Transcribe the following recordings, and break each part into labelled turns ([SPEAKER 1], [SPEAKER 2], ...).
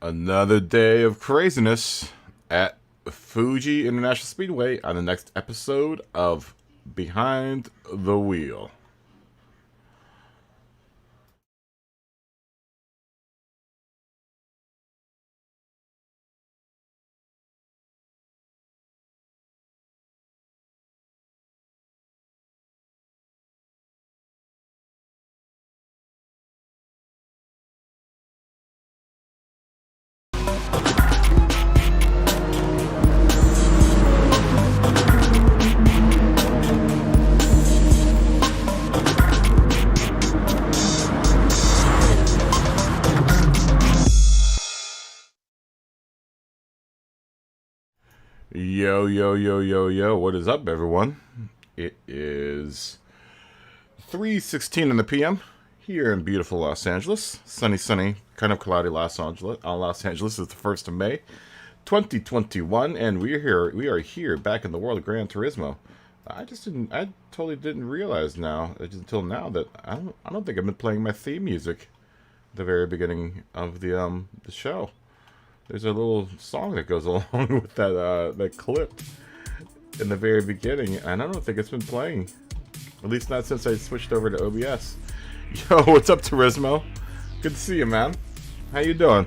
[SPEAKER 1] Another day of craziness at Fuji International Speedway on the next episode of Behind the Wheel. Yo, yo, yo, yo, yo. What is up, everyone? It is 3:16 in the PM here in beautiful Los Angeles. Sunny, kind of cloudy Los Angeles. Los Angeles is the 1st of May, 2021, and we are here back in the world of Gran Turismo. I totally didn't realize until now that I don't think I've been playing my theme music at the very beginning of the show. There's a little song that goes along with that clip in the very beginning, and I don't think it's been playing. At least not since I switched over to OBS. Yo, what's up, Turismo? Good to see you, man. How you doing?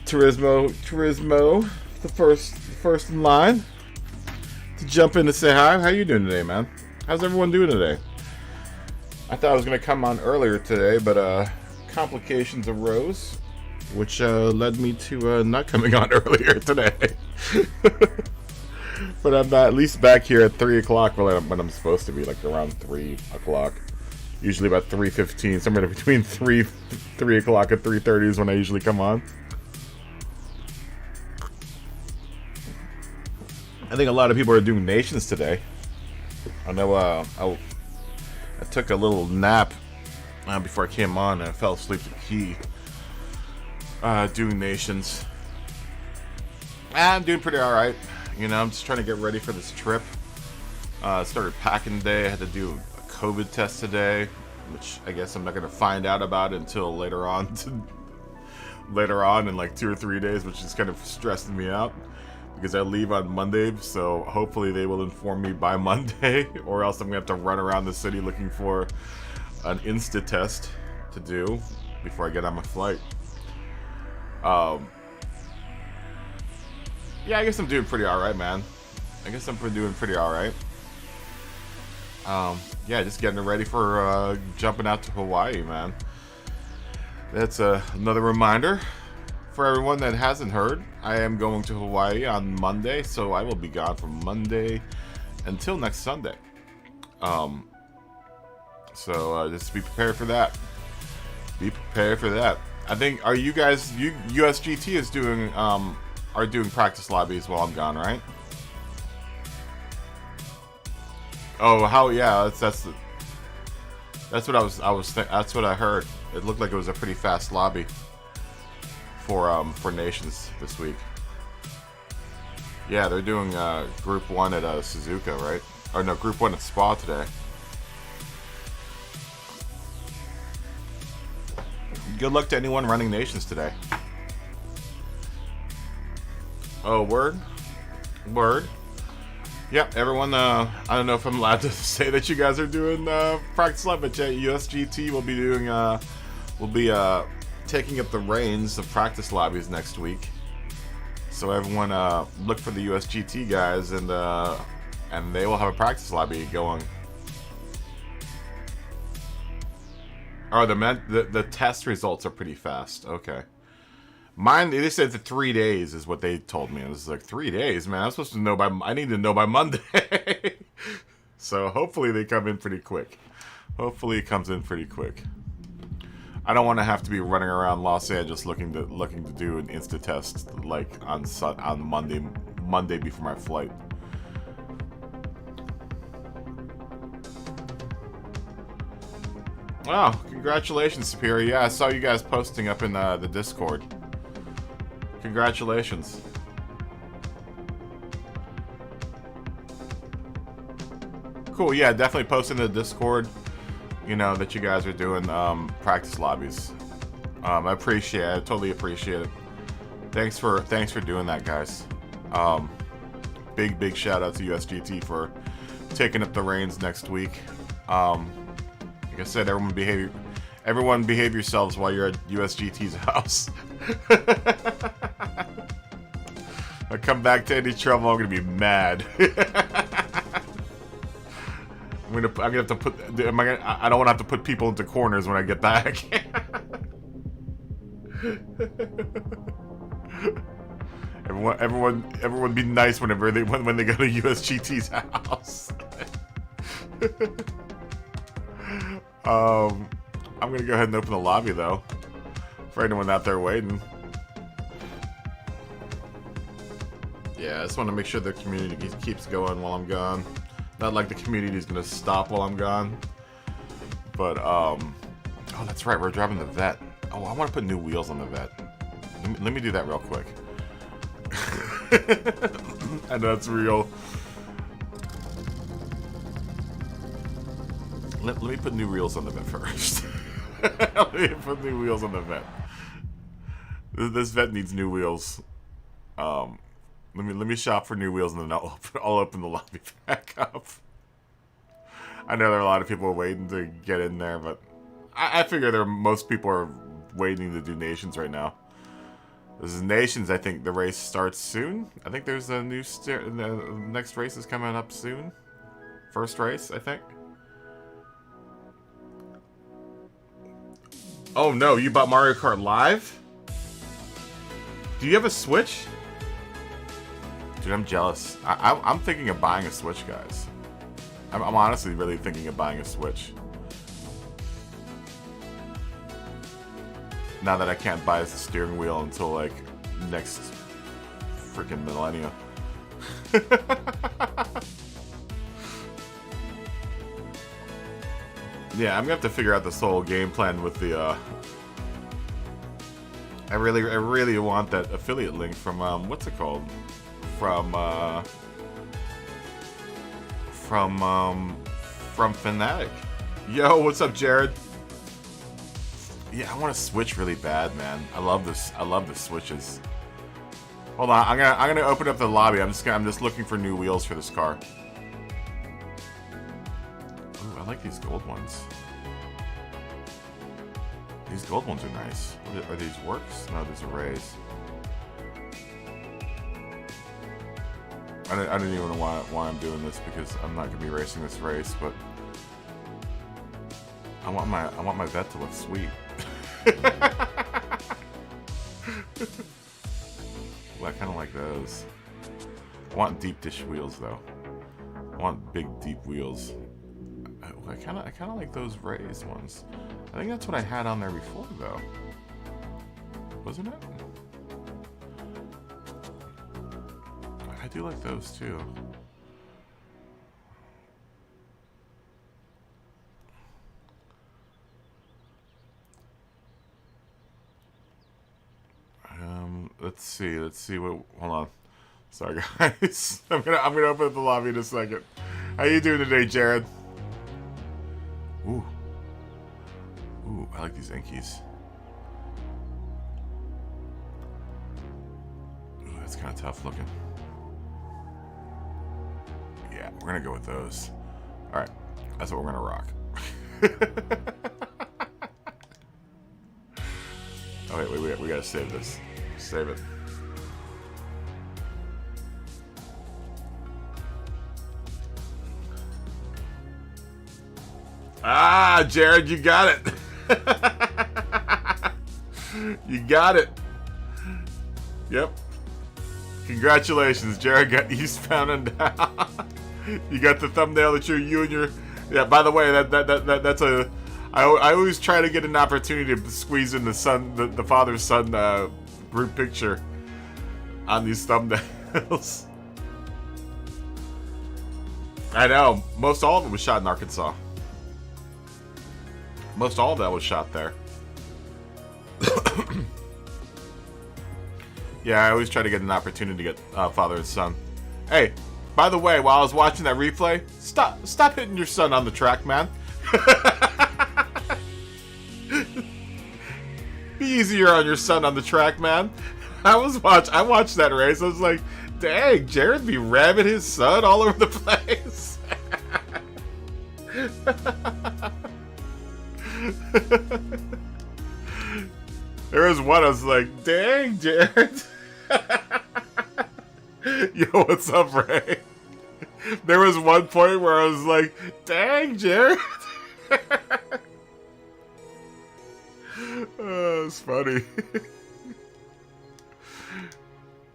[SPEAKER 1] Turismo, the first in line to jump in to say hi. How you doing today, man? How's everyone doing today? I thought I was gonna come on earlier today, but complications arose, which led me to not coming on earlier today. But I'm at least back here at 3 o'clock when I'm supposed to be, like around 3 o'clock. Usually about 3:15, somewhere between 3 o'clock and 3:30 is when I usually come on. I think a lot of people are doing nations today. I know I took a little nap before I came on, and I fell asleep to the key. Doing nations. I'm doing pretty alright. You know, I'm just trying to get ready for this trip. Started packing today. I had to do a COVID test today, which I guess I'm not going to find out about until later on in like 2 or 3 days, which is kind of stressing me out because I leave on Monday, so hopefully they will inform me by Monday, or else I'm going to have to run around the city looking for an Insta test to do before I get on my flight. Yeah, I guess I'm doing pretty alright, man. I guess I'm doing pretty alright. Yeah, just getting ready for jumping out to Hawaii, man. That's another reminder for everyone that hasn't heard. I am going to Hawaii on Monday, so I will be gone from Monday until next Sunday. So just be prepared for that. Be prepared for that. I think, are you guys, USGT is doing, are doing practice lobbies while I'm gone, right? Oh, how? Yeah, that's what that's what I heard. It looked like it was a pretty fast lobby for nations this week. Yeah, they're doing Group 1 at Suzuka, right? Or no, Group 1 at Spa today. Good luck to anyone running nations today. Oh, word? Yep, everyone, I don't know if I'm allowed to say that you guys are doing practice lab, but yeah, USGT will be taking up the reins of practice lobbies next week. So everyone look for the USGT guys, and they will have a practice lobby going. Oh, the test results are pretty fast. Okay. Mine, they said that 3 days is what they told me. It was like 3 days, man. I'm supposed to know I need to know by Monday. So hopefully they come in pretty quick. Hopefully it comes in pretty quick. I don't want to have to be running around Los Angeles looking to do an Insta test like on Monday before my flight. Oh, congratulations, Superior. Yeah, I saw you guys posting up in the Discord. Congratulations. Cool, yeah, definitely post in the Discord, you know, that you guys are doing practice lobbies. I appreciate it. I totally appreciate it. Thanks for doing that, guys. Big shout out to USGT for taking up the reins next week. Like I said, everyone behave yourselves while you're at USGT's house. I come back to any trouble, I'm gonna be mad. I'm gonna have to put. I don't want to have to put people into corners when I get back. Everyone, be nice whenever when they go to USGT's house. I'm gonna go ahead and open the lobby though, for anyone out there waiting. Yeah, I just want to make sure the community keeps going while I'm gone. Not like the community is gonna stop while I'm gone. But oh, that's right, we're driving the Vet. Oh, I want to put new wheels on the Vet. Let me do that real quick. I know it's real. Let me put new wheels on the Vet first. Let me put new wheels on the Vet. This Vet needs new wheels. Let me shop for new wheels and then I'll open the lobby back up. I know there are a lot of people waiting to get in there, but I figure most people are waiting to do Nations right now. This is Nations. I think the race starts soon. I think there's a new the next race is coming up soon. First race, I think. Oh no, you bought Mario Kart Live? Do you have a Switch? Dude, I'm jealous. I'm thinking of buying a Switch, guys. I'm honestly really thinking of buying a Switch. Now that I can't buy a steering wheel until, like, next freaking millennia. Yeah, I'm gonna have to figure out this whole game plan with the, I really want that affiliate link from, what's it called? From Fnatic. Yo, what's up, Jared? Yeah, I want to switch really bad, man. I love this. I love the switches. Hold on, I'm gonna open up the lobby. I'm just looking for new wheels for this car. Ooh, I like these gold ones. These gold ones are nice. Are these works? No, these are rays. I don't even know why I'm doing this, because I'm not gonna be racing this race, but I want my Vet to look sweet. Well, I kind of like those. I want deep dish wheels though. I want big deep wheels. I kind of like those raised ones. I think that's what I had on there before though. Wasn't it? I do like those too. Let's see what, hold on. Sorry guys. I'm gonna open up the lobby in a second. How you doing today, Jared? Ooh, I like these Inkies. Ooh, that's kind of tough looking. Yeah, we're gonna go with those. All right, that's what we're gonna rock. Oh wait, we gotta save this. Save it. Ah, Jared, you got it. You got it. Yep. Congratulations, Jared got eastbound and down. You got the thumbnail that you and your. Yeah. By the way, that's a. I always try to get an opportunity to squeeze in the father son group picture on these thumbnails. I know. Most all of it was shot in Arkansas. Most all of that was shot there. Yeah, I always try to get an opportunity to get father and son. Hey, by the way, while I was watching that replay, stop hitting your son on the track, man. easier on your son on the track, man. I watched that race. I was like, dang, Jared be ramming his son all over the place. There was one I was like, dang, Jared. Yo, what's up, Ray? There was one point where I was like, dang, Jared. Oh, it's funny.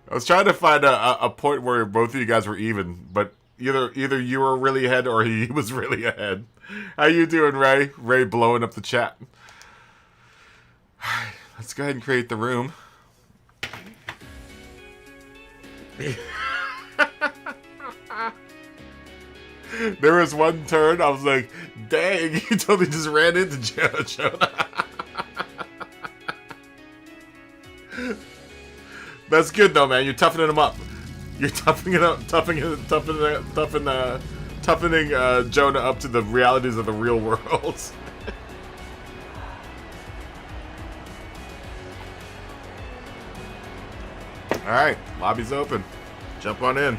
[SPEAKER 1] I was trying to find a point where both of you guys were even, but either you were really ahead or he was really ahead. How you doing, Ray? Ray blowing up the chat. Alright, let's go ahead and create the room. There was one turn, I was like, dang, you totally just ran into Jonah. That's good though, man. You're toughening him up. You're toughening Jonah up to the realities of the real world. Alright, lobby's open. Jump on in.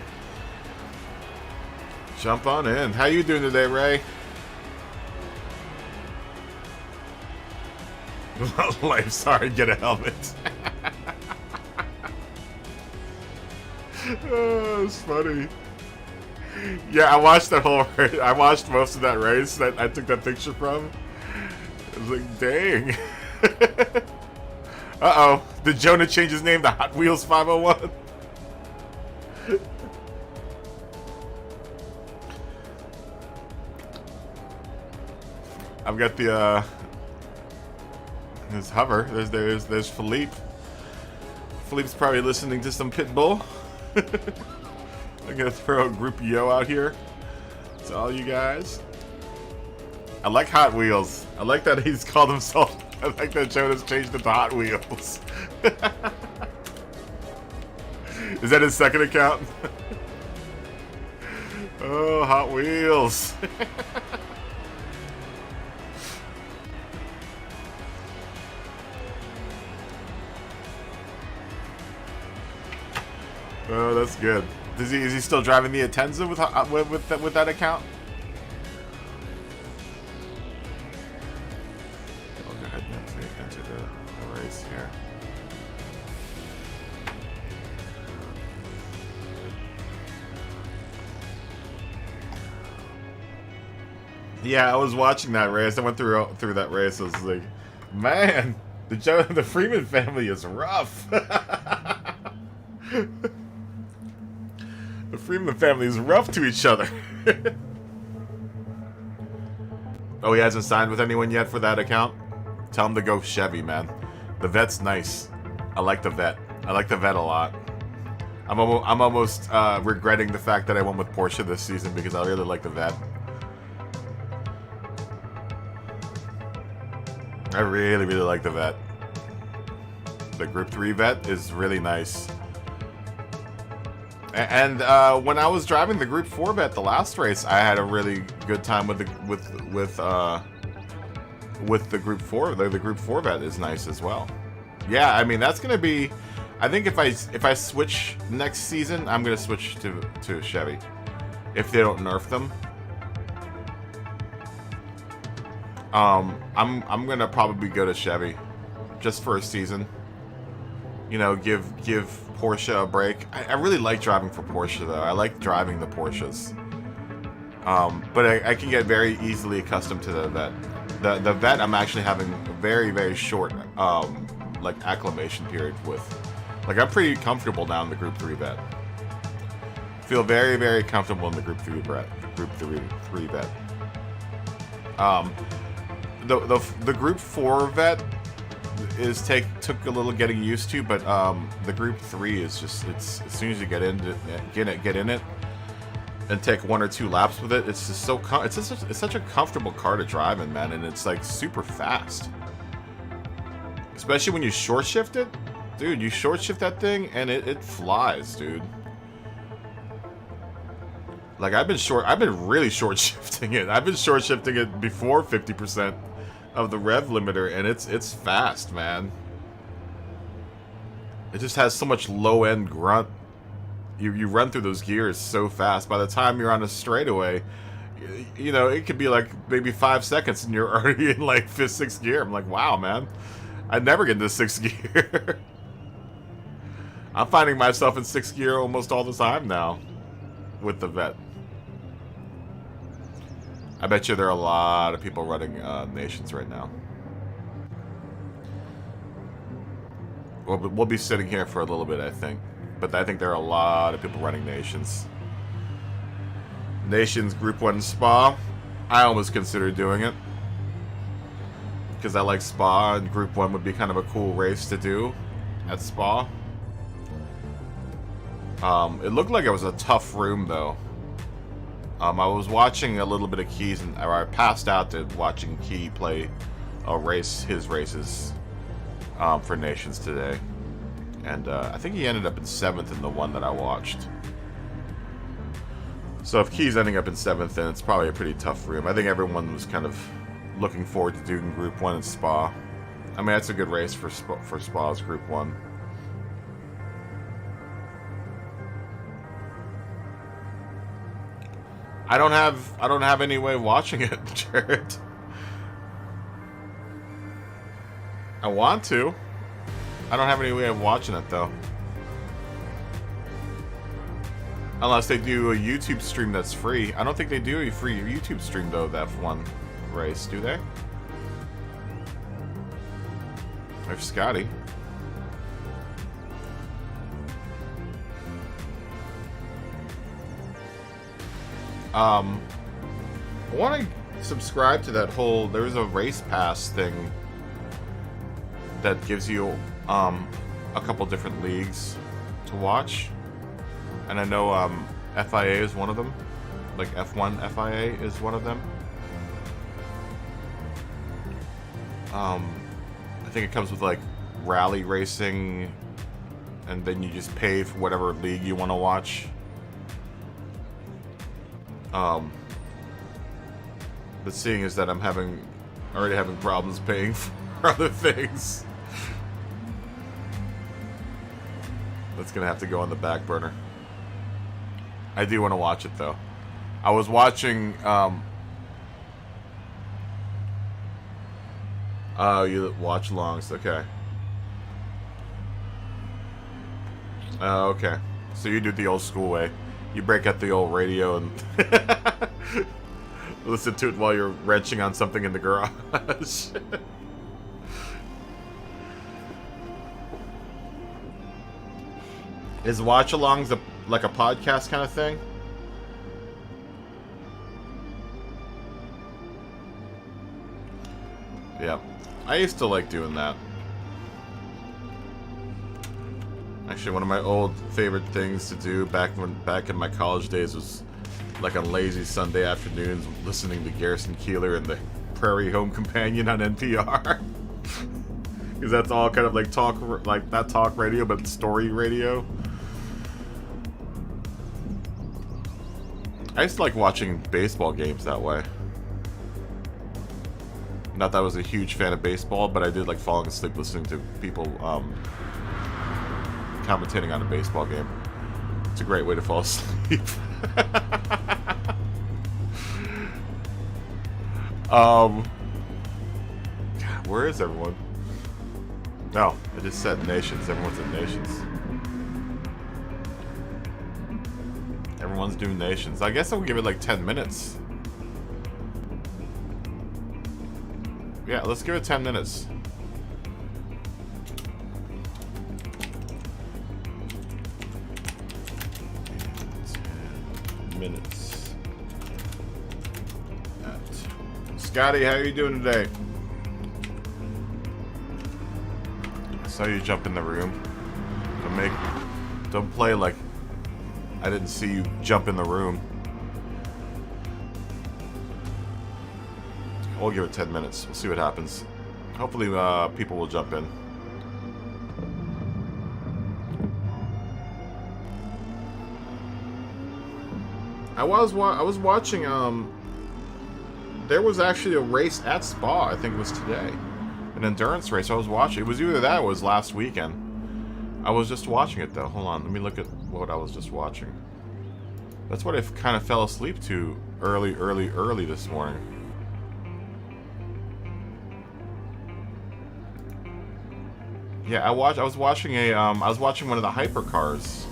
[SPEAKER 1] Jump on in. How you doing today, Ray? Life's hard, get a helmet. Oh, it's funny. Yeah, I watched that whole race. I watched most of that race that I took that picture from. I was like, dang. Uh-oh. Did Jonah change his name to Hot Wheels 501? I've got the, there's Hover. There's Philippe. Philippe's probably listening to some Pitbull. I'm gonna throw a group yo out here to all you guys. I like Hot Wheels. I like that he's called himself. I like that Jonah's changed it to Hot Wheels. Is that his second account? Oh, Hot Wheels. Oh, that's good. Is he still driving the Atenza with that account? I'll go ahead and enter the race here. Yeah, I was watching that race. I went through that race. I was like, man, the Freeman family is rough. The Freeman family is rough to each other. Oh, he hasn't signed with anyone yet for that account? Tell him to go Chevy, man. The Vet's nice. I like the Vet. I like the Vet a lot. I'm almost regretting the fact that I went with Porsche this season because I really like the Vet. I really, really like the Vet. The Group 3 Vet is really nice. And when I was driving the Group 4 Vet the last race, I had a really good time with the Group 4. The Group 4 Vet is nice as well. Yeah, I mean that's gonna be. I think if I switch next season, I'm gonna switch to Chevy if they don't nerf them. I'm gonna probably go to Chevy just for a season. You know, give Porsche a break. I really like driving for Porsche though. I like driving the Porsches. But I can get very easily accustomed to the Vet. The Vet I'm actually having a very, very short like acclimation period with. Like I'm pretty comfortable now in the Group 3 Vet. Feel very, very comfortable in the Group 3 Vet. The Group 4 Vet took a little getting used to, but the Group 3 is just as soon as you get in it and take one or two laps with it, it's just it's such a comfortable car to drive in, man, and it's like super fast. Especially when you short shift it, dude. You short shift that thing and it flies, dude. Like I've been really short shifting it. I've been short shifting it before 50% of the rev limiter, and it's fast, man. It just has so much low-end grunt. You run through those gears so fast. By the time you're on a straightaway, you know, it could be like maybe 5 seconds and you're already in like 5th, 6th gear. I'm like, wow, man. I'd never get into 6th gear. I'm finding myself in 6th gear almost all the time now with the Vet. I bet you there are a lot of people running Nations right now. We'll be sitting here for a little bit, I think. But I think there are a lot of people running Nations. Nations Group 1 Spa. I almost considered doing it. Because I like Spa, and Group 1 would be kind of a cool race to do at Spa. It looked like it was a tough room, though. I was watching a little bit of Keys, or I passed out to watching Key play his races for Nations today. And I think he ended up in 7th in the one that I watched. So if Key's ending up in 7th, then it's probably a pretty tough room. I think everyone was kind of looking forward to doing Group 1 in Spa. I mean, that's a good race for Spa's Group 1. I don't have any way of watching it, Jared. I want to. I don't have any way of watching it, though. Unless they do a YouTube stream that's free. I don't think they do a free YouTube stream, though, that F1 race, do they? There's Scotty. I want to subscribe to that whole... There's a race pass thing that gives you a couple different leagues to watch. And I know FIA is one of them. Like F1 FIA is one of them. I think it comes with like rally racing, and then you just pay for whatever league you want to watch. But seeing is that I'm already having problems paying for other things. That's gonna have to go on the back burner. I do want to watch it though. I was watching oh, you watch longs, okay. Oh, okay. So you do it the old school way. You break out the old radio and listen to it while you're wrenching on something in the garage. Is watch-alongs like a podcast kind of thing? Yeah. I used to like doing that. Actually, one of my old favorite things to do back in my college days was like on lazy Sunday afternoons listening to Garrison Keillor and the Prairie Home Companion on NPR. Because that's all kind of like talk, like not talk radio, but story radio. I used to like watching baseball games that way. Not that I was a huge fan of baseball, but I did like falling asleep listening to people commentating on a baseball game. It's a great way to fall asleep. God, where is everyone? No, I just said Nations. Everyone's in Nations. Everyone's doing Nations. I guess I'll give it like 10 minutes. Yeah, let's give it 10 minutes. Minutes. Scotty, how are you doing today? I saw you jump in the room. Don't play like I didn't see you jump in the room. We'll give it 10 minutes. We'll see what happens. Hopefully, people will jump in. I was watching. There was actually a race at Spa. I think it was today, an endurance race. I was watching. It was either that or it was last weekend. I was just watching it though. Hold on, let me look at what I was just watching. That's what I kind of fell asleep to early this morning. Yeah, I was watching one of the hypercars.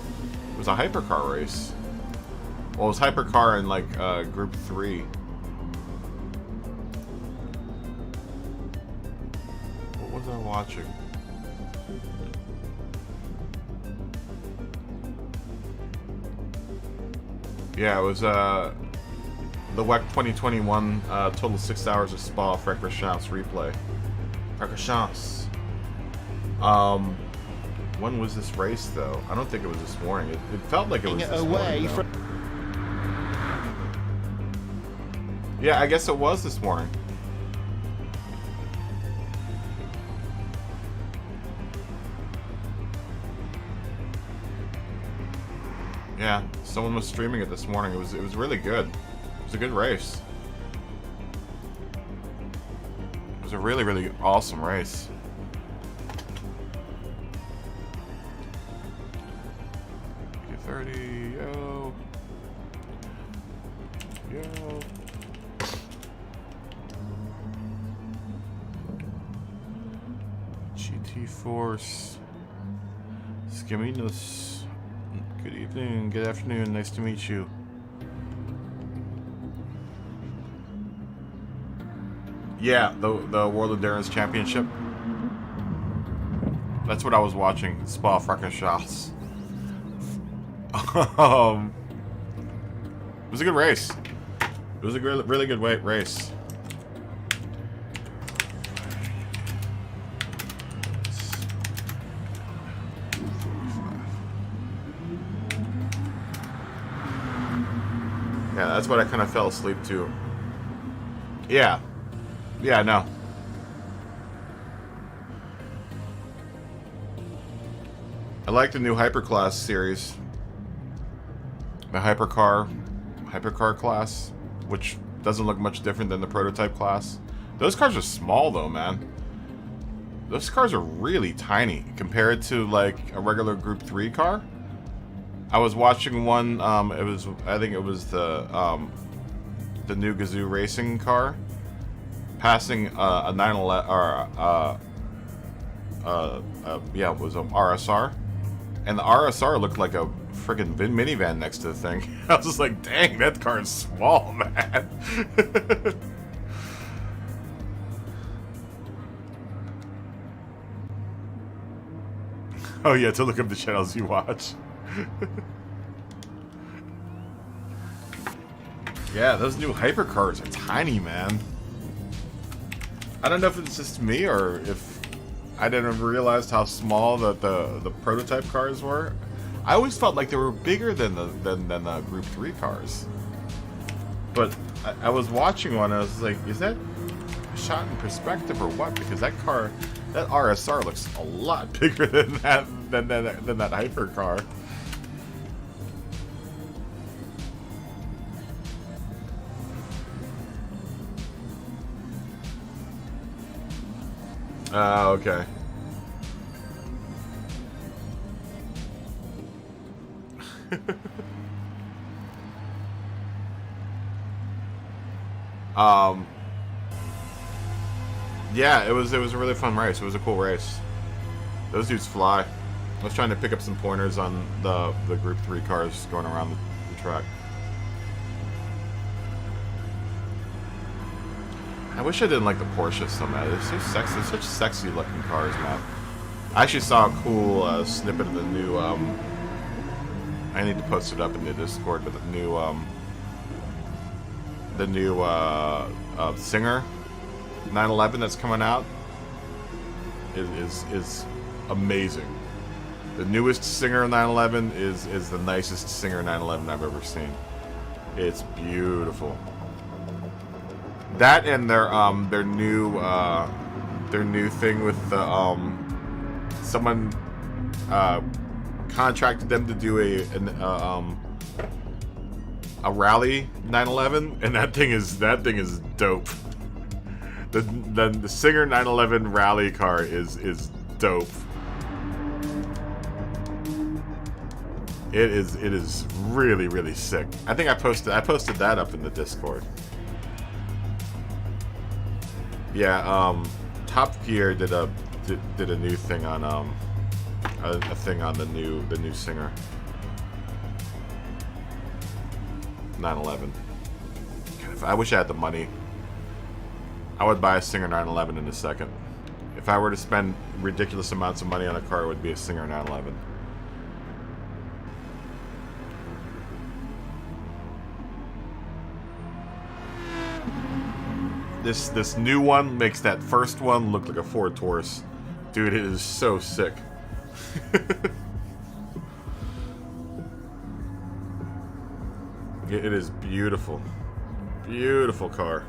[SPEAKER 1] It was a hypercar race. Well, it was hypercar in like Group 3. What was I watching? Yeah, it was the WEC 2021 total 6 hours of Spa Francorchamps replay. Francorchamps. When was this race though? I don't think it was this morning. It felt like it was this morning. Yeah, I guess it was this morning. Yeah, someone was streaming it this morning. It was really good. It was a good race. It was a really awesome race. Q30, yo. GT Force. Skiminos. Good evening, good afternoon, nice to meet you. Yeah, the World Endurance Championship. That's what I was watching, Spa Francorchamps. It was a good race. It was a really good race. Yeah, that's what I kind of fell asleep to. Yeah, no. I like the new Hyperclass series. The Hypercar class, which doesn't look much different than the prototype class. Those cars are small though, man. Those cars are really tiny compared to like a regular Group 3 car. I was watching one, I think it was the new Gazoo racing car passing a 911 or yeah, it was an RSR, and the RSR looked like a freaking minivan next to the thing. I was just like, dang, that car is small, man. Oh yeah, to look up the channels you watch. Yeah, those new hypercars are tiny, man. I don't know if it's just me or if I didn't realize how small the prototype cars were. I always felt like they were bigger than the Group 3 cars. But I was watching one and I was like, is that shot in perspective or what? Because that car, that RSR looks a lot bigger than that hypercar. Okay. Yeah, it was a really fun race. It was a cool race. Those dudes fly. I was trying to pick up some pointers on the Group 3 cars going around the track. I wish I didn't like the Porsche so much. They're so sexy. They're such sexy looking cars, man. I actually saw a cool snippet of the new, I need to post it up in the Discord, but the new Singer 911 that's coming out is amazing. The newest Singer 911 is the nicest Singer 911 I've ever seen. It's beautiful. That and their new thing with the someone contracted them to do a rally 911, and that thing is dope. The Singer 911 rally car is dope. It is really, really sick. I think I posted that up in the Discord. Yeah, Top Gear did a new thing on a thing on the new Singer 911. I wish I had the money. I would buy a Singer 911 in a second. If I were to spend ridiculous amounts of money on a car, it would be a Singer 911. This new one makes that first one look like a Ford Taurus. Dude, it is so sick. It is beautiful. Beautiful car.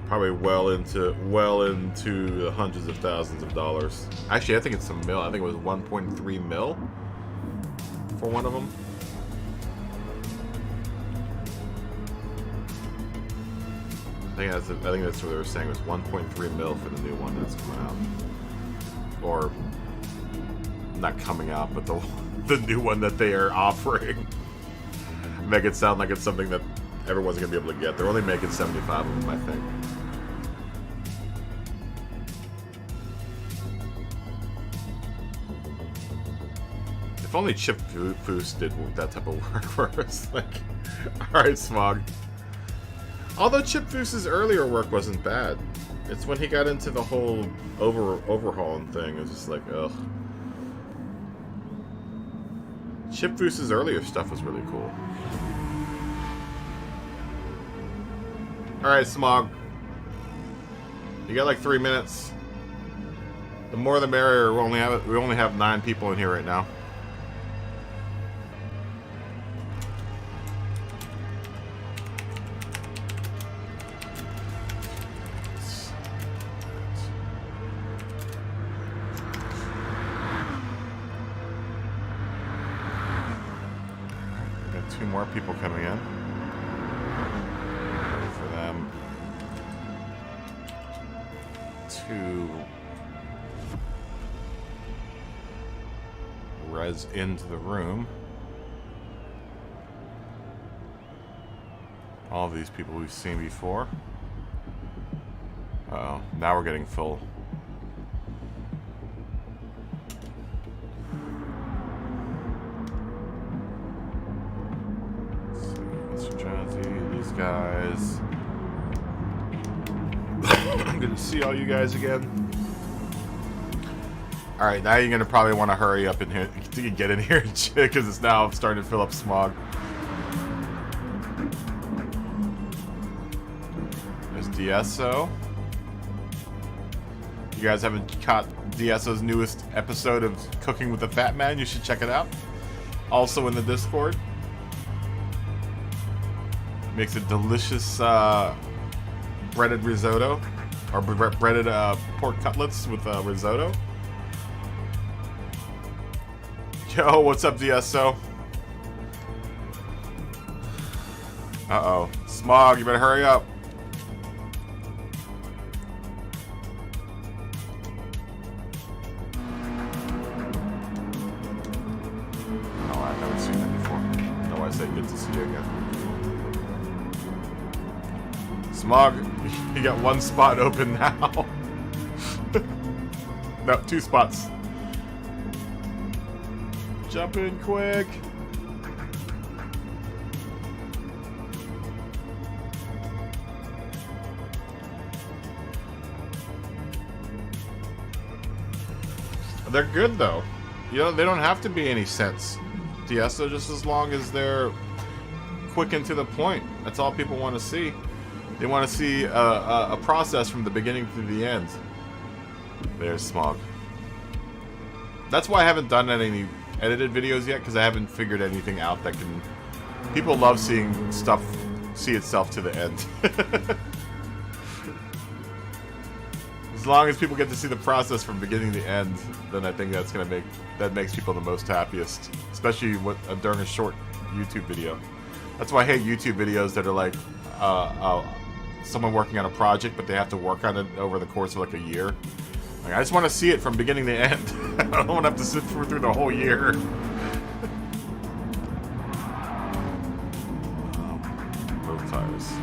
[SPEAKER 1] Probably well into the hundreds of thousands of dollars. Actually, I think it's a mil. I think it was 1.3 mil for one of them. I think that's what they were saying. It was 1.3 mil for the new one that's coming out, or not coming out, but the new one that they are offering. Make it sound like it's something that everyone's gonna be able to get. They're only making 75 of them, I think. If only Chip Foose did that type of work for us. Like, alright, Smog. Although Chip Foose's earlier work wasn't bad. It's when he got into the whole overhauling thing. It's just like, ugh. Chip Foose's earlier stuff was really cool. Alright, Smog. You got like 3 minutes. The more the merrier. We only have 9 people in here right now. Got 2 more people coming in. Wait for them to res into the room. All of these people we've seen before. Uh-oh, now we're getting full. Mr. Jonesy, these guys. I'm gonna see all you guys again. Alright, now you're gonna probably want to hurry up in here to get in here, because it's now starting to fill up. Smog. There's DSO. You guys haven't caught DSO's newest episode of Cooking with the Fat Man? You should check it out. Also in the Discord. Makes a delicious breaded risotto, or breaded pork cutlets with risotto. Yo, what's up, DSO? Uh-oh. Smog, you better hurry up. Oh, I've never seen that before. No, I say good to see you again. Smog, you got 1 spot open now. No, 2 spots. Jump in quick. They're good though. You know, they don't have to be any cents. DSO, just as long as they're quick and to the point. That's all people want to see. They want to see a process from the beginning to the end. There's Smog. That's why I haven't done any edited videos yet, because I haven't figured anything out that can... People love seeing stuff see itself to the end. As long as people get to see the process from beginning to end, then I think that's gonna makes people the most happiest, especially during a short YouTube video. That's why I hate YouTube videos that are like someone working on a project, but they have to work on it over the course of like a year. Like, I just want to see it from beginning to end. I don't want to have to sit through the whole year. Both tires.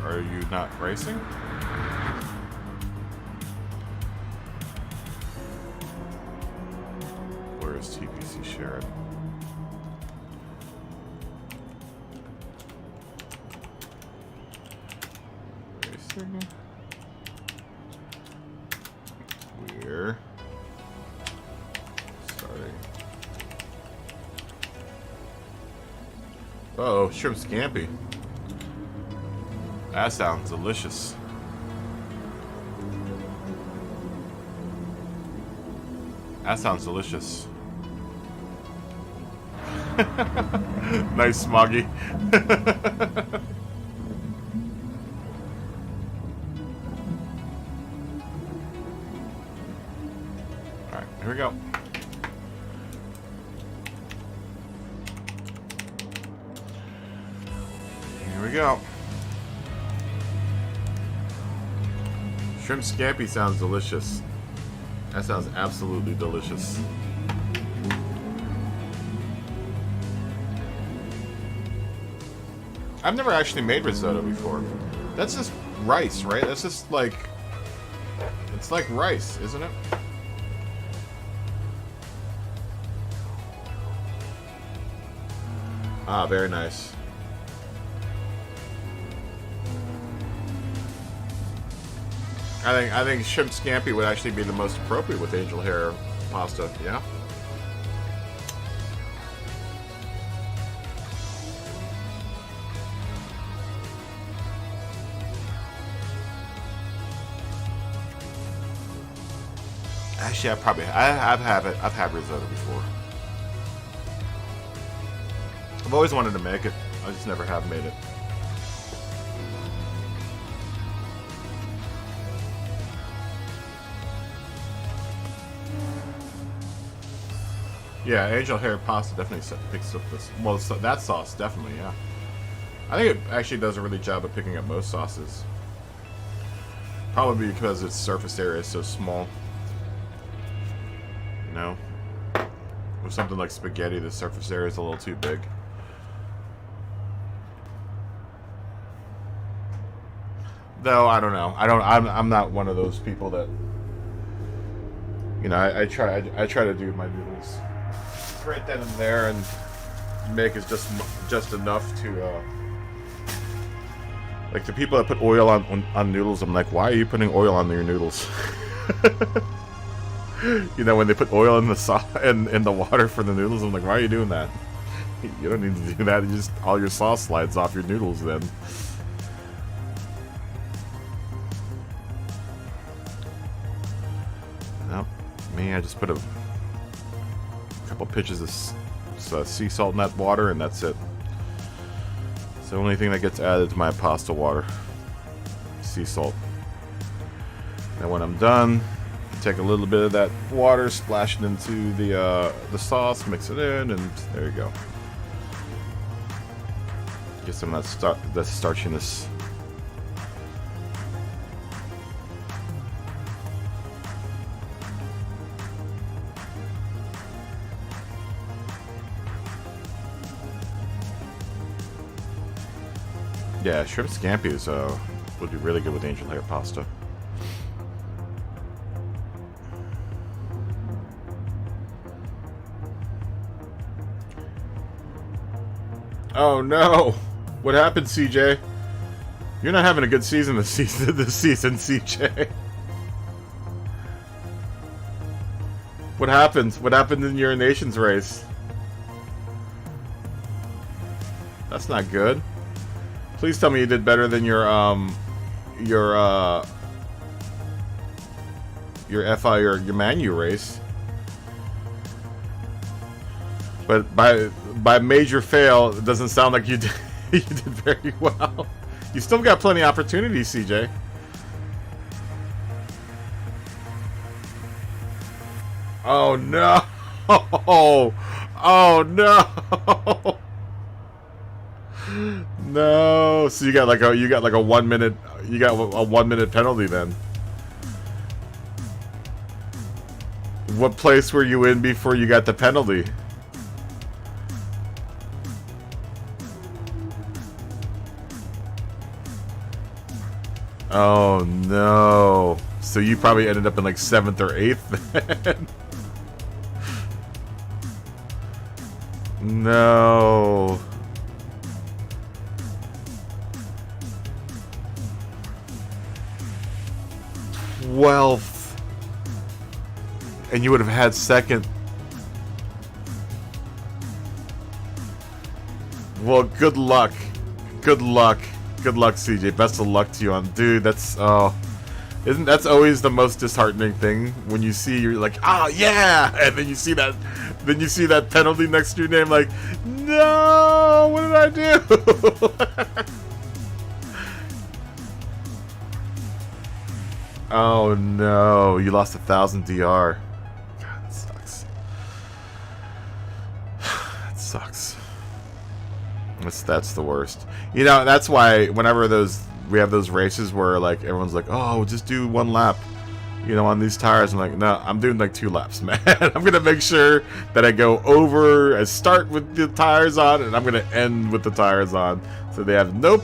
[SPEAKER 1] Are you not racing? Where is TPC Sharon? Racing? We're starting. Uh-oh, shrimp scampi. That sounds delicious. That sounds delicious. Nice, Smoggy. Alright, here we go. Here we go. Shrimp scampi sounds delicious. That sounds absolutely delicious. I've never actually made risotto before. That's just rice, right? That's just like... It's like rice, isn't it? Ah, very nice. I think shrimp scampi would actually be the most appropriate with angel hair pasta, yeah? Actually, I've had risotto before. I've always wanted to make it. I just never have made it. Yeah, angel hair pasta definitely picks up this. Well, that sauce definitely, yeah. I think it actually does a really job of picking up most sauces. Probably because its surface area is so small. You know, with something like spaghetti, the surface area is a little too big. Though I don't know. I'm not one of those people that. You know, I try to do my noodles right then and there, and make it just enough to like the people that put oil on noodles. I'm like, why are you putting oil on your noodles? You know, when they put oil in the in the water for the noodles, I'm like, why are you doing that? You don't need to do that. You just all your sauce slides off your noodles then. Nope. Me, I just put a couple pitches of sea salt in that water, and that's it. It's the only thing that gets added to my pasta water. Sea salt. And when I'm done, take a little bit of that water, splash it into the sauce, mix it in, and there you go. Get some of that starchiness. Yeah, shrimp scampi would be really good with angel hair pasta. Oh no! What happened, CJ? You're not having a good season this season, CJ. What happened? What happened in your nations race? That's not good. Please tell me you did better than your FI or your Manu race. But by by major fail, it doesn't sound like you did, you did very well. You still got plenty of opportunities, CJ. Oh no! Oh no! No! So you got like a 1 minute, you got a 1 minute penalty then. What place were you in before you got the penalty? Oh no! So you probably ended up in like 7th or 8th then. No. 12th. And you would have had 2nd. Well, good luck. Good luck. Good luck, CJ. Best of luck to you on. Dude, that's that's always the most disheartening thing when you see you're like, "Oh, yeah." And then you see that penalty next to your name like, "No, what did I do?" Oh no, you lost 1,000 DR. God, that sucks. That sucks. That's the worst. You know, that's why whenever we have those races where like everyone's like, "Oh, just do 1 lap," you know, on these tires. I'm like, no, I'm doing like 2 laps, man. I'm gonna make sure that I go over. I start with the tires on, and I'm gonna end with the tires on, so they have no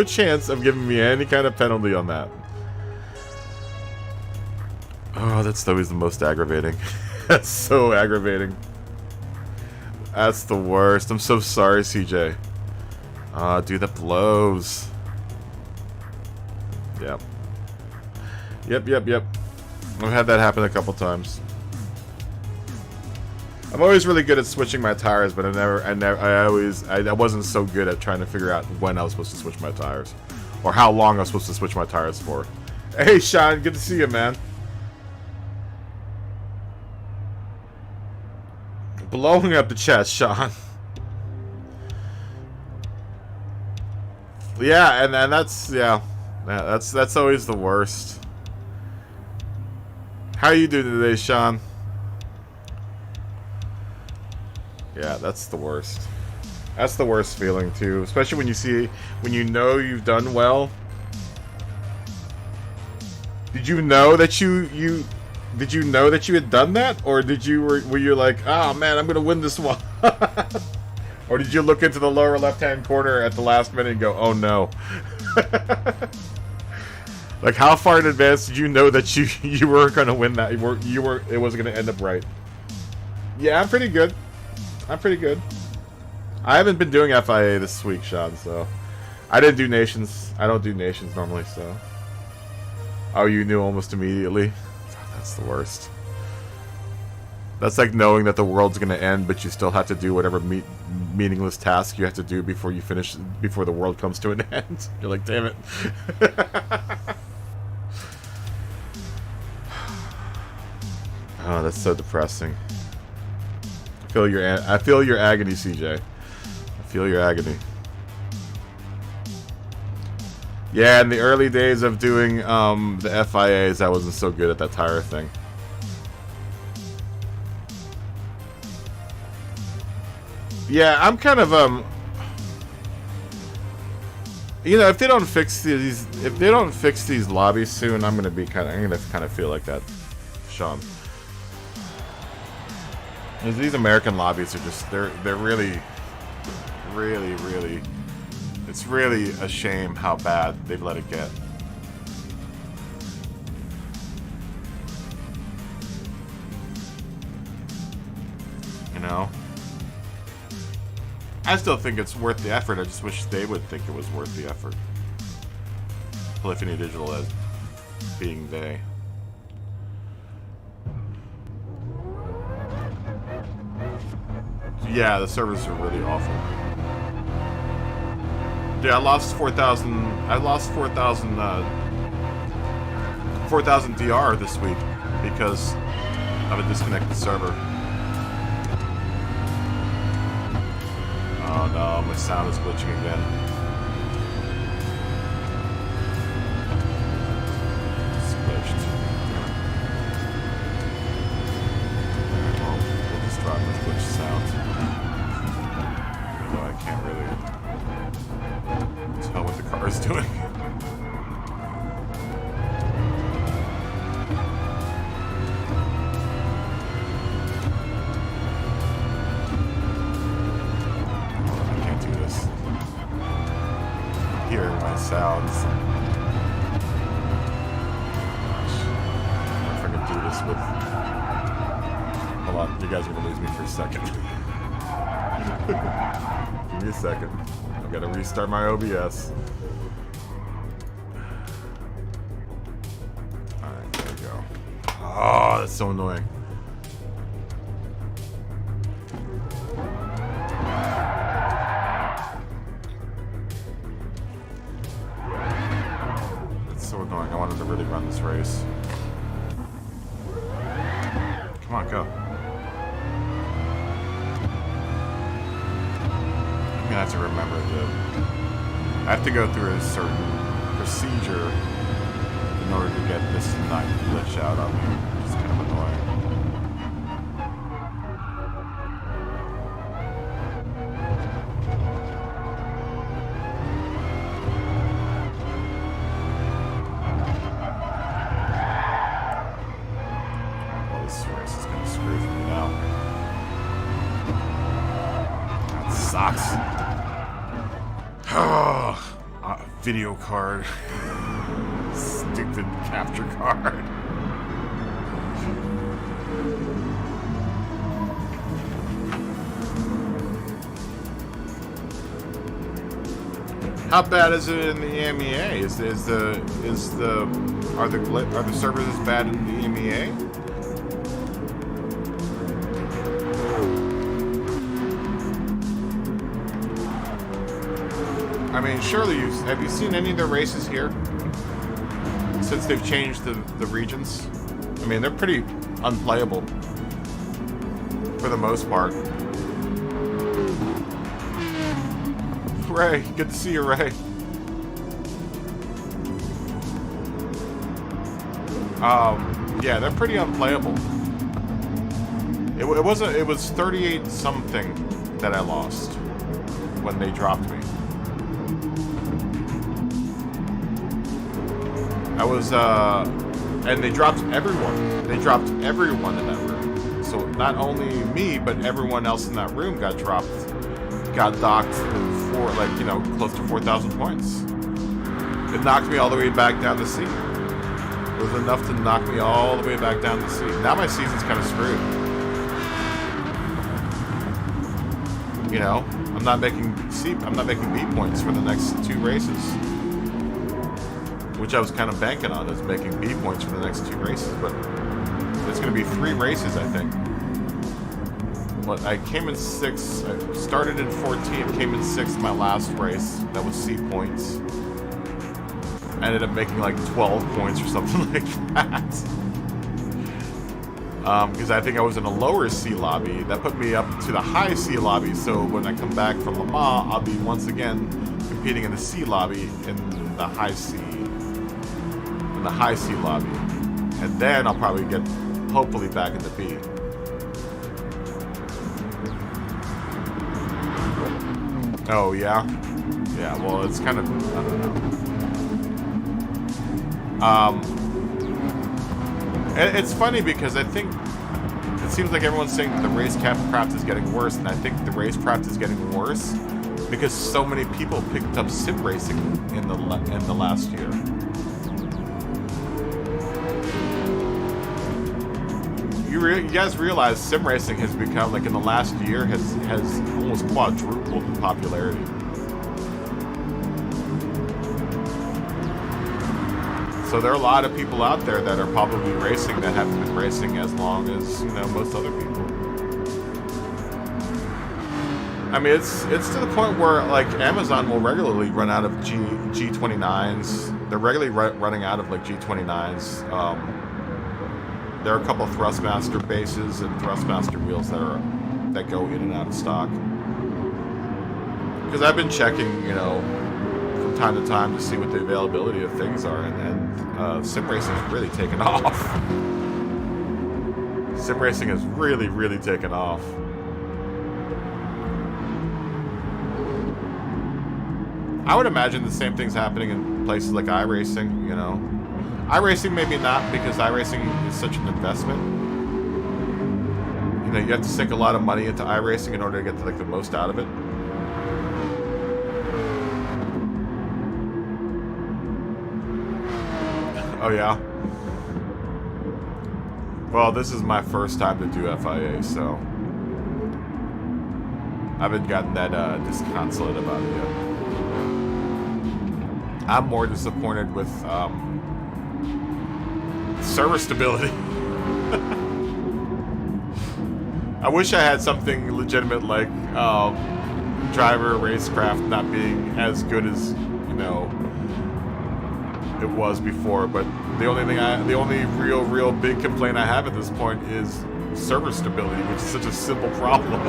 [SPEAKER 1] chance of giving me any kind of penalty on that. Oh, that's always the most aggravating. That's so aggravating. That's the worst. I'm so sorry, CJ. Dude, that blows. Yep. Yep. I've had that happen a couple times. I'm always really good at switching my tires, but I wasn't so good at trying to figure out when I was supposed to switch my tires, or how long I was supposed to switch my tires for. Hey, Sean, good to see you, man. Blowing up the chest, Sean. Yeah, and that's always the worst. How you doing today, Sean? Yeah, that's the worst. That's the worst feeling too, especially when you know you've done well. Did you know that Did you know that you had done that, or were you like, oh man, I'm gonna win this one? Or did you look into the lower left-hand corner at the last minute and go, oh no? Like, how far in advance did you know that you were gonna win that? It wasn't gonna end up right. Yeah, I'm pretty good. I haven't been doing FIA this week, Sean. So I didn't do nations. I don't do nations normally. So oh, you knew almost immediately. That's the worst. That's like knowing that the world's gonna end, but you still have to do whatever meaningless task you have to do before the world comes to an end. You're like, damn it. Oh, that's so depressing. I feel your agony, CJ. I feel your agony. Yeah, in the early days of doing the FIAs, I wasn't so good at that tire thing. Yeah, I'm kind of you know, if they don't fix these lobbies soon, I'm gonna kind of feel like that, Sean. 'Cause these American lobbies are just they're really it's really a shame how bad they've let it get. You know? I still think it's worth the effort. I just wish they would think it was worth the effort. Polyphony Digital as being they. Yeah, the servers are really awful. Yeah, I lost 4,000. I lost 4,000 DR this week because of a disconnected server. Oh no, my sound is glitching again. It's glitched. Well, we'll just try with glitched sound. Although I can't really tell what the car is doing. Hear my sounds. Gosh. I don't know if I can do this with. Hold on, you guys are gonna lose me for a second. Give me a second. I've got to restart my OBS. Alright, there we go. Oh, that's so annoying. So annoying. I wanted to really run this race. Come on, go. I'm gonna have to remember that I have to go through a certain procedure in order to get this to not glitch out on me. It's kind of annoying. Sucks. Oh, video card. Stupid capture card. How bad is it in the EMEA? Are the servers as bad in the EMEA? I mean, surely have you seen any of the races here since they've changed the regions? I mean, they're pretty unplayable for the most part. Ray, good to see you, Ray. Yeah, they're pretty unplayable. It was 38 something that I lost when they dropped me. I was, and they dropped everyone. They dropped everyone in that room. So not only me, but everyone else in that room got dropped, got docked for, like, you know, close to 4,000 points. It knocked me all the way back down to C. It was enough to knock me all the way back down to C. Now my season's kind of screwed. You know, I'm not making B points for the next 2 races. Which I was kind of banking on, is making B points for the next 2 races, but it's going to be 3 races, I think. But I came in 6th. I started in 14th, came in 6th my last race. That was C points. I ended up making like 12 points or something like that. Because I think I was in a lower C lobby. That put me up to the high C lobby, so when I come back from Le Mans, I'll be once again competing in the C lobby in the high C. The high C lobby, and then I'll probably get hopefully back into B. Oh yeah, yeah. Well, it's kind of, I don't know. It's funny because I think it seems like everyone's saying that the race craft is getting worse, and I think the race craft is getting worse because so many people picked up sim racing in the last year. You guys realize sim racing has become, like, in the last year, has almost quadrupled in popularity. So there are a lot of people out there that are probably racing that haven't been racing as long as, you know, most other people. I mean, it's to the point where, like, Amazon will regularly run out of G29s. They're regularly running out of, like, G29s. There are a couple of Thrustmaster bases and Thrustmaster wheels that go in and out of stock. because I've been checking, you know, from time to time to see what the availability of things are, and sim racing has really taken off. Sim racing has really, really taken off. I would imagine the same thing's happening in places like iRacing, you know. iRacing maybe not, because iRacing is such an investment. You know, you have to sink a lot of money into iRacing in order to get like the most out of it. Oh yeah? Well, this is my first time to do FIA, so I haven't gotten that disconsolate about it yet. I'm more disappointed with server stability. I wish I had something legitimate like driver racecraft not being as good as, you know, it was before, but the only real big complaint I have at this point is server stability, which is such a simple problem.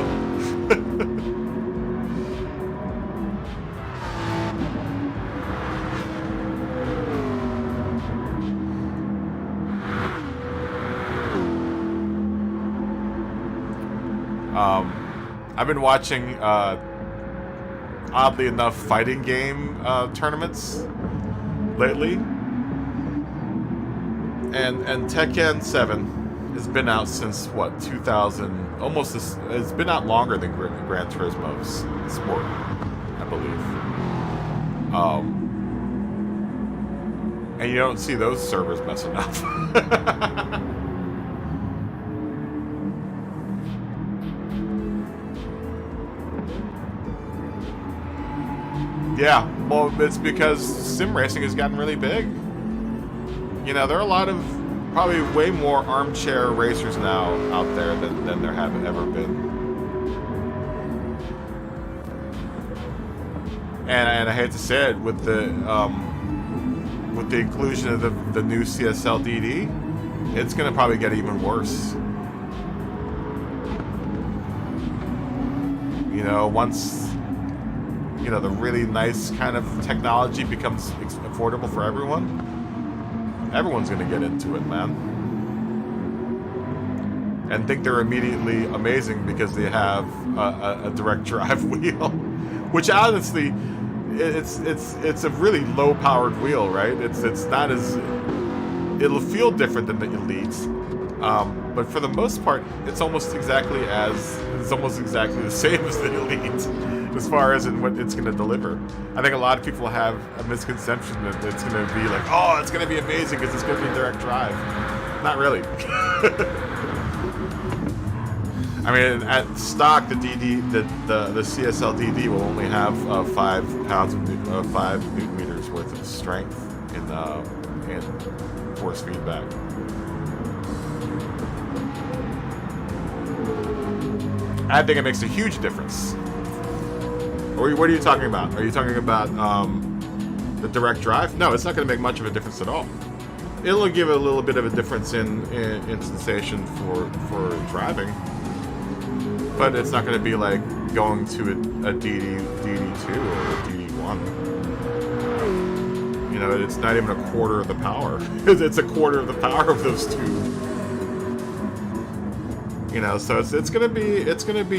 [SPEAKER 1] I've been watching, oddly enough, fighting game tournaments lately, and Tekken 7 has been out since what, 2000? Almost it's been out longer than Gran Turismo's Sport, I believe. And you don't see those servers messing up. Yeah, well, it's because sim racing has gotten really big. You know, there are a lot of, probably way more armchair racers now out there than there have ever been. And I hate to say it, with the inclusion of the new CSL DD, it's going to probably get even worse. You know, once, you know, the really nice kind of technology becomes affordable for everyone, everyone's going to get into it, man. And think they're immediately amazing because they have a direct drive wheel, which honestly, it's a really low powered wheel, right? It's not as, it'll feel different than the Elite, but for the most part, it's almost exactly the same as the Elite, as far as in what it's going to deliver. I think a lot of people have a misconception that it's going to be like, oh, it's going to be amazing because it's going to be direct drive. Not really. I mean, at stock, the CSL DD will only have 5 newton meters worth of strength in force feedback. I think it makes a huge difference. Or what are you talking about? Are you talking about the direct drive? No, it's not going to make much of a difference at all. It'll give a little bit of a difference in sensation for driving, but it's not going to be like going to a DD2 or a DD1. You know, it's not even a quarter of the power. It's a quarter of the power of those two. You know, so it's gonna be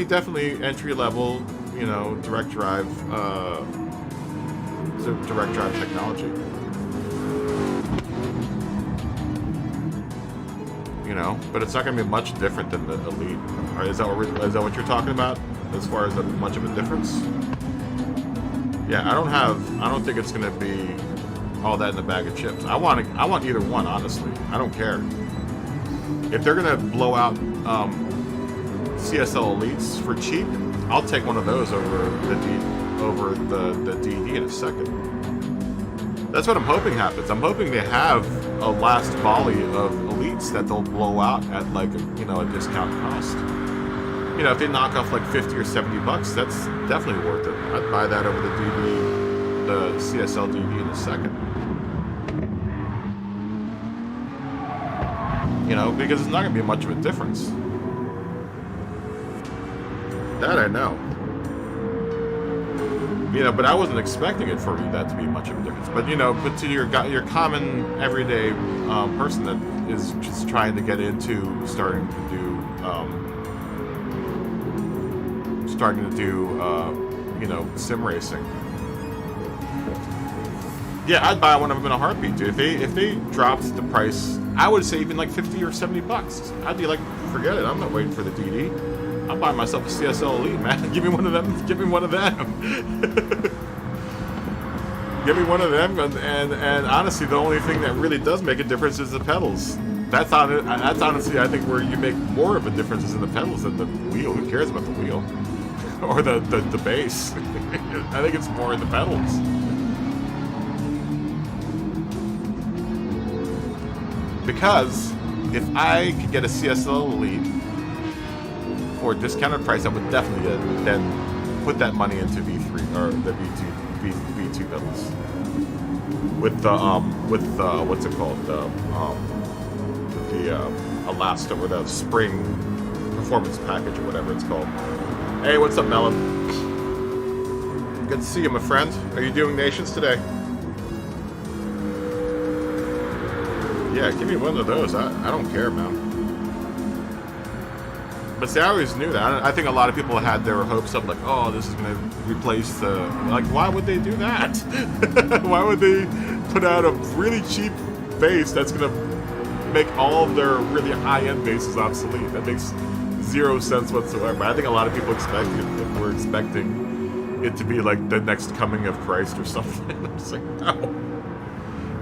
[SPEAKER 1] definitely entry level, you know, direct drive technology. You know, but it's not gonna be much different than the Elite. Or is that what you're talking about as far as much of a difference? Yeah, I don't think it's gonna be all that in the bag of chips. I want either one, honestly. I don't care. If they're gonna blow out CSL Elites for cheap, I'll take one of those over the DD in a second. That's what I'm hoping happens. I'm hoping they have a last volley of Elites that they'll blow out at like a discount cost. You know, if they knock off like $50 or $70, that's definitely worth it. I'd buy that over the CSL DD in a second. You know, because it's not going to be much of a difference. That I know. You know, but I wasn't expecting it for that to be much of a difference. But you know, but to your common everyday person that is just trying to get into starting to do you know, sim racing. Yeah, I'd buy one of them in a heartbeat, dude. If they dropped the price, I would say even like 50 or 70 bucks. I'd be like, forget it. I'm not waiting for the DD. I'll buy myself a CSL Elite, man. Give me one of them. Give me one of them. Give me one of them. And honestly, the only thing that really does make a difference is the pedals. That's honestly, I think, where you make more of a difference is in the pedals than the wheel. Who cares about the wheel? Or the base? I think it's more in the pedals. Because if I could get a CSL Elite for a discounted price, I would definitely then put that money into V3 or the V2 pedals with the what's it called, the Elasta or the spring performance package or whatever it's called. Hey, what's up, Melon? Good to see you, my friend. Are you doing Nations today? Yeah, give me one of those. I don't care, man. But see, I always knew that. I think a lot of people had their hopes up, like, oh, this is going to replace the... Like, why would they do that? Why would they put out a really cheap base that's going to make all of their really high-end bases obsolete? That makes zero sense whatsoever. I think a lot of people were expecting it to be like the next coming of Christ or something. I'm just like, no.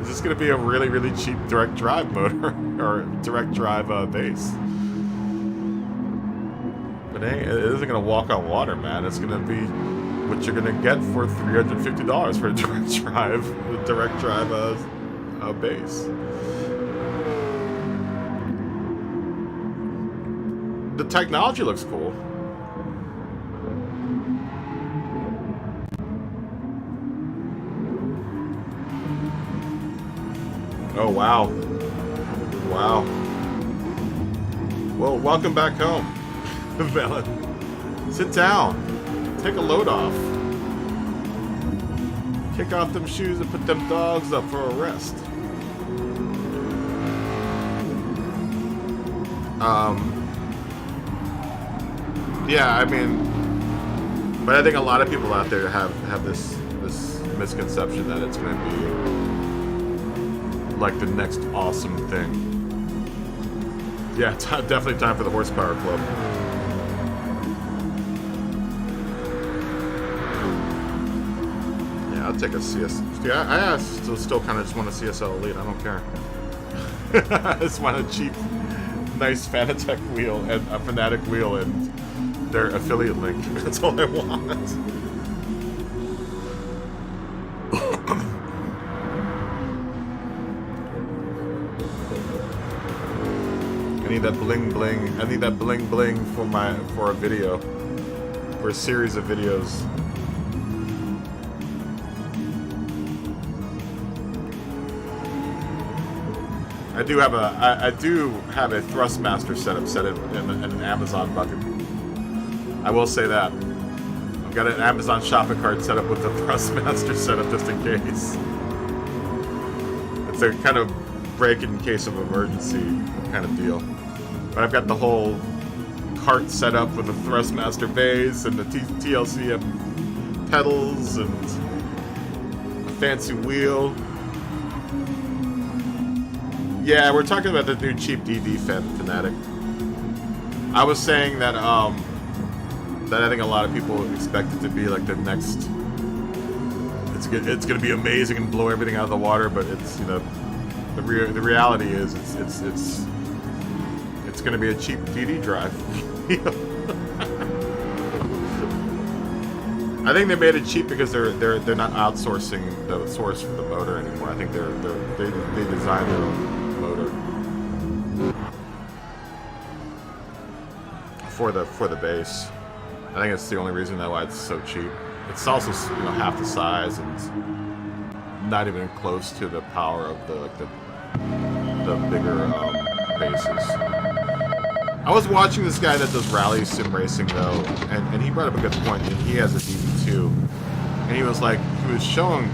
[SPEAKER 1] Is this going to be a really, really cheap direct drive motor or direct drive base? But hey, it isn't going to walk on water, man. It's going to be what you're going to get for $350 for a direct drive base. The technology looks cool. Oh, wow. Wow. Well, welcome back home, Velen. Sit down. Take a load off. Kick off them shoes and put them dogs up for a rest. Yeah, I mean, but I think a lot of people out there have this misconception that it's going to be like the next awesome thing. Yeah, definitely time for the horsepower club. Yeah, I'll take a CS. Yeah, I still kind of just want a CSL Elite. I don't care. I just want a cheap, nice Fanatec wheel and a Fanatic wheel and their affiliate link. That's all I want. I need that bling bling. I need that bling bling for a video, for a series of videos. I do have a Thrustmaster setup set in an Amazon bucket. I will say that. I've got an Amazon shopping cart set up with the Thrustmaster setup just in case. It's a kind of break in case of emergency kind of deal. But I've got the whole cart set up with the Thrustmaster base and the TLC pedals and a fancy wheel. Yeah, we're talking about the new cheap DD Fanatic. I was saying that that I think a lot of people expect it to be like the next. It's going to be amazing and blow everything out of the water, but it's, you know, the reality is it's going to be a cheap DD drive. I think they made it cheap because they're not outsourcing the source for the motor anymore. I think they designed their own motor for the base. I think it's the only reason why it's so cheap. It's also, you know, half the size and not even close to the power of the bigger bases. I was watching this guy that does rally sim racing though, and he brought up a good point. He has a DD2, and he was showing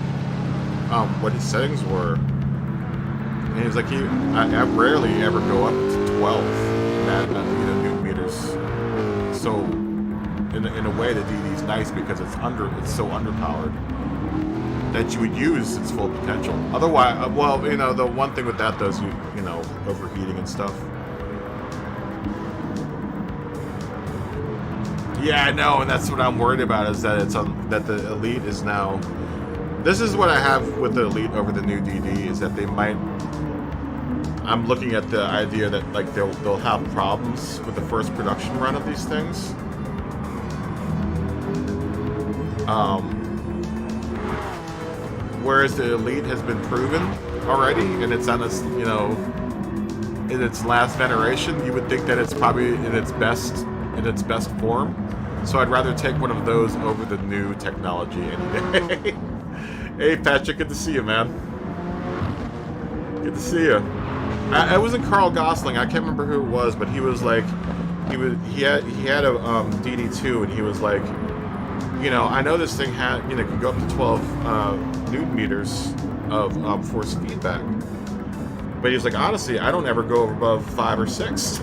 [SPEAKER 1] what his settings were, and he was like, I rarely ever go up to 12 newton meters. So in a way, the DD's nice because it's so underpowered that you would use its full potential. Otherwise, the one thing with that though is overheating and stuff. Yeah, I know, and that's what I'm worried about, is that that the Elite is now. This is what I have with the Elite over the new DD, is that they might. I'm looking at the idea that like they'll have problems with the first production run of these things. Whereas the Elite has been proven already, and it's on its in its last veneration, you would think that it's probably in its best form. So I'd rather take one of those over the new technology any day. Hey Patrick, good to see you, man. Good to see you. I wasn't Carl Gosling. I can't remember who it was, but he was like, he had a DD2, and he was like, I know this thing can go up to 12 newton meters of force feedback, but he was like, honestly, I don't ever go above 5 or 6.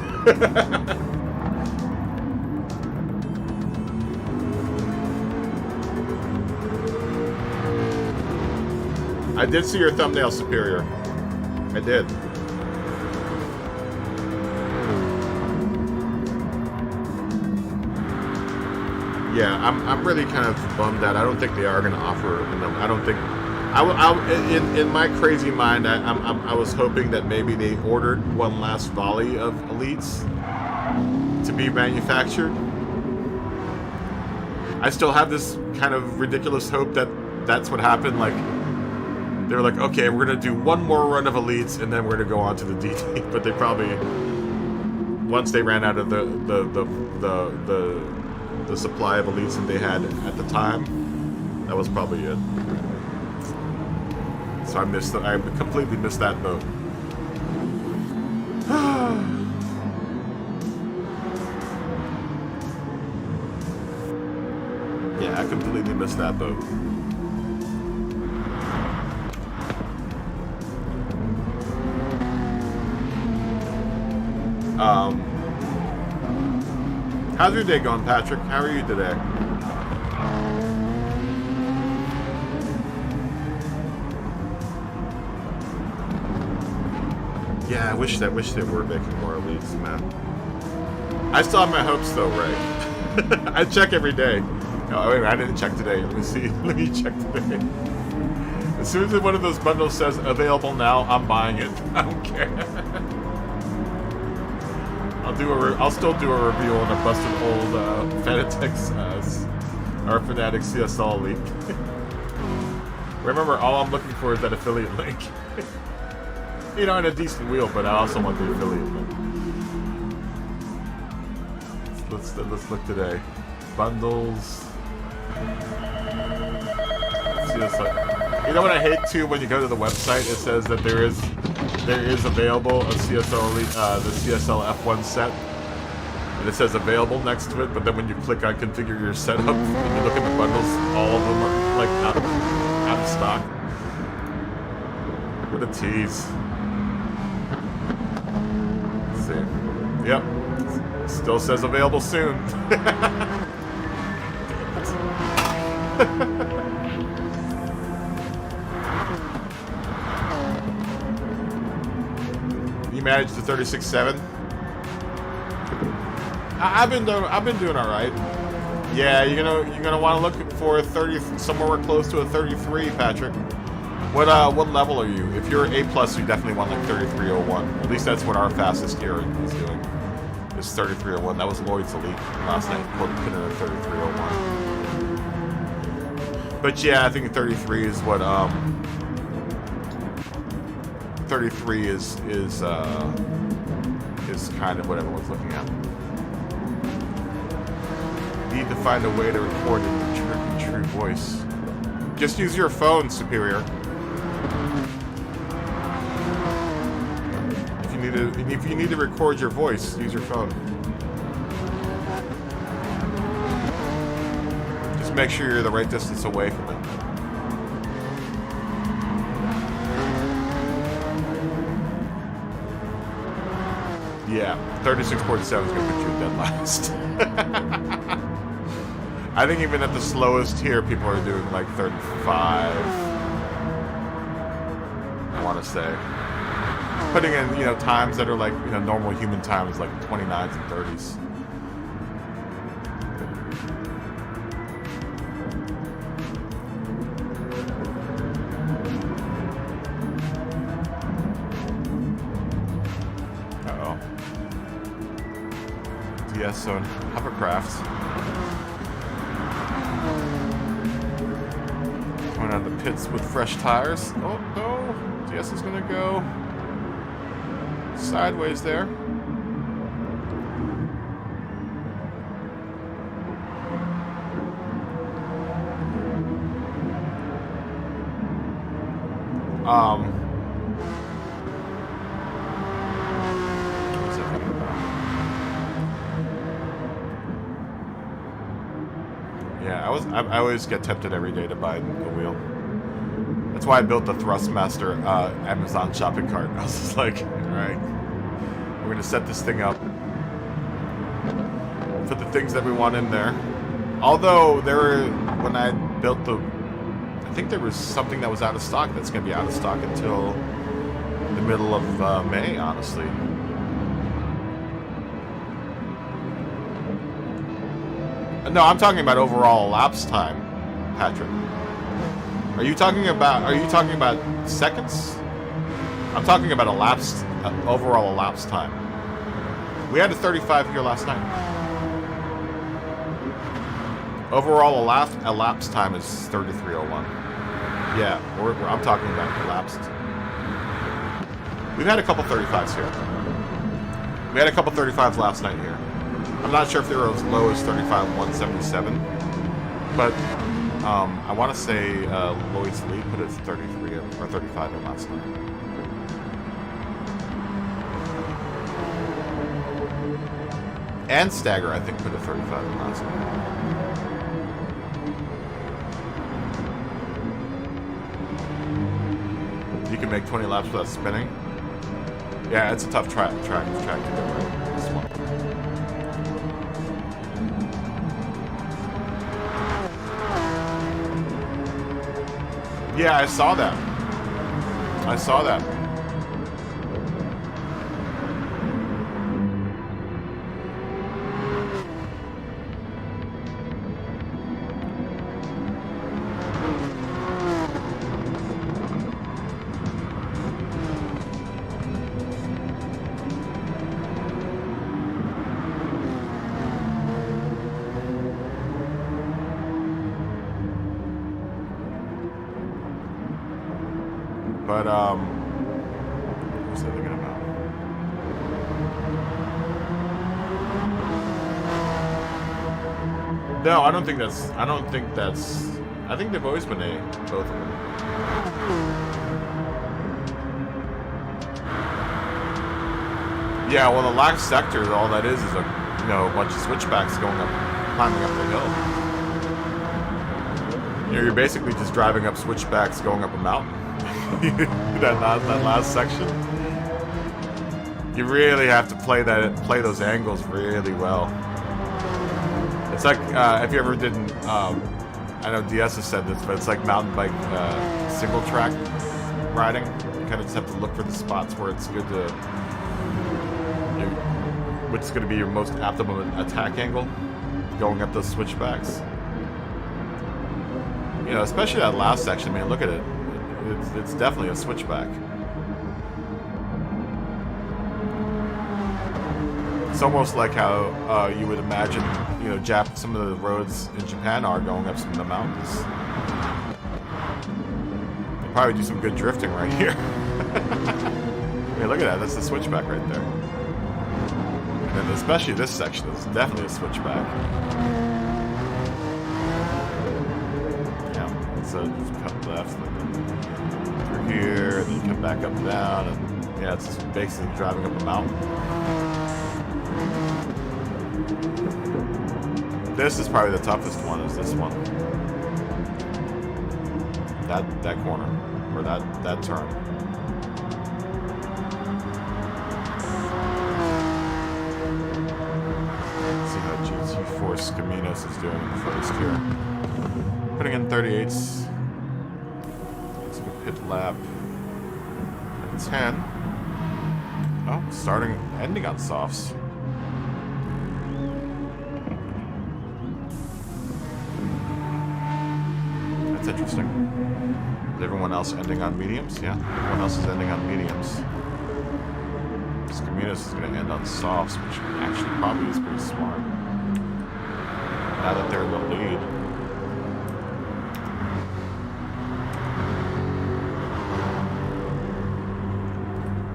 [SPEAKER 1] I did see your thumbnail, Superior. I did. Yeah, I'm really kind of bummed that I don't think they are going to offer. I don't think. In my crazy mind, I was hoping that maybe they ordered one last volley of Elites to be manufactured. I still have this kind of ridiculous hope that that's what happened. Like, they're like, okay, we're going to do one more run of Elites, and then we're going to go on to the DD. But they probably, once they ran out of the supply of Elites that they had at the time, that was probably it. So I completely missed that boat. Yeah, I completely missed that boat. How's your day going, Patrick? How are you today? Yeah, I wish they were making more Elites, man. I still have my hopes though, Ray. I check every day. No, wait a minute, I didn't check today. Let me see. Let me check today. As soon as one of those bundles says available now, I'm buying it. I don't care. I'll still do a review on a busted old Fanatics or Fanatic CSL leak. Remember, all I'm looking for is that affiliate link. And a decent wheel, but I also want the affiliate link. Let's look today. Bundles. CSL. You know what I hate too? When you go to the website, it says that there is available a CSL the CSL F1 set, and it says available next to it. But then when you click on configure your setup and you look at the bundles, all of them are like out of stock. What a tease. Let's see. Yep, still says available soon. You managed the 36.7. I've been doing all right. Yeah, you're gonna want to look for a 30, somewhere close to a 33, Patrick. What level are you? If you're A+, you definitely want like 3301. At least that's what our fastest gear is doing. It's 3301. That was Lloyd's Elite last night. Put it at 3301. But yeah, I think 33 is what 33 is kind of what everyone's looking at. Need to find a way to record in true voice. Just use your phone, Superior. If you need to record your voice, use your phone. Just make sure you're the right distance away from it. Yeah, 36.7 is going to put you dead last. I think even at the slowest here, people are doing like 35. I want to say. Putting in, you know, times that are like, you know, normal human times, like 29s and 30s. DS Zone hovercraft. Coming out of the pits with fresh tires. Oh no! DS is gonna go sideways there. I always get tempted every day to buy a wheel. That's why I built the Thrustmaster Amazon shopping cart. I was just like, alright, we're gonna set this thing up. Put the things that we want in there. Although when I built I think there was something that was out of stock that's gonna be out of stock until the middle of May, honestly. No, I'm talking about overall elapsed time, Patrick. Are you talking about seconds? I'm talking about elapsed overall elapsed time. We had a 35 here last night. Overall elapsed time is 33:01. Yeah, I'm talking about elapsed. We've had a couple 35s here. We had a couple 35s last night here. I'm not sure if they were as low as 35.177, but I want to say Lloyd's Lee put it at 33 or 35 in last night. And Stagger, I think, put a 35 in last night. You can make 20 laps without spinning. Yeah, it's a tough track to go right. This one. Yeah, I saw that. But, what was I thinking about? No, I think they've always been A, both of them. Yeah, well, the last sector, all that is a bunch of switchbacks climbing up the hill. You're basically just driving up switchbacks going up a mountain. that last section, you really have to play those angles really well. It's like if you ever didn't, I know DS has said this, but it's like mountain bike single track riding. You kind of just have to look for the spots where it's good to, which is going to be your most optimum attack angle, going up those switchbacks. Especially that last section. I mean, look at it. It's definitely a switchback. It's almost like how you would imagine, some of the roads in Japan are going up some of the mountains. They'll probably do some good drifting right here. Hey, look at that. That's the switchback right there. And especially this section is definitely a switchback. Yeah, so just cut left and then through here, and then you come back up and down, and yeah, it's just basically driving up a mountain. This is probably the toughest one, is this one. That corner, or that turn. course, Caminos is doing in the first here. Putting in 38s. Looks like a pit lap. 10. Oh, ending on softs. That's interesting. Is everyone else ending on mediums? Yeah, everyone else is ending on mediums. Caminos is going to end on softs, which actually probably is pretty smart. Now that they're in the lead.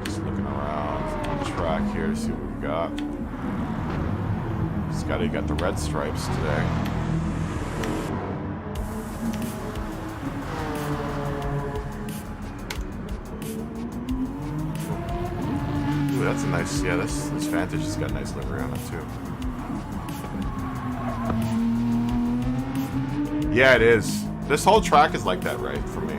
[SPEAKER 1] Just looking around on the track here to see what we got. Scotty got the red stripes today. That's a nice, yeah, this Vantage has got a nice livery on it too. Yeah, it is. This whole track is like that, right, for me.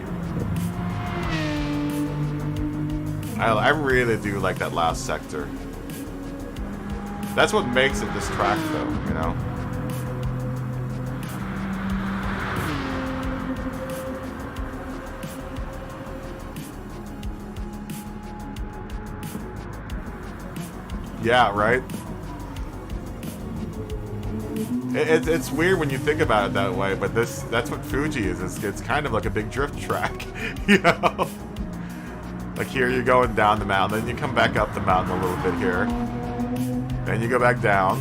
[SPEAKER 1] I really do like that last sector. That's what makes it this track, though, you know? Yeah, right? It's weird when you think about it that way, but that's what Fuji is. It's kind of like a big drift track, you know? Like here you're going down the mountain, then you come back up the mountain a little bit here. Then you go back down.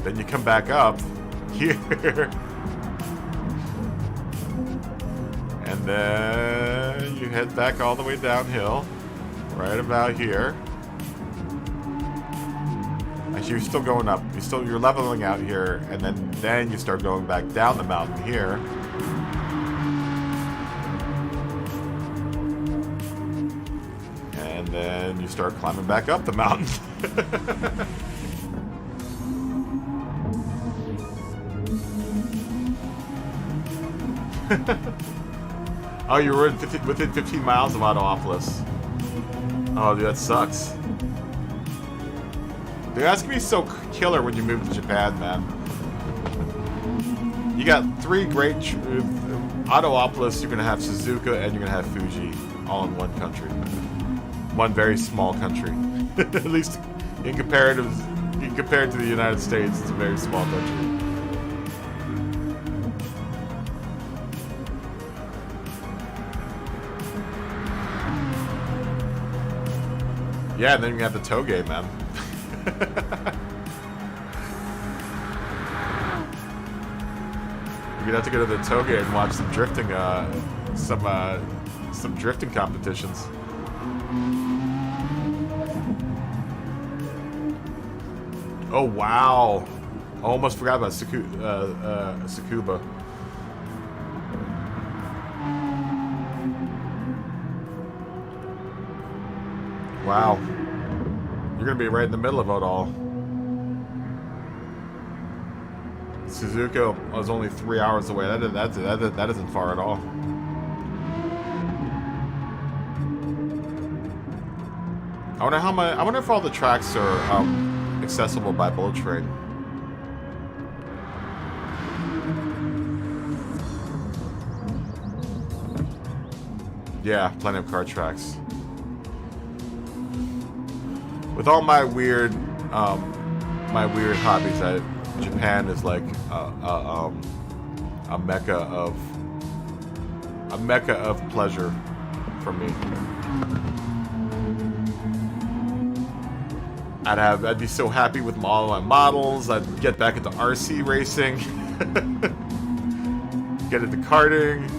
[SPEAKER 1] Then you come back up here. And then you head back all the way downhill, right about here. You're still going up. You're leveling out here, and then you start going back down the mountain here. And then you start climbing back up the mountain. Oh, you were within 15 miles of Autopolis. Oh, dude, that sucks. Dude, that's gonna be so killer when you move to Japan, man. You got 3 great Autopolis, you're gonna have Suzuka, and you're gonna have Fuji, all in one country. One very small country. At least compared to the United States, it's a very small country. Yeah, and then you have the Toge, man. You're gonna have to go to the Toge and watch some drifting, some drifting competitions. Oh wow! I almost forgot about Tsukuba. Wow. You're gonna be right in the middle of it all. Suzuka was only 3 hours away. That isn't far at all. I wonder if all the tracks are accessible by bullet train. Yeah, plenty of car tracks. With all my weird hobbies, Japan is like a mecca of pleasure for me. I'd be so happy with all my models. I'd get back into RC racing, get into karting.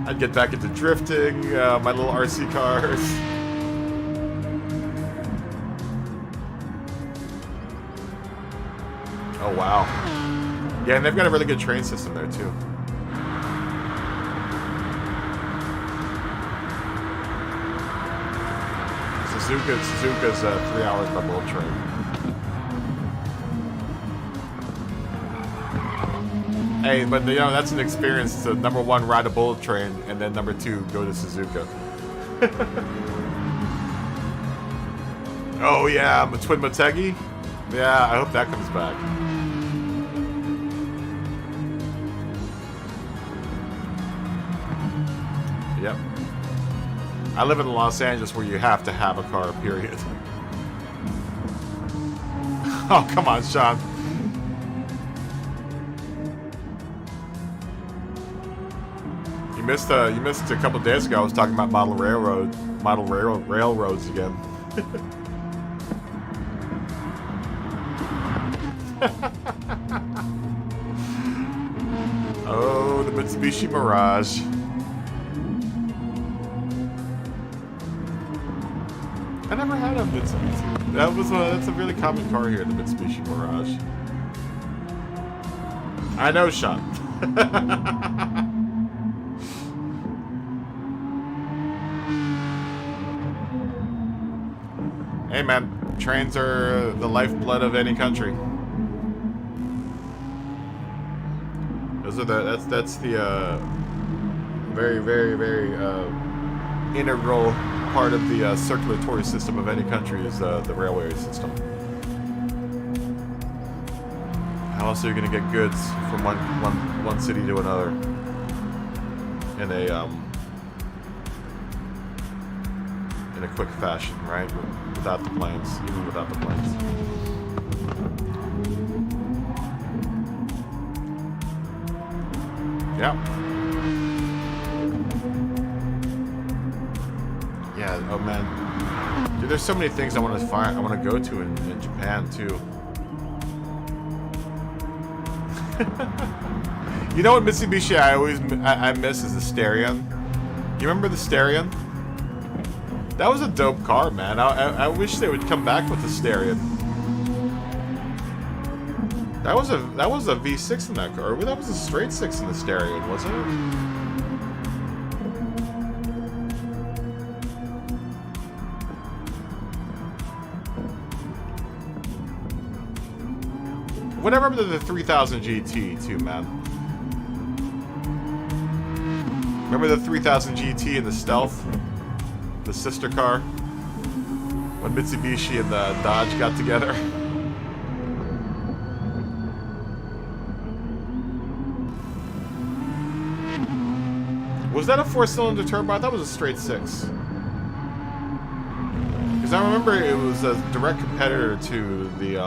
[SPEAKER 1] I'd get back into drifting, my little RC cars. Oh wow. Yeah, and they've got a really good train system there too. Suzuka's 3 hours by bullet train. Hey, but you know, that's an experience to number 1 ride a bullet train, and then number 2 go to Suzuka. Oh yeah, Twin Motegi? Yeah, I hope that comes back. Yep. I live in Los Angeles where you have to have a car, period. Oh, come on, Sean. You missed a couple days ago. I was talking about model railroads again. Oh, the Mitsubishi Mirage. I never had a Mitsubishi. That's a really common car here, the Mitsubishi Mirage. I know, Sean. Hey, man, trains are the lifeblood of any country. That's the very, very, very integral part of the circulatory system of any country is the railway system. How else are you going to get goods from one city to another in a quick fashion, right? Without the planes, even without the planes. Yeah. Yeah, oh man. Dude, there's so many things I want to find, I want to go to in Japan too. You know what Mitsubishi I miss is the Starion. You remember the Starion? That was a dope car, man. I wish they would come back with the Starion. That was a V6 in that car. That was a straight 6 in the Starion, wasn't it? Whatever happened to the 3000 GT too, man? Remember the 3000 GT and the Stealth? The sister car? When Mitsubishi and the Dodge got together? Was that a 4-cylinder turbo? I thought it was a straight 6. Because I remember it was a direct competitor to the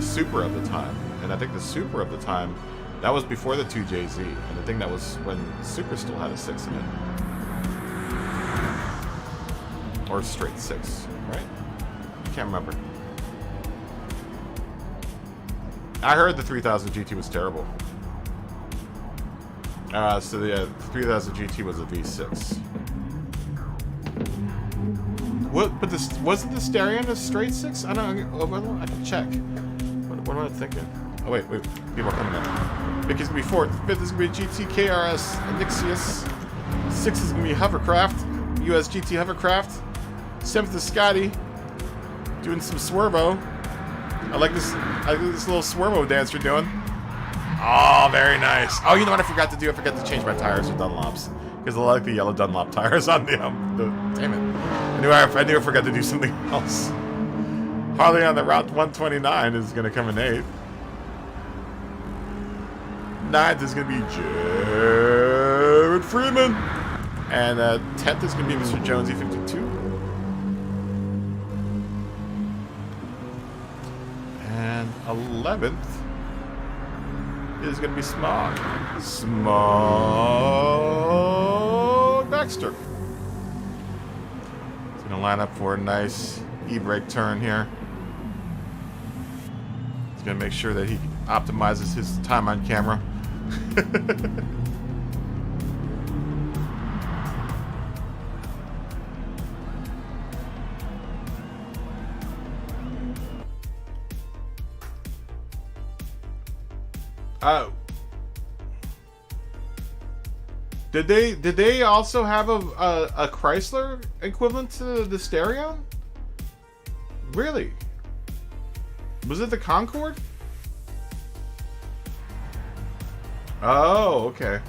[SPEAKER 1] Supra of the time, and I think the Supra of the time, that was before the 2JZ, and I think that was when the Supra still had a 6 in it, or straight 6, right? Can't remember. I heard the 3000 GT was terrible. So the 3000 GT was a V6. What? But this wasn't the Starion a straight 6? I don't know. I can check. What am I thinking? Oh wait, people are coming in. Because it's gonna be 4th, 5th is gonna be GT KRS Nixius. 6th is gonna be Hovercraft, US GT Hovercraft. 7th is Scotty, doing some swervo. I like this little swervo dance you're doing. Oh, very nice. Oh, you know what I forgot to do? I forgot to change my tires with Dunlops. Because I like the yellow Dunlop tires on the damn it. I knew I forgot to do something else. Harley on the Route 129 is going to come in 8th. 9th is going to be Jared Freeman. And 10th is going to be Mr. Jonesy 52. And 11th is going to be Smog. Smog Baxter. He's going to line up for a nice e-brake turn here. He's going to make sure that he optimizes his time on camera. Did they also have a Chrysler equivalent to the Stereo? Really? Was it the Concorde? Oh, okay.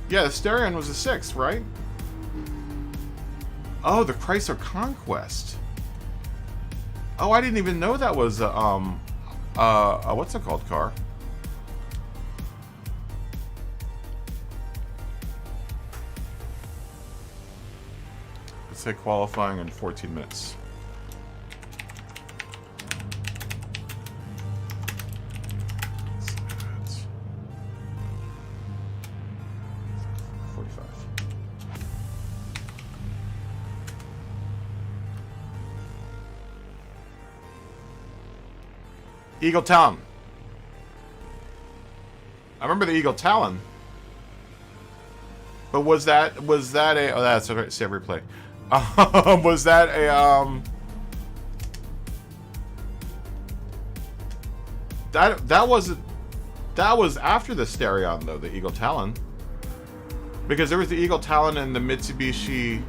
[SPEAKER 1] Yeah, the Starion was a 6, right? Oh, the Chrysler Conquest. Oh, I didn't even know that was what's it called car? Let's say qualifying in 14 minutes. Eagle Talon. I remember the Eagle Talon. But was that a... Oh, that's a save replay. Was that a... That was after the Stereon, though, the Eagle Talon. Because there was the Eagle Talon and the Mitsubishi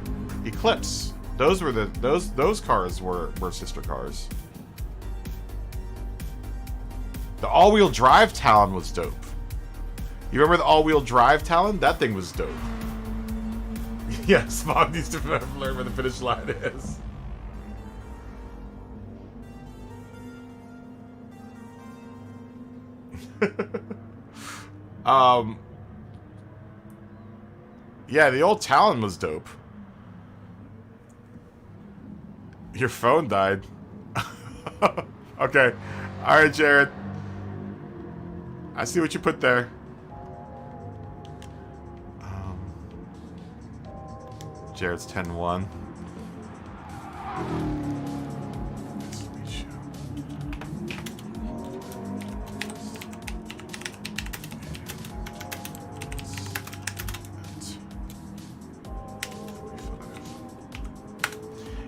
[SPEAKER 1] Eclipse. Those were those cars were sister cars. The all-wheel drive Talon was dope. You remember the all-wheel drive Talon? That thing was dope. Yes, Mom needs to learn where the finish line is. Yeah, the old Talon was dope. Your phone died. Okay. Alright, Jared. I see what you put there. Jared's 10-1.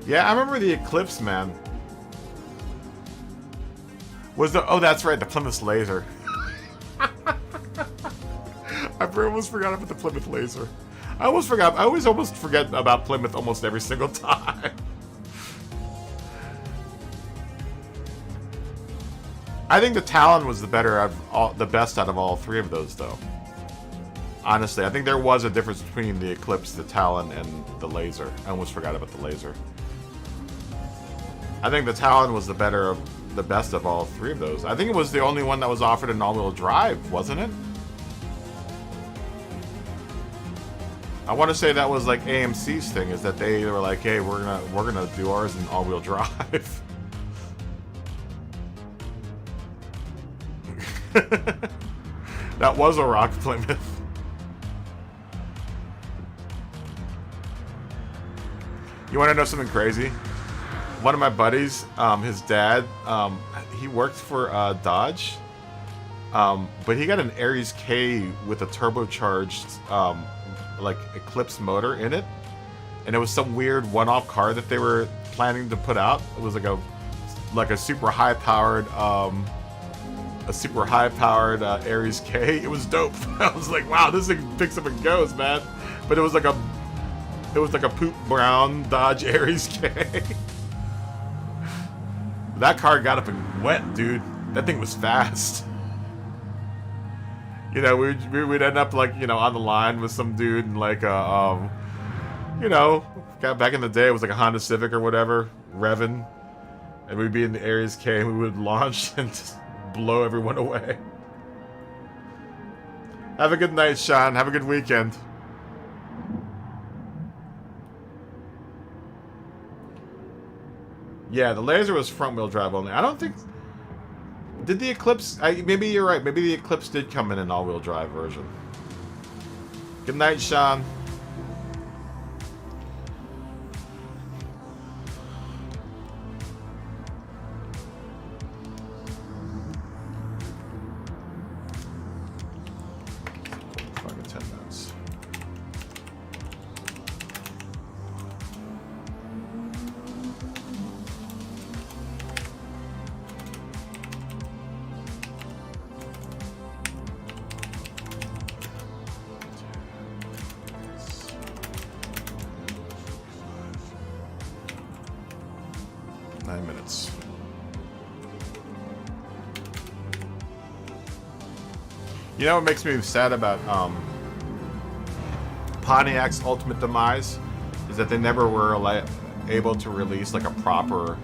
[SPEAKER 1] Yeah, I remember the Eclipse, man. Was the... Oh, that's right, the Plymouth Laser. I almost forgot about the Plymouth Laser. I almost forgot. I always almost forget about Plymouth almost every single time. I think the Talon was the best out of all three of those, though. Honestly, I think there was a difference between the Eclipse, the Talon, and the Laser. I almost forgot about the Laser. I think the Talon was the best of all three of those. I think it was the only one that was offered an all-wheel drive, wasn't it? I want to say that was like AMC's thing, is that they were like, "Hey, we're gonna do ours in all-wheel drive." That was a rock Plymouth. You want to know something crazy? One of my buddies, his dad, he worked for Dodge, but he got an Aries K with a turbocharged like Eclipse motor in it, and it was some weird one-off car that they were planning to put out. It was like a super high-powered Aries K. It was dope. I was like, wow, this thing picks up and goes, man. But it was like a poop brown Dodge Aries K. That car got up and went, dude. That thing was fast. You know, we'd end up like, you know, on the line with some dude and like you know, back in the day it was like a Honda Civic or whatever, revving, and we'd be in the Aries K and we would launch and just blow everyone away. Have a good night, Sean. Have a good weekend. Yeah, the Laser was front-wheel drive only. I don't think... Did the Eclipse... maybe you're right. Maybe the Eclipse did come in an all-wheel drive version. Good night, Sean. You know what makes me sad about Pontiac's ultimate demise is that they never were able to release like a proper.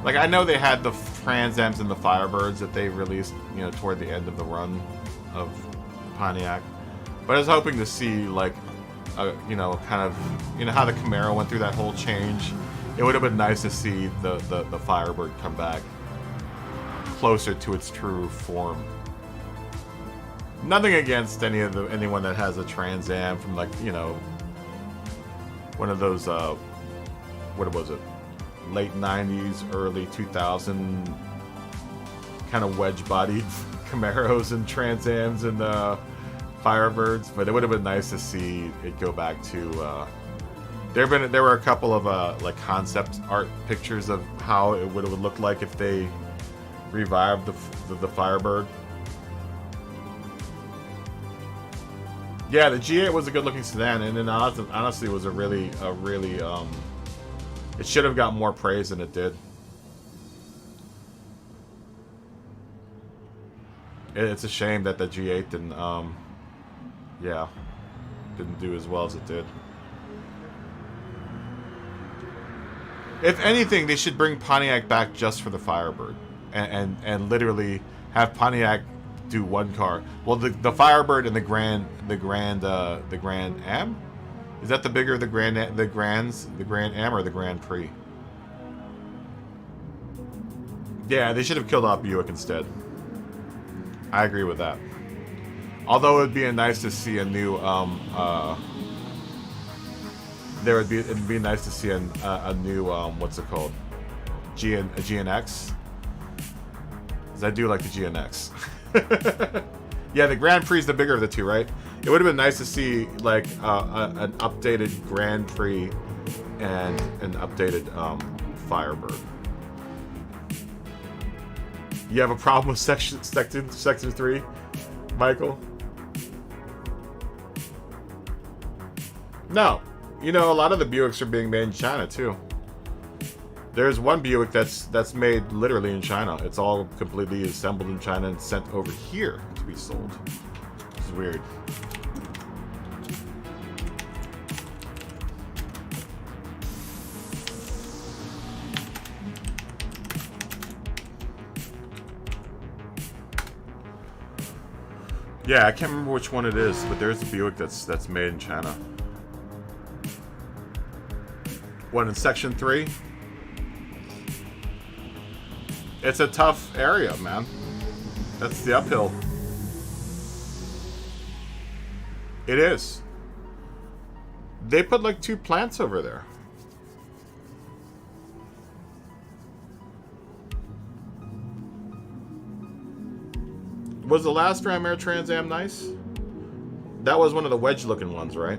[SPEAKER 1] Like, I know they had the Trans Ams and the Firebirds that they released, you know, toward the end of the run of Pontiac. But I was hoping to see, like, you know, kind of, you know, how the Camaro went through that whole change. It would have been nice to see the Firebird come back closer to its true form. Nothing against anyone that has a Trans Am from, like, you know, one of those, what was it? Late 90s, early 2000 kind of wedge-bodied Camaros and Trans Ams and Firebirds, but it would have been nice to see it go back to. There were a couple of like concept art pictures of how it would look like if they revived the Firebird. Yeah, the G8 was a good-looking sedan, and then honestly, it was a really. It should have got more praise than it did. It's a shame that the G8 didn't, didn't do as well as it did. If anything, they should bring Pontiac back just for the Firebird, and literally have Pontiac do one car. Well, the Firebird and the Grand Am. Is that the bigger the Grand Am or the Grand Prix? Yeah, they should have killed off Buick instead. I agree with that. Although it would be nice to see a new it'd be nice to see a new what's it called? A GNX. Because I do like the GNX. Yeah, the Grand Prix is the bigger of the two, right? It would have been nice to see like an updated Grand Prix and an updated Firebird. You have a problem with section 3, Michael? No. You know, a lot of the Buicks are being made in China too. There's one Buick that's made literally in China. It's all completely assembled in China and sent over here to be sold. It's weird. Yeah, I can't remember which one it is, but there's a Buick that's made in China. What, in Section 3? It's a tough area, man. That's the uphill. It is. They put like 2 plants over there. Was the last Ram Air Trans Am nice? That was one of the wedge-looking ones, right?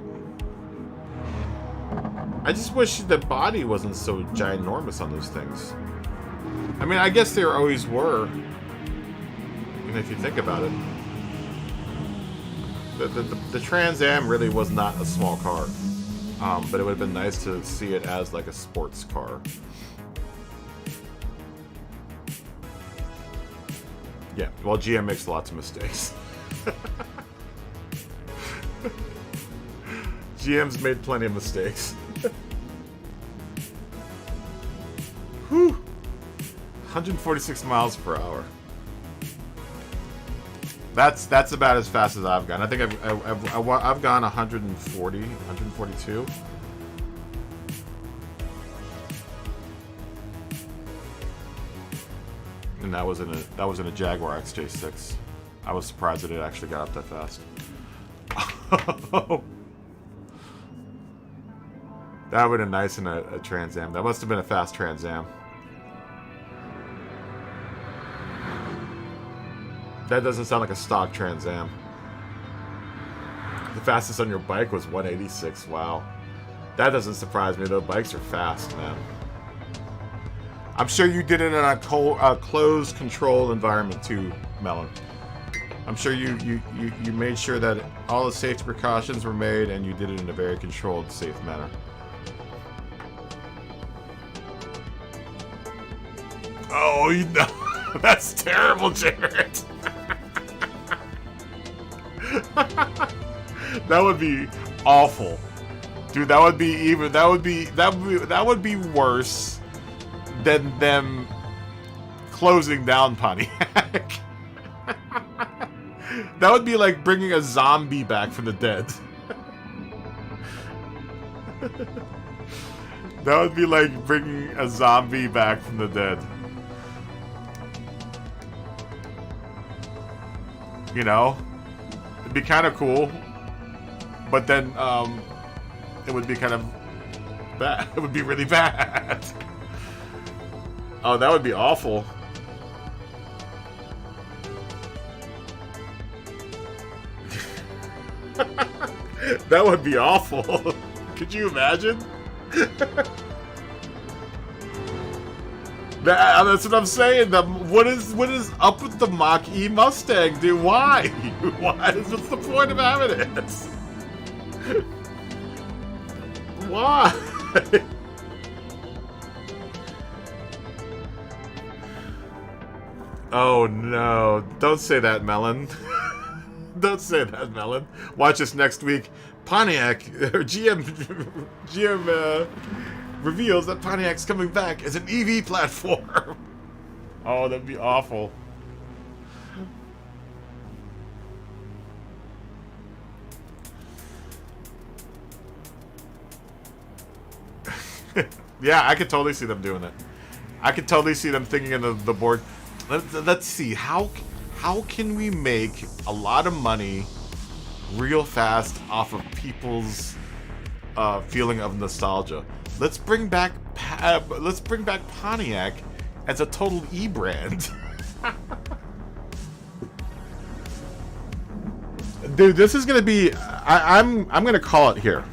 [SPEAKER 1] I just wish the body wasn't so ginormous on those things. I mean, I guess there always were. Even if you think about it. The Trans Am really was not a small car. But it would have been nice to see it as like a sports car. Yeah, well, GM makes lots of mistakes. GM's made plenty of mistakes. Whew. 146 miles per hour. That's about as fast as I've gone. I think I've gone 140, 142. And that was in a Jaguar XJ6. I was surprised that it actually got up that fast. That would have been nice in a Trans Am. That must have been a fast Trans Am. That doesn't sound like a stock Trans Am. The fastest on your bike was 186. Wow. That doesn't surprise me, though. Bikes are fast, man. I'm sure you did it in a closed, controlled environment too, Melon. I'm sure you made sure that all the safety precautions were made, and you did it in a very controlled, safe manner. Oh, no. That's terrible, Jarrett. That would be awful. Dude, that would be worse than them closing down Pontiac. That would be like bringing a zombie back from the dead. That would be like bringing a zombie back from the dead. You know? It'd be kind of cool. But then, it would be kind of bad. It would be really bad. Oh, that would be awful. That would be awful. Could you imagine? That's what I'm saying. What is up with the Mach-E Mustang, dude? Why? What's the point of having it? Why? Oh no! Don't say that, Melon. Don't say that, Melon. Watch us next week. Pontiac, or GM reveals that Pontiac's coming back as an EV platform. Oh, that'd be awful. Yeah, I could totally see them doing it. I could totally see them thinking of the board. Let's see, how can we make a lot of money real fast off of people's feeling of nostalgia? Let's bring back Pontiac as a total e-brand. Dude, this is gonna be. I'm gonna call it here.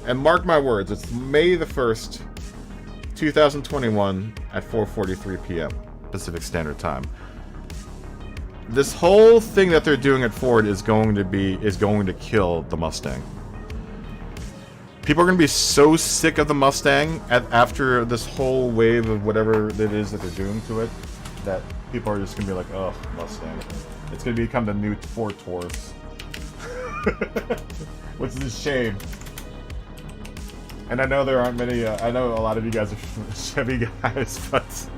[SPEAKER 1] And mark my words, it's May the 1st, 2021 at 4:43 p.m. Pacific Standard Time. This whole thing that they're doing at Ford is going to kill the Mustang. People are going to be so sick of the Mustang after this whole wave of whatever it is that they're doing to it, that people are just going to be like, oh, Mustang. It's going to become the new Ford Taurus. Which is a shame. And I know there aren't many, I know a lot of you guys are Chevy guys, but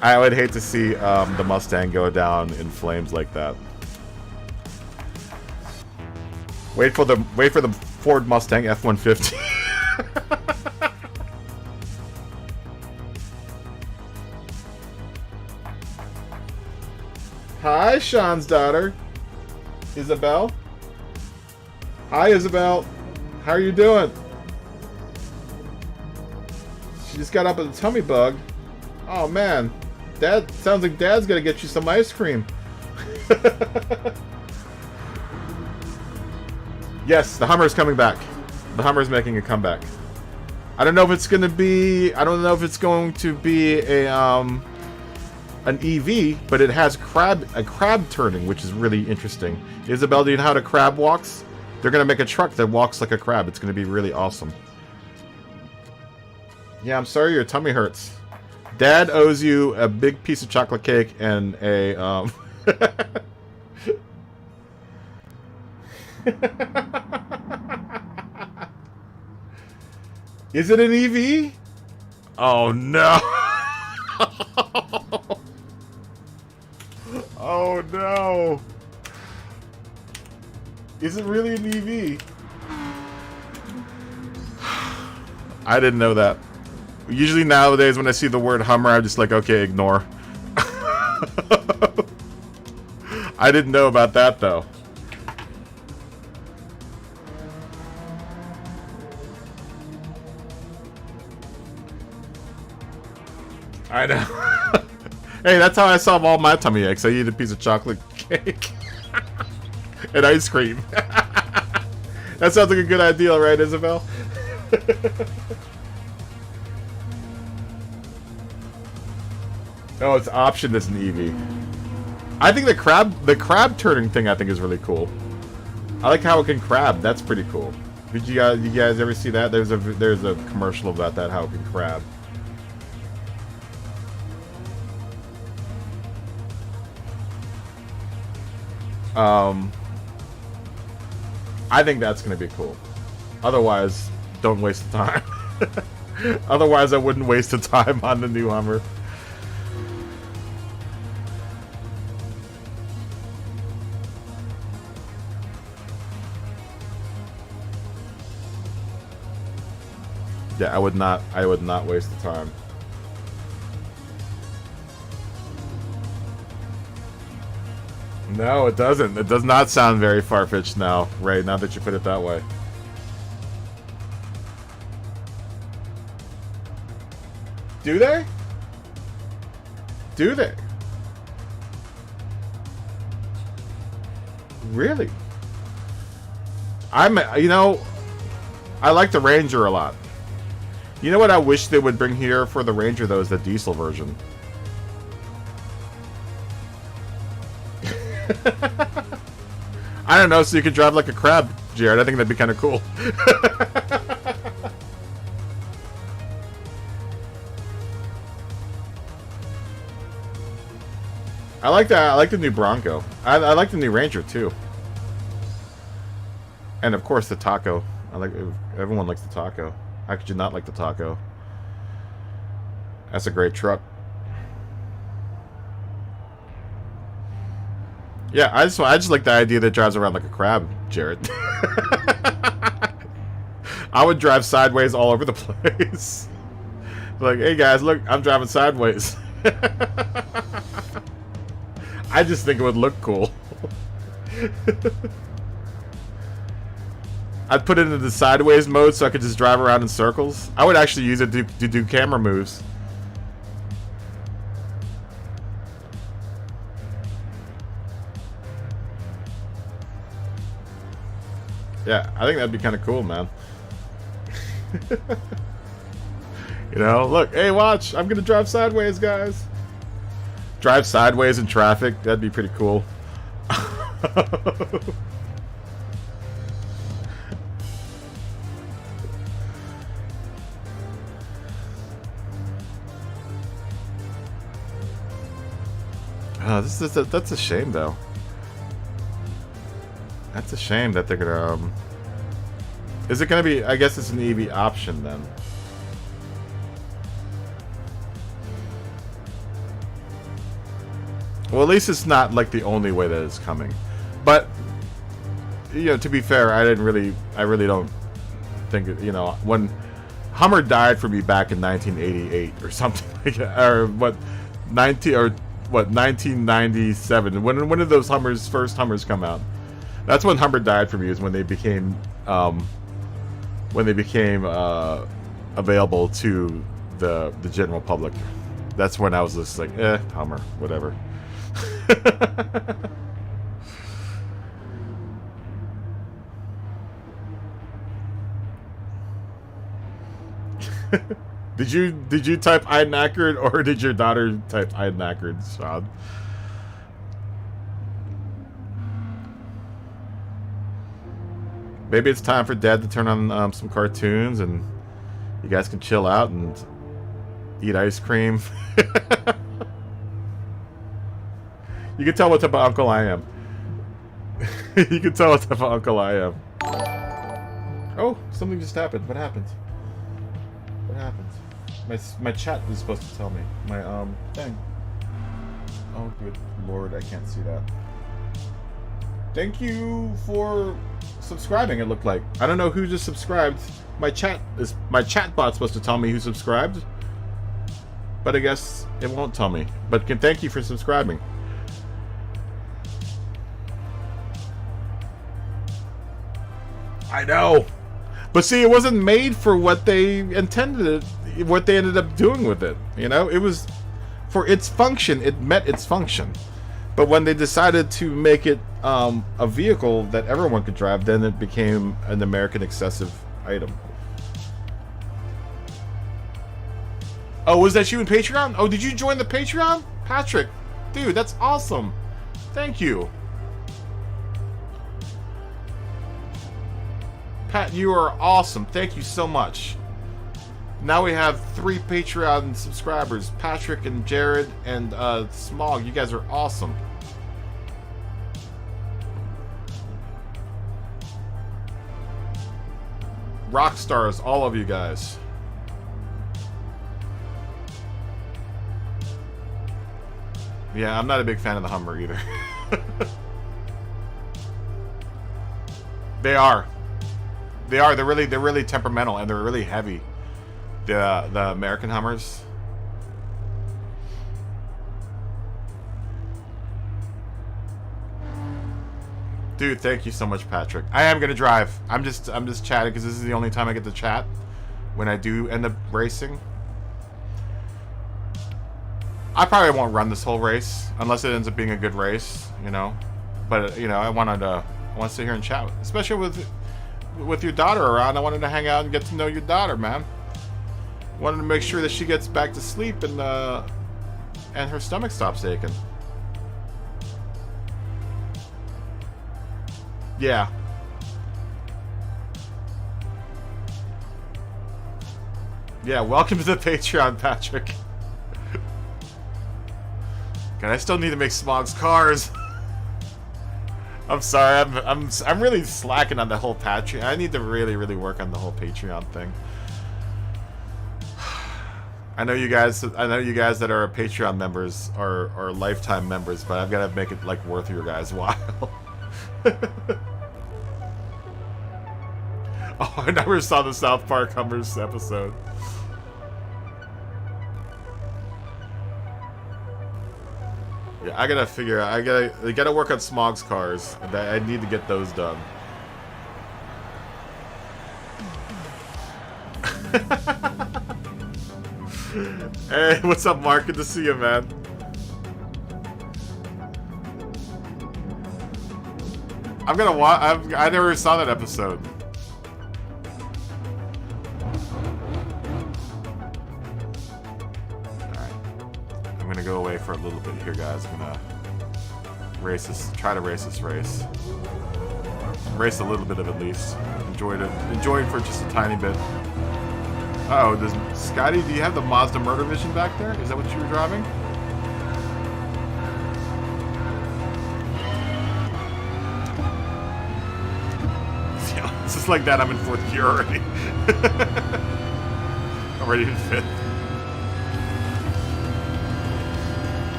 [SPEAKER 1] I would hate to see the Mustang go down in flames like that. Wait for the Ford Mustang F-150. Hi, Sean's daughter, Isabel. Hi, Isabel. How are you doing? She just got up with a tummy bug. Oh man, Dad, sounds like Dad's gonna get you some ice cream. Yes, the Hummer's coming back. The Hummer's making a comeback. I don't know if it's gonna be. I don't know if it's going to be an EV, but it has a crab turning, which is really interesting. Isabel, do you know how a crab walks? They're gonna make a truck that walks like a crab. It's gonna be really awesome. Yeah, I'm sorry your tummy hurts. Dad owes you a big piece of chocolate cake and a Is it an EV? Oh no. Oh no. Is it really an EV? I didn't know that. Usually nowadays when I see the word Hummer, I'm just like, okay, ignore. I didn't know about that though. I know. Hey, that's how I solve all my tummy aches. I eat a piece of chocolate cake and ice cream. That sounds like a good idea, right, Isabel? Oh, it's optioned as an EV. I think the crab turning thing I think is really cool. I like how it can crab. That's pretty cool. Did you guys ever see that? There's a commercial about that, how it can crab. I think that's gonna be cool. Otherwise, don't waste the time. Otherwise, I wouldn't waste the time on the new Hummer. Yeah, I would not waste the time. No, it doesn't. It does not sound very far-fetched now, right? Now that you put it that way. Do they? Do they? Really? You know, I like the Ranger a lot. You know what I wish they would bring here for the Ranger, though, is the diesel version. I don't know, so you could drive like a crab, Jared. I think that'd be kind of cool. I like that. I like the new Bronco. I like the new Ranger too. And of course the Taco. Everyone likes the Taco. How could you not like the Taco? That's a great truck. Yeah, I just like the idea that it drives around like a crab, Jared. I would drive sideways all over the place. Like, hey guys, look, I'm driving sideways. I just think it would look cool. I'd put it into the sideways mode so I could just drive around in circles. I would actually use it to do camera moves. Yeah, I think that'd be kind of cool, man. You know, look, hey, watch, I'm gonna drive sideways, guys. Drive sideways in traffic, that'd be pretty cool. Oh, that's a shame, though. That's a shame that they're gonna. Is it gonna be? I guess it's an EV option then. Well, at least it's not like the only way that it's coming. But you know, to be fair, I really don't think it, you know, when Hummer died for me back in 1988 or something like that, or what 1997. When did those first Hummers come out? That's when Hummer died for me. Is when they became available to the general public. That's when I was just like, Hummer, whatever. Did you type "I'm knackered" or did your daughter type "I'm knackered," Sean? Maybe it's time for Dad to turn on some cartoons and you guys can chill out and eat ice cream. You can tell what type of uncle I am. You can tell what type of uncle I am. Oh, something just happened. What happened? What happened? My chat is supposed to tell me. My thing. Oh, good lord, I can't see that. Thank you for subscribing. It looked like I don't know who just subscribed. My chat bot's supposed to tell me who subscribed, but I guess it won't tell me. But thank you for subscribing. I know, but see, it wasn't made for what they intended it, what they ended up doing with it. You know, it was for its function. It met its function. But when they decided to make it a vehicle that everyone could drive, then it became an American excessive item. Oh, was that you in Patreon? Oh, did you join the Patreon? Patrick, dude, that's awesome. Thank you. Pat, you are awesome. Thank you so much. Now we have 3 Patreon subscribers, Patrick and Jared and Smog. You guys are awesome. rock stars, all of you guys. Yeah, I'm not a big fan of the Hummer either. They are. They are. They're really temperamental and they're really heavy. The American Hummers. Dude, thank you so much, Patrick. I am gonna drive. I'm just chatting because this is the only time I get to chat when I do end up racing. I probably won't run this whole race unless it ends up being a good race, you know. But you know, I want to sit here and chat, especially with your daughter around. I wanted to hang out and get to know your daughter, man. Wanted to make sure that she gets back to sleep and her stomach stops aching. Yeah. Yeah, welcome to the Patreon, Patrick. God, I still need to make Smog's cars. I'm sorry, I'm really slacking on the whole Patreon. I need to really work on the whole Patreon thing. I know you guys that are Patreon members are lifetime members, but I've got to make it like worth your guys' while. Oh, I never saw the South Park Hummers episode. Yeah, I gotta figure out. I gotta work on Smog's cars. I need to get those done. Hey, what's up, Mark? Good to see you, man. I'm gonna watch. I never saw that episode. Alright. I'm gonna go away for a little bit here, guys. I'm gonna try to race this race. Race a little bit of at least. Enjoy it for just a tiny bit. Uh oh, Scotty, do you have the Mazda Murder Vision back there? Is that what you were driving? Yeah, it's just like that. I'm in 4th gear already. I'm ready to 5th.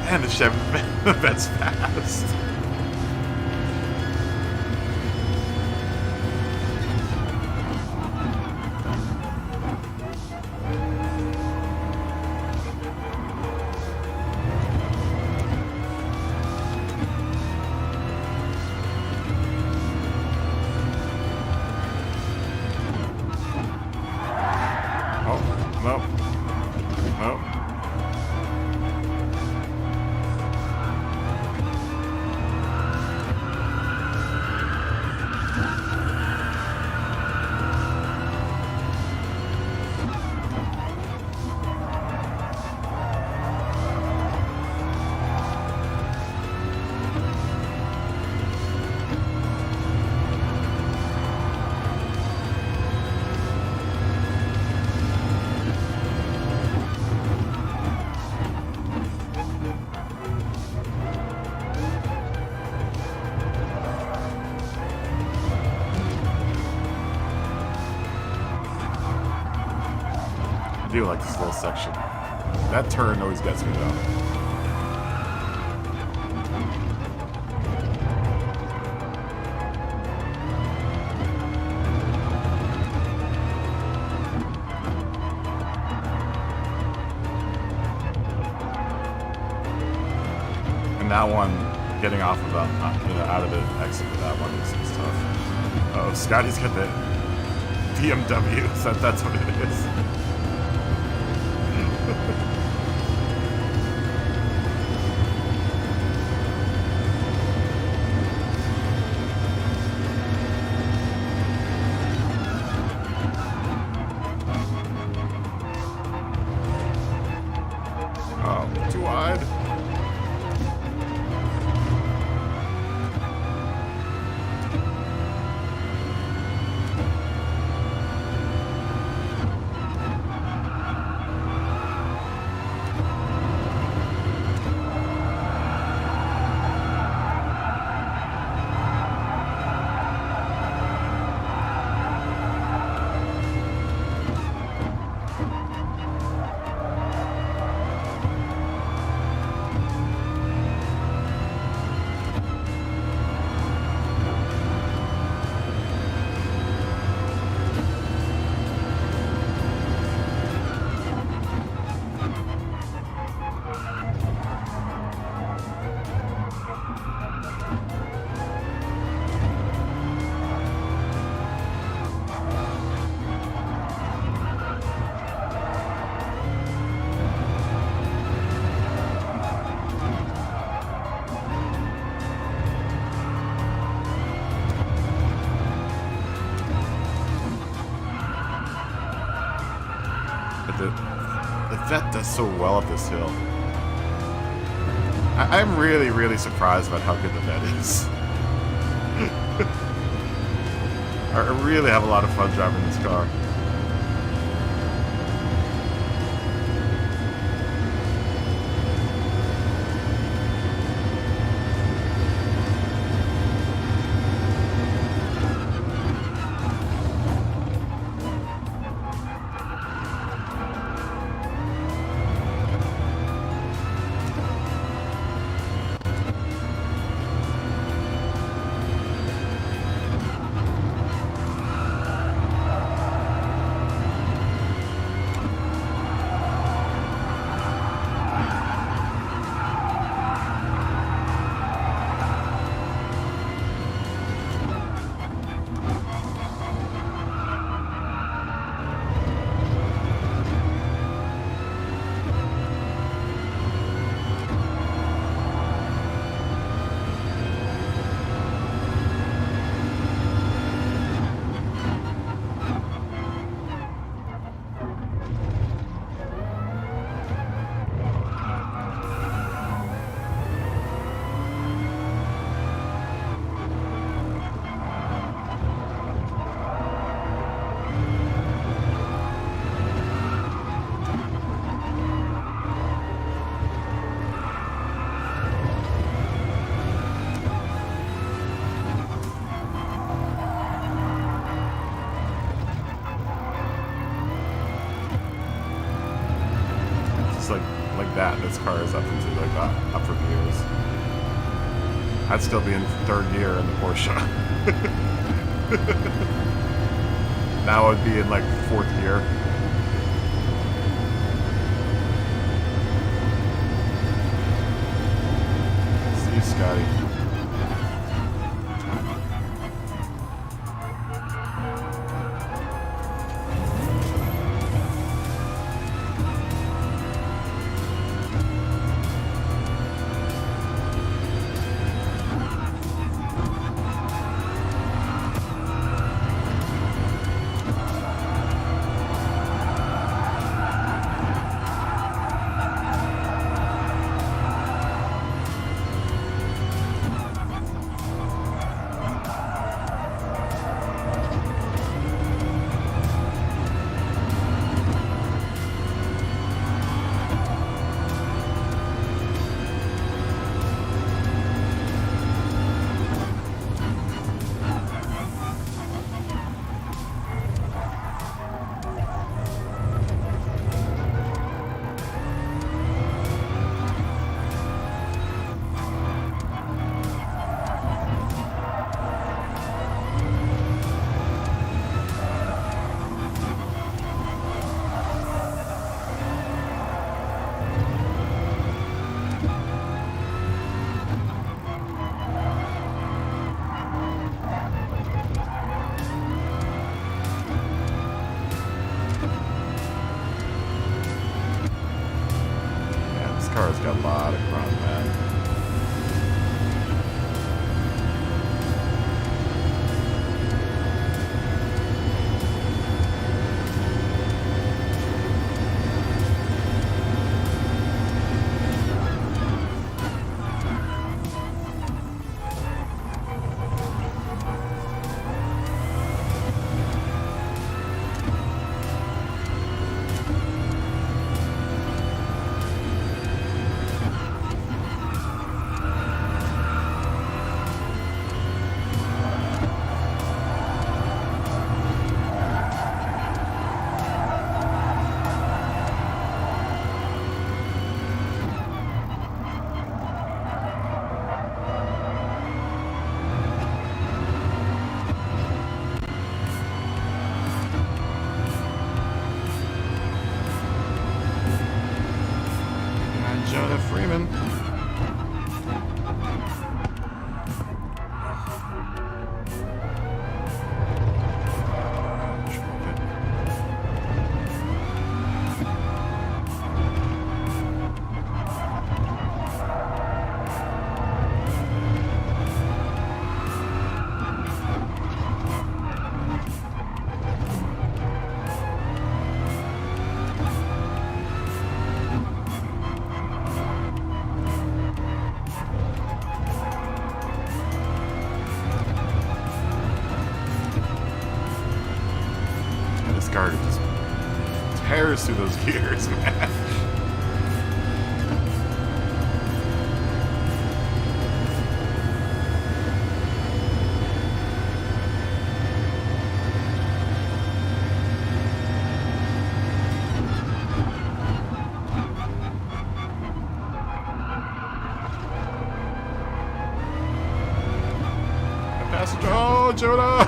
[SPEAKER 1] Man, the Chevy that's fast. I do like this little section. That turn always gets me though. And that one, getting off of out of the exit for that one is tough. Oh, Scotty's got the BMW, so that's what it is. Oh, too wide. Vet does so well up this hill. I'm really, really surprised about how good the Vet is. I really have a lot of fun driving this car. That this car is up into like upper gears. I'd still be in third gear in the Porsche. Now I'd be in like fourth gear. See you, Scotty. Car's got a lot of grunt, man. Freeman. burst through those gears, man. Oh, Jonah!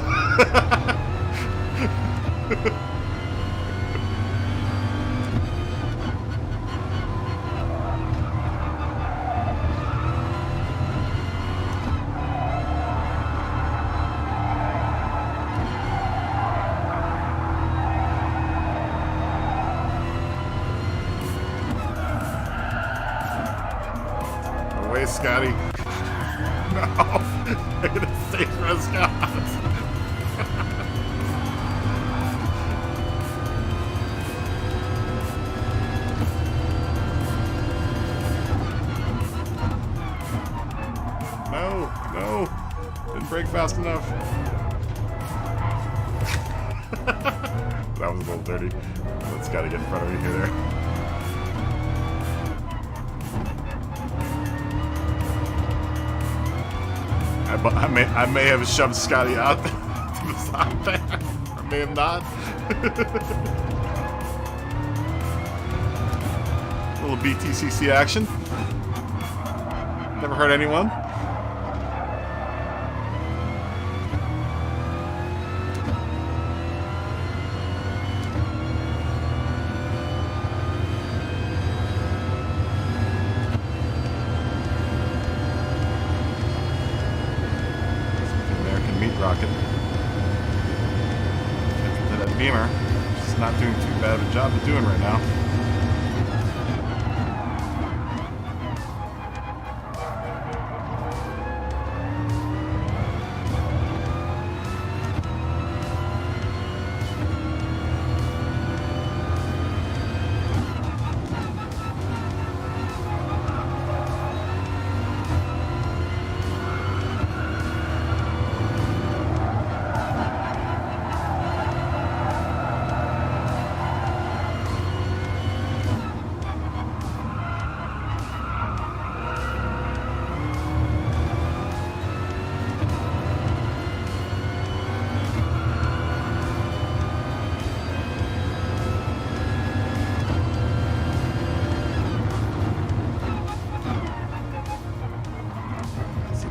[SPEAKER 1] Away, Scotty. No! I'm gonna stay for Scott. No! Didn't brake fast enough. That was a little dirty. Let's gotta get in front of me here. I may have shoved Scotty out to the side there. I may have not. A little BTCC action. Never hurt anyone. Rocket. That Beamer is not doing too bad of a job of doing right now.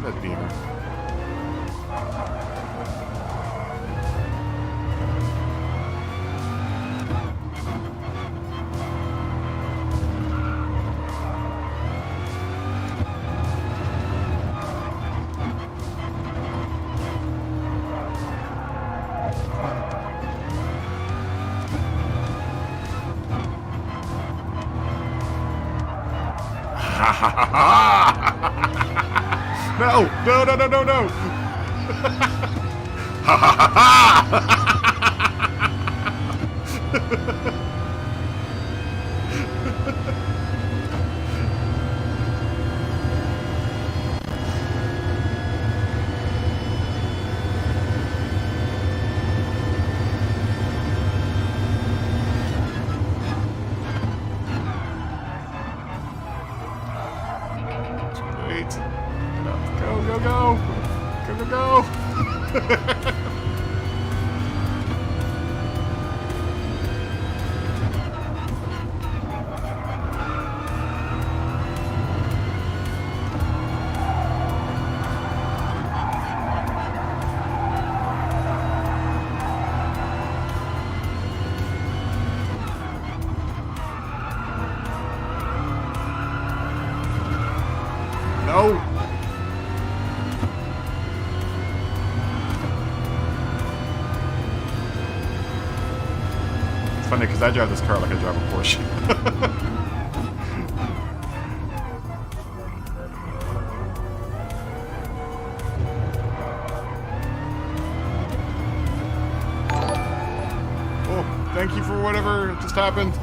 [SPEAKER 1] That Beamer. Ha ha ha ha! No! No! No! No! No! No! Ha ha ha ha! Wait. Go, go, go! Go, go, go! No! It's funny because I drive this car like I drive a Porsche. Oh, thank you for whatever just happened.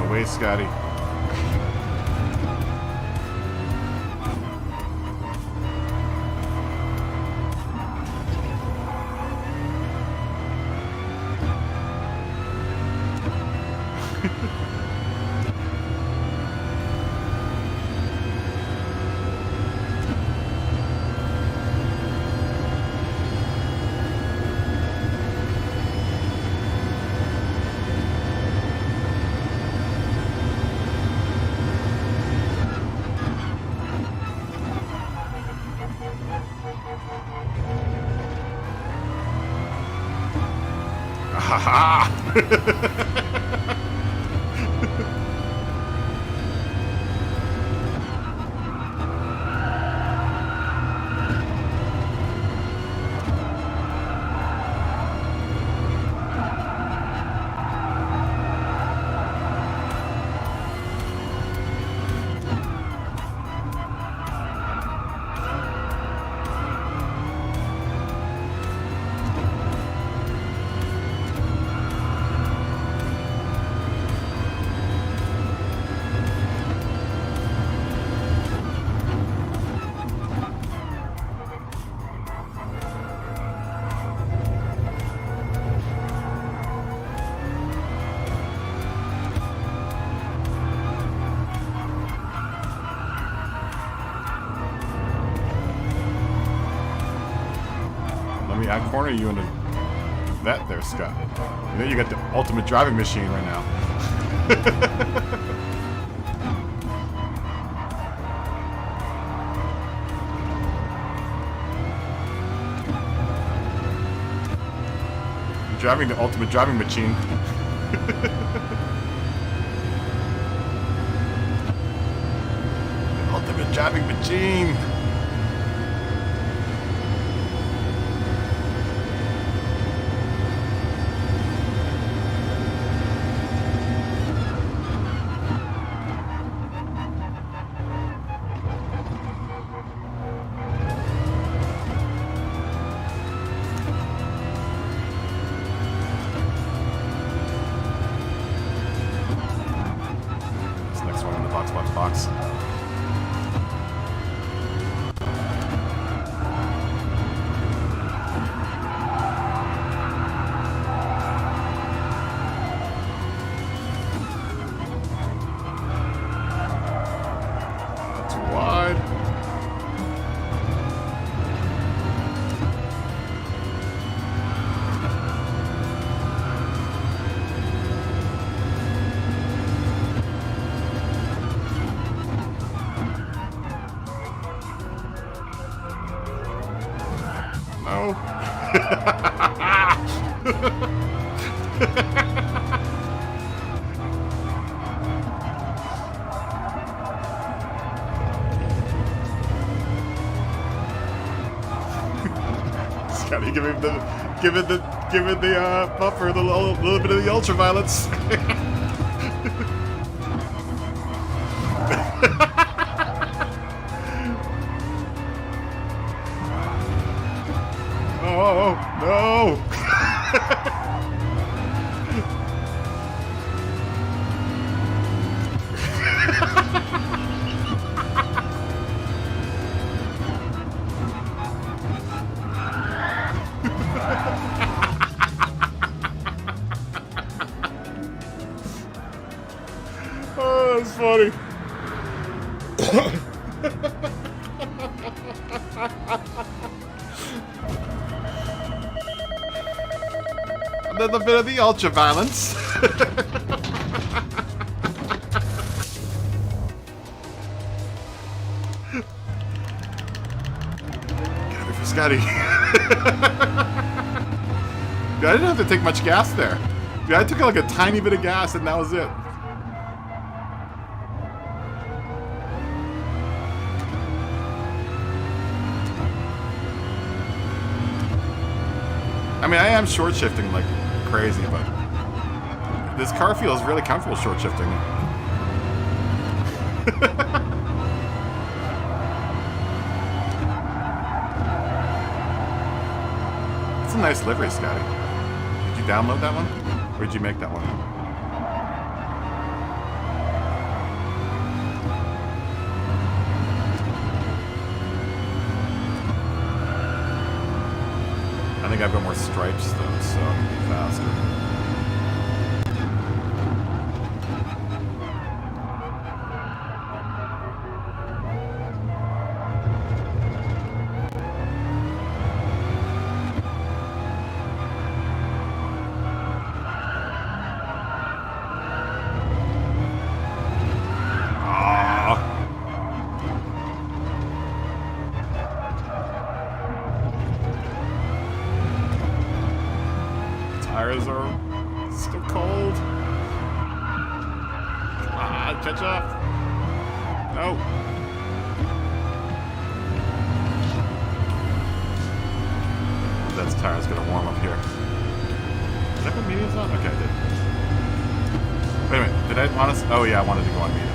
[SPEAKER 1] Away, Scotty. ha! I corner you into that there, Scott. You know you got the ultimate driving machine right now. You're driving the ultimate driving machine. The ultimate driving machine. Box. That's wide. No. Scotty, give it the buffer, the little bit of the ultraviolets. Oh, no! Oh, that's funny. A little bit of the ultra violence. Get me for Scotty. Dude, I didn't have to take much gas there. Dude, I took like a tiny bit of gas and that was it. I mean, I am short shifting like crazy, but this car feels really comfortable short shifting. It's a nice livery, Scotty. Did you download that one? Or did you make that one? I think I've got more stripes though, so it'll be faster. tires are still cold. Ah, catch up. No. That's tire's gonna warm up here. Did I put mediums on? Okay, I did. Wait a minute, did I want to? Oh yeah, I wanted to go on mediums.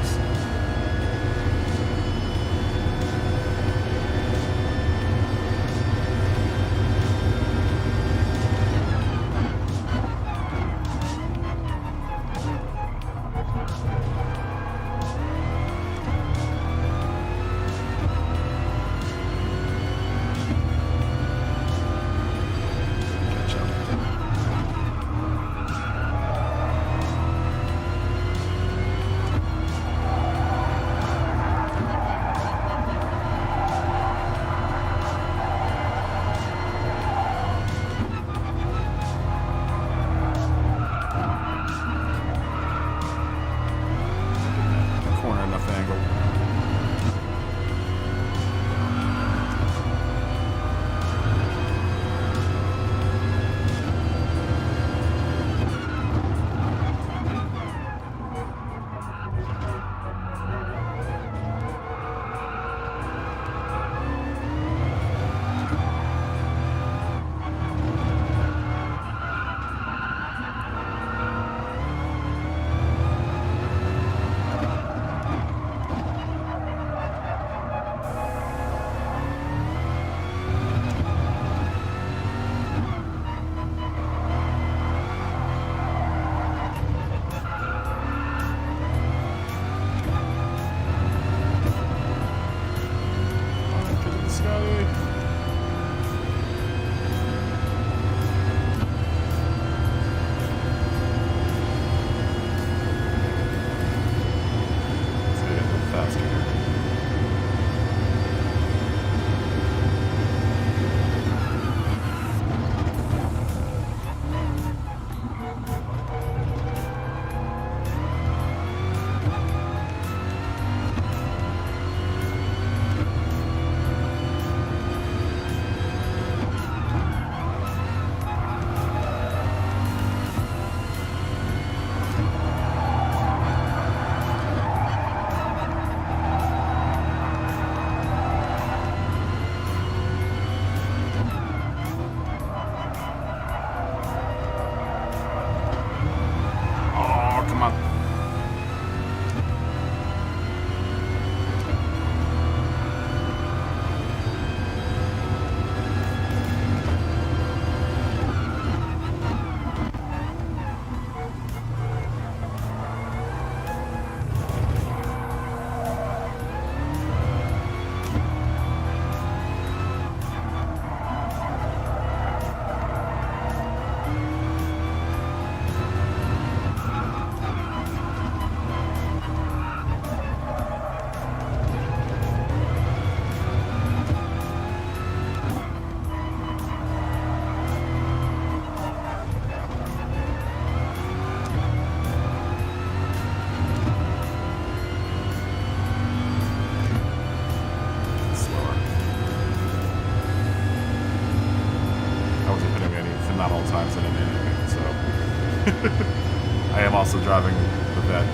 [SPEAKER 2] I am also driving the vet,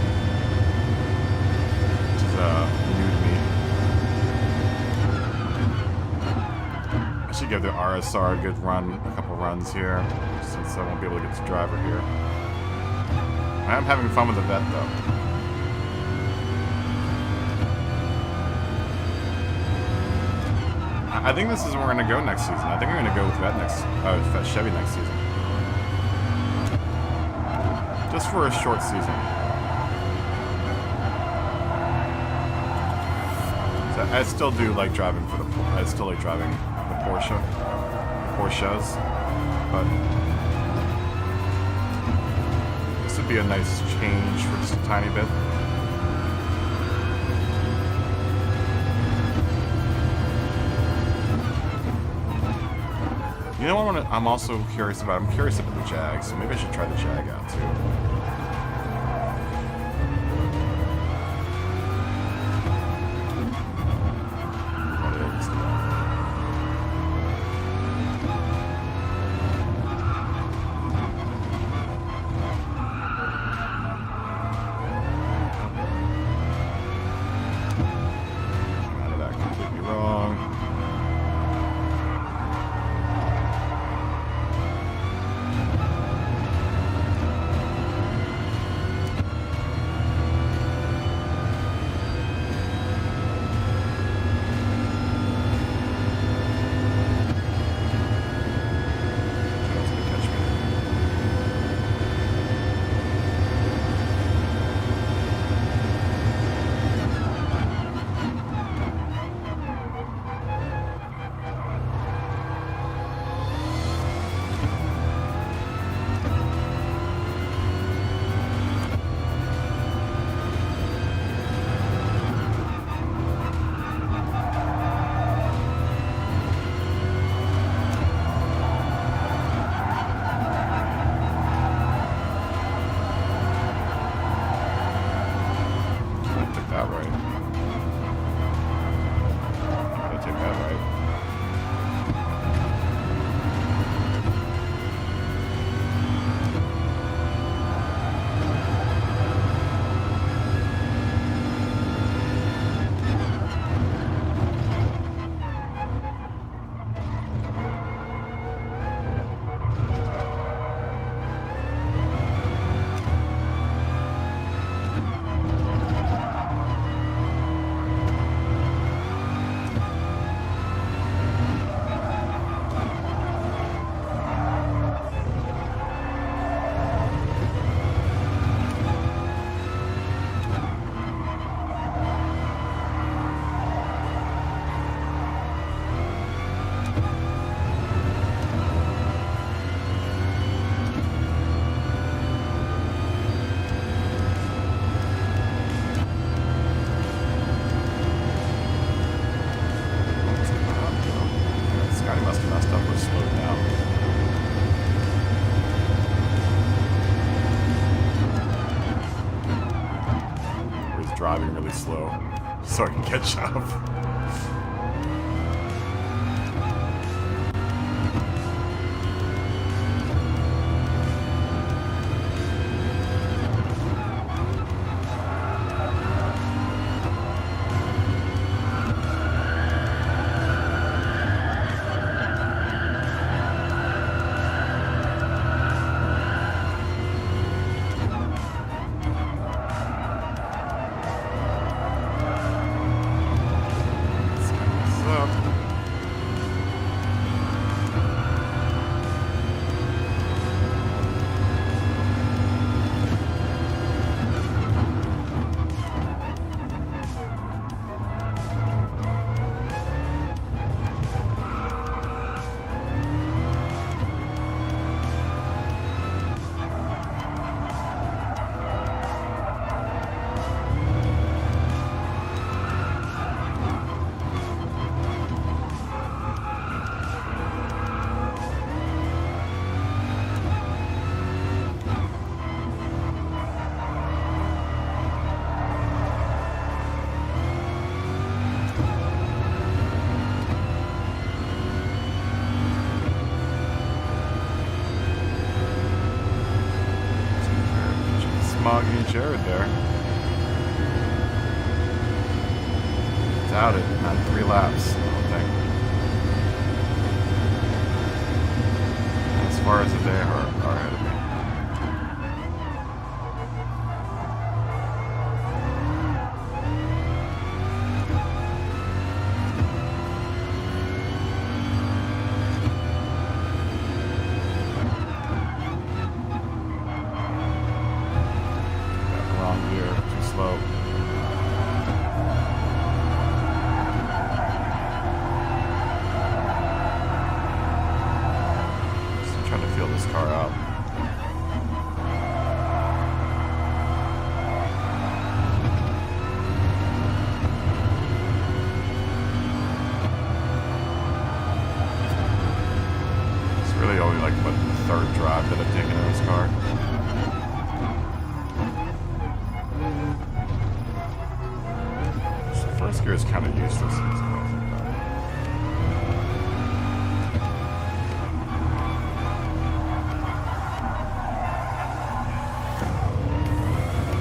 [SPEAKER 2] which is new to me. I should give the RSR a good run, a couple runs here, since I won't be able to get the driver here. I am having fun with the vet though. I think this is where we're going to go next season. I think we're going to go with Chevy next season. Just for a short season. So I still do like driving for I still like driving the Porsches, but this would be a nice change for just a tiny bit. You know what I'm also curious about? I'm curious about the Jag, so maybe I should try the Jag out too. really slow so I can catch up. Smoggy and Jared there. Doubt it. Not 3 laps, I don't think. As far as they are ahead of me. Is kind of useless in this class like that.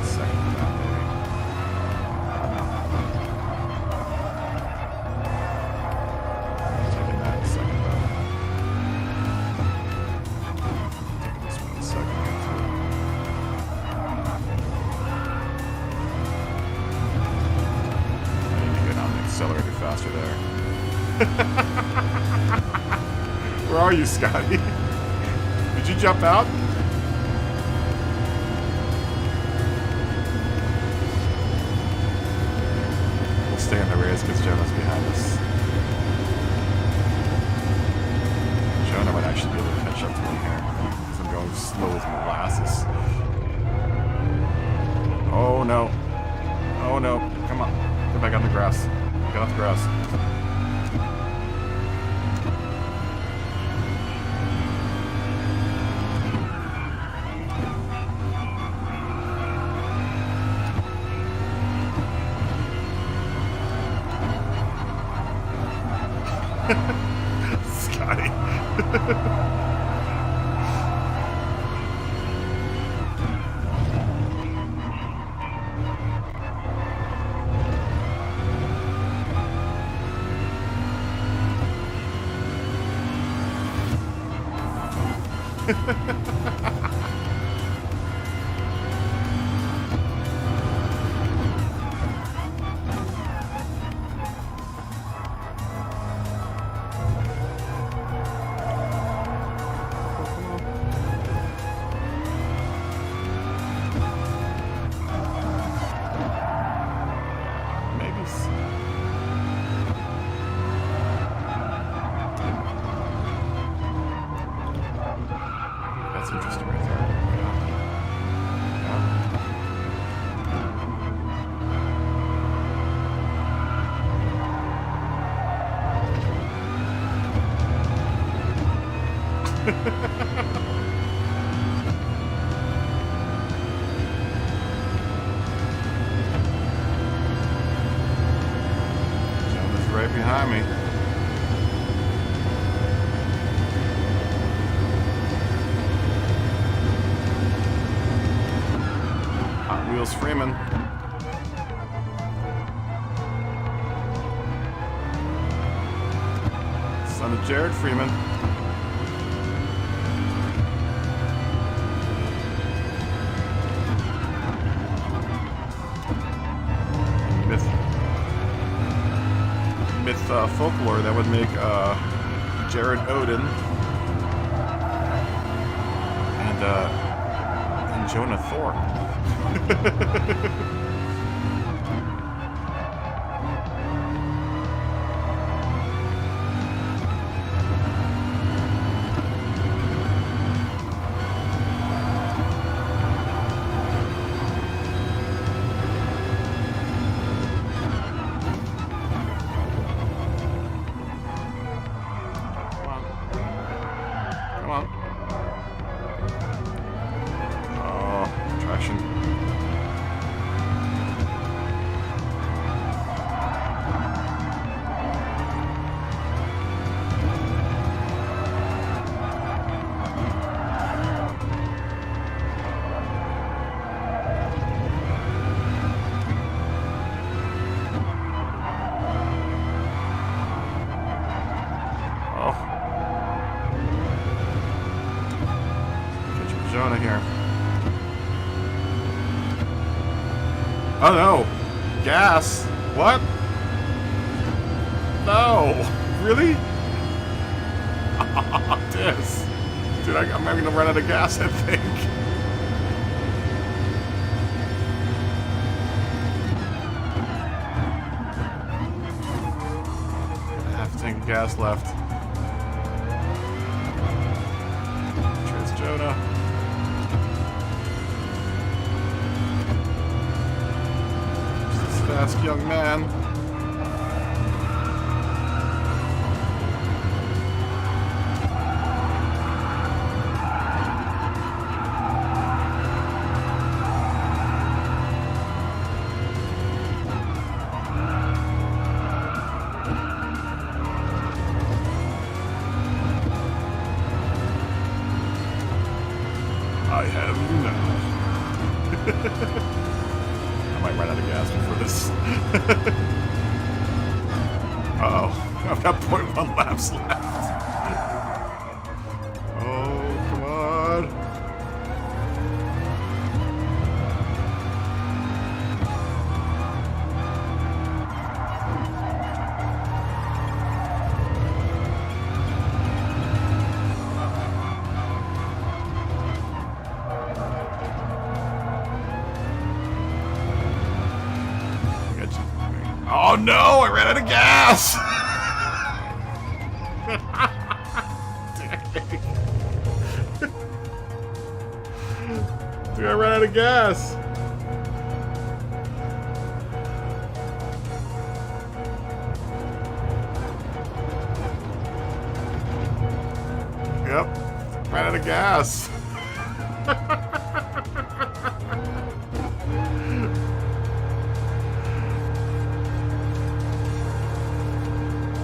[SPEAKER 2] Second down, maybe. Taking that second down. Taking this one second. Accelerated faster there. Where are you, Scotty? Did you jump out? We'll stay in the race because Jonah's behind us. Jonah might actually be able to catch up to me here because I'm going slow as molasses. Oh no. Oh no. Come on. Get back on the grass. Get off the grass. Scotty. That's interesting right there. behind me. Hot Wheels Freeman. Son of Jared Freeman. Myth folklore that would make Jared Odin and Jonah Thor. Here. Oh no! Gas! What? No! Really? Oh, this. Dude, I'm gonna run out of gas, I think. I have a tank of gas left. Cheers, Jonah. Fast young man. I have no. I might run out of gas before this. Uh-oh. I've got 0.1 laps left. Oh, come on. Oh no, I ran out of gas! Dude, I ran out of gas! Yep, ran out of gas.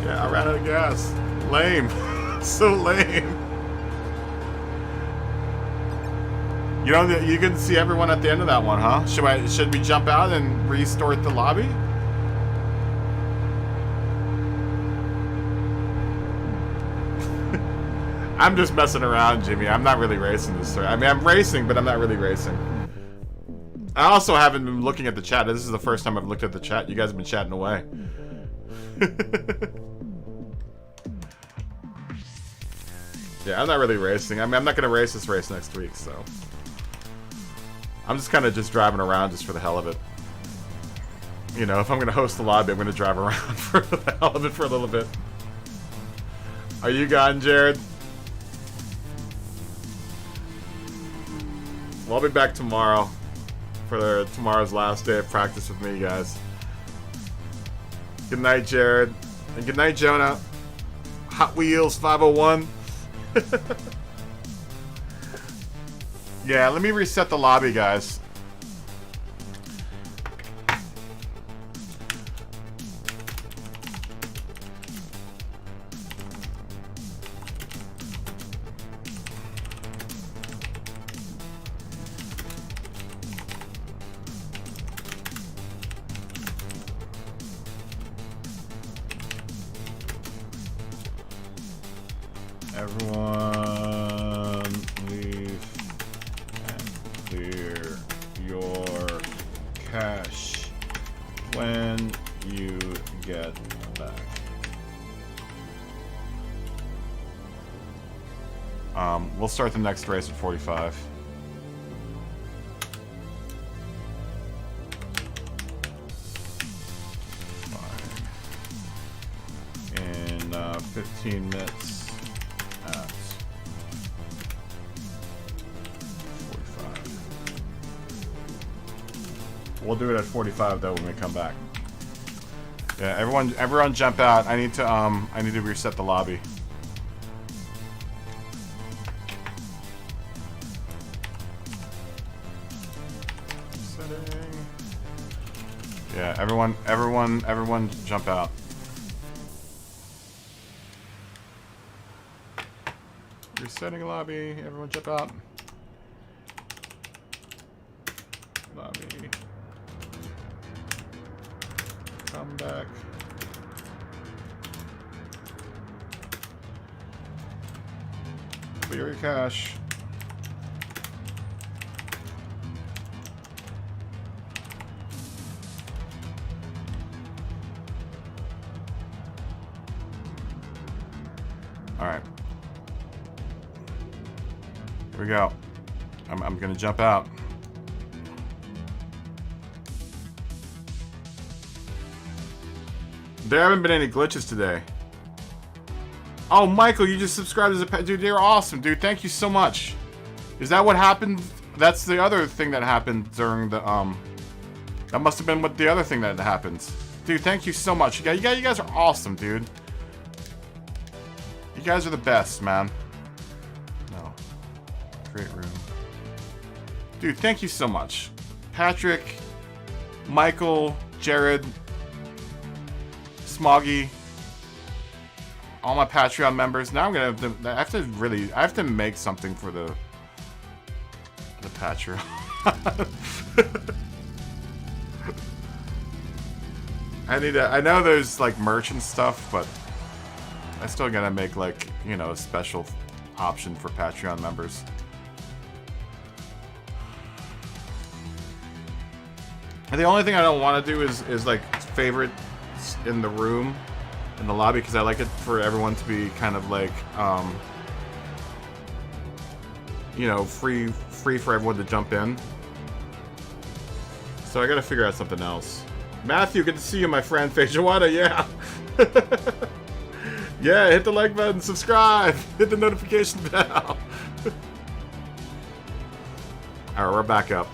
[SPEAKER 2] Yeah, I ran out of gas. Lame. So lame. You know, you can see everyone at the end of that one, huh? Should we jump out and restart the lobby? I'm just messing around, Jimmy. I'm not really racing this. I mean, I'm racing, but I'm not really racing. I also haven't been looking at the chat. This is the first time I've looked at the chat. You guys have been chatting away. Yeah, I'm not really racing. I mean, I'm not going to race this race next week, so... I'm just kind of just driving around just for the hell of it. You know, if I'm going to host the lobby, I'm going to drive around for the hell of it for a little bit. Are you gone, Jared? Well, I'll be back tomorrow for tomorrow's last day of practice with me, guys. Good night, Jared. And good night, Jonah. Hot Wheels 501. Yeah, let me reset the lobby, guys.
[SPEAKER 1] Everyone leave and clear your cache when you get back. We'll start the next race at 45. In 15 minutes at 45. We'll do it at 45 though when we come back. Yeah, everyone jump out. I need to reset the lobby. Setting. Yeah, everyone jump out. Resetting lobby. Everyone jump out. Lobby. Come back. Clear your cache. All right. Here we go. I'm gonna jump out. There haven't been any glitches today. Oh, Michael, you just subscribed as a pet. Dude, you're awesome, dude. Thank you so much. Is that what happened? That's the other thing that happened during the, that must have been what the other thing that happened. Dude, thank you so much. You guys are awesome, dude. You guys are the best, man. No. Great room. Dude, thank you so much. Patrick, Michael, Jared, Smoggy, all my Patreon members. Now I'm gonna I have to make something for the Patreon. I know there's like merch and stuff, but I still gotta make like, you know, a special option for Patreon members. And the only thing I don't want to do is like favorite in the room, in the lobby, because I like it for everyone to be kind of like, you know, free for everyone to jump in. So I gotta figure out something else. Matthew, good to see you, my friend. Fejawada, yeah. Yeah, hit the like button, subscribe, hit the notification bell. Alright, we're back up.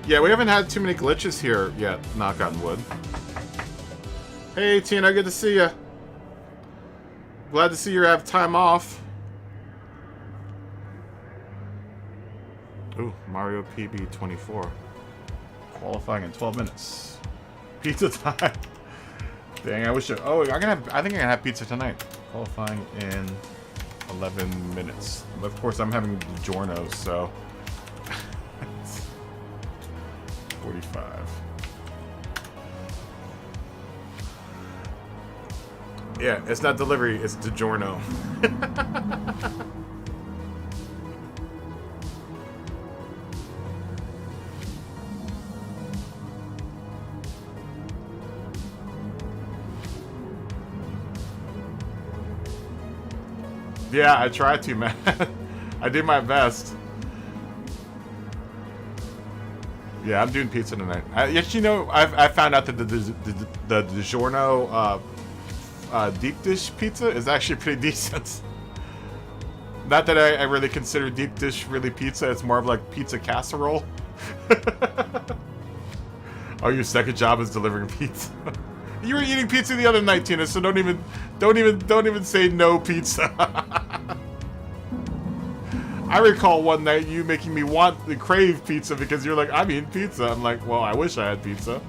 [SPEAKER 1] Yeah, we haven't had too many glitches here yet, knock on wood. Hey, Tina, good to see you. Glad to see you have time off. Ooh, Mario PB 24. Qualifying in 12 minutes. Pizza time. Dang, I wish I... Oh, I think I'm gonna have pizza tonight. Qualifying in 11 minutes. Of course, I'm having DiGiorno, so... 45. Yeah, it's not delivery, it's DiGiorno. Yeah, I tried to, man. I did my best. Yeah, I'm doing pizza tonight. Yes, you know, I found out that the DiGiorno deep dish pizza is actually pretty decent. Not that I really consider deep dish really pizza. It's more of like pizza casserole. Oh, your second job is delivering pizza. You were eating pizza the other night, Tina. So don't even say no pizza. I recall one night you making me crave pizza because you're like, I'm eating pizza. I'm like, well, I wish I had pizza.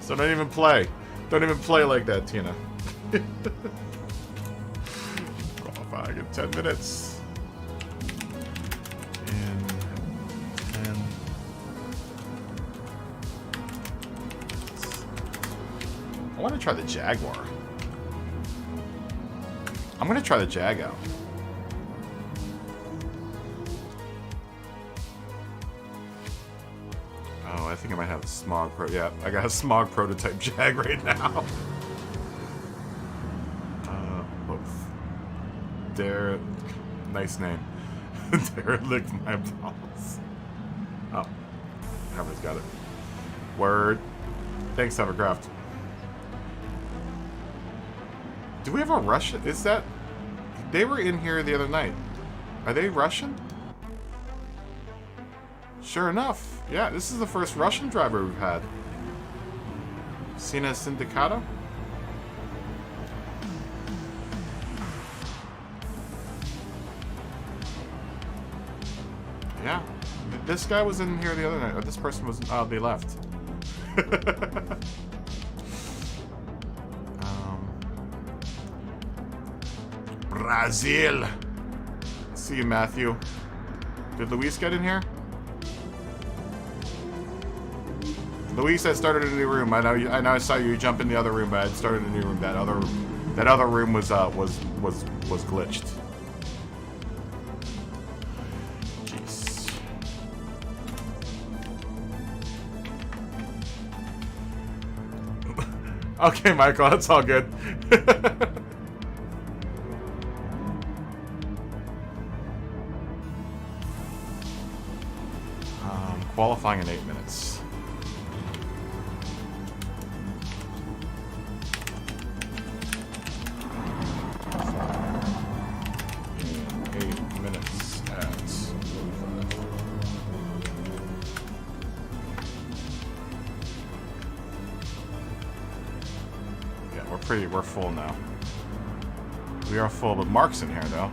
[SPEAKER 1] So don't even play. Don't even play like that, Tina. Qualifying in 10 minutes. In 10.
[SPEAKER 2] I want to try the Jaguar. I'm going to try the Jag out. Oh, I think I might have a Smog Pro. Yeah, I got a Smog Prototype Jag right now. Dare, nice name. Dare lick my balls. Oh, everyone's got it. Word. Thanks, Evercraft. Do we have a Russian? Is that? They were in here the other night. Are they Russian? Sure enough. Yeah, this is the first Russian driver we've had. Sina Sindicato? Yeah. This guy was in here the other night. Or this person was... Oh, they left. Brazil. See you, Matthew. Did Luis get in here? Luis, I started a new room. I know I saw you jump in the other room, but I started a new room. That other room was glitched. Jeez. Okay, Michael, that's all good. Qualifying in 8 minutes. We're full now. We are full, but Mark's in here though.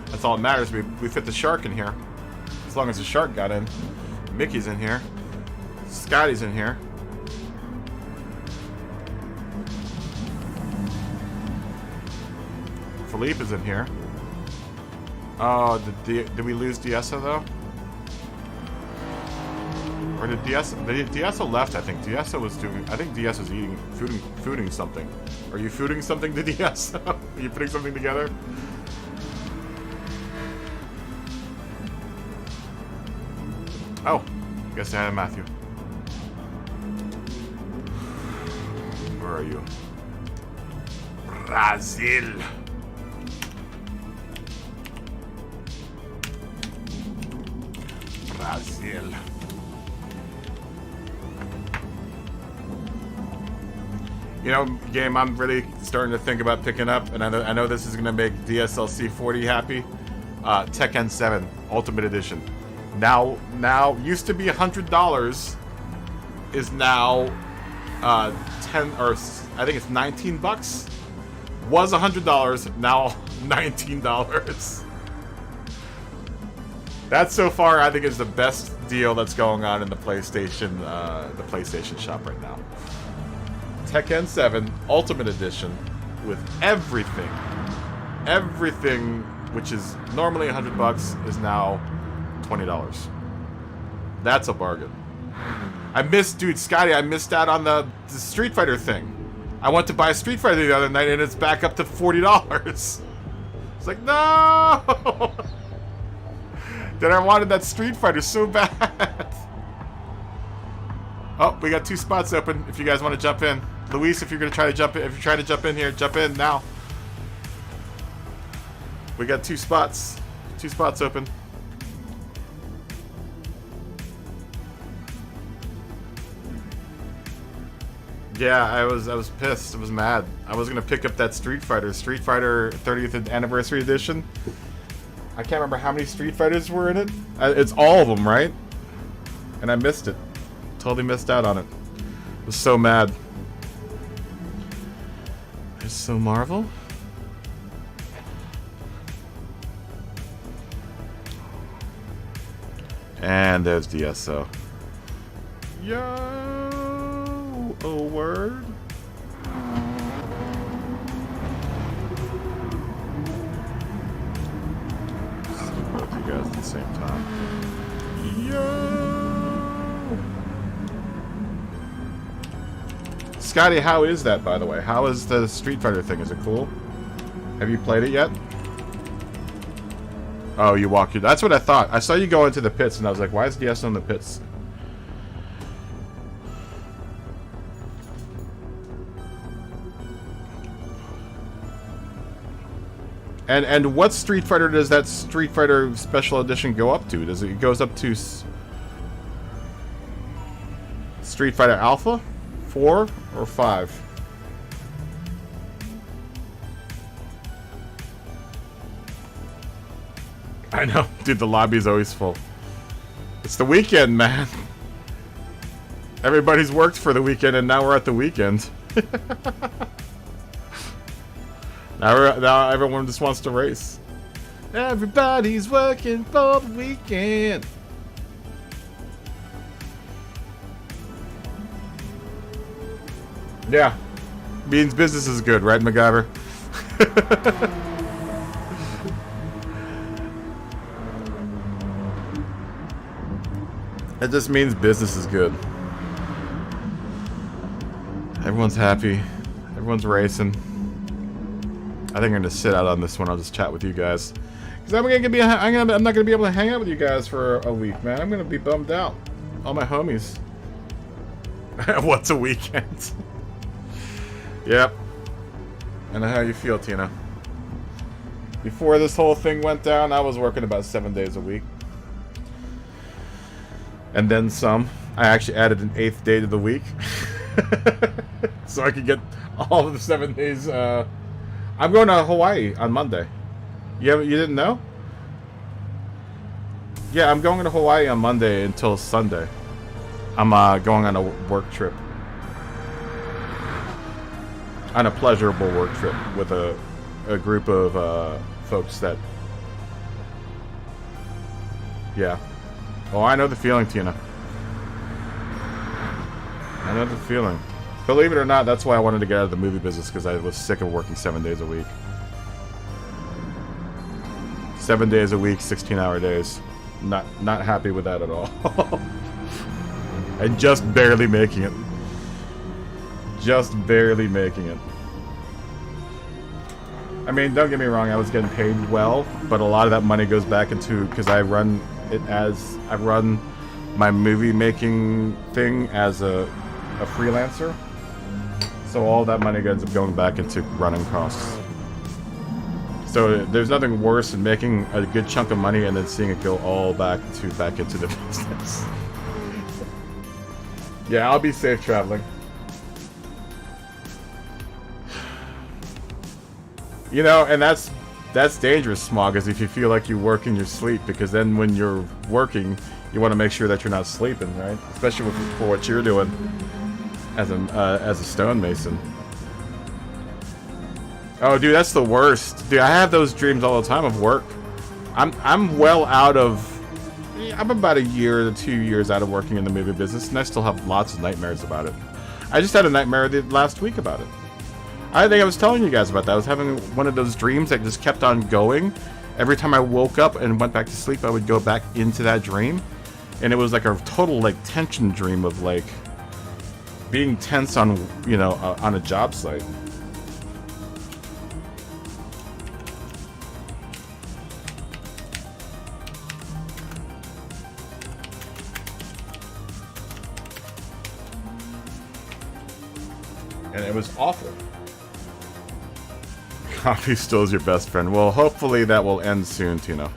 [SPEAKER 2] That's all that matters. We fit the shark in here. As long as the shark got in. Mickey's in here. Scotty's in here. Philippe is in here. Oh, did we lose Dieso though? Or did Dieso left? I think Dieso was doing. I think Dieso's eating, fooding something. Are you fooding something to Dieso? Are you putting something together? Oh, guess I had Matthew. Where are you? Brazil. Brazil. You know, game I'm really starting to think about picking up, and I know this is gonna make DSLC 40 happy. Tekken 7 Ultimate Edition. Now used to be $100, is now 10 or I think it's $19. Was $100, now $19. That so far I think is the best deal that's going on in the PlayStation shop right now. Tekken 7 Ultimate Edition with everything which is normally $100 is now $20. That's a bargain. Dude, Scotty, I missed out on the Street Fighter thing. I went to buy Street Fighter the other night and it's back up to $40. It's like, no! Then I wanted that Street Fighter so bad. Oh, we got 2 spots open if you guys want to jump in. Luis, if you're going to try to jump in, if you're trying to jump in here, jump in now. We got 2 spots. 2 spots open. Yeah, I was pissed. I was mad. I was gonna pick up that Street Fighter 30th Anniversary Edition. I can't remember how many Street Fighters were in it. It's all of them, right? And I missed it. Totally missed out on it. I was so mad. There's so Marvel. And there's DSO. Yo! Oh, word. See both you guys at the same time. Yo!
[SPEAKER 1] Scotty, how is that, by the way? How is the Street Fighter thing? Is it cool? Have you played it yet? Oh, you walk. That's what I thought. I saw you go into the pits, and I was like, why is DS on the pits? And what Street Fighter does that Street Fighter Special Edition go up to? Does it goes up to Street Fighter Alpha, 4 or 5? I know, dude. The lobby's always full. It's the weekend, man. Everybody's worked for the weekend, and now we're at the weekend. Now everyone just wants to race. Everybody's working for the weekend. Yeah. Means business is good, right, MacGyver? It just means business is good. Everyone's happy. Everyone's racing. I think I'm gonna sit out on this one. I'll just chat with you guys, because I'm not gonna be able to hang out with you guys for a week, man. I'm gonna be bummed out. All my homies. What's a weekend? Yep. I know how you feel, Tina. Before this whole thing went down, I was working about 7 days a week, and then some. I actually added an 8th day to the week, so I could get all of the 7 days. I'm going to Hawaii on Monday. You didn't know? Yeah, I'm going to Hawaii on Monday until Sunday. I'm going on a work trip. On a pleasurable work trip with a group of folks that... Yeah. Oh, I know the feeling, Tina. I know the feeling. Believe it or not, that's why I wanted to get out of the movie business, because I was sick of working 7 days a week. 7 days a week, 16-hour days. Not happy with that at all. And just barely making it. Just barely making it. I mean, don't get me wrong, I was getting paid well, but a lot of that money goes back into, because I run my movie making thing as a freelancer. So all that money ends up going back into running costs. So there's nothing worse than making a good chunk of money and then seeing it go all back into the business. Yeah, I'll be safe traveling. You know, and that's dangerous, Smog, is if you feel like you work in your sleep, because then when you're working, you want to make sure that you're not sleeping, right? Especially for what you're doing as a stonemason. Oh, dude, that's the worst. Dude, I have those dreams all the time of work. I'm well out of... I'm about a year to 2 years out of working in the movie business, and I still have lots of nightmares about it. I just had a nightmare last week about it. I think I was telling you guys about that. I was having one of those dreams that just kept on going. Every time I woke up and went back to sleep, I would go back into that dream. And it was like a total, like, tension dream of, like, being tense on, you know, on a job site. And it was awful. Coffee still is your best friend. Well, hopefully that will end soon, Tina.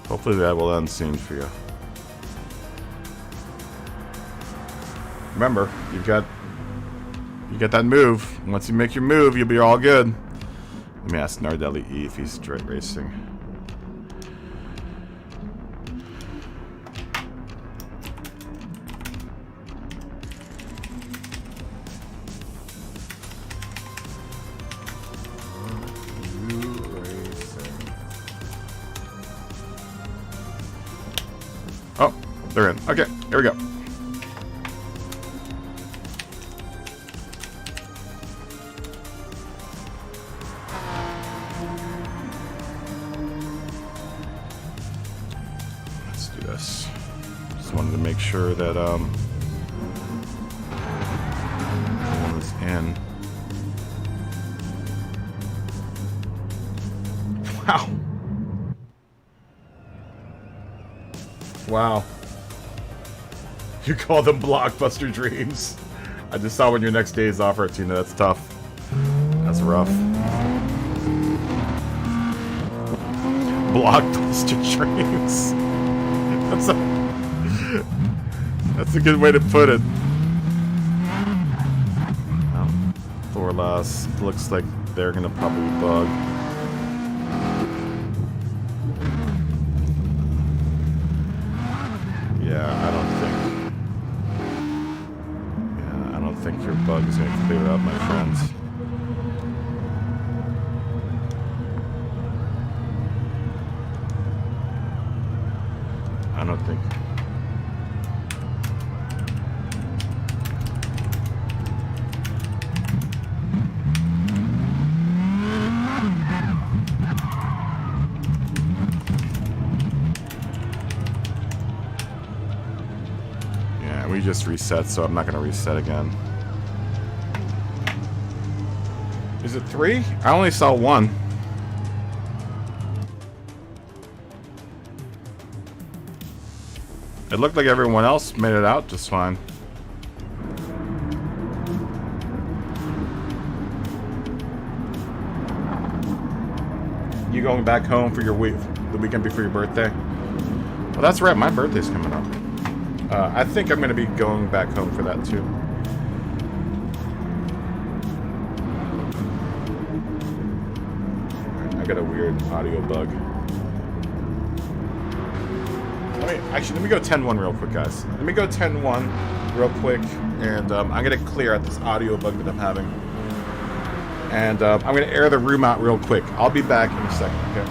[SPEAKER 1] Hopefully that will end soon for you. Remember, you got that move. Once you make your move, you'll be all good. Let me ask Nardelli E if he's straight racing. Oh, they're in. Okay, here we go. Let's do this. Just wanted to make sure that
[SPEAKER 2] Wow. Wow. You call them blockbuster dreams. I just saw when your next day is off, Artina. That's tough. That's rough. Blockbuster dreams. That's a good way to put it. Well, Thorlas looks like they're gonna probably bug. Yeah, I don't think your bug is gonna clear up, my friends. I don't think. Yeah, we just reset, so I'm not gonna reset again. Is it 3? I only saw 1. It looked like everyone else made it out just fine. You going back home for your the weekend before your birthday? Well, that's right. My birthday's coming up. I think I'm going to be going back home for that too. I got a weird audio bug. Let me go 10-1 real quick, guys. Let me go 10-1 real quick, and I'm going to clear out this audio bug that I'm having. And I'm going to air the room out real quick. I'll be back in a second, okay?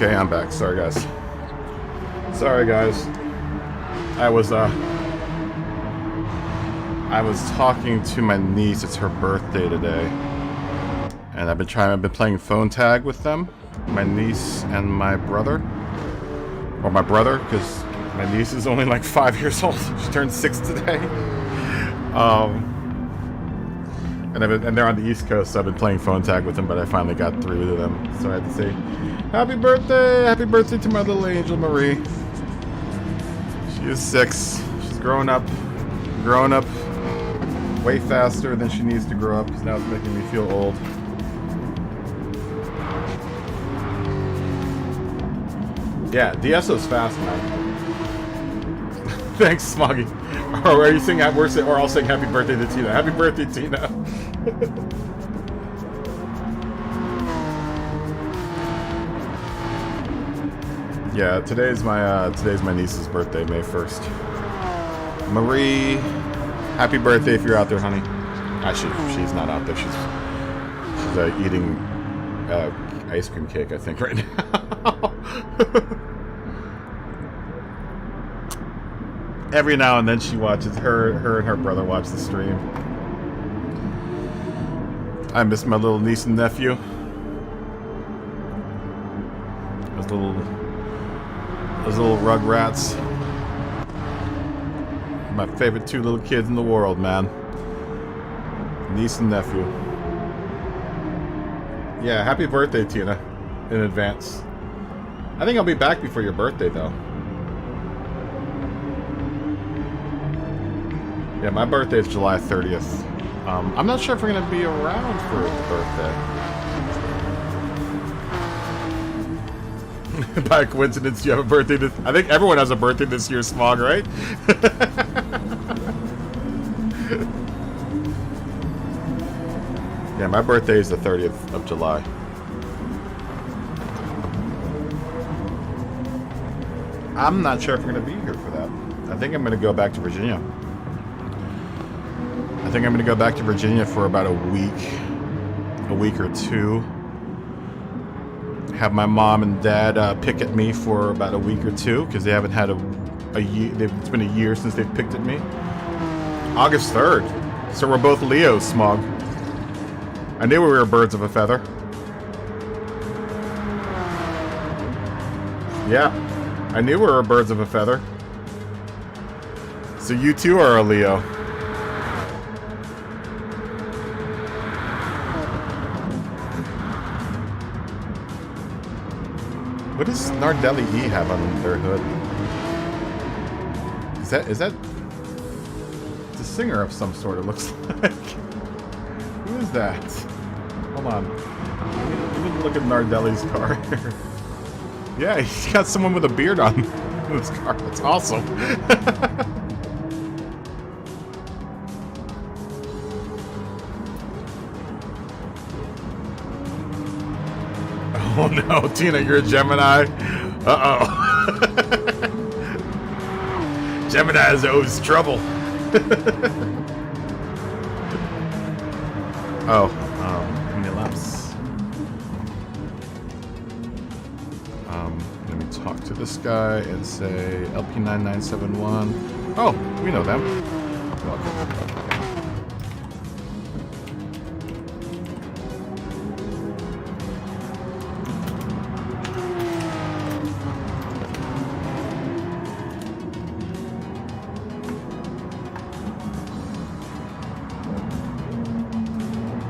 [SPEAKER 1] Okay, I'm back. Sorry, guys. Sorry, guys. I was talking to my niece. It's her birthday today, and I've been playing phone tag with them, my niece and my brother, or my brother, because my niece is only like 5 years old. She turned 6 today. And they're on the East Coast, so I've been playing phone tag with them, but I finally got through to them, so I had to say, happy birthday to my little angel Marie. She is 6. She's growing up way faster than she needs to grow up, because now it's making me feel old. Yeah, DSO's fast, man. Thanks, Smoggy. Or are you saying or I'll sing happy birthday to Tina. Happy birthday, Tina. Yeah, today's my niece's birthday, May 1st. Marie, happy birthday if you're out there, honey. Actually, she's not out there. She's eating ice cream cake, I think, right now. Every now and then she watches, her and her brother watch the stream. I miss my little niece and nephew. Those little rugrats. My favorite 2 little kids in the world, man. Niece and nephew. Yeah, happy birthday, Tina. In advance. I think I'll be back before your birthday, though. Yeah, my birthday is July 30th. I'm not sure if we're going to be around for the birthday. By coincidence, you have a birthday this... I think everyone has a birthday this year, Smog, right? Yeah, my birthday is the 30th of July. I'm not sure if we're going to be here for that. I think I'm going to go back to Virginia. I think I'm going to go back to Virginia for about a week or 2. Have my mom and dad pick at me for about a week or 2, because they haven't had a year. It's been a year since they've picked at me. August 3rd. So we're both Leos, Smog. I knew we were birds of a feather. Yeah, I knew we were birds of a feather. So you too are a Leo. What does Nardelli E have on their hood? Is that it's a singer of some sort, it looks like. Who is that? Hold on. Let me look at Nardelli's car here. Yeah, he's got someone with a beard on his car. That's awesome. Oh no, Tina, you're a Gemini? Uh-oh. Gemini's always trouble. Milaps. Let me talk to this guy and say LP9971. Oh, we know them. Welcome.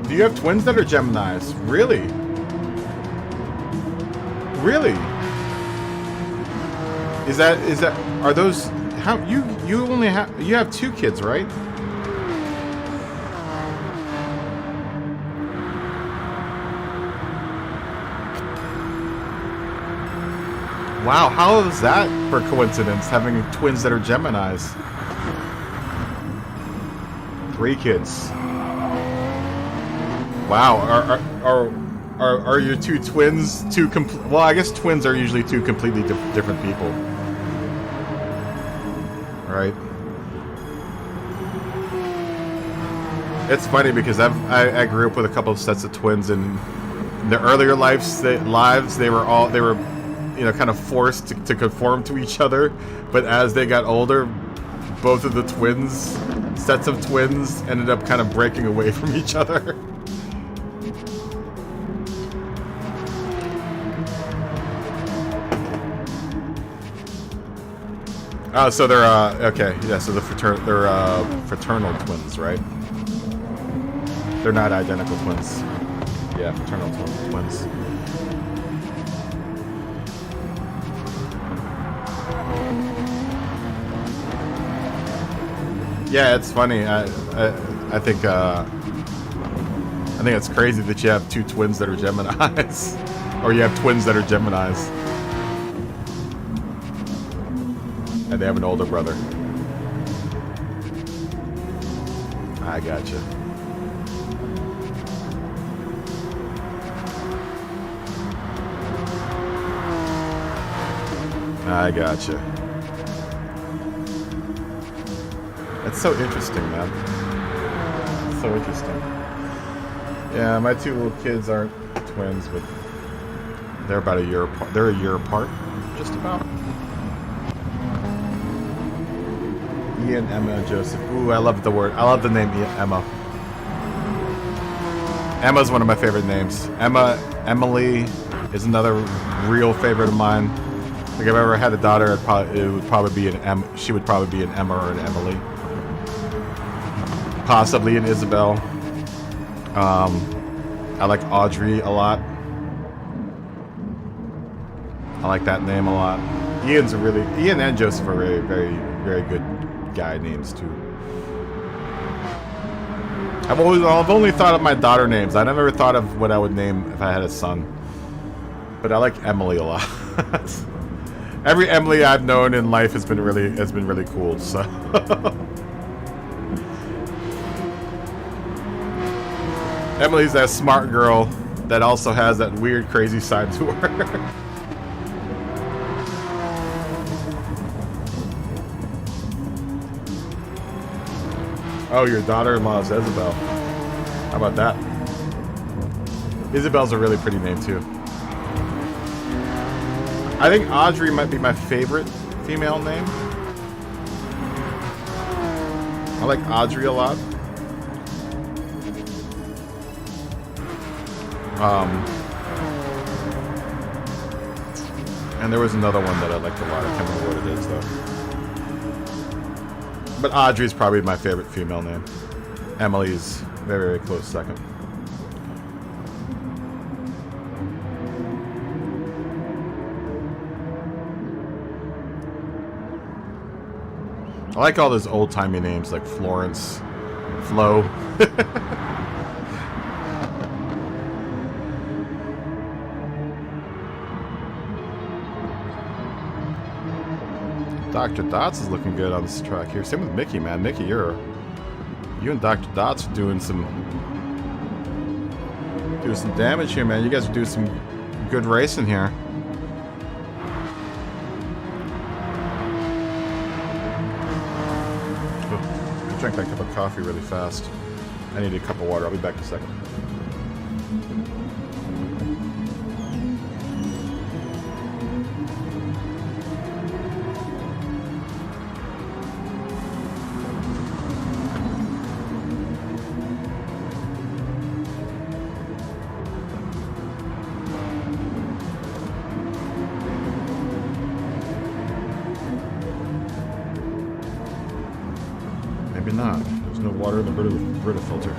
[SPEAKER 1] Do you have twins that are Geminis? Really? Really? Are those, how, you have 2 kids, right? Wow, how is that for coincidence, having twins that are Geminis? 3 kids. Wow, are your 2 twins well, I guess twins are usually 2 completely different people. Right? It's funny because I grew up with a couple of sets of twins, and in their earlier lives they were
[SPEAKER 2] you know, kind of forced to conform to each other. But as they got older, both of the sets of twins, ended up kind of breaking away from each other. Oh, so they're okay, yeah. So they're fraternal twins, right? They're not identical twins. Yeah, fraternal twins. Yeah, it's funny. I think it's crazy that you have two twins that are Geminis, or you have twins that are Geminis. And they have an older brother. I gotcha. I gotcha. That's so interesting, man. That's so interesting. Yeah, my two little kids aren't twins, but they're about a year apart. They're a year apart, just about. Ian, Emma, and Joseph. Ooh, I love the word. I love the name Emma. Emma's one of my favorite names. Emily is another real favorite of mine. Like, if I ever had a daughter, it would probably be an Em. She would probably be an Emma or an Emily. Possibly an Isabel. I like Audrey a lot. I like that name a lot. Ian and Joseph are very, very, very good guy names too. I've only thought of my daughter names. I never thought of what I would name if I had a son. But I like Emily a lot. Every Emily I've known in life has been really cool. So Emily's that smart girl that also has that weird, crazy side to her. Oh, your daughter-in-law is Isabel. How about that? Isabel's a really pretty name, too. I think Audrey might be my favorite female name. I like Audrey a lot. And there was another one that I liked a lot. I can't remember what it is, though. But Audrey's probably my favorite female name. Emily's very, very close second. I like all those old-timey names like Florence, Flo. Dr. Dots is looking good on this track here. Same with Mickey, man. Mickey, you and Dr. Dots are doing some damage here, man. You guys are doing some good racing here. Oh, I drank that cup of coffee really fast. I need a cup of water. I'll be back in a second. Maybe not. There's no water in the Brita filter.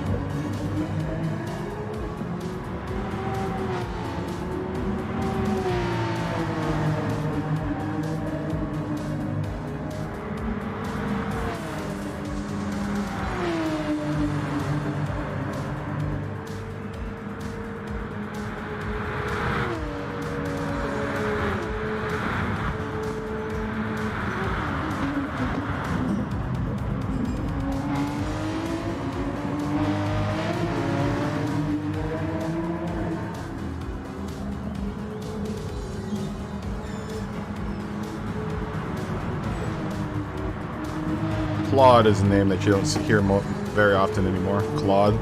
[SPEAKER 2] Claude is a name that you don't hear very often anymore. Claude.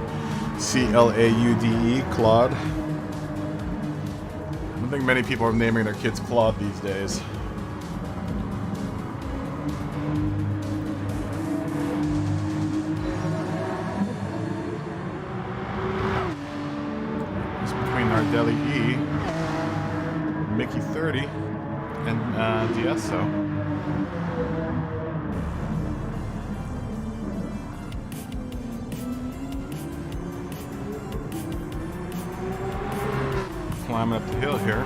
[SPEAKER 2] C-L-A-U-D-E. Claude. don't think many people are naming their kids Claude these days. It's between Nardelli E, Mickey 30, and Diesso. Climbing up the hill here.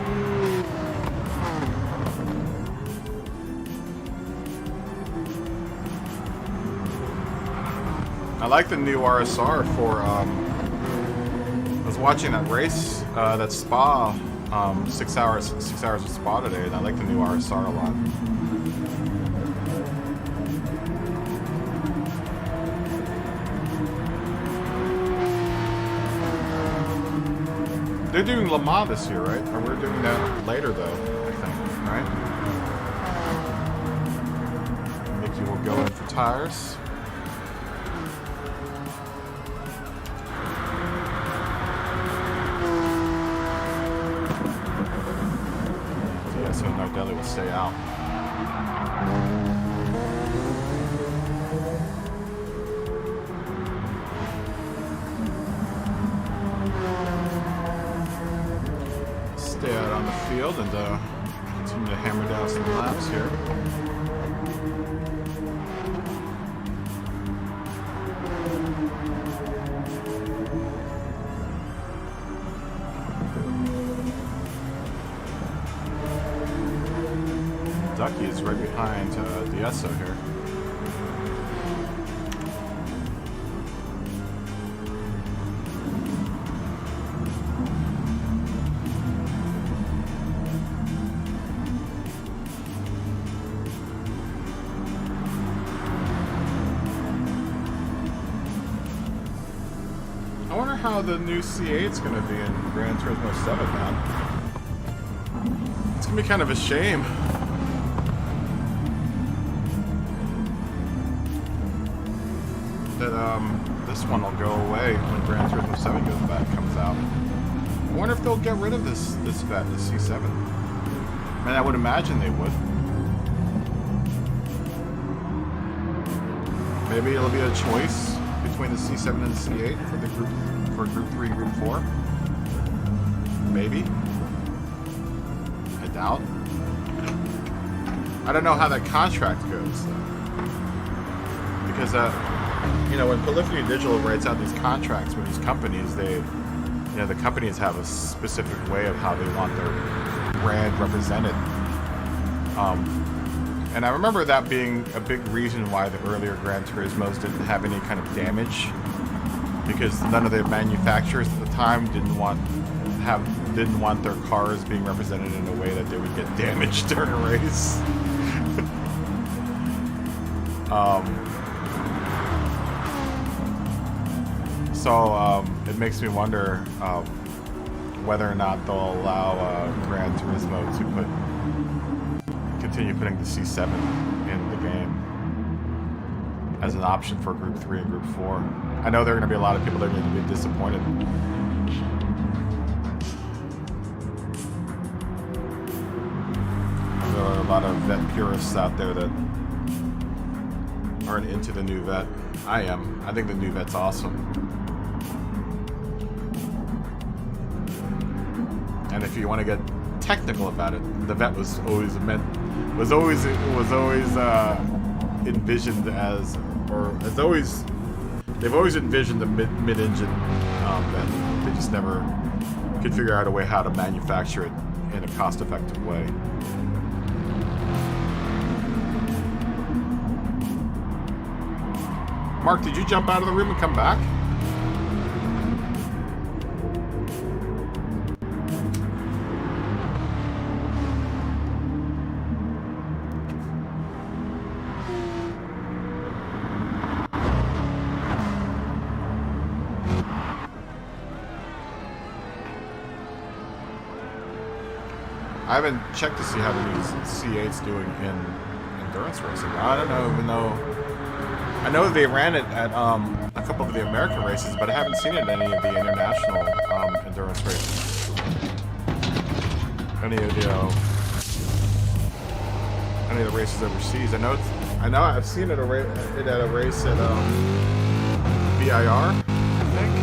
[SPEAKER 2] I like the new RSR for, I was watching that race, that Spa, 6 hours of Spa today, and I like the new RSR a lot. They're doing Le Mans this year, right? Or we're doing that later, though, I think, right? Mickey will go in for tires. Yeah, so Nardelli will stay out. Stay out on the field and continue to hammer down some laps here. Ducky is right behind Diesso here. I wonder how the new C8 is going to be in Gran Turismo 7 now. It's going to be kind of a shame. That this one will go away when Gran Turismo 7 comes out. I wonder if they'll get rid of this vet, the C7. Man, I would imagine they would. Maybe it'll be a choice between the C7 and the C8 for the Group 3 and Group 4. Maybe. I doubt. I don't know how that contract goes though. Because you know, when Polyphony Digital writes out these contracts with these companies, the companies have a specific way of how they want their brand represented. And I remember that being a big reason why the earlier Gran Turismos didn't have any kind of damage, because none of the manufacturers at the time didn't want their cars being represented in a way that they would get damaged during a race. So it makes me wonder whether or not they'll allow Gran Turismo to continue putting the C7 in the game as an option for Group 3 and Group 4. I know there are going to be a lot of people that are going to be disappointed. There are a lot of vet purists out there that aren't into the new vet. I am. I think the new vet's awesome. And if you want to get technical about it, the vet was always envisioned as, or as always, they've always envisioned the mid-engine vet. They just never could figure out a way how to manufacture it in a cost-effective way. Mark, did you jump out of the room and come back? I haven't checked to see how the new C8's doing in endurance racing. I don't even know. I know they ran it at a couple of the American races, but I haven't seen it in any of the international endurance races. any of the races overseas. I know I've seen it at a race at VIR, I think.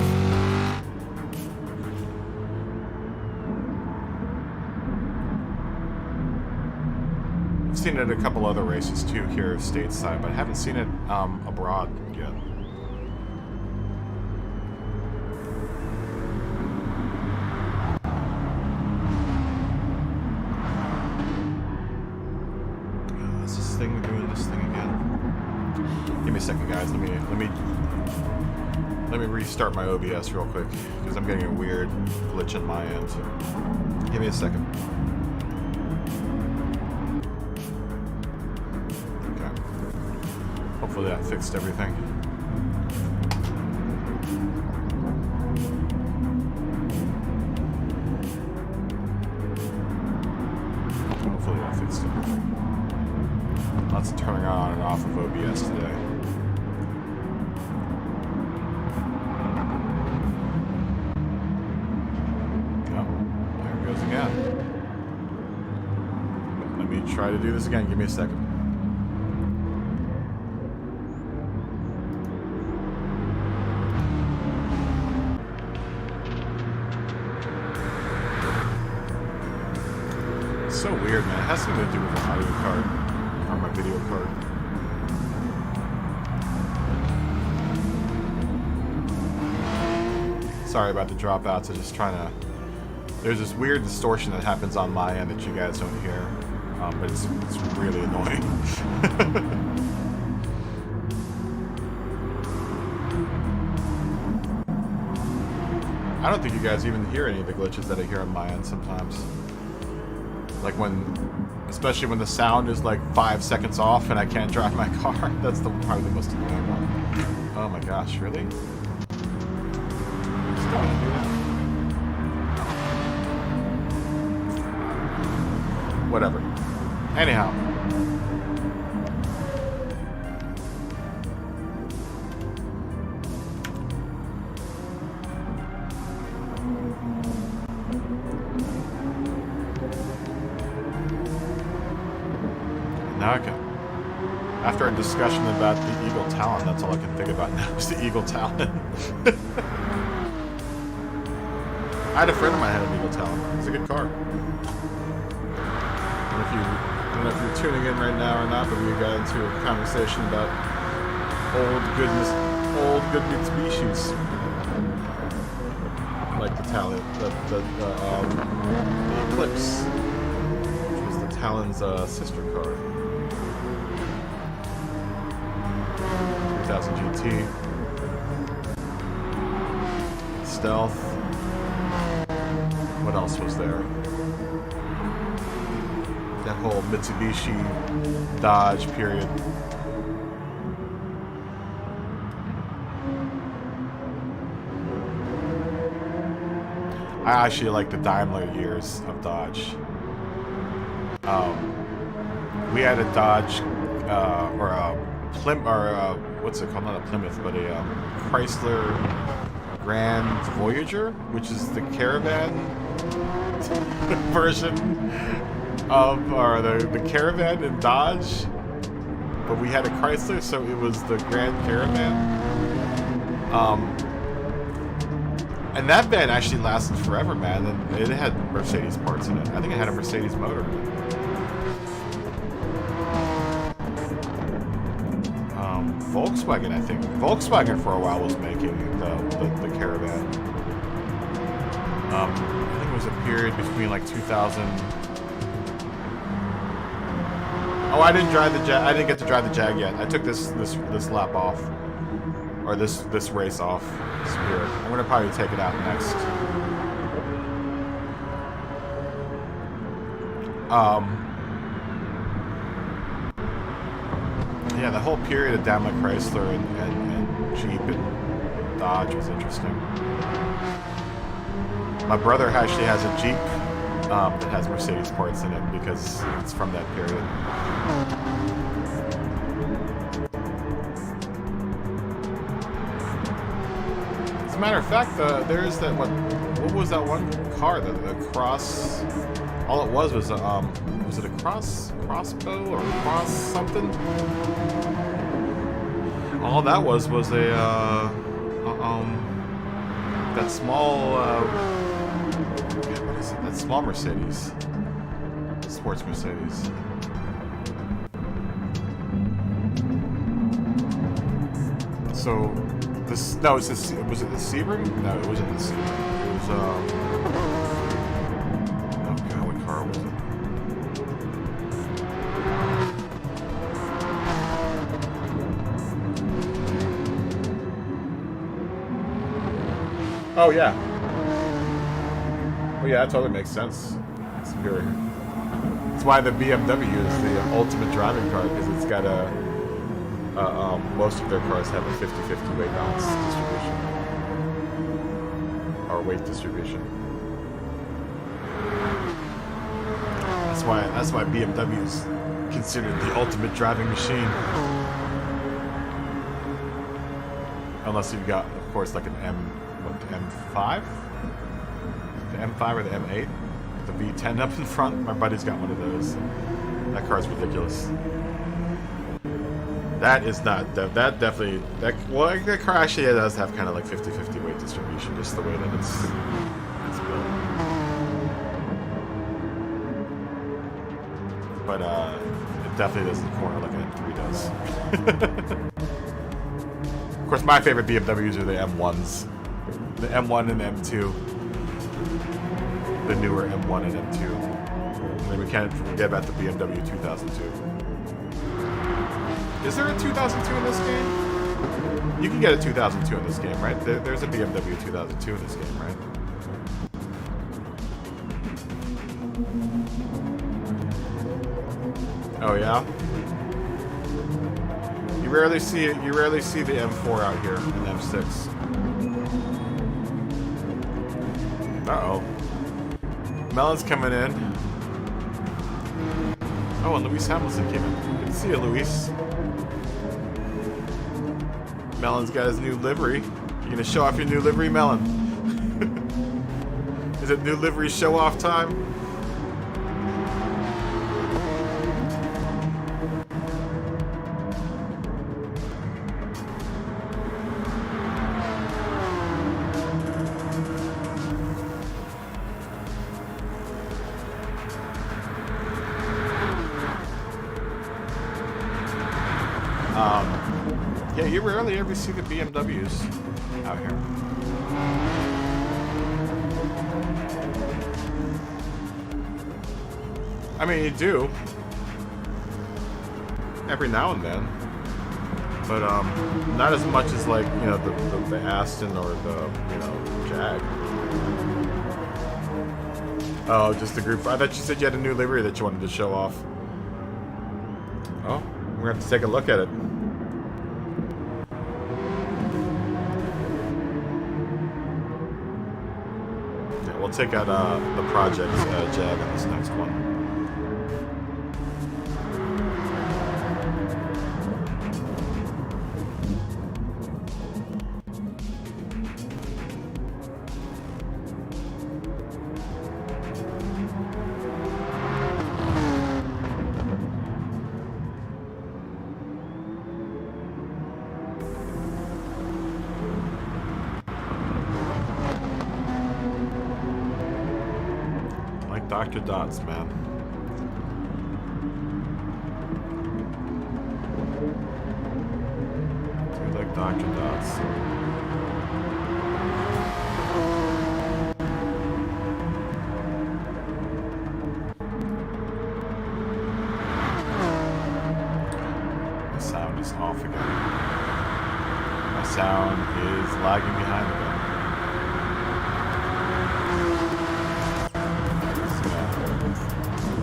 [SPEAKER 2] I've seen it at a couple other races too here stateside, but I haven't seen it abroad yet. Doing this thing again. Give me a second, guys. Let me restart my OBS real quick because I'm getting a weird glitch on my end. Give me a second. Okay. Hopefully that fixed everything. Hopefully that fixed everything. Lots of turning on and off of OBS today. Oh, there it goes again. Let me try to do this again. Give me a second. It's so weird, man. It has something to do with the audio card. On my video card. Sorry about the dropouts. I'm just trying to. There's this weird distortion that happens on my end that you guys don't hear, but it's really annoying. I don't think you guys even hear any of the glitches that I hear on my end sometimes. Like especially when the sound is like 5 seconds off and I can't drive my car. That's probably the most annoying one. Oh my gosh, really? Still gonna do that? Whatever. Anyhow. Now I can, after a discussion about the Eagle Talon, that's all I can think about now is the Eagle Talon. I had a friend of mine had an Eagle Talon. It's a good car. And I don't know if you're tuning in right now or not, but we got into a conversation about old good Mitsubishis. Like the Talon, the Eclipse, which was the Talon's sister car. 3000 GT, Stealth. What else was there? That whole Mitsubishi Dodge period. I actually like the Daimler years of Dodge. We had a Dodge or a what's it called? Not a Plymouth, but a Chrysler Grand Voyager, which is the caravan version of, or the caravan in Dodge. But we had a Chrysler, so it was the Grand Caravan. And that van actually lasted forever, man. And it had Mercedes parts in it. I think it had a Mercedes motor in it. Volkswagen, I think. Volkswagen for a while was making the Caravan. I think it was a period between like 2000. Oh, I didn't drive the Jag. I didn't get to drive the Jag yet. I took this lap off, or this race off. It's weird. I'm gonna probably take it out next. Yeah, the whole period of Daimler Chrysler and Jeep and Dodge was interesting. My brother actually has a Jeep that has Mercedes parts in it because it's from that period. As a matter of fact, there is that what was that one car? The Cross.
[SPEAKER 1] All it was it a crossbow or cross something? All that was a that small what is it? That small Mercedes, sports Mercedes. So this was it the Sebring? No, it wasn't the Sebring. It was oh god, what car was it? Oh yeah. Oh yeah, that totally makes sense. It's very. That's why the BMW is the ultimate driving car, because it's got a. Most of their cars have a 50-50 weight balance distribution, or weight distribution. That's why BMW is considered the ultimate driving machine. Unless you've got, of course, like an the M5? The M5 or the M8? The V10 up in front? My buddy's got one of those. That car's ridiculous. That is not... That definitely... That car actually does have kind of like 50-50 weight distribution, just the way that it's built. But, it definitely doesn't corner like an M3 does. Of course, my favorite BMWs are the M1s. The M1 and the M2. The newer M1 and M2. And then we can't forget about the BMW 2002. Is there a 2002 in this game? You can get a 2002 in this game, right? There's a BMW 2002 in this game, right? Oh yeah? You rarely see the M4 out here and the M6. Uh-oh. Melon's coming in. Oh, and Lewis Hamilton came in. Good to see you, Luis. Melon's got his new livery. You gonna show off your new livery, Melon? Is it new livery show-off time? Yeah, you rarely ever see the BMWs out here. I mean, you do. Every now and then. But, not as much as, like, you know, the Aston or the, you know, Jag. Oh, just the group. I thought you said you had a new livery that you wanted to show off. Oh, we're gonna have to take a look at it. We'll take out the project Jag on this next one. Dr. Dots, man. Do you like Dr. Dots? My sound is off again. My sound is lagging behind again.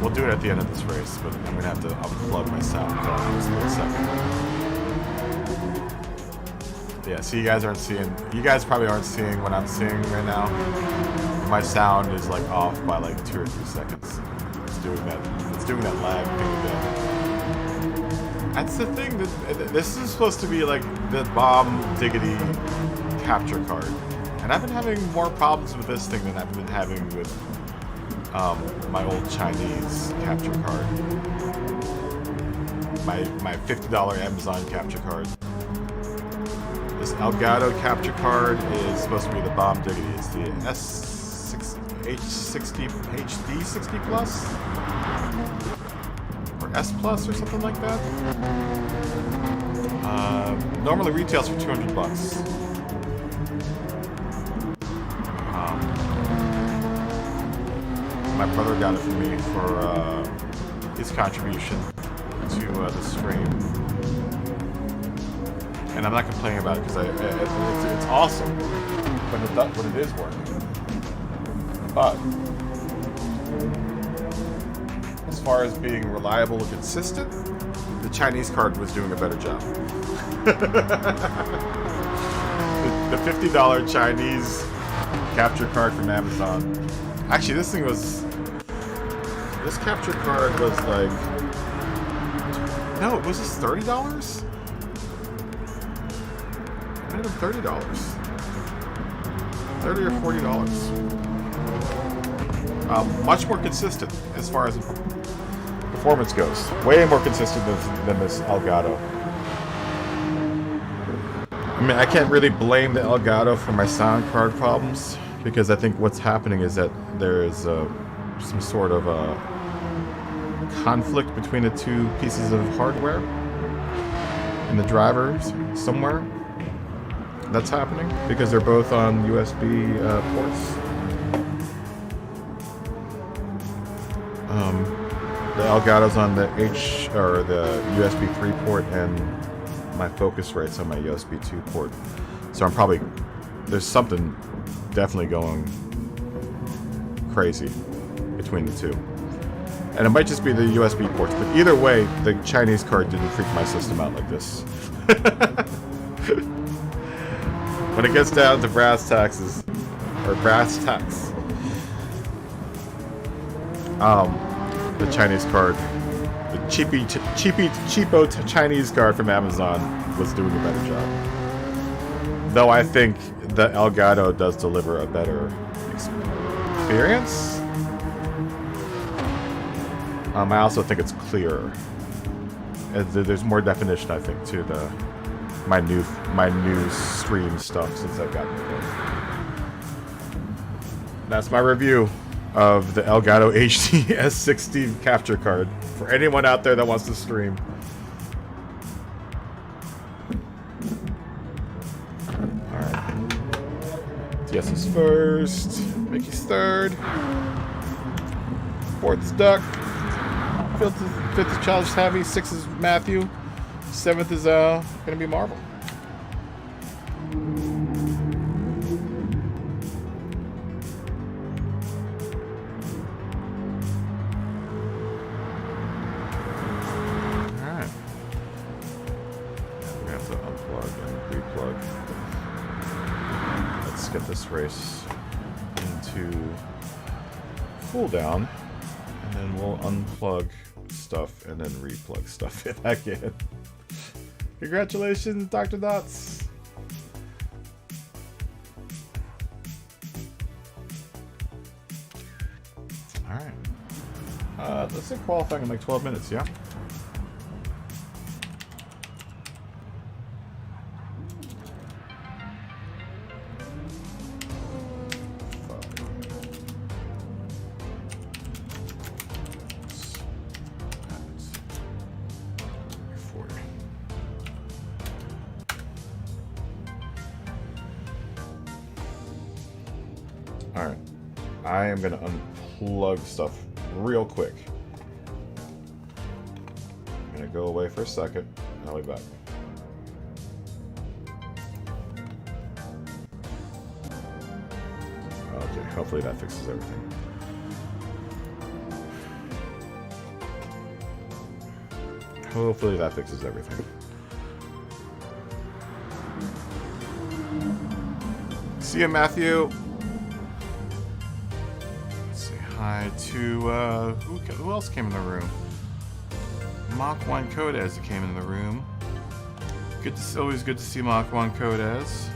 [SPEAKER 1] We'll do it at the end of this race, but I'm gonna have to unplug my sound in just a little second. Yeah, so you guys probably aren't seeing what I'm seeing right now. My sound is like off by like 2 or 3 seconds. It's doing that lag thing again. That's the thing, this is supposed to be like the bomb diggity capture card. And I've been having more problems with this thing than I've been having with
[SPEAKER 2] my old Chinese capture card. My $50 Amazon capture card. This Elgato capture card is supposed to be the bomb diggity. It's the H60 HD60 Plus or S Plus or something like that. Normally retails for $200. My brother got it for me for his contribution to the stream, and I'm not complaining about it because it's awesome when it is working. But as far as being reliable and consistent, the Chinese card was doing a better job. the $50 Chinese capture card from Amazon. Actually, this capture card was like, no, was this $30? It might have been $30. $30 or $40. Much more consistent as far as performance goes. Way more consistent than this Elgato. I mean, I can't really blame the Elgato for my sound card problems, because I think what's happening is that there is some sort of a conflict between the two pieces of hardware in the drivers somewhere. That's happening because they're both on USB ports. The Elgato's on the the USB 3 port, and my Focusrite's on my USB 2 port. So there's something definitely going crazy between the two. And it might just be the USB ports, but either way, the Chinese card didn't freak my system out like this. When it gets down to brass tacks, the Chinese card, the cheapo Chinese card from Amazon was doing a better job. Though I think the Elgato does deliver a better experience. I also think it's clearer. There's more definition, I think, to my new stream stuff since I've gotten it. That's my review of the Elgato HD S60 capture card for anyone out there that wants to stream. Alright. TS is first. Mickey's third. Fourth is Duck. Fifth is Childish Heavy. Sixth is Matthew. Seventh is gonna be Marvel. Alright. We have to unplug and replug. Let's get this race into cool down, and then we'll unplug stuff and then replug stuff if I can. Congratulations, Dr. Dots. Alright. Let's say qualifying in like 12 minutes, yeah? Alright, I am going to unplug stuff real quick. I'm going to go away for a second, and I'll be back. Okay, hopefully that fixes everything. Hopefully that fixes everything. See ya, Matthew. Hi to who else came in the room? Mach 1 Codes came in the room. Always good to see Mach 1 Codes.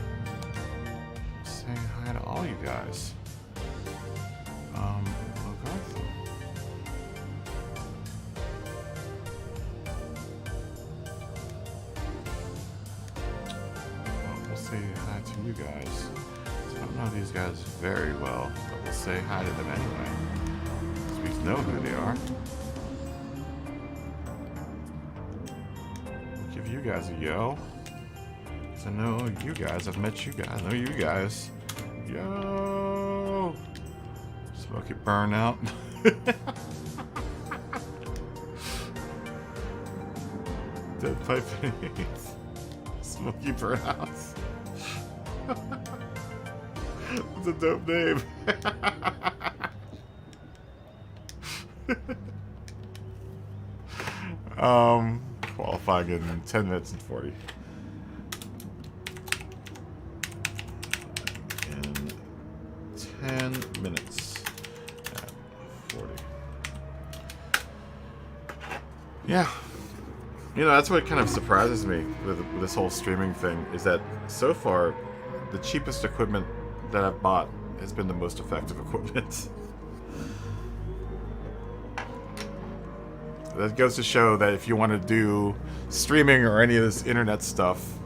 [SPEAKER 2] Saying hi to all you guys. Logarth
[SPEAKER 1] say hi to you guys. I don't know these guys very well, but we'll say hi to them anyway. Because we know who they are. We'll give you guys a yo. Because I know you guys. I've met you guys. I know you guys. Yo! Smoky Burnout. Dead Pipe Beneath. Smoky Burnout. It's a dope name. Qualifying in 10 minutes and 40. In 10 minutes and 40. Yeah. You know, that's what kind of surprises me with this whole streaming thing, is that so far, the cheapest equipment that I've bought has been the most effective equipment. That goes to show that if you want to do streaming or any of this internet stuff,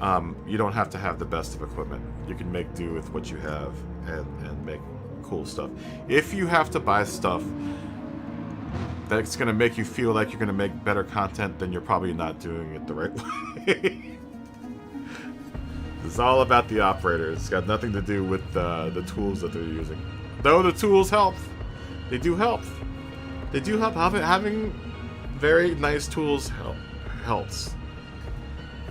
[SPEAKER 1] you don't have to have the best of equipment. You can make do with what you have and make cool stuff. If you have to buy stuff that's going to make you feel like you're going to make better content, then you're probably not doing it the right way. It's all about the operator. It's got nothing to do with the tools that they're using. Though the tools help. They do help. They do help. Having very nice tools helps.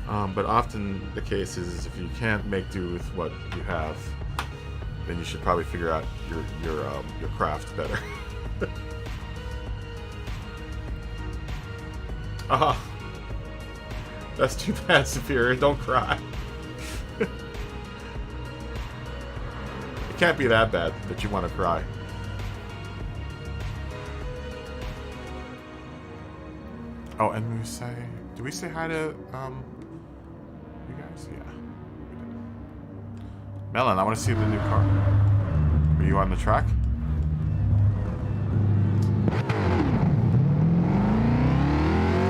[SPEAKER 1] But often the case is if you can't make do with what you have, then you should probably figure out your craft better. That's too bad, Superior. Don't cry. It can't be that bad that you want to cry. Oh, and do we say hi to you guys? Yeah. We did. Melon, I want to see the new car. Are you on the track?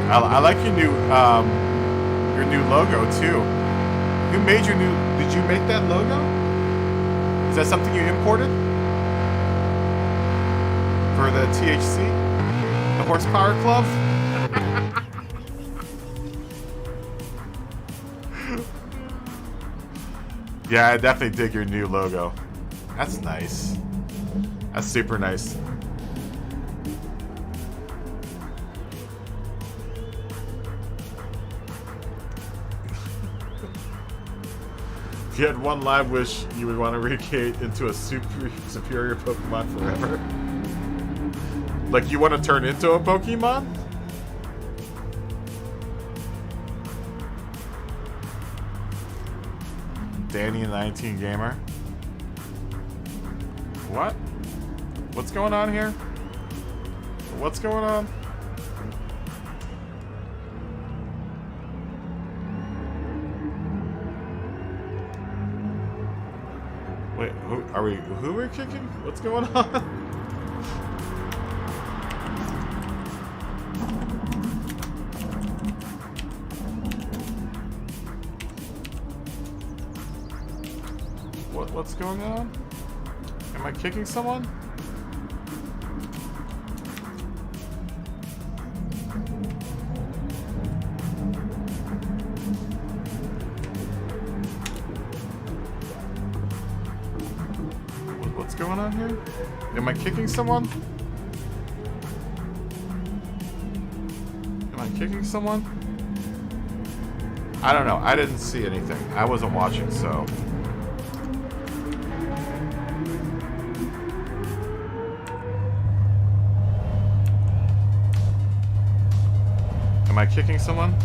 [SPEAKER 1] I like your new logo too. Who made your new? Did you make that logo? Is that something you imported for the THC, the Horsepower Club? Yeah, I definitely dig your new logo. That's nice. That's super nice. If you had one live wish, you would want to recreate into a superior Pokemon forever. Like you want to turn into a Pokemon? Danny19 Gamer. What? What's going on here? What's going on? Wait, who are we kicking? What's going on? What's going on? Am I kicking someone? What's going on here? Am I kicking someone? Am I kicking someone? I don't know. I didn't see anything. I wasn't watching, so... Am I kicking someone?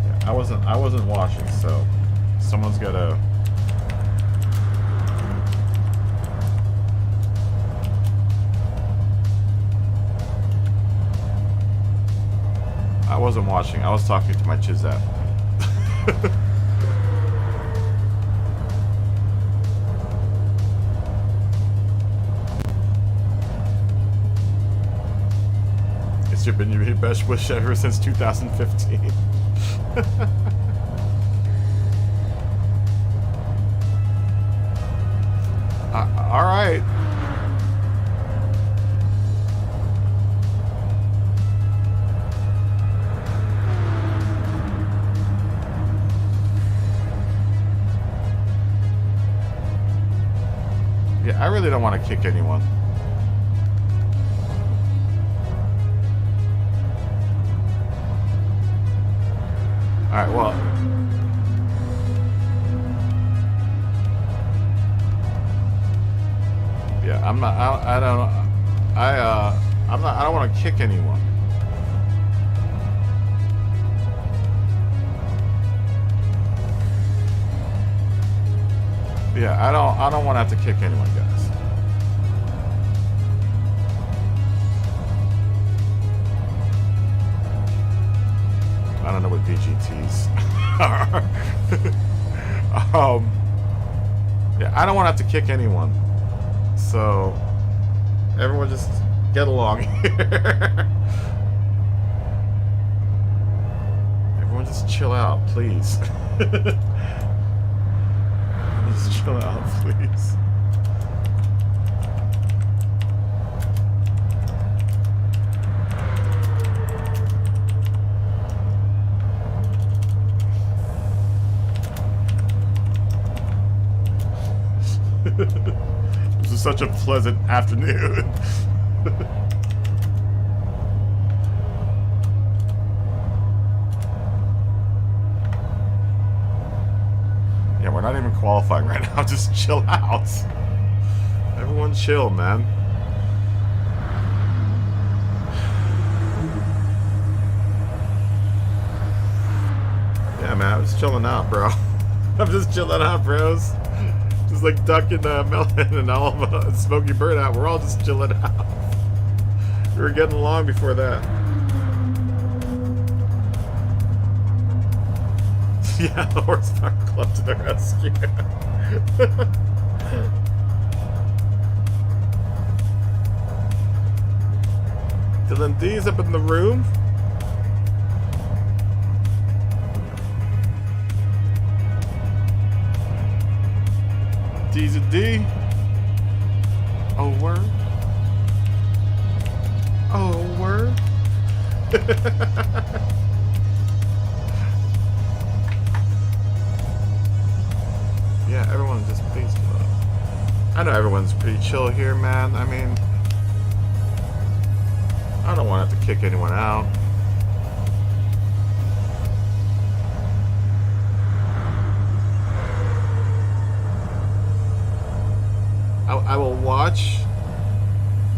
[SPEAKER 1] Yeah, I wasn't watching, so someone's gotta. I wasn't watching. I was talking to my Chizap.
[SPEAKER 2] you've been your best wish ever since 2015. All right. Yeah, I really don't want to kick anyone. Alright, well. Yeah, I'm not, I don't, I don't want to kick anyone. Yeah, I don't want to have to kick anyone, guys. I don't know what VGTs are. Yeah, I don't want to have to kick anyone. So, everyone just get along here. Everyone just chill out, please. Just chill out, please. This is such a pleasant afternoon. Yeah, we're not even qualifying right now. Just chill out. Everyone chill, man. Yeah, man, I'm just chilling out, bro. I'm just chilling out, bros. Just like Duck and Melon and all of Smokey Bird out. We're all just chilling out. We were getting along before that. Yeah, the Horsepower Club to the rescue. Dylan D's up in the room. D's a D. Oh, word. Oh, word. Yeah, everyone just please chill out. I know everyone's pretty chill here, man. I mean, I don't want to have to kick anyone out. I will watch.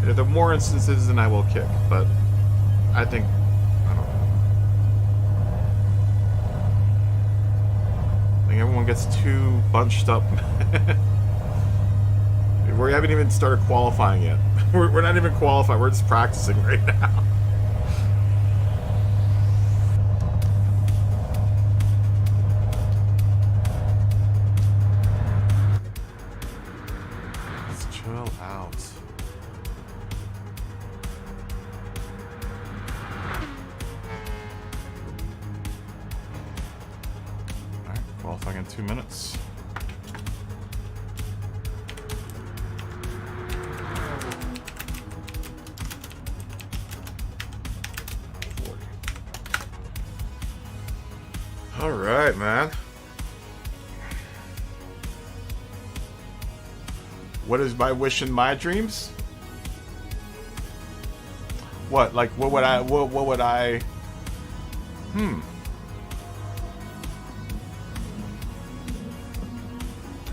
[SPEAKER 2] There are more instances than I will kick, but I think, I don't know. I think everyone gets too bunched up. We haven't even started qualifying yet. We're not even qualifying. We're just practicing right now. Qualifying in 2 minutes. All right, man. What is my wish and my dreams? What? Like, what would I? What would I?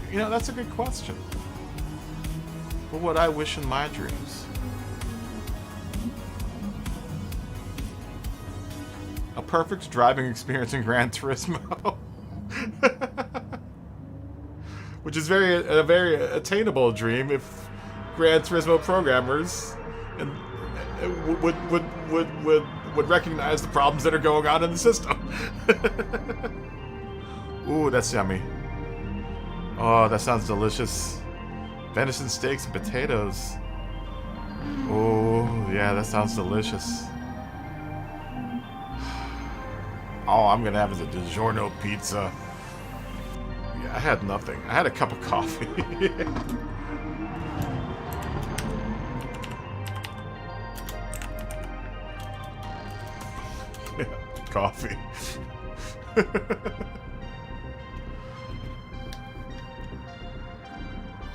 [SPEAKER 2] You know, that's a good question. What would I wish in my dreams? A perfect driving experience in Gran Turismo. Which is a very attainable dream if Gran Turismo programmers would recognize the problems that are going on in the system. Ooh, that's yummy. Oh, that sounds delicious. Venison steaks and potatoes. Oh, yeah, that sounds delicious. All I'm gonna have is a DiGiorno pizza. Yeah, I had nothing. I had a cup of coffee. Yeah, coffee.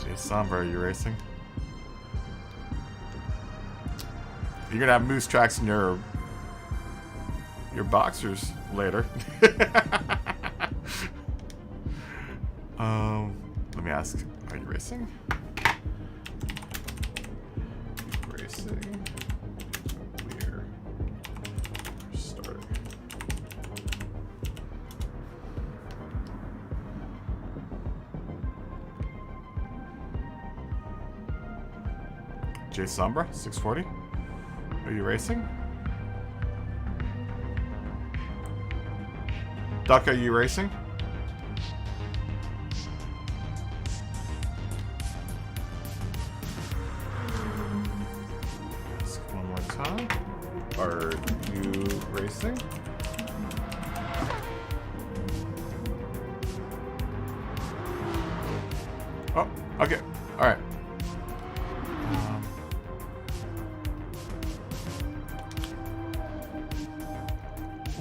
[SPEAKER 2] Jay Sombra, are you racing? You're gonna have moose tracks in your boxers later. Let me ask, are you racing? Racing. We're starting. Jay Sombra, 640. Are you racing? Duck, are you racing? Ask one more time. Are you racing? Oh, okay. All right.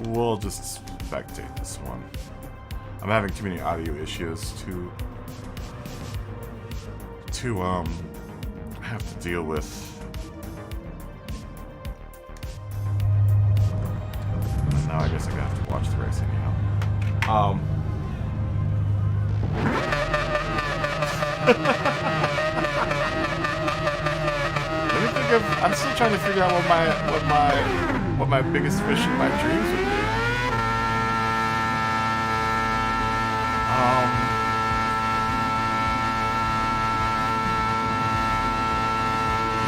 [SPEAKER 2] We'll just spectate this one. I'm having too many audio issues to have to deal with. Now I guess I'm gonna have to watch the racing now. Let me think of. I'm still trying to figure out what my biggest fish in my dreams would be.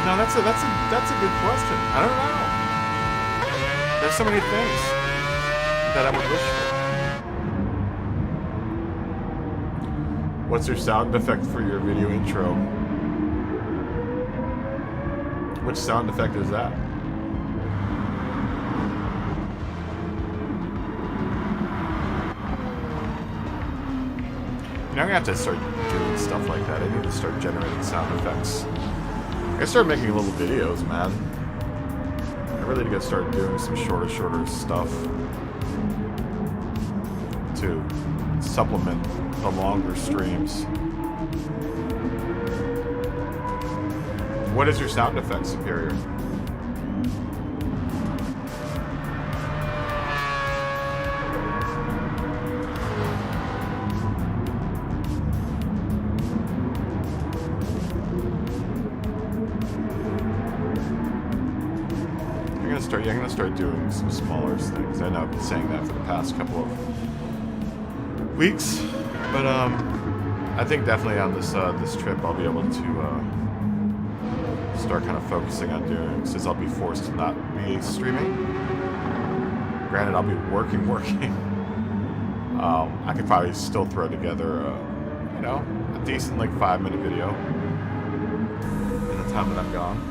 [SPEAKER 2] No, that's a good question. I don't know. There's so many things that I would wish for. What's your sound effect for your video intro? Which sound effect is that? You know, I'm gonna have to start doing stuff like that. I need to start generating sound effects. I gotta start making little videos, man. I really need to start doing some shorter stuff to supplement the longer streams. What is your sound effect, Superior? I'm gonna start doing some smaller things. I know I've been saying that for the past couple of weeks, but I think definitely on this trip I'll be able to start kind of focusing on doing, since I'll be forced to not be streaming. Granted, I'll be working. I could probably still throw together, a decent 5-minute video in the time that I'm gone.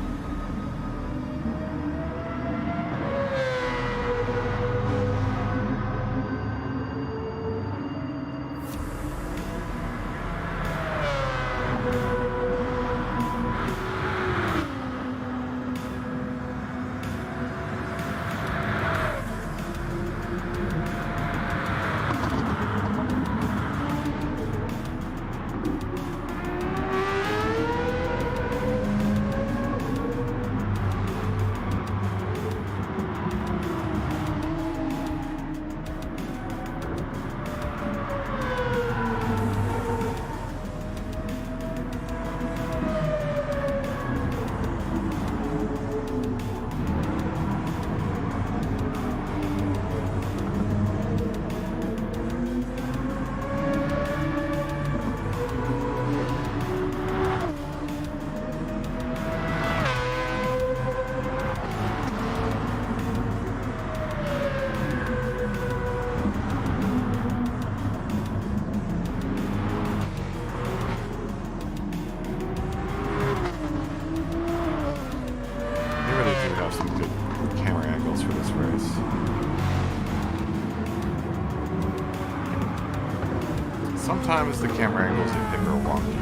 [SPEAKER 1] sometimes the camera angles they pick are wonky.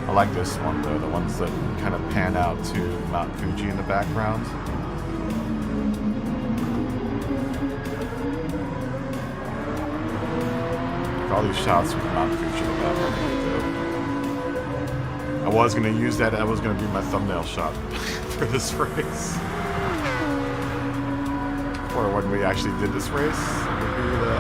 [SPEAKER 1] I like this one though, the ones that kind of pan out to Mount Fuji in the background. All these shots with Mount Fuji in the background. I was going to use that. That was going to be my thumbnail shot for this race. Or when we actually did this race, it would be the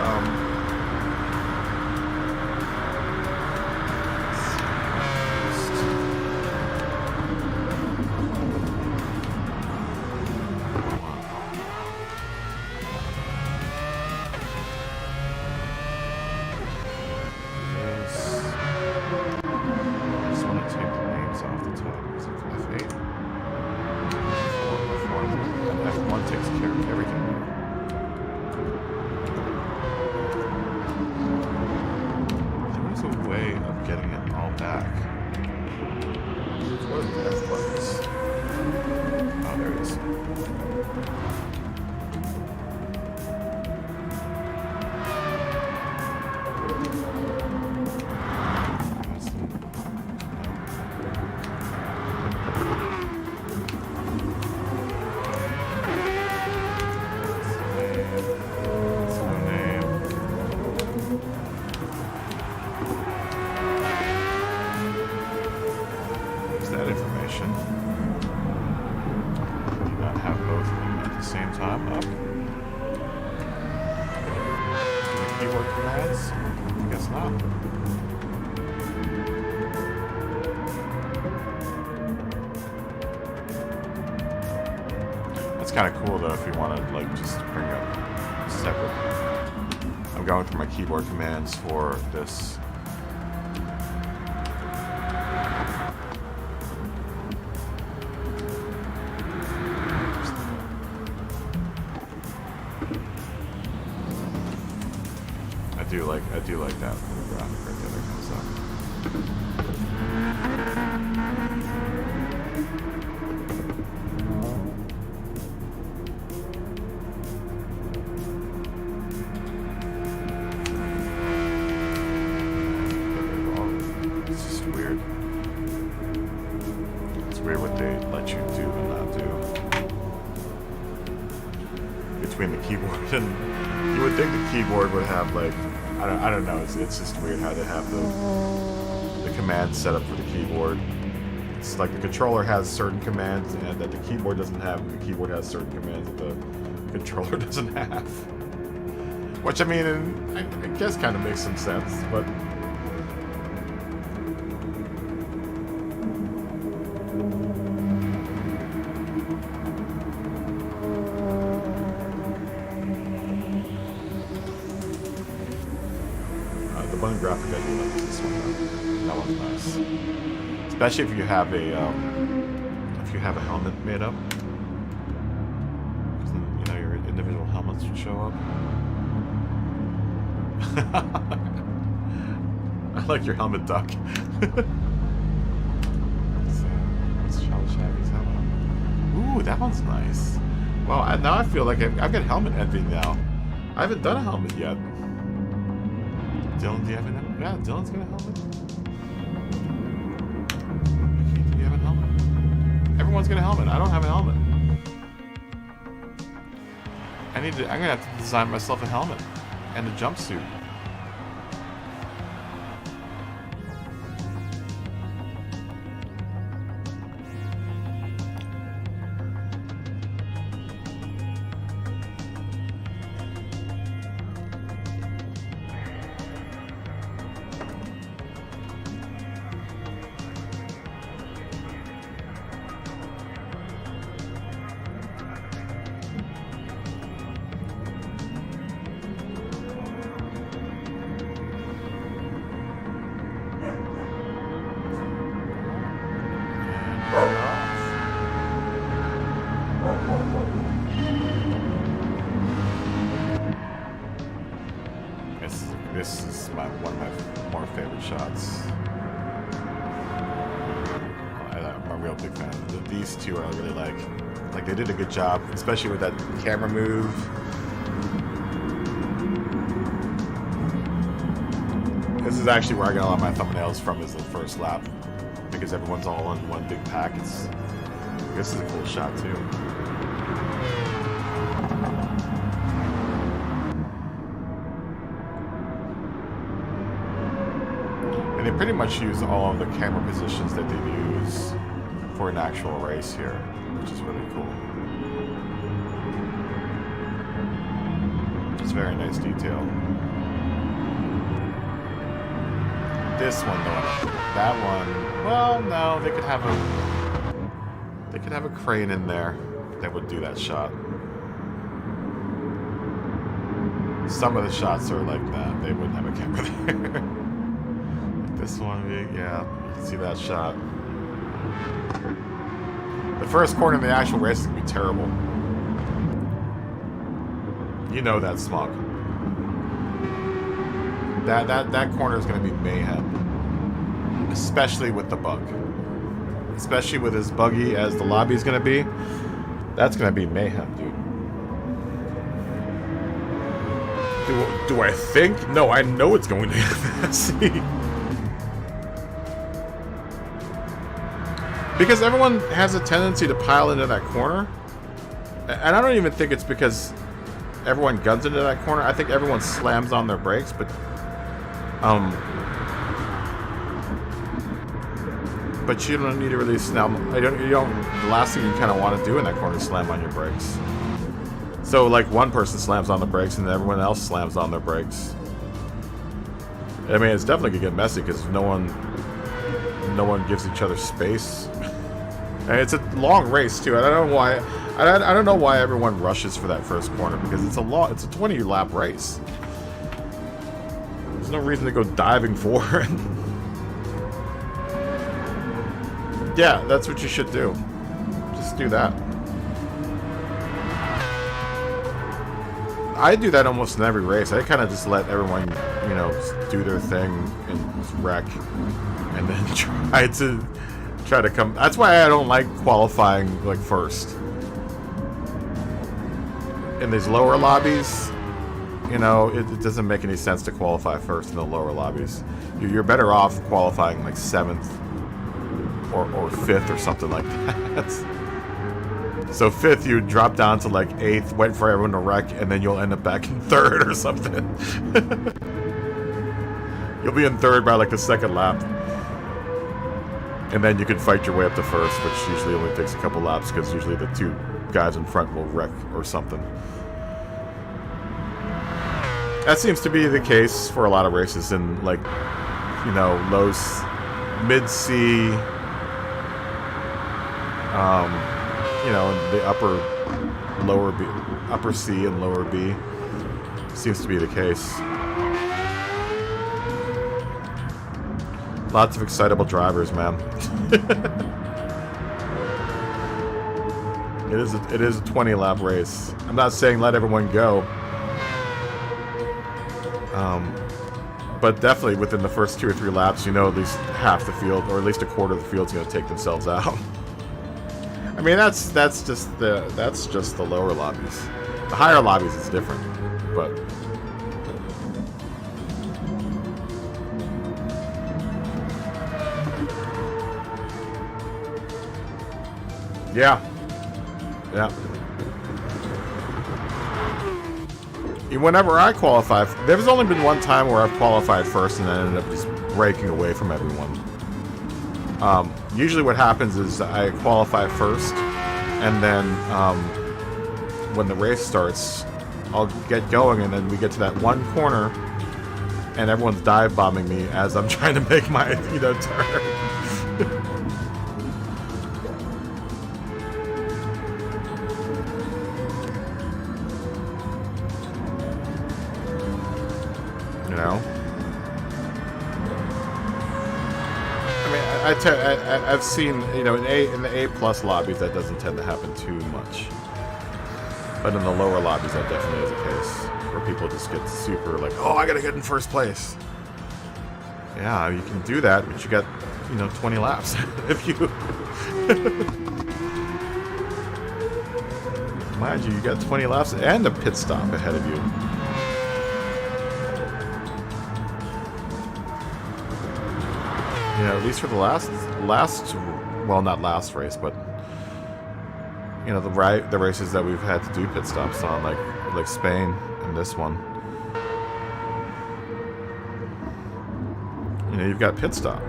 [SPEAKER 1] kind of cool though if you want to like just bring up separate. I'm going through my keyboard commands for this. I do like that for the graphic right there that comes up. And you would think the keyboard would have like I don't know, it's just weird how they have the commands set up for the keyboard. It's like the controller has certain commands and that the keyboard doesn't have, and the keyboard has certain commands that the controller doesn't have. Which I mean, I guess kind of makes some sense, but graphic I do like this one though. That one's nice. Especially if you have a helmet made up. Because then, you know, your individual helmets would show up. I like your helmet, Duck. Let's Charles Shabby's helmet. Ooh, that one's nice. Wow, now I feel like I've got helmet envy now. I haven't done a helmet yet. Dylan, do you have a helmet? Yeah, Dylan's got a helmet. Keith, do you have a helmet? Everyone's got a helmet. I don't have a helmet. I'm gonna have to design myself a helmet and a jumpsuit. This is one of my more favorite shots. I'm a real big fan. These two I really like. Like they did a good job, especially with that camera move. This
[SPEAKER 2] is actually where I get a lot of my thumbnails from, is the first lap. Because everyone's all in one big pack. This is a cool shot too. And they pretty much use all of the camera positions that they use for an actual race here, which is really cool. It's very nice detail. This one though, that one, well, no, they could have a crane in there that would do that shot. Some of the shots are like that, they wouldn't have a camera there. This one, yeah, you can see that shot. The first corner in the actual race is gonna be terrible. You know that smog. That corner is gonna be mayhem. Especially with the bug. Especially with as buggy as the lobby is gonna be. That's gonna be mayhem, dude. Do I think? No, I know it's going to get messy. Because everyone has a tendency to pile into that corner. And I don't even think it's because everyone guns into that corner. I think everyone slams on their brakes, but you don't need to really slam. You don't. The last thing you kind of want to do in that corner is slam on your brakes. So like one person slams on the brakes and everyone else slams on their brakes. I mean, it's definitely gonna get messy because no one gives each other space. And it's a long race too. I don't know why. I don't know why everyone rushes for that first corner, because it's a 20-lap race. There's no reason to go diving for it. Yeah, that's what you should do. Just do that. I do that almost in every race. I kind of just let everyone, you know, do their thing and just wreck, and then try to come. That's why I don't like qualifying like first. In these lower lobbies, you know, it doesn't make any sense to qualify first in the lower lobbies. You're better off qualifying like 7th or 5th or something like that. So 5th, you drop down to like 8th, wait for everyone to wreck, and then you'll end up back in 3rd or something. You'll be in 3rd by like the 2nd lap. And then you can fight your way up to 1st, which usually only takes a couple laps, because usually the 2 guys in front will wreck or something. That seems to be the case for a lot of races in, like, you know, mid-C, you know, the upper C and lower B. Seems to be the case. Lots of excitable drivers, man. It is a 20-lap race. I'm not saying let everyone go. But definitely within the first 2 or 3 laps, you know, at least half the field, or at least a quarter of the field, is going to take themselves out. I mean, that's just the lower lobbies. The higher lobbies, it's different, but. Yeah. Whenever I qualify, there's only been one time where I've qualified first and then ended up just breaking away from everyone. Usually what happens is I qualify first, and then when the race starts, I'll get going, and then we get to that one corner, and everyone's dive bombing me as I'm trying to make my, you know, turn. You know? I mean, I've seen, you know, in the A+ lobbies, that doesn't tend to happen too much. But in the lower lobbies, that definitely is the case. Where people just get super like, oh, I gotta get in first place. Yeah, you can do that, but you got, you know, 20 laps. If you... Mind you, you got 20 laps and a pit stop ahead of you. know, at least for the last, well, not last race, but you know, the races that we've had to do pit stops on, like Spain and this one. You know, you've got pit stop.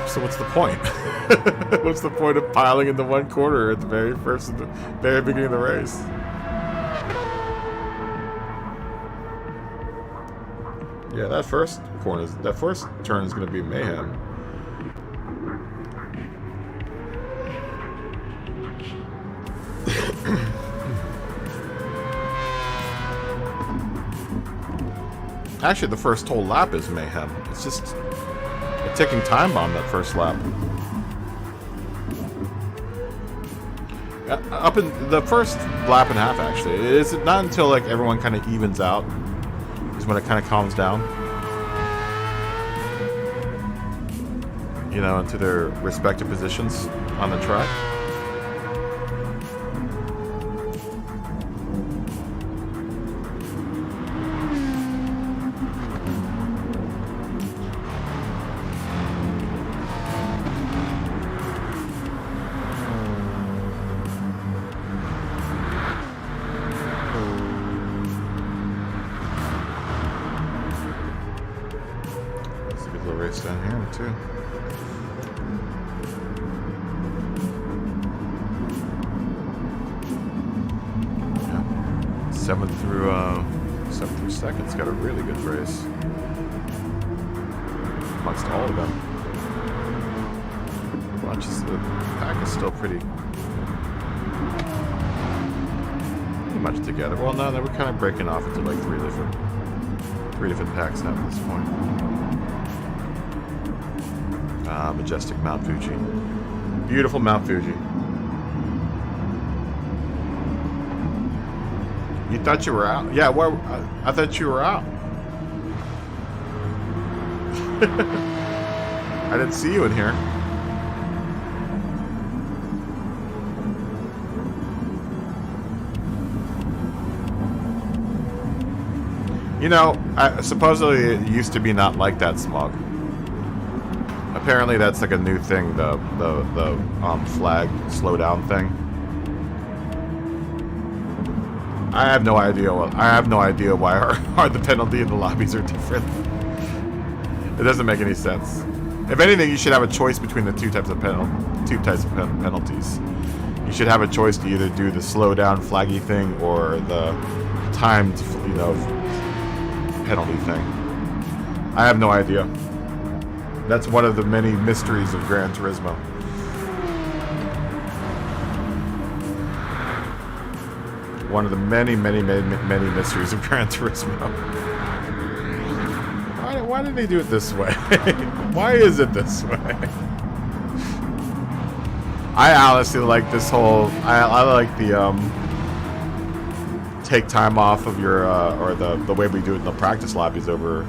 [SPEAKER 2] So what's the point? What's the point of piling into one corner at the very beginning of the race? Yeah, that first turn is going to be mayhem. Actually, the first whole lap is mayhem. It's just a ticking time bomb, that first lap. Up in the first lap and a half, actually. It's not until like everyone kind of evens out is when it kind of calms down. You know, into their respective positions on the track. Race down here too. Yeah, 7th through 2nd's got a really good race amongst all of them. The pack is still pretty much together. Well, no, we're kind of breaking off into like three different packs now at this point. Majestic Mount Fuji. Beautiful Mount Fuji. You thought you were out? Yeah, well, I thought you were out. I didn't see you in here. You know, supposedly it used to be not like that, Smog. Apparently that's like a new thing, the flag slow down thing. I have no idea why the penalty and the lobbies are different. It doesn't make any sense. If anything, you should have a choice between the two types of penalties. You should have a choice to either do the slow down flaggy thing or the timed, you know, penalty thing. I have no idea. That's one of the many mysteries of Gran Turismo. One of the many mysteries of Gran Turismo. Why did they do it this way? Why is it this way? I honestly like this whole... I like the... take time off of your... or the way we do it in the practice lobbies over...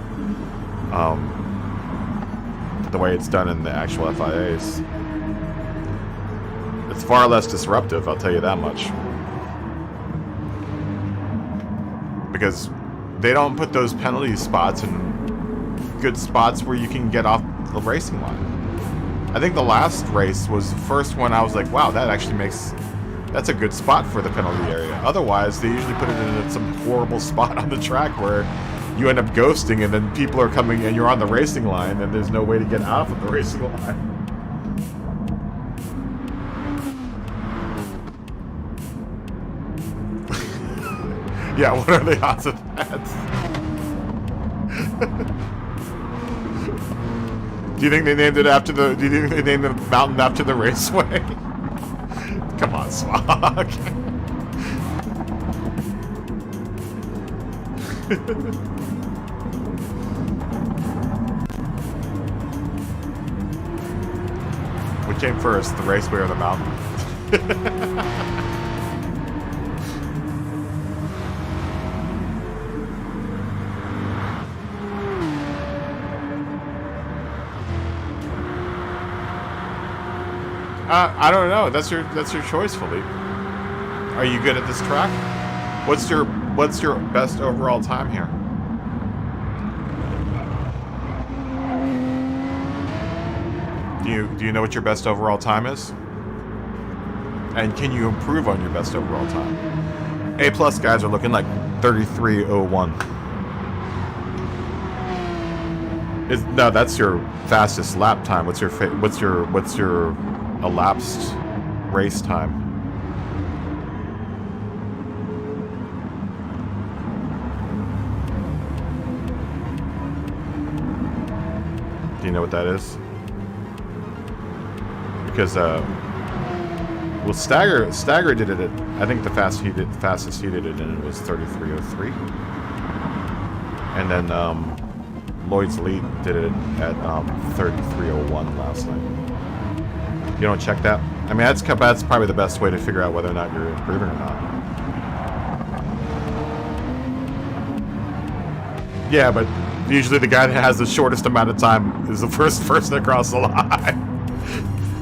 [SPEAKER 2] the way it's done in the actual FIAs. It's far less disruptive, I'll tell you that much. Because they don't put those penalty spots in good spots where you can get off the racing line. I think the last race was the first one I was like, wow, that actually that's a good spot for the penalty area. Otherwise, they usually put it in some horrible spot on the track where you end up ghosting, and then people are coming and you're on the racing line and there's no way to get off of the racing line. Yeah, what are the odds of that? Do you think they named the mountain after the raceway? Come on, Smog. What came first, the raceway or the mountain? I don't know. That's your choice, Philippe. Are you good at this track? What's your best overall time here? Do you know what your best overall time is? And can you improve on your best overall time? A plus guys are looking like 33:01. No, that's your fastest lap time. What's your elapsed race time? Do you know what that is? Because well, Stagger did it at, I think the fastest he did it in it was 33:03, and then Lloyd's Elite did it at 33:01 last night. You don't check that? I mean, that's probably the best way to figure out whether or not you're improving or not. Yeah, but usually the guy that has the shortest amount of time is the first person across the line.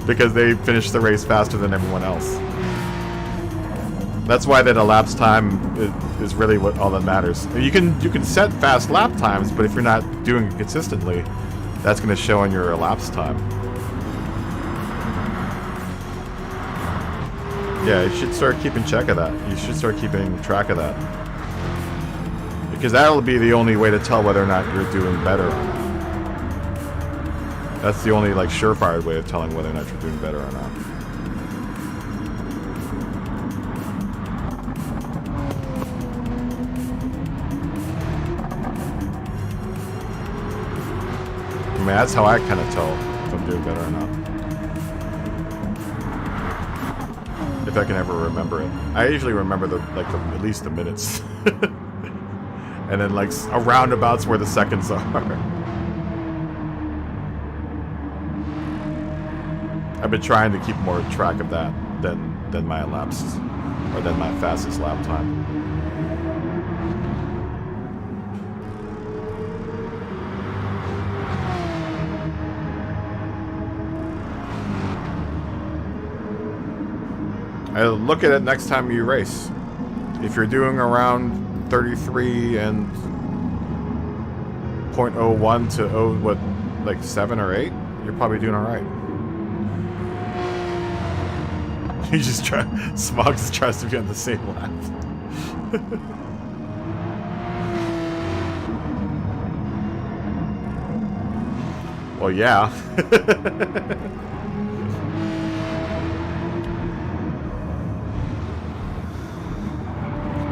[SPEAKER 2] Because they finish the race faster than everyone else. That's why that elapsed time is really what all that matters. You can set fast lap times, but if you're not doing it consistently, that's going to show on your elapsed time. Yeah, you should start keeping track of that. You should start keeping track of that. Because that'll be the only way to tell whether or not you're doing better. That's the only, like, surefire way of telling whether or not you're doing better or not. I mean, that's how I kind of tell if I'm doing better or not. If I can ever remember it. I usually remember at least the minutes. And then, like, a roundabout's where the seconds are. I've been trying to keep more track of that than my elapsed, or than my fastest lap time. I look at it next time you race. If you're doing around 33 and 0.01 to 7 or 8, you're probably doing all right. He just Smogs tries to be on the same lap. Well, yeah.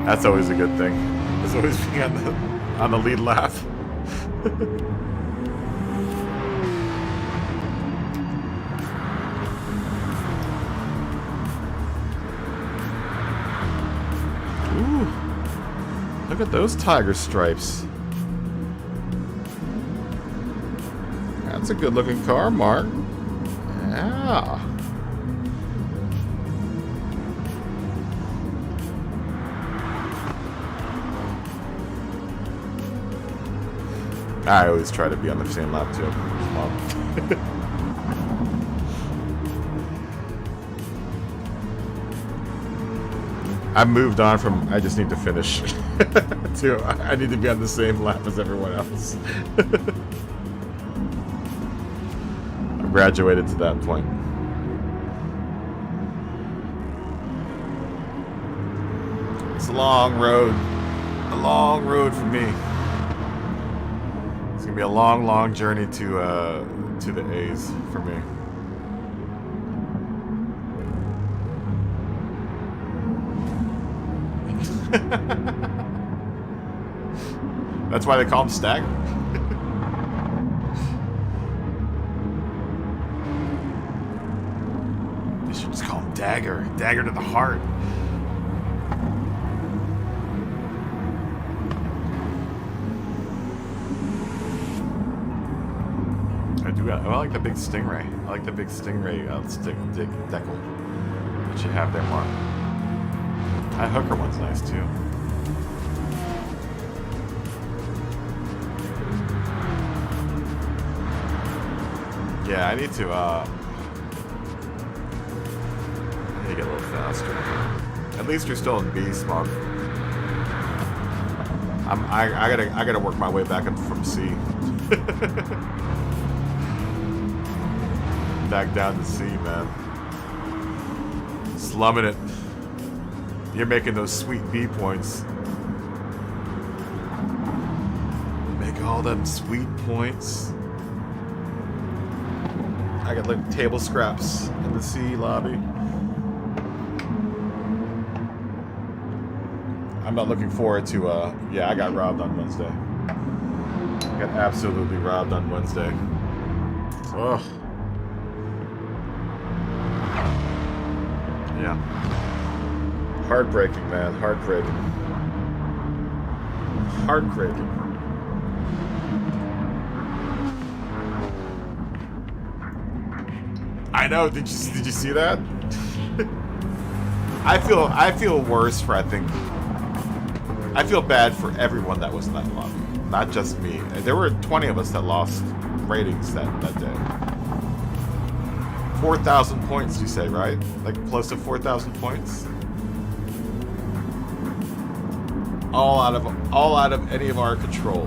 [SPEAKER 2] That's always a good thing. It's always being on the lead lap. Look at those tiger stripes. That's a good looking car, Mark. Yeah. I always try to be on the same lap too. Come on. I've moved on from I just need to finish to I need to be on the same lap as everyone else. I've graduated to that point. It's a long road for me. It's gonna be a long journey to the A's for me. That's why they call him Stagger. They should just call him Dagger. Dagger to the heart. I like the big Stingray. I like the big Stingray decal that you have there, Mark. That hooker one's nice too. Yeah, I need to get a little faster. At least you're still in B, Smog. I gotta work my way back up from C. back down to C, man. Slumming it. You're making those sweet B points. Make all them sweet points. I got like table scraps in the C lobby. I'm not looking forward to, yeah, I got robbed on Wednesday. I got absolutely robbed on Wednesday. Ugh. Yeah. Heartbreaking, man. Heartbreaking. Heartbreaking. I know. Did you see that? I feel worse for, I feel bad for everyone that was in that lobby, not just me. There were 20 of us that lost ratings that day. 4,000 points, you say, right? Like close to 4,000 points. All out of any of our control.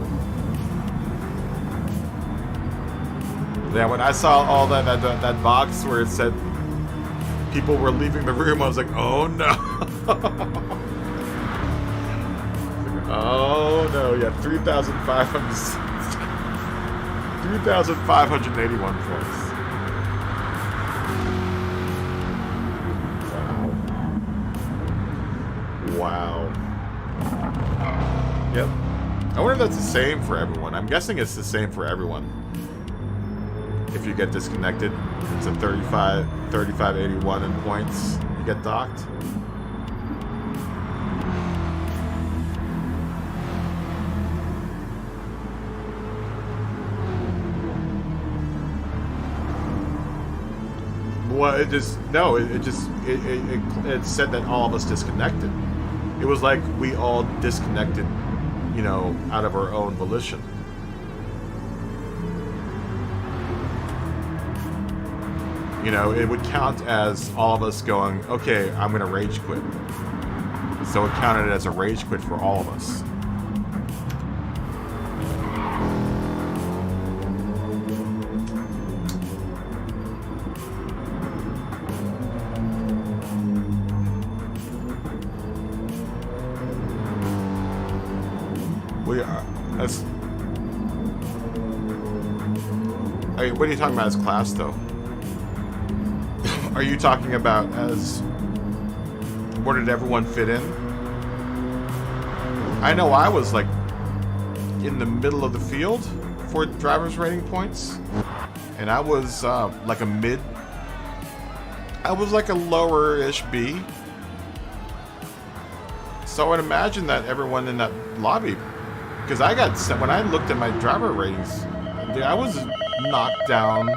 [SPEAKER 2] Yeah, when I saw all that box where it said people were leaving the room, I was like, oh no. Oh no, yeah, 3,581 points. Wow. Yep. I wonder if that's the same for everyone. I'm guessing it's the same for everyone. If you get disconnected, it's a 3581 in points. You get docked. Well, it said that all of us disconnected. It was like we all disconnected, you know, out of our own volition. You know, it would count as all of us going, okay, I'm going to rage quit. So it counted as a rage quit for all of us. What are you talking about as class, though? Are you talking about as... where did everyone fit in? I know I was, like, in the middle of the field for driver's rating points. And I was, like a mid... I was like a lower-ish B. So I would imagine that everyone in that lobby... Because I got sent... When I looked at my driver ratings, I was knocked down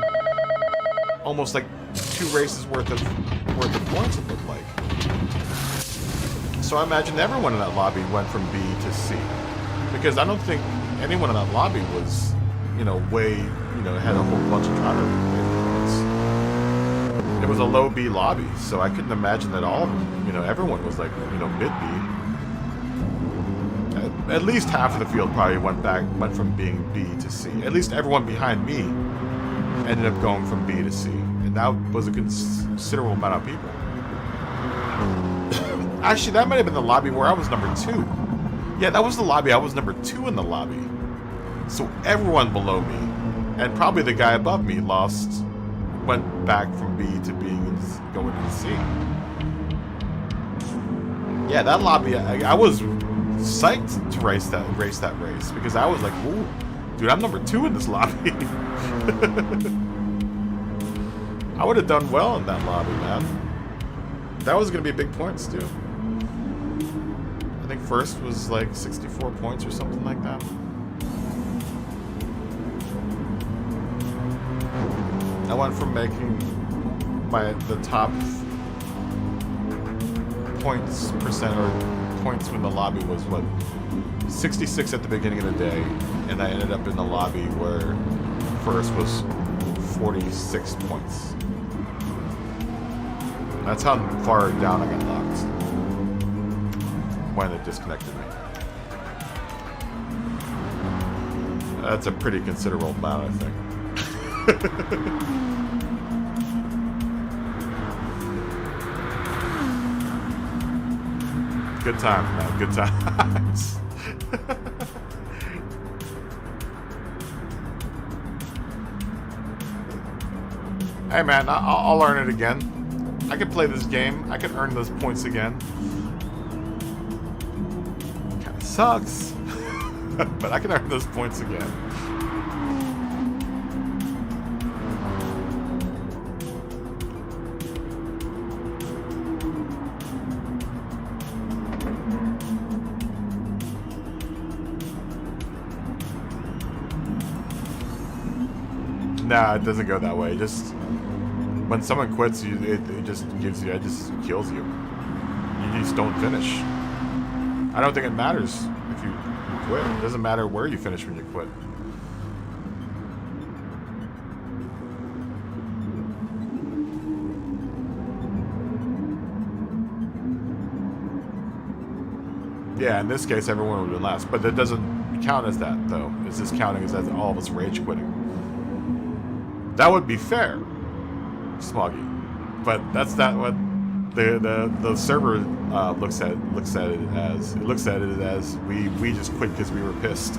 [SPEAKER 2] almost like 2 races worth of points, it looked like. So I imagine everyone in that lobby went from B to C. Because I don't think anyone in that lobby was, you know, had a whole bunch of driver rating points. It was a low B lobby, so I couldn't imagine that all of them, you know, everyone was like, you know, mid B. At least half of the field probably went from being B to C. At least everyone behind me ended up going from B to C. And that was a considerable amount of people. Actually, that might have been the lobby where I was number 2. Yeah, that was the lobby. I was number 2 in the lobby. So everyone below me, and probably the guy above me, went back from B to going to C. Yeah, that lobby, I was psyched to race that race because I was like, ooh, dude, I'm number 2 in this lobby. I would have done well in that lobby, man. That was gonna be big points, dude. I think first was like 64 points or something like that. I went from making the top points percent or points when the lobby was 66 at the beginning of the day, and I ended up in the lobby where first was 46 points. That's how far down I got locked when it disconnected me. That's a pretty considerable amount, I think. Good times, man. Good times. Hey, man, I'll learn it again. I can play this game. I can earn those points again. Kind of sucks. But I can earn those points again. Nah, it doesn't go that way. Just when someone quits, it just gives you, it just kills you. You just don't finish. I don't think it matters if you quit. It doesn't matter where you finish when you quit. Yeah, in this case, everyone would have been last. But that doesn't count as that, though. It's just counting as all of us rage quitting. That would be fair, Smoggy. But that's not what the server looks at it as. It looks at it as we just quit because we were pissed.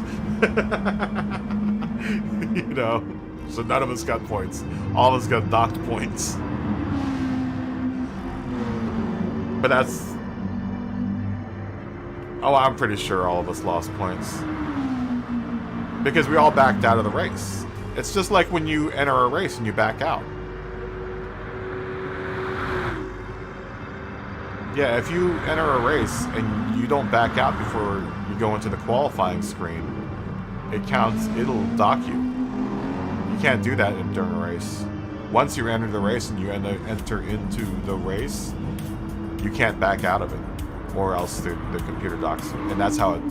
[SPEAKER 2] You know? So none of us got points. All of us got docked points. But that's... Oh, I'm pretty sure all of us lost points. Because we all backed out of the race. It's just like when you enter a race and you back out. Yeah, if you enter a race and you don't back out before you go into the qualifying screen, it counts, it'll dock you. You can't do that during a race. Once you enter the race and you enter into the race, you can't back out of it, or else the computer docks you. And that's how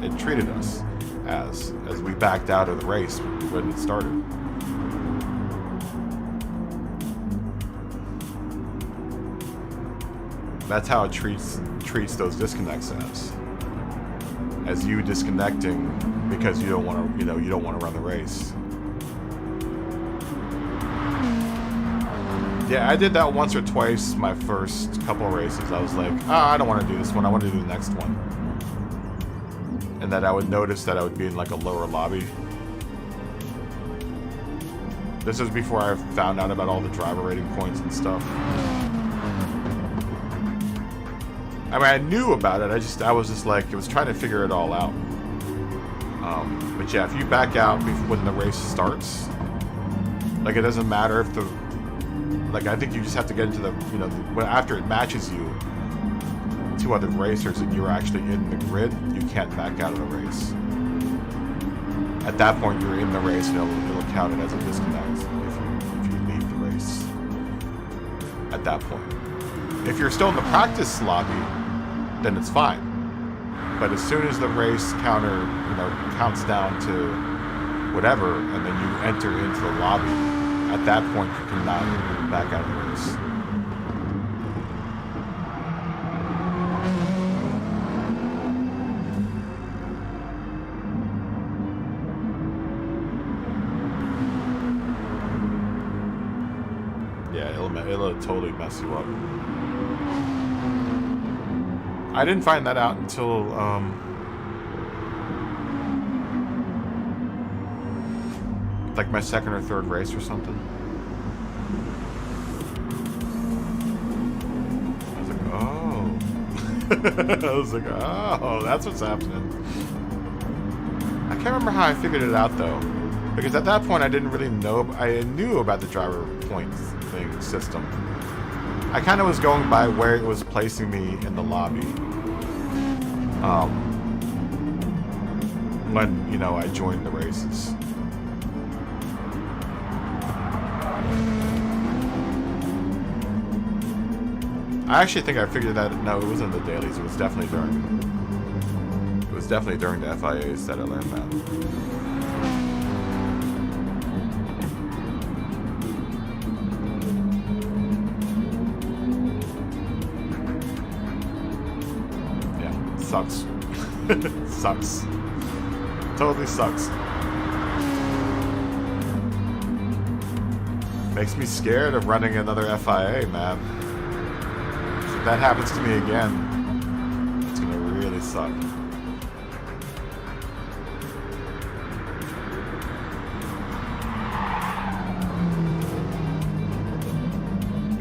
[SPEAKER 2] it treated us, as we backed out of the race when it started. That's how it treats those disconnects as you disconnecting because you don't want to, you don't want to run the race. Yeah, I did that once or twice my first couple of races. I was like, I don't want to do this one. I want to do the next one. And that I would notice that I would be in like a lower lobby. This was before I found out about all the driver rating points and stuff. I mean, I knew about it. I was just like, I was trying to figure it all out. But yeah, if you back out when the race starts, like it doesn't matter if like I think you just have to get into the, after it matches you, two other racers and you're actually in the grid, you can't back out of the race. At that point, you're in the race and it'll count it as a disconnect if you leave the race. At that point. If you're still in the practice lobby, then it's fine. But as soon as the race counter, counts down to whatever, and then you enter into the lobby, at that point you cannot back out of the race. Yeah, it'll totally mess you up. I didn't find that out until, like my second or third race or something. I was like, oh. I was like, oh, that's what's happening. I can't remember how I figured it out, though. Because at that point, I didn't really know. I knew about the driver points thing system. I kind of was going by where it was placing me in the lobby. When, I joined the races. I actually think I figured that, no, it wasn't the dailies, it was definitely during the FIAs that I learned that. Sucks. Sucks. Totally sucks. Makes me scared of running another FIA, man. If that happens to me again, it's suck.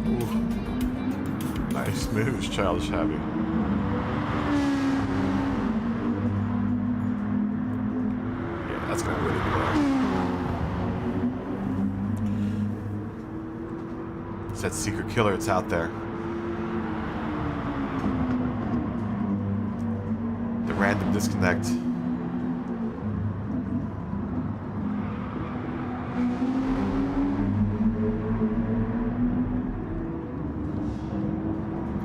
[SPEAKER 2] Ooh. Nice moves, Childish Happy. Yeah, that's gonna really blow. It's that secret killer, it's out there. The random disconnect.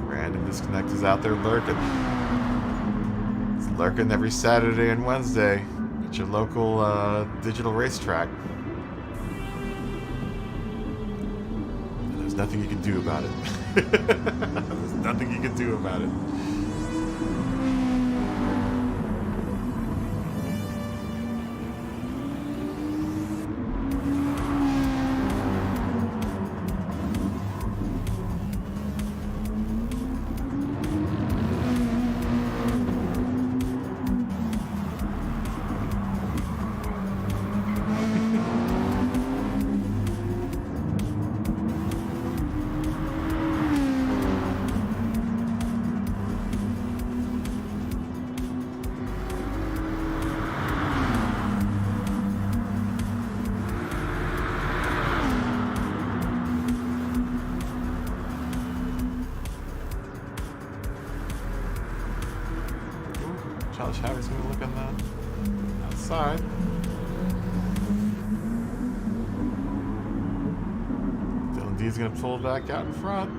[SPEAKER 2] Random disconnect is out there lurking. It's lurking every Saturday and Wednesday at your local digital racetrack. There's nothing you can do about it. There's nothing you can do about it. Childish Happy's gonna look on the outside. Dylan D's gonna pull back out in front.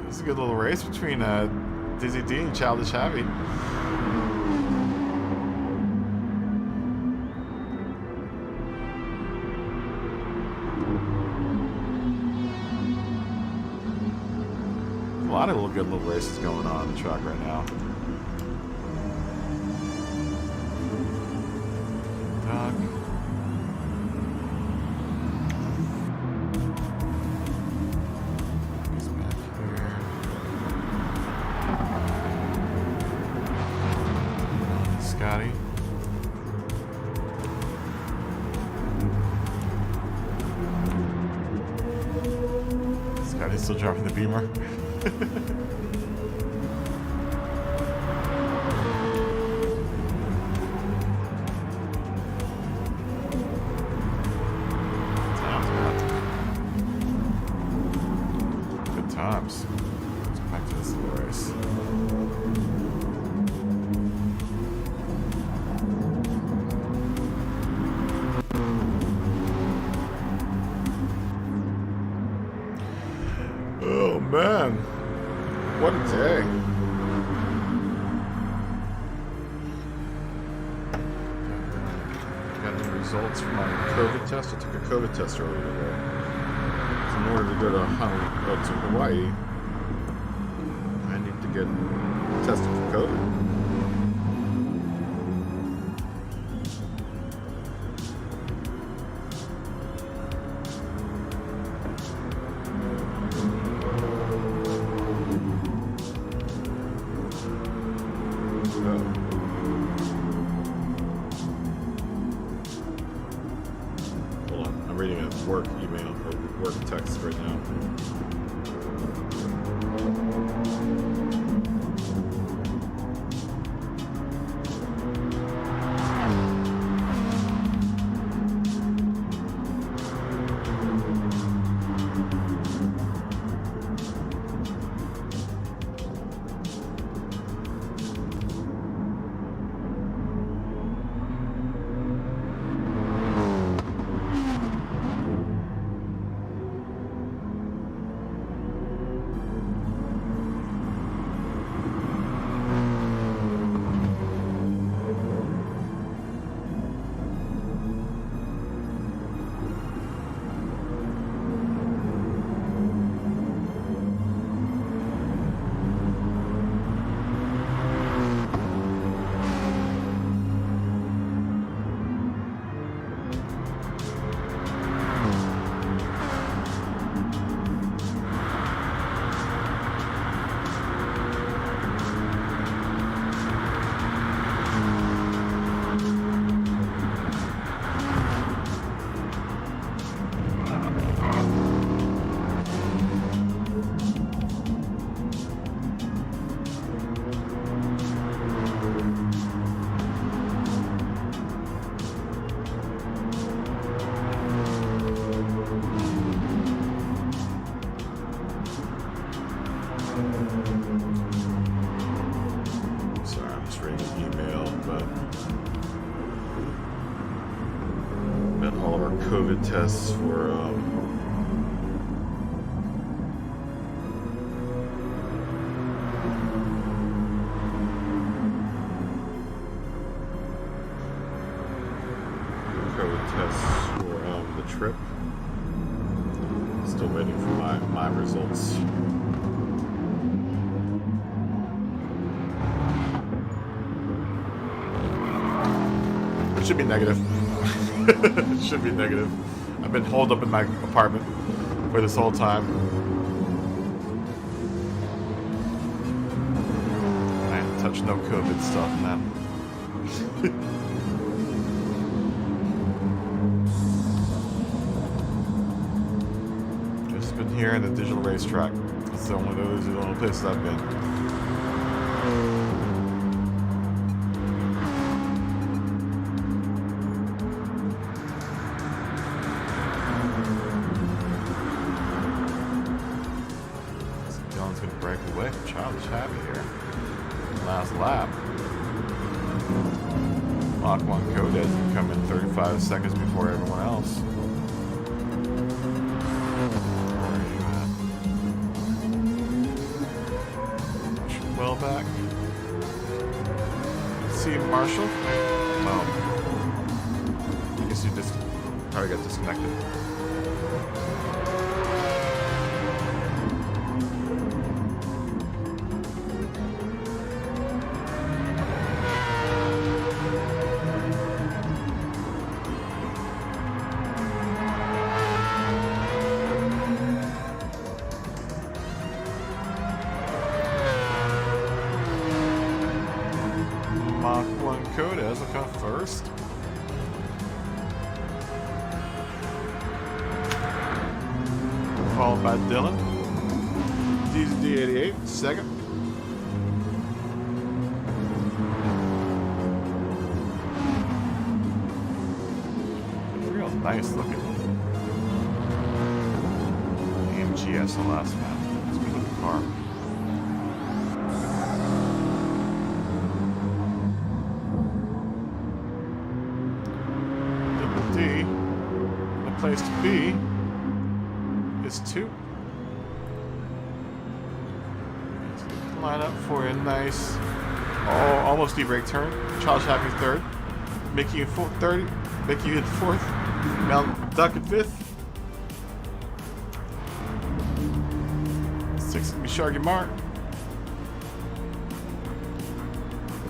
[SPEAKER 2] It's a good little race between Dizzy D and Childish Happy. A lot of good little races going on the track right now. He's back here. Scotty. Scotty's still driving the Beamer. Times. Let's go back to this little race. Oh man, what a day. Got any results from my COVID test? I took a COVID test earlier today. In order to go to Hawaii, I need to get tested for COVID. Hold on, I'm reading a work email or work text right now.
[SPEAKER 1] Sorry, I'm just reading an email, but all of our COVID tests for the trip. Still waiting for my results. It should be negative. It should be negative. I've been holed up in my apartment for this whole time. I ain't touched no COVID stuff, man. Just been here in the digital racetrack. It's the only places I've been. Break away from Childish Happy here. Last lap. Mach 1 Coded come in 35 seconds before everyone else. Well back. See Marshall? Well, I guess you just probably got disconnected. Mach 1 Codes will come first. Followed by Dylan. D88 second. Real nice looking AMG SLS, man. It's a good looking car. The place to be is 2. Line up for a nice, almost e-brake turn. Childish Happy 3rd, Mickey in 30, Mickey in 4th, Mel Duck in 5th. 6th will be Sharky Mark.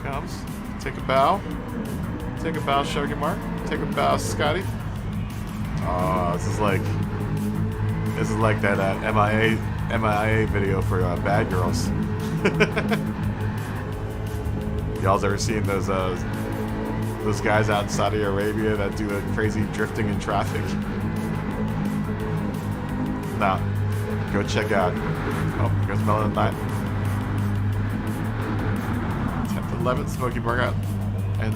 [SPEAKER 1] Comes, take a bow. Take a bow, Sharky Mark. Take a bow, Scotty. Oh, this is like that MIA video for Bad Girls. Y'all's ever seen those guys out in Saudi Arabia that do the crazy drifting in traffic? Nah, go check out. Oh, here's Melon at 9. 10th, 11th, Smoky Burgout, and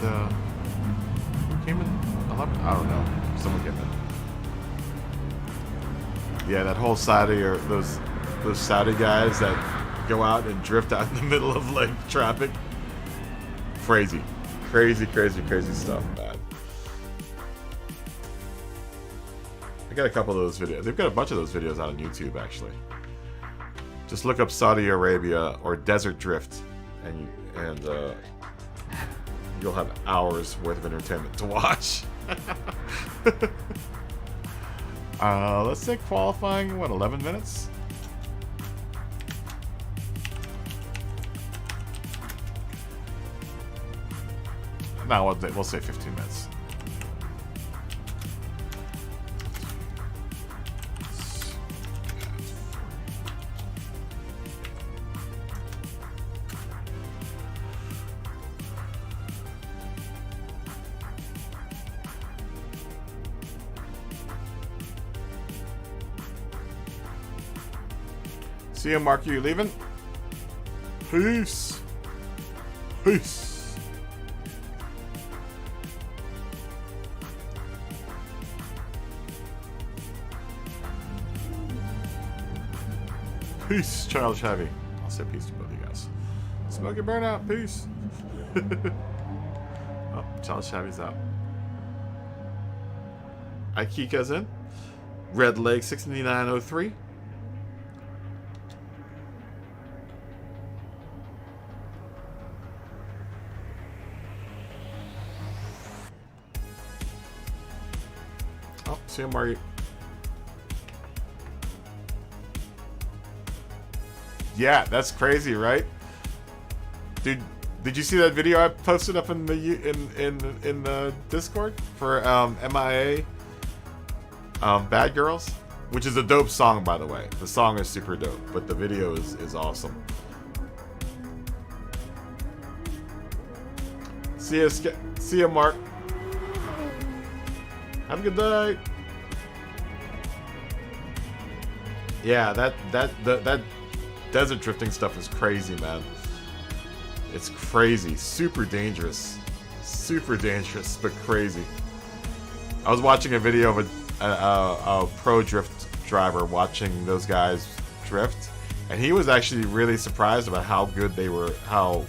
[SPEAKER 1] came in 11. I don't know. Someone came in. Yeah, that whole Saudi or those Saudi guys that go out and drift out in the middle of like traffic. Crazy stuff, man. I got a couple of those videos. They've got a bunch of those videos out on YouTube, actually. Just look up Saudi Arabia or Desert Drift, and you'll have hours worth of entertainment to watch. Let's say qualifying, 11 minutes? No, we'll say 15 minutes. See you, Mark. You leaving? Peace. Peace. Peace, Childish Happy.
[SPEAKER 2] I'll say peace to both of you guys. Smoky Burnout, peace. Oh, Charles Chavy's out. Aikika's in. Red Leg 6903. Oh, see him, Marty. Yeah, that's crazy, right? Dude, did you see that video I posted up in the in the Discord for MIA Bad Girls? Which is a dope song, by the way. The song is super dope, but the video is awesome. See ya, Mark. Have a good night. Yeah, that desert drifting stuff is crazy, man. It's crazy, super dangerous, but crazy. I was watching a video of a pro drift driver watching those guys drift, and he was actually really surprised about how good they were, how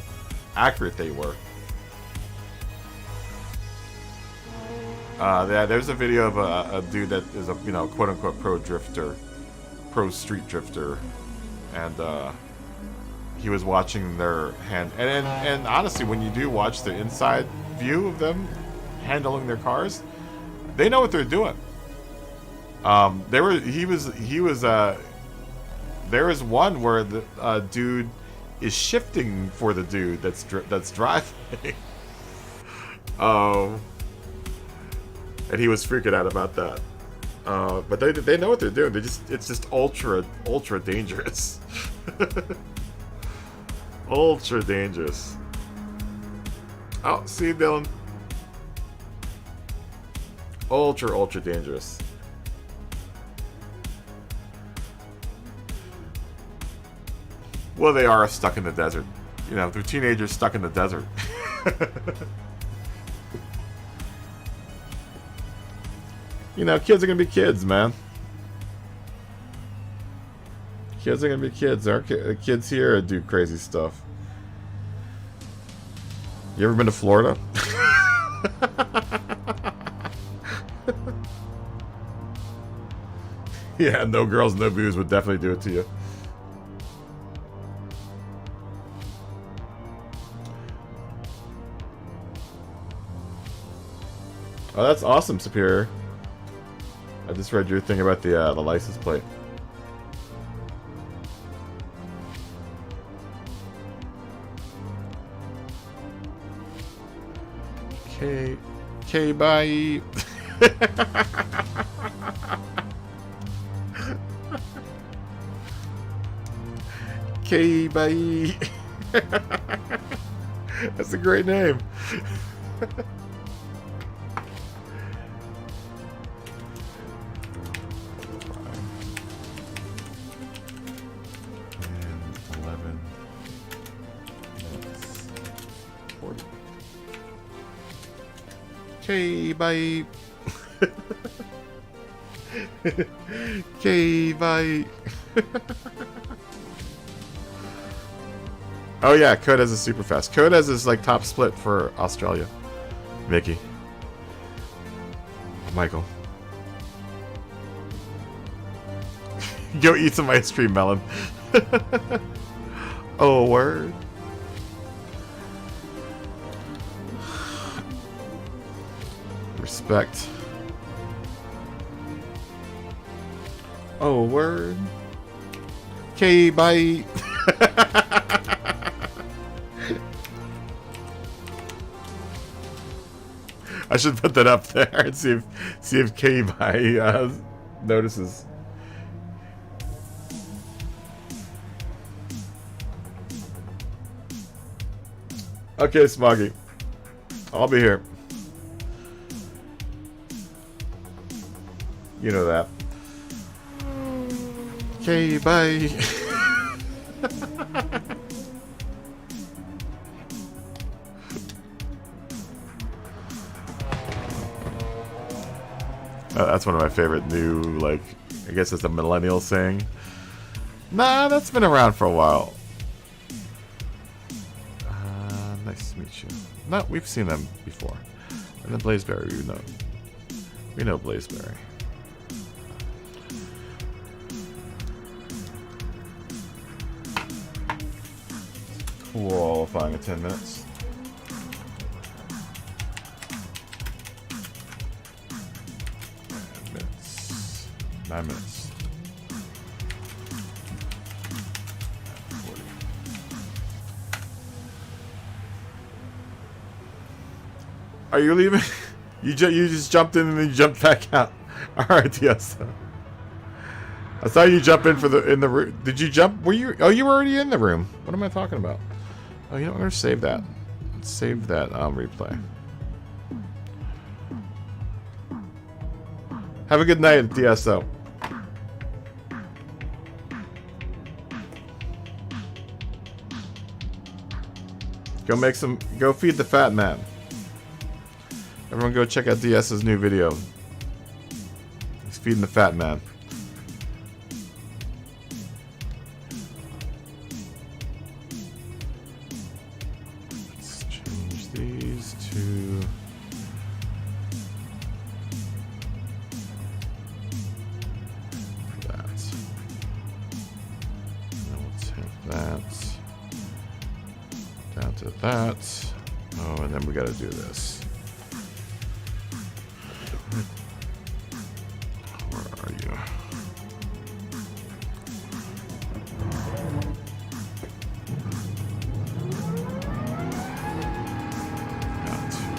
[SPEAKER 2] accurate they were. Yeah, there's a video of a dude that is a quote unquote pro drifter, pro street drifter, and he was watching their hand, and honestly, when you do watch the inside view of them handling their cars, they know what they're doing. There was one where the dude is shifting for the dude that's driving. And he was freaking out about that. But they know what they're doing. It's just ultra dangerous. Ultra dangerous. Oh, see you, Dylan. Ultra dangerous. Well, they are stuck in the desert. They're teenagers stuck in the desert. Kids are gonna be kids, man. Kids are gonna be kids. Our kids here do crazy stuff. You ever been to Florida? Yeah, no girls, no booze would definitely do it to you. Oh, that's awesome, Superior. I just read your thing about the license plate. Okay, bye. Okay, bye. That's a great name. Okay, bye. Okay, bye. Oh yeah, Code has a super fast. Code has his top split for Australia. Mickey. Michael. Go eat some ice cream, Melon. Oh, word. Respect. Oh, word. Okay, bye. I should put that up there and see if K-Bye notices. Okay, Smoggy. I'll be here. You know that. Okay, bye. That's one of my favorite new, I guess it's a millennial saying. Nah, that's been around for a while.
[SPEAKER 1] Nice to meet you. No, we've seen them before. And then Blazeberry, we know Blazeberry. Qualifying in 10 minutes. 9 minutes. 40. Are you leaving? You just jumped in and then you jumped back out. All right, yes. I saw you jump in in the room. Did you jump? Were you? Oh, you were already in the room. What am I talking about? Oh, you know, I'm gonna save that. Let's save that replay. Have a good night at DSO. Go feed the fat man. Everyone go check out DS's new video. He's feeding the fat man. Let's change these to... that. Now let's have that. Down to that. Oh, and then we gotta do this. Where are you? Got to.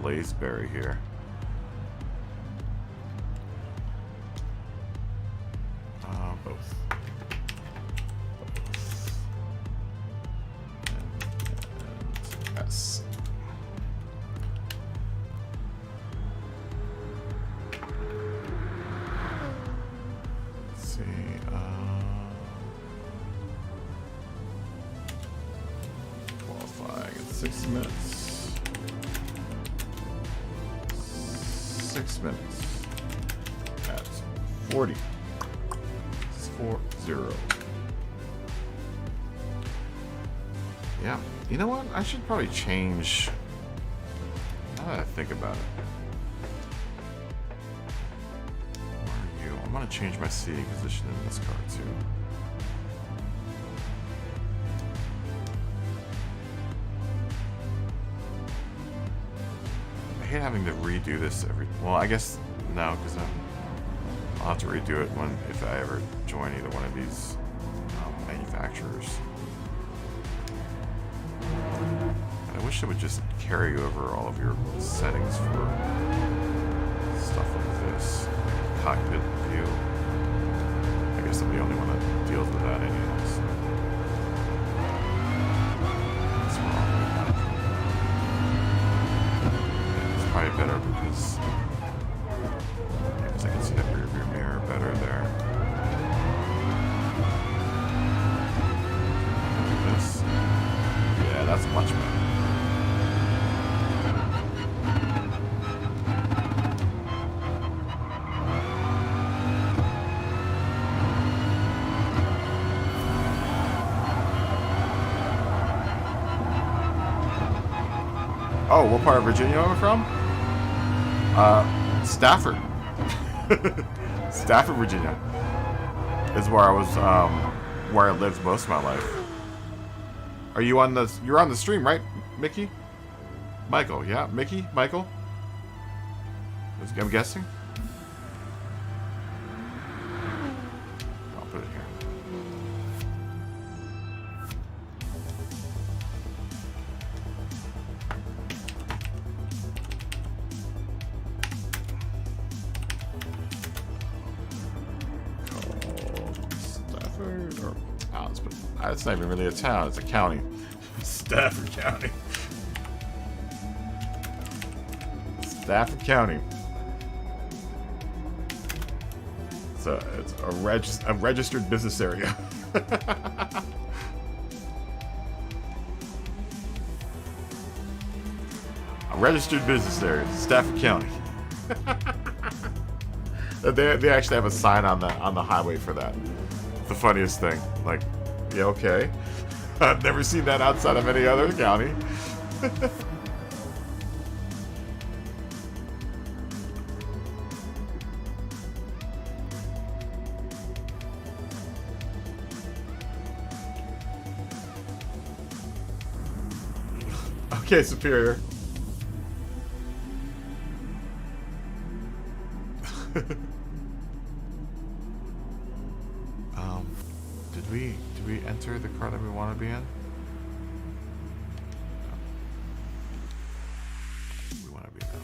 [SPEAKER 1] Blazeberry here. Both. And S. Let's see. Qualifying in 6 minutes. 6 minutes at 40. 4-0. Yeah, you know what? I should probably change. Now that I think about it, where are you? I'm gonna change my seating position in this car too. I hate having to redo this every... Well, I guess no, because I'll have to redo it if I ever join either one of these manufacturers. But I wish it would just carry over all of your settings for stuff like this. Cockpit view. I guess I'm the only one that deals with that anyway, so. What's wrong with that? It's probably better because I can see that rear view mirror better there. Do this. Yeah, that's much better.
[SPEAKER 2] Oh, what part of Virginia am I from? Stafford. Stafford, Virginia is where I was, where I lived most of my life. Are you on the? You're on the stream, right, Mickey? Michael, yeah, Mickey, Michael. I'm guessing. I'll put it here. Stafford, or it's not even really a town; it's a county. Stafford County. Stafford County. It's a registered business area. A registered business area, Stafford County. They actually have a sign on the highway for that. The funniest thing, like, yeah, okay. I've never seen that outside of any other county. Okay, Superior. Did we enter the car that we want to be in? No. We want to be in that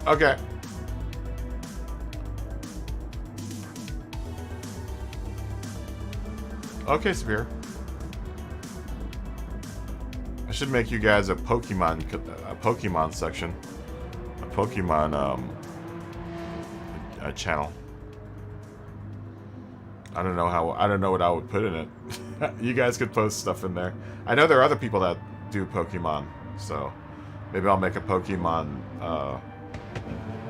[SPEAKER 2] one. Okay. Okay, Spear. I should make you guys a Pokemon section, a Pokemon a channel. I don't know what I would put in it. You guys could post stuff in there. I know there are other people that do Pokemon, so maybe I'll make a Pokemon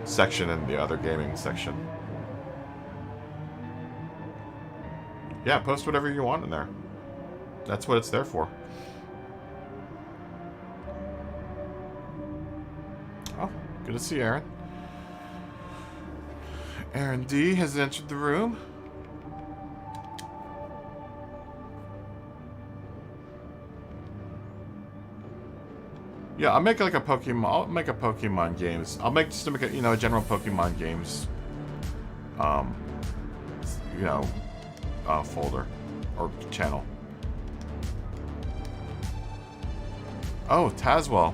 [SPEAKER 2] section in the other gaming section. Yeah, post whatever you want in there. That's what it's there for. Oh, good to see Aaron. Aaron D has entered the room. Yeah, I'll make like a Pokemon. I'll make a Pokemon games. I'll make just to make a general Pokemon games. Folder or channel. Oh, Tazwell.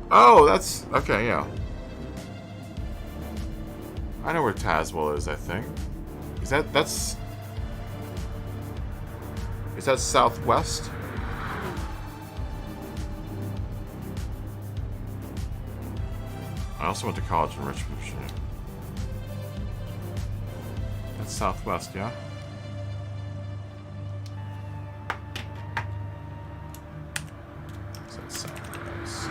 [SPEAKER 2] Oh, that's okay. Yeah, I know where Tazwell is. I think is that southwest? I also went to college in Richmond, Virginia. That's southwest, yeah? Is that southwest?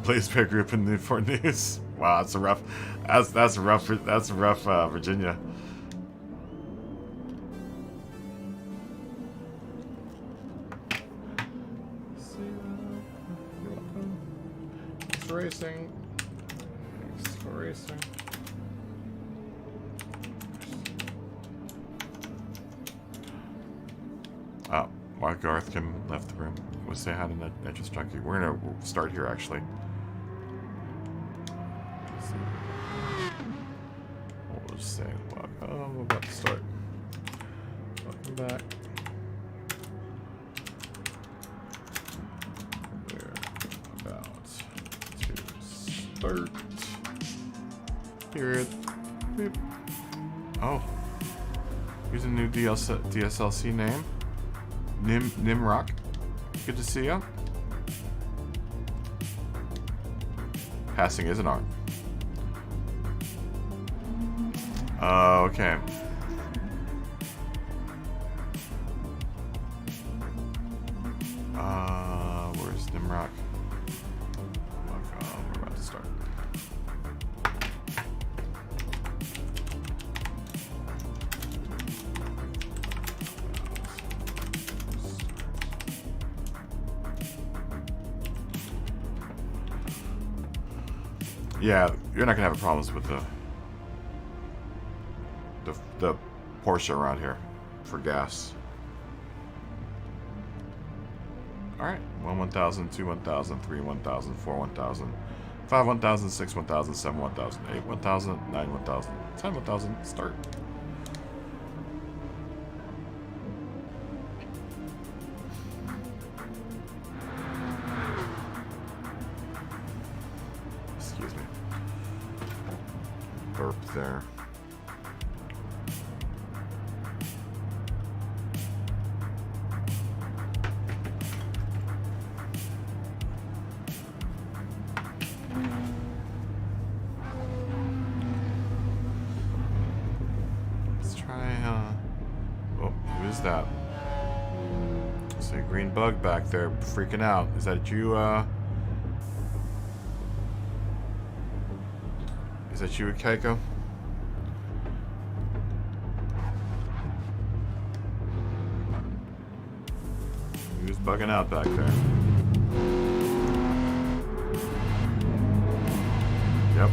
[SPEAKER 2] Blaze Bear Group in Newport News. Wow, that's rough, Virginia. Thanks for racing. Thanks for racing. Why Garth Kim left the room. We'll say hi to Nitrous Junkie. We're gonna start here actually. Let's see. We'll just say welcome. We're about to start. Welcome back. We're about to start. Period. Beep. Oh. Here's a new DSLC name. Nimrock. Good to see you. Passing is an art. Okay. Where's Nimrock? We're about to start. Yeah, you're not gonna have problems with the Porsche around here for gas. Alright, 1,000, 2 1,000, 3 1,000, 4 1,000, 5 1,000, 6 1,000, 7 1,000, 8 1,000, 9 1,000, 10 1,000, start. Excuse me. Burp there. That. See a green bug back there freaking out. Is that you, Is that you, Keiko? Who's bugging out back there? Yep.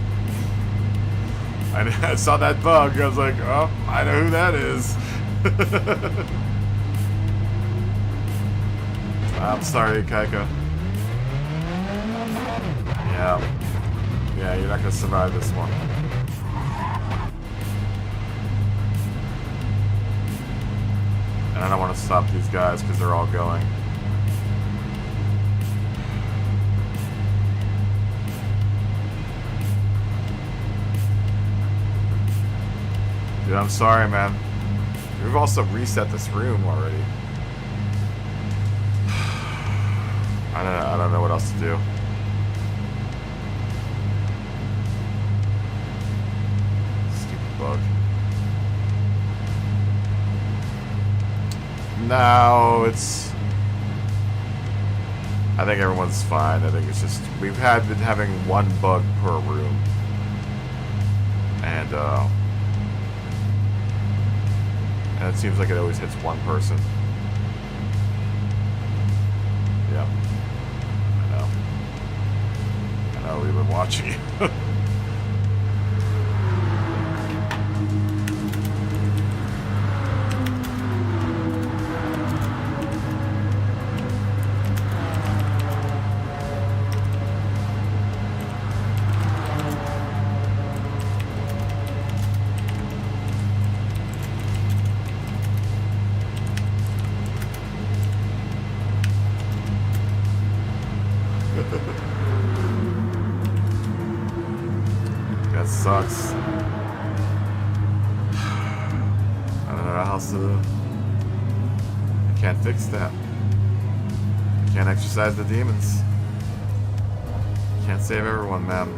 [SPEAKER 2] I saw that bug. I was like, oh, I know who that is. I'm sorry, Keiko. Yeah, you're not gonna survive this one. And I don't want to stop these guys because they're all going. Dude, I'm sorry, man. We've also reset this room already. I don't know what else to do. Stupid bug. No, it's... I think everyone's fine. I think it's just... We've been having one bug per room. And it seems like it always hits one person. Yep. I know, we've been watching you. That sucks. I don't know how else to... I can't fix that. I can't exercise the demons. Can't save everyone, man.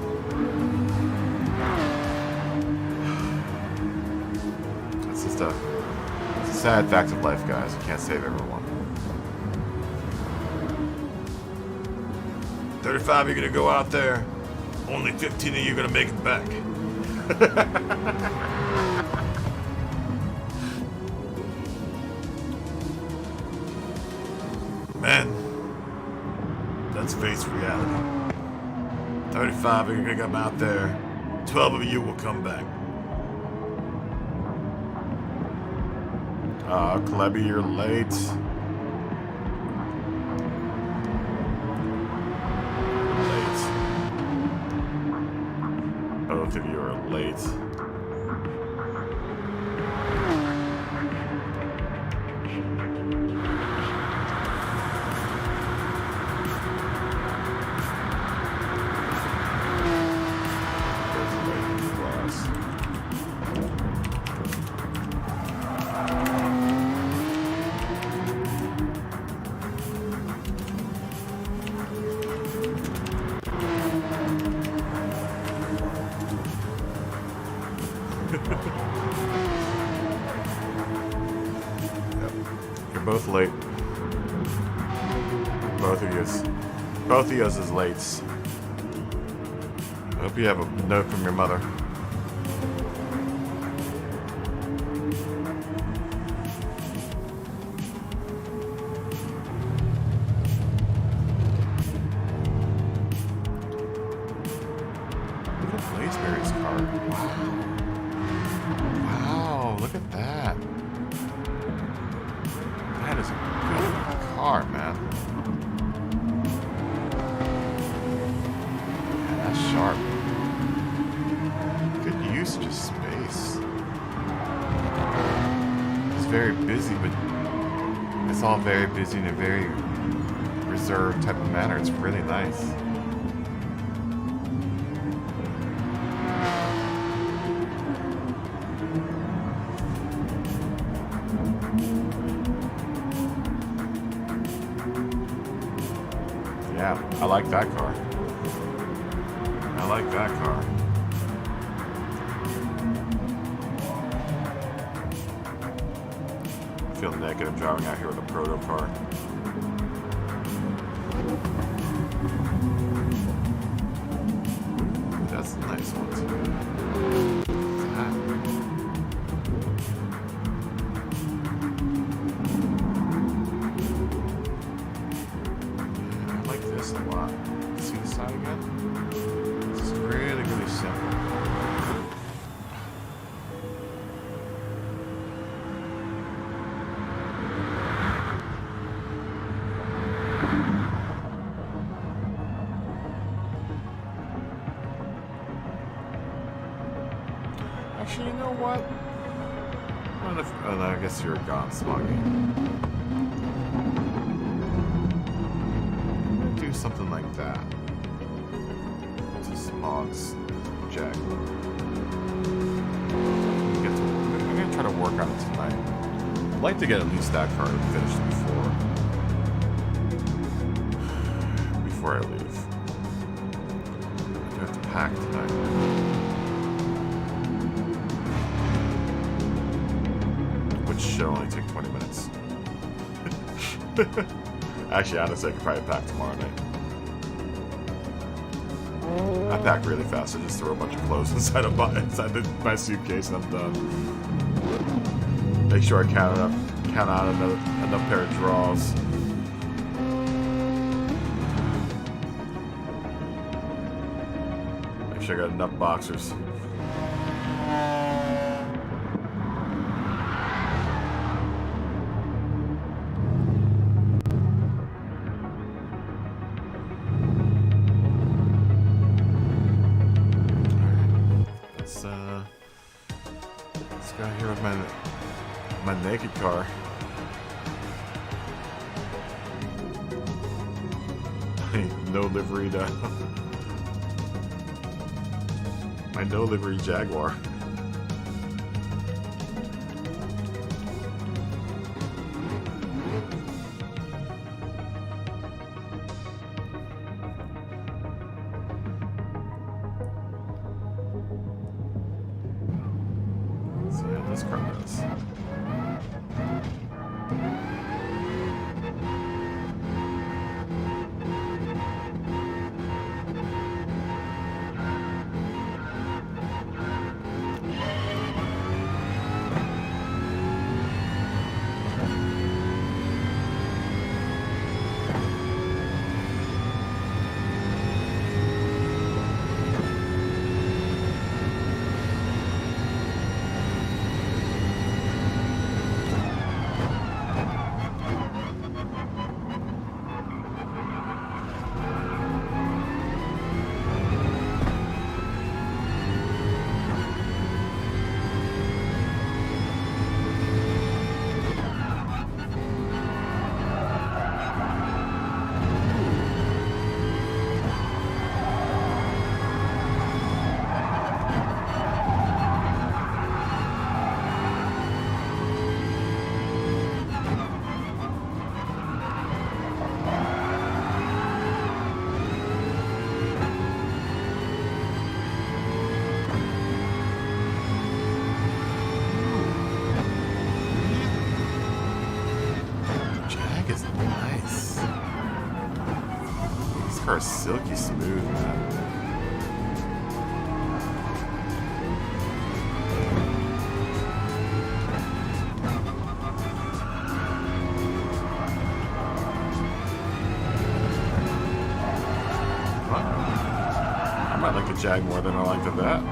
[SPEAKER 2] It's just it's a sad fact of life, guys. You can't save everyone. 35, you're gonna go out there. Only 15 of you are gonna make it back. Man, let's face reality. 35 are gonna come out there. 12 of you will come back. Klebby, you're late.
[SPEAKER 1] Both of you are late. Both late. Both of yous. Both of yous is late. I hope you have a note from your mother. Look at Blazeberry's car. Wow. Wow, look at that. That is a good car, man. Man, that's sharp. Good usage of space. It's very busy, but it's all very busy in a very reserved type of manner. It's really nice. Yeah, I like that car. I like that car. I feel naked. I'm driving out here with a proto car. That's a nice one too. A lot. See the side again? This is really, really simple. Actually, you know what? Oh, no, I guess you're gone, Smoggy. Something like that. It's a Smog's Jag. I'm gonna try to work on it tonight. I'd like to get at least that car finished before I leave. I have to pack tonight. Which should only take 20 minutes. Actually, honestly, I could probably pack tomorrow night. I pack really fast. I just throw a bunch of clothes inside my suitcase and I'm done. Make sure I count out enough pair of drawers. Make sure I got enough boxers. Let's go here with my naked car. No livery my no livery Jaguar. Let's see how this car does.
[SPEAKER 2] car is silky smooth, man. I might like the Jag more than I like the Vet.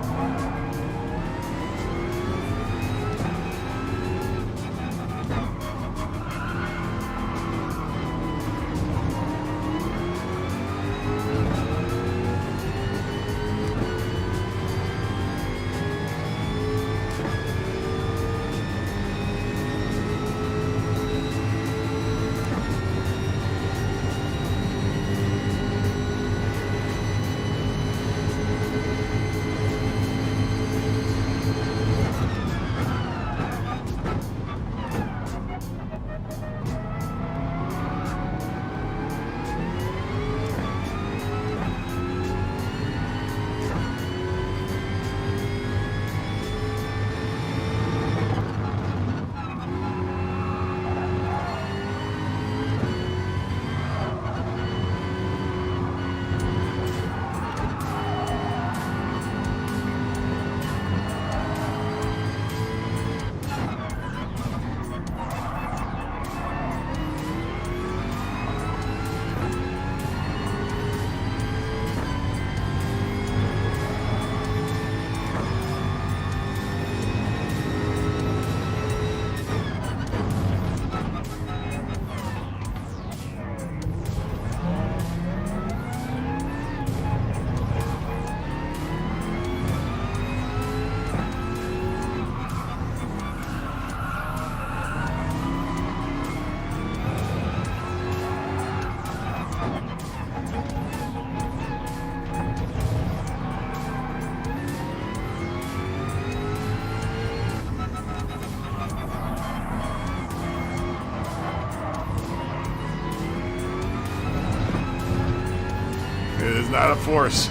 [SPEAKER 2] It is not a force.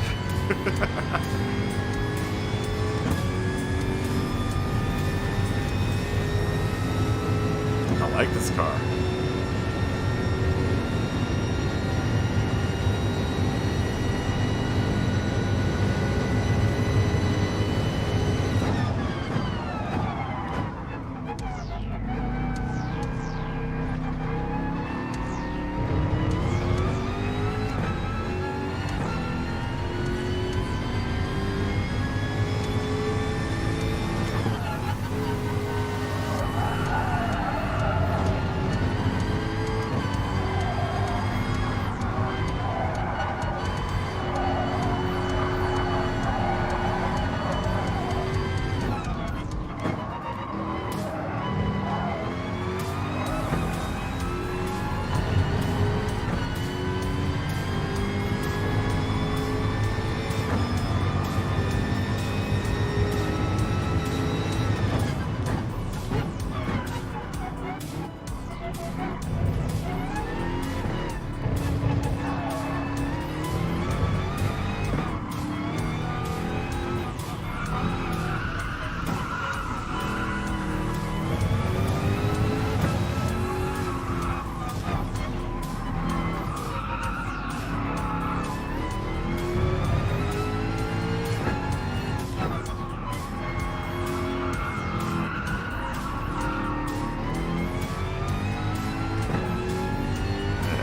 [SPEAKER 2] I like this car.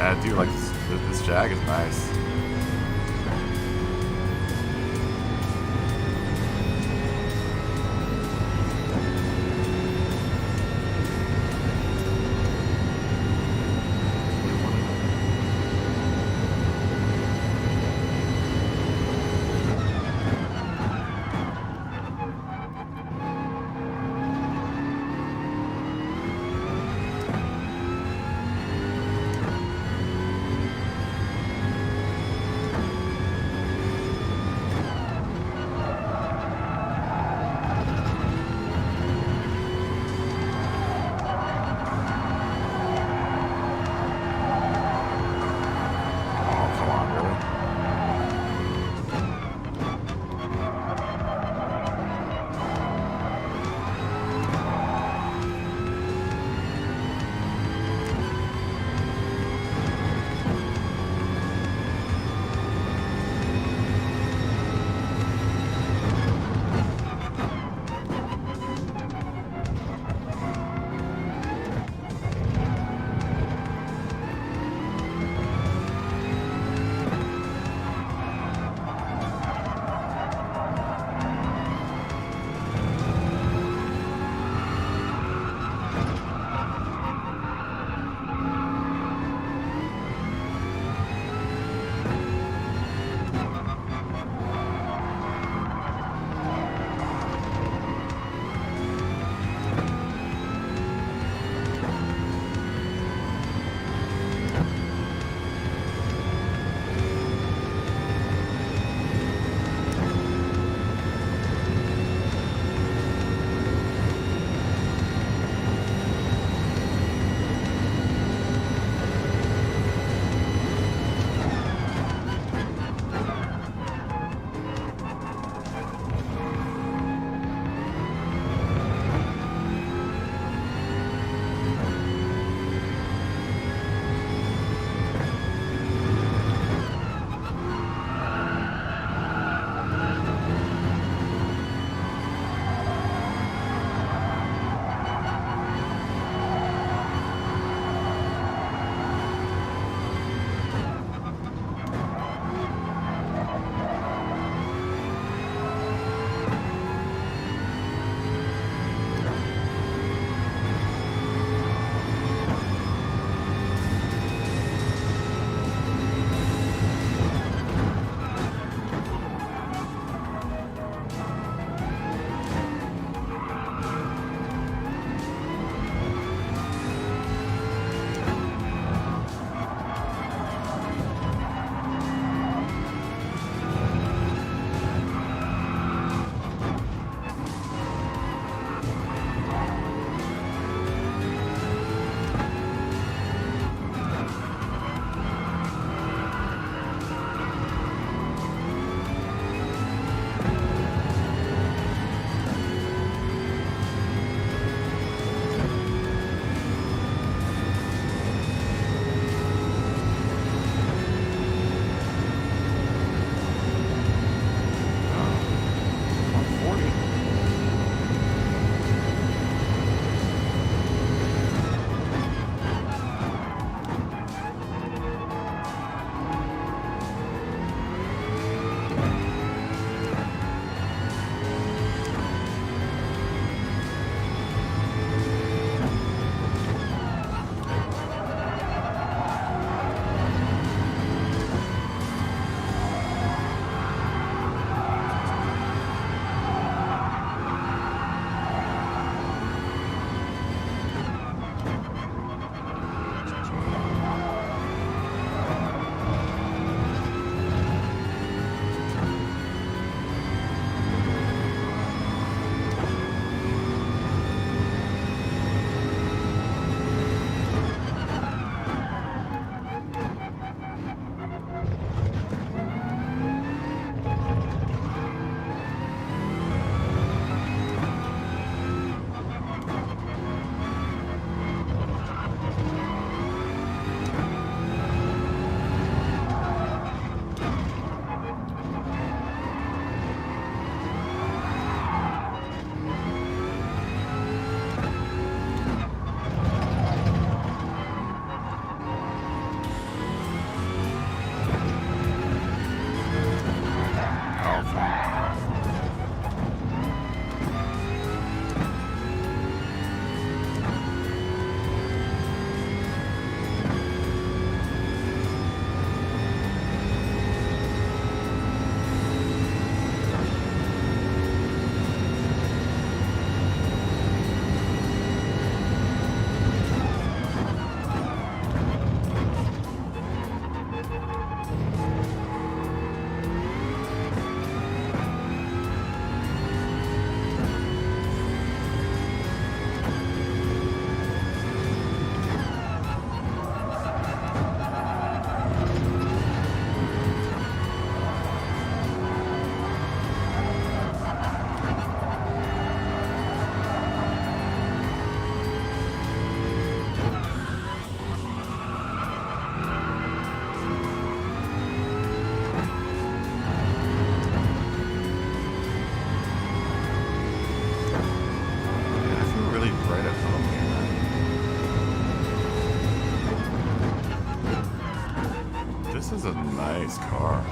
[SPEAKER 2] Yeah, I do like this Jag is nice. nice car.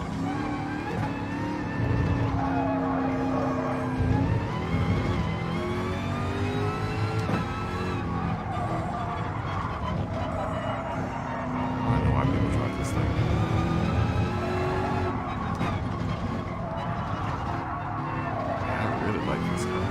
[SPEAKER 2] I know why people drive this thing. Yeah, I really like this car.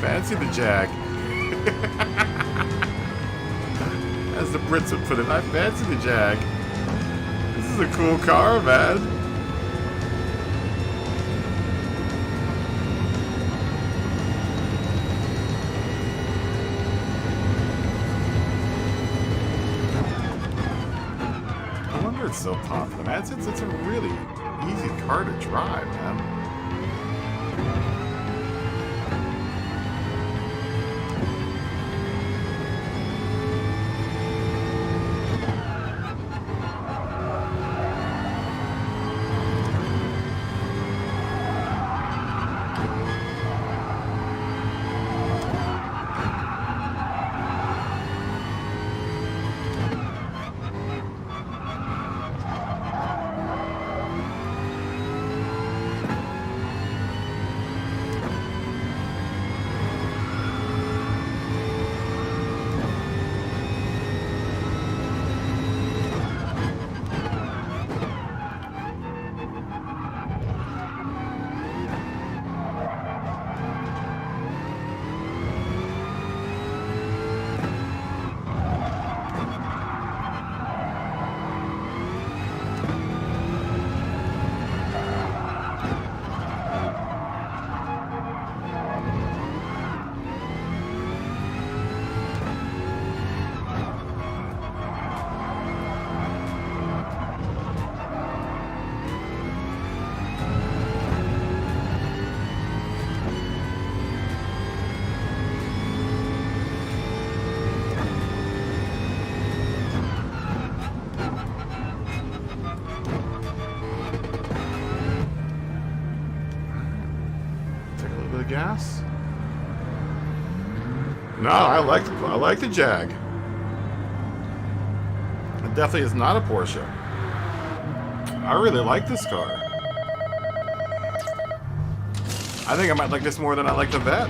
[SPEAKER 2] Fancy the Jag. As the Brits would put it, I fancy the Jag. This is a cool car, man. I wonder it's so popular, man. It's a really easy car to drive, man. gas? No, I like the Jag. It definitely is not a Porsche. I really like this car. I think I might like this more than I like the Vet.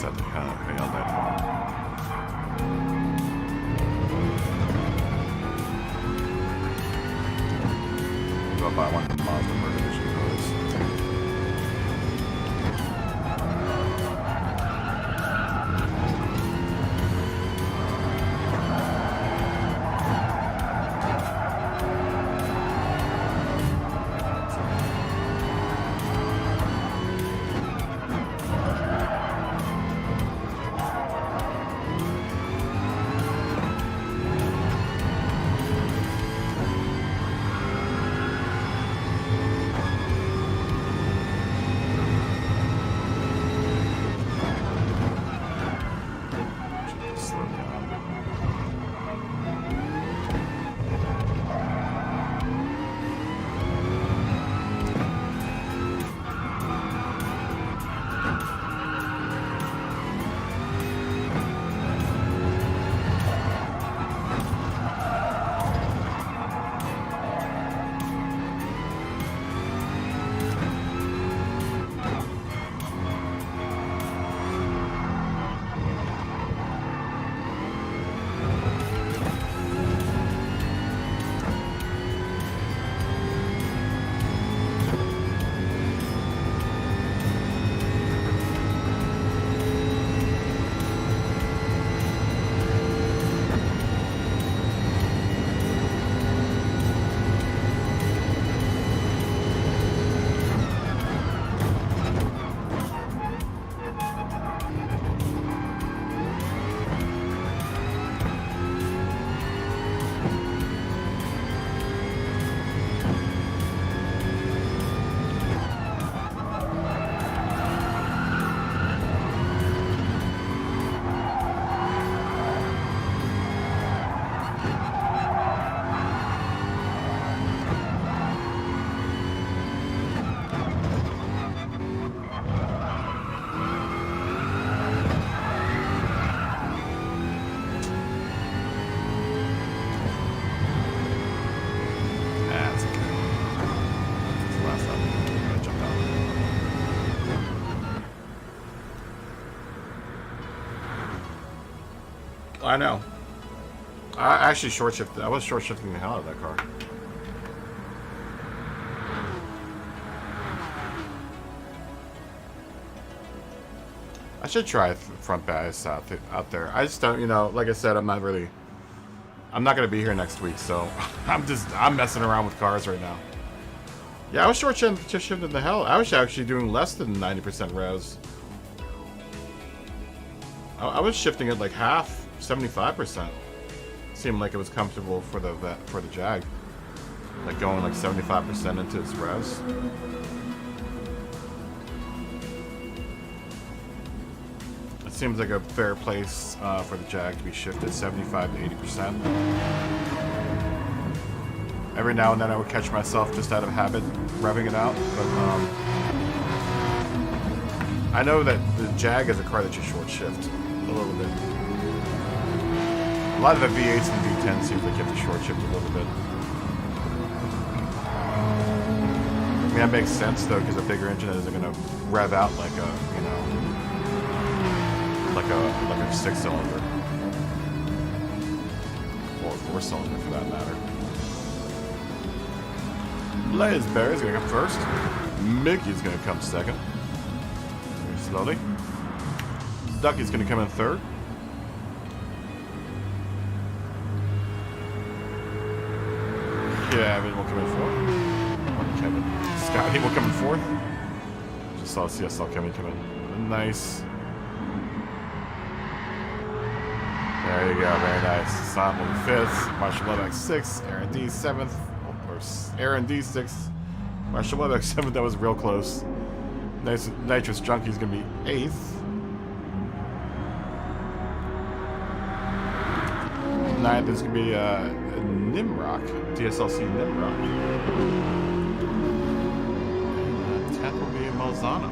[SPEAKER 2] had to nail that. Go buy one of the Mazda Murder Edition cars. I know. I actually short shifted. I was short shifting the hell out of that car. I should try front bias out there. I just don't, you know, like I said, I'm not going to be here next week, so I'm messing around with cars right now. Yeah, I was short shifting the hell. I was actually doing less than 90% res. I was shifting it like half, 75%. Seemed like it was comfortable for the Jag. Like going like 75% into its res. It seems like a fair place for the Jag to be shifted 75 to 80%. Every now and then I would catch myself just out of habit revving it out, but I know that the Jag is a car that you short shift a little bit. A lot of the V8s and V10s seems like you have to short shift a little bit. I mean, that makes sense though, because a bigger engine isn't going to rev out like a, you know, like a 6-cylinder or a 4-cylinder for that matter. Blazeberry's gonna come first. Mickey's gonna come second. Very slowly. Ducky's gonna come in third. Kevin will come in fourth. Kevin. Scotty will come in fourth. Just saw CSL Kevin come in. Nice. There you go, very nice. Sam will be fifth. Marshall Lebeck sixth. Aaron D seventh. Aaron D sixth. Marshall Lebeck seventh. That was real close. Nitrous Junkie's gonna be eighth. Ninth is gonna be Nimrock. DSLC Nimrock. And 10th will be Malzano.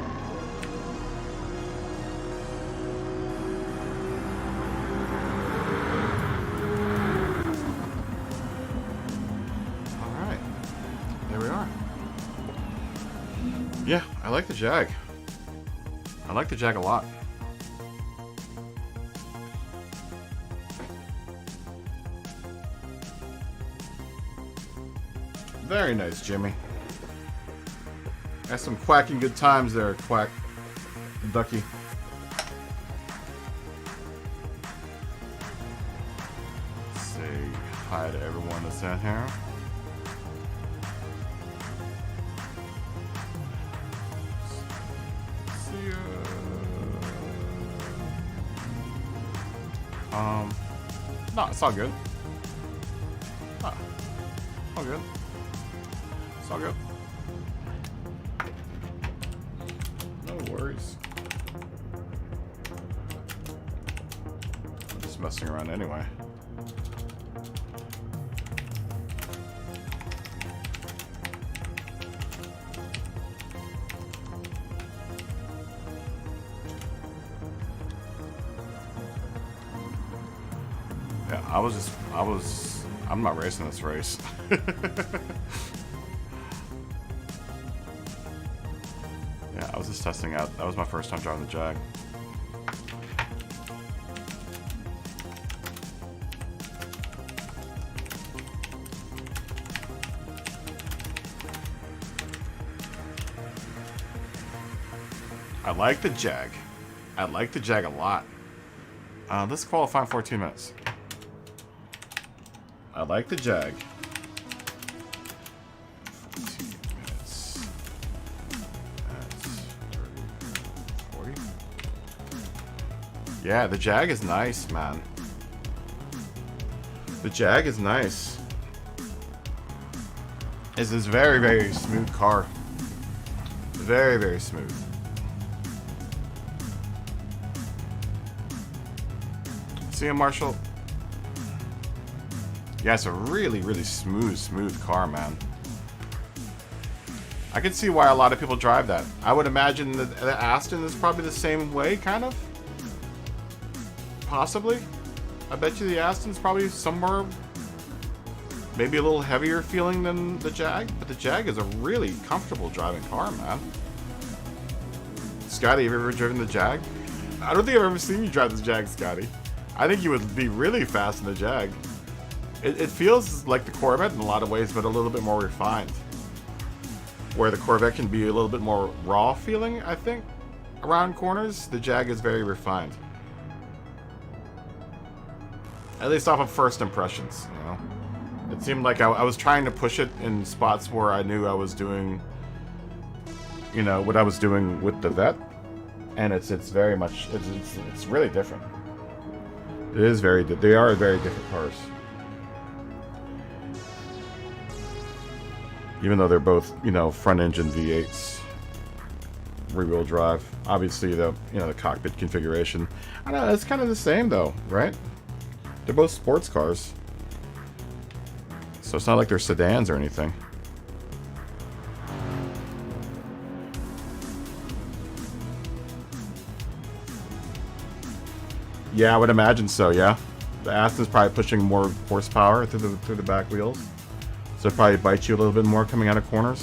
[SPEAKER 2] Yeah, I like the Jag. I like the Jag a lot.
[SPEAKER 1] Very nice, Jimmy. Had some quacking good times there, Quack Ducky. Say hi to everyone that's in here. See ya. No, it's all good. Ah, all good. It's all good. No worries. I'm just messing around anyway. Yeah, I'm not racing this race. Yeah, I was just testing out. That was my first time driving the Jag. I like the Jag. I like the Jag a lot. Let's qualify in 14 minutes. I like the Jag. 14 minutes. That's 30, 40. Yeah, the Jag is nice, man. The Jag is nice. It's this very, very smooth car. Very, very smooth. See you, Marshall. Yeah, it's a really, really smooth car, man. I can see why a lot of people drive that. I would imagine that the Aston is probably the same way, kind of. Possibly. I bet you the Aston's probably somewhere, maybe a little heavier feeling than the Jag, but the Jag is a really comfortable driving car, man. Scotty, have you ever driven the Jag? I don't think I've ever seen you drive the Jag, Scotty. I think you would be really fast in the Jag. It feels like the Corvette in a lot of ways, but a little bit more refined. Where the Corvette can be a little bit more raw feeling, I think. Around corners, the Jag is very refined. At least off of first impressions, you know. It seemed like I was trying to push it in spots where I knew I was doing, you know, what I was doing with the Vet. And it's very much, it's really different. It is very, they are very different cars. Even though they're both, you know, front-engine V8s, rear-wheel drive. Obviously, the cockpit configuration. I don't know, it's kind of the same though, right? They're both sports cars, so it's not like they're sedans or anything. Yeah, I would imagine so. Yeah, the Aston's probably pushing more horsepower through the back wheels. So it probably bites you a little bit more coming out of corners.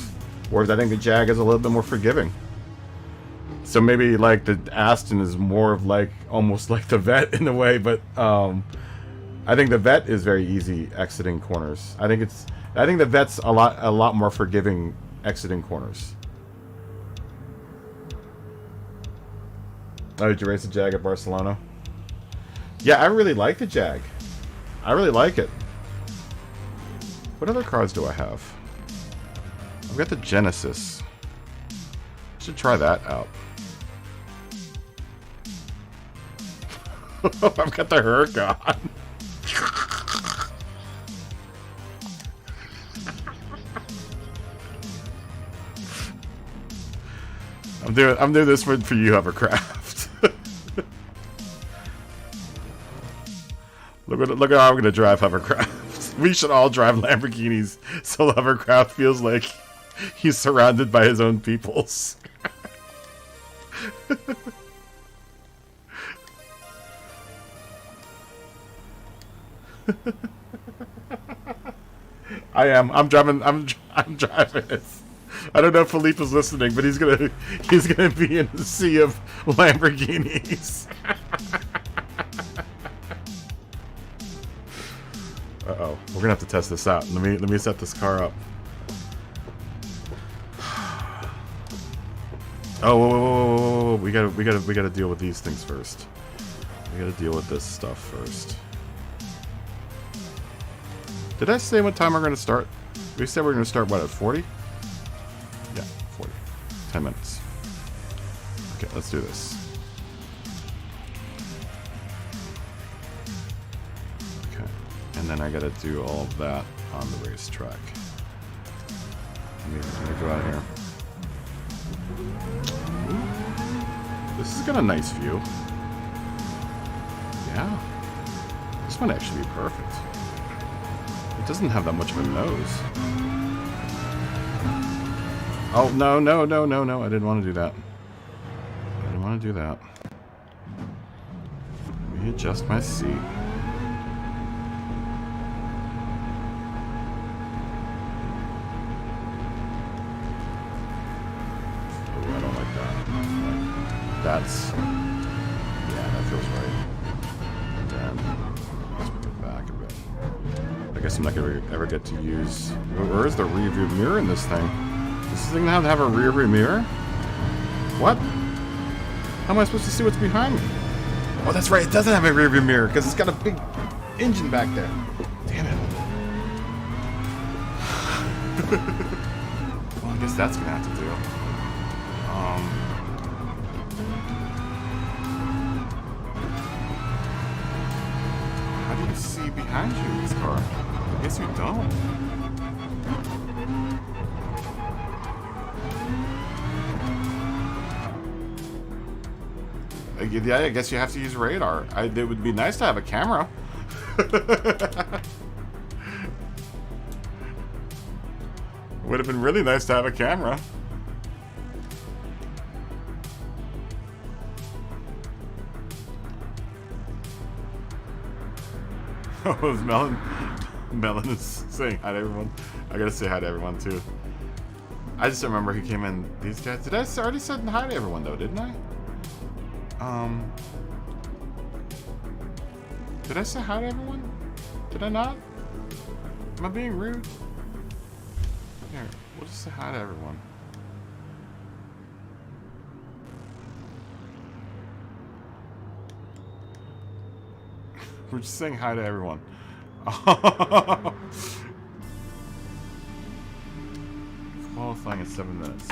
[SPEAKER 1] Whereas I think the Jag is a little bit more forgiving. So maybe like the Aston is more of like almost like the Vet in a way, but I think the Vet is very easy exiting corners. I think the Vet's a lot more forgiving exiting corners. Oh, did you race the Jag at Barcelona? Yeah, I really like the Jag. I really like it. What other cars do I have? I've got the Genesis. I should try that out. I've got the Huracan. I'm doing this for you, Hovercraft. Look at how I'm gonna drive Hovercraft. We should all drive Lamborghinis so Hovercraft feels like he's surrounded by his own peoples. I'm driving it. I don't know if Philippe is listening, but he's gonna be in the sea of Lamborghinis. Uh-oh. We're gonna have to test this out. Let me set this car up.
[SPEAKER 2] Oh, whoa. We gotta deal with these things first. We gotta deal with this stuff first. Did I say what time we're gonna start? We said we're gonna start what, at 40? Yeah, 40. 10 minutes. Okay, let's do this. Okay, and then I gotta do all of that on the racetrack. Let me go out here. This has got a nice view. Yeah. This might actually be perfect. It doesn't have that much of a nose. Oh, no. I didn't want to do that. I didn't want to do that. Let me adjust my seat. Oh, I don't like that. That's... yeah, that feels right. And then, let's move it back a bit. I guess I'm not going to ever get to use... where is the rear view mirror in this thing? Does this thing have a rear view mirror? What? How am I supposed to see what's behind me? Oh, that's right. It doesn't have a rear view mirror because it's got a big engine back there. Damn it. Well, I guess that's going to have to do. How do you see behind you in this car? I guess you don't. Yeah, I guess you have to use radar. It would be nice to have a camera. Would have been really nice to have a camera. Oh, is Melon is saying hi to everyone. I gotta say hi to everyone too. I just remember he came in. These guys. Did I already say hi to everyone though? Didn't I? Did I say hi to everyone? Did I not? Am I being rude? Here, we'll just say hi to everyone. We're just saying hi to everyone. Qualifying in 7 minutes.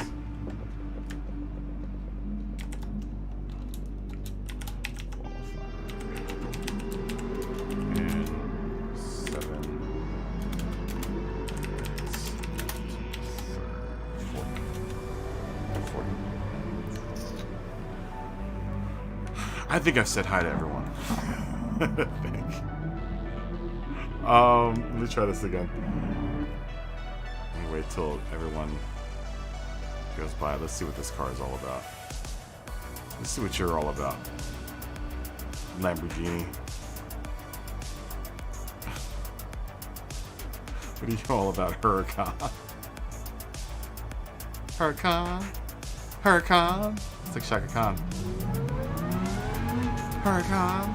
[SPEAKER 2] I think I've said hi to everyone. I think. Let me try this again. Let me wait till everyone goes by. Let's see what this car is all about. Let's see what you're all about. Lamborghini. What are you all about, Huracan? Huracan. It's like Shaka Khan. Huracan.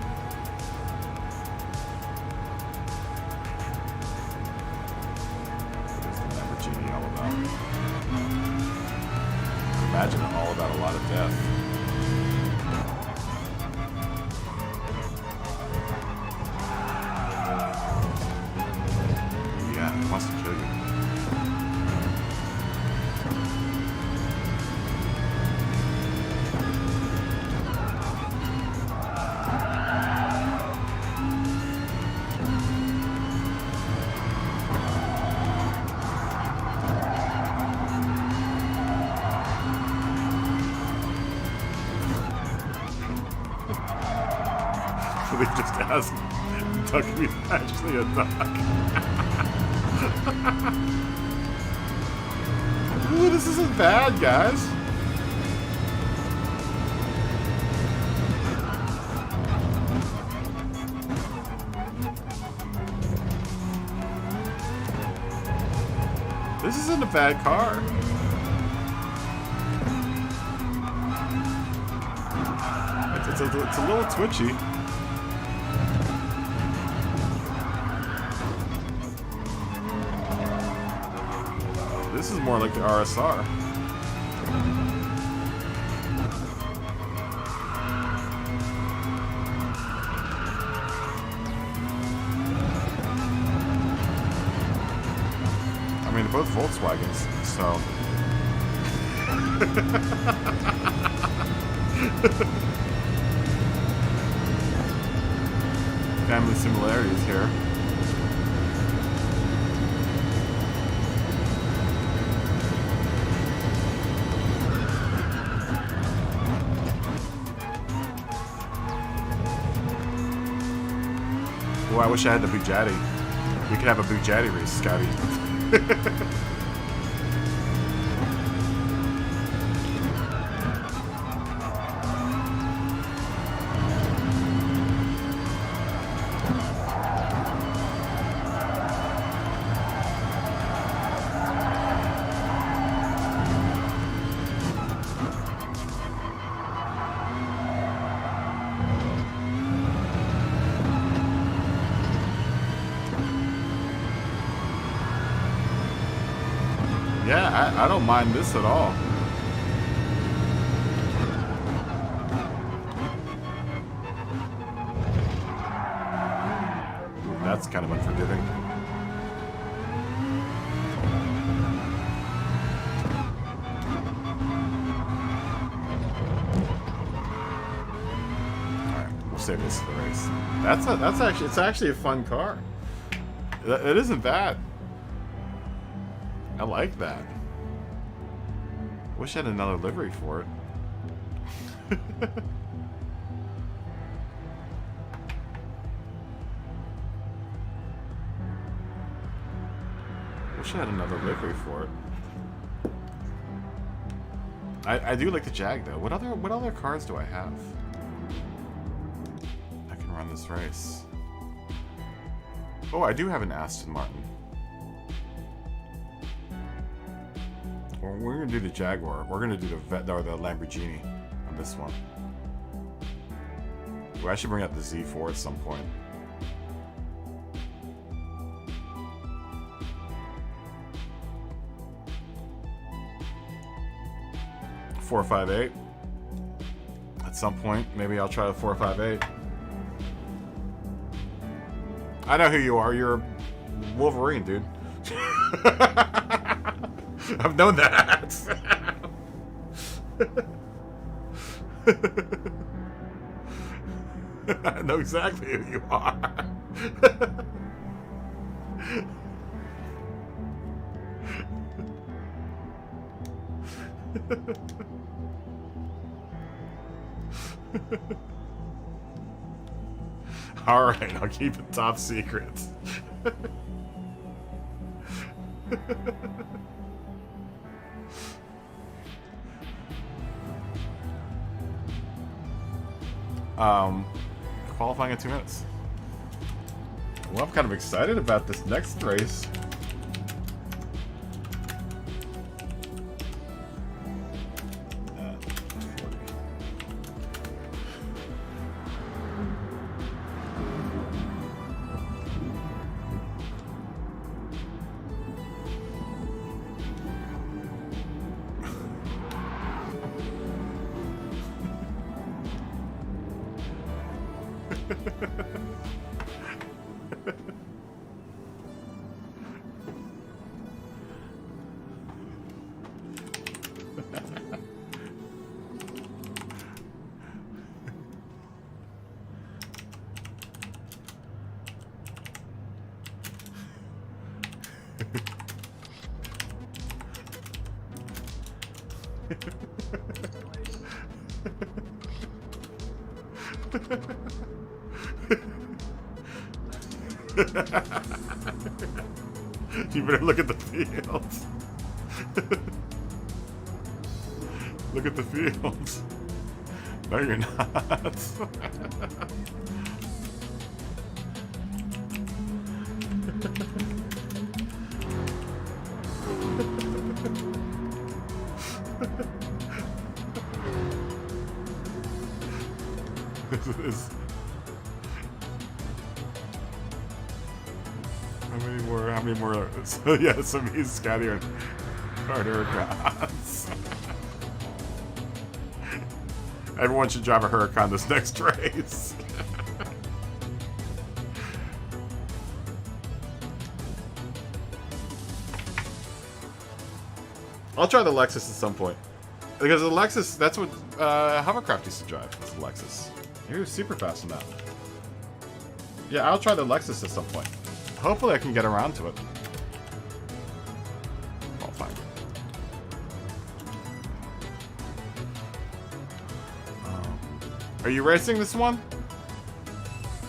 [SPEAKER 2] What is the Lamborghini all about? I imagine it all about a lot of death. Yeah, it wants to kill you. They just asked Duck to be actually a duck. Ooh, this isn't bad, guys. This isn't a bad car. It's a little twitchy. This is more like the RSR. both Volkswagens, so. Family similarities here. Oh, I wish I had the Bugatti. We could have a Bugatti race, Scotty. Yeah, I don't mind this at all. That's kind of unforgiving. Alright, we'll save this for the race. It's actually a fun car. It isn't bad. I like that. Wish I had another livery for it. Wish I had another livery for it. I do like the Jag though. What other cars do I have? I can run this race. Oh, I do have an Aston Martin. We're gonna do the Jaguar. We're gonna do the Lamborghini on this one. Well, I should bring out the Z4 at some point. .458. At some point, maybe I'll try the .458. I know who you are. You're Wolverine, dude. I've known that. I know exactly who you are. All right, I'll keep it top secret. Qualifying in 2 minutes. Well, I'm kind of excited about this next race. You better look at the fields. Look at the fields. No, you're not. This is... How many more? So yeah, some of these Scotty are Huracans. Everyone should drive a Huracan this next race. I'll try the Lexus at some point. Because the Lexus, that's what Hovercraft used to drive. It's the Lexus. He was super fast in that. Yeah, I'll try the Lexus at some point. Hopefully I can get around to it. I'll find it. Are you racing this one?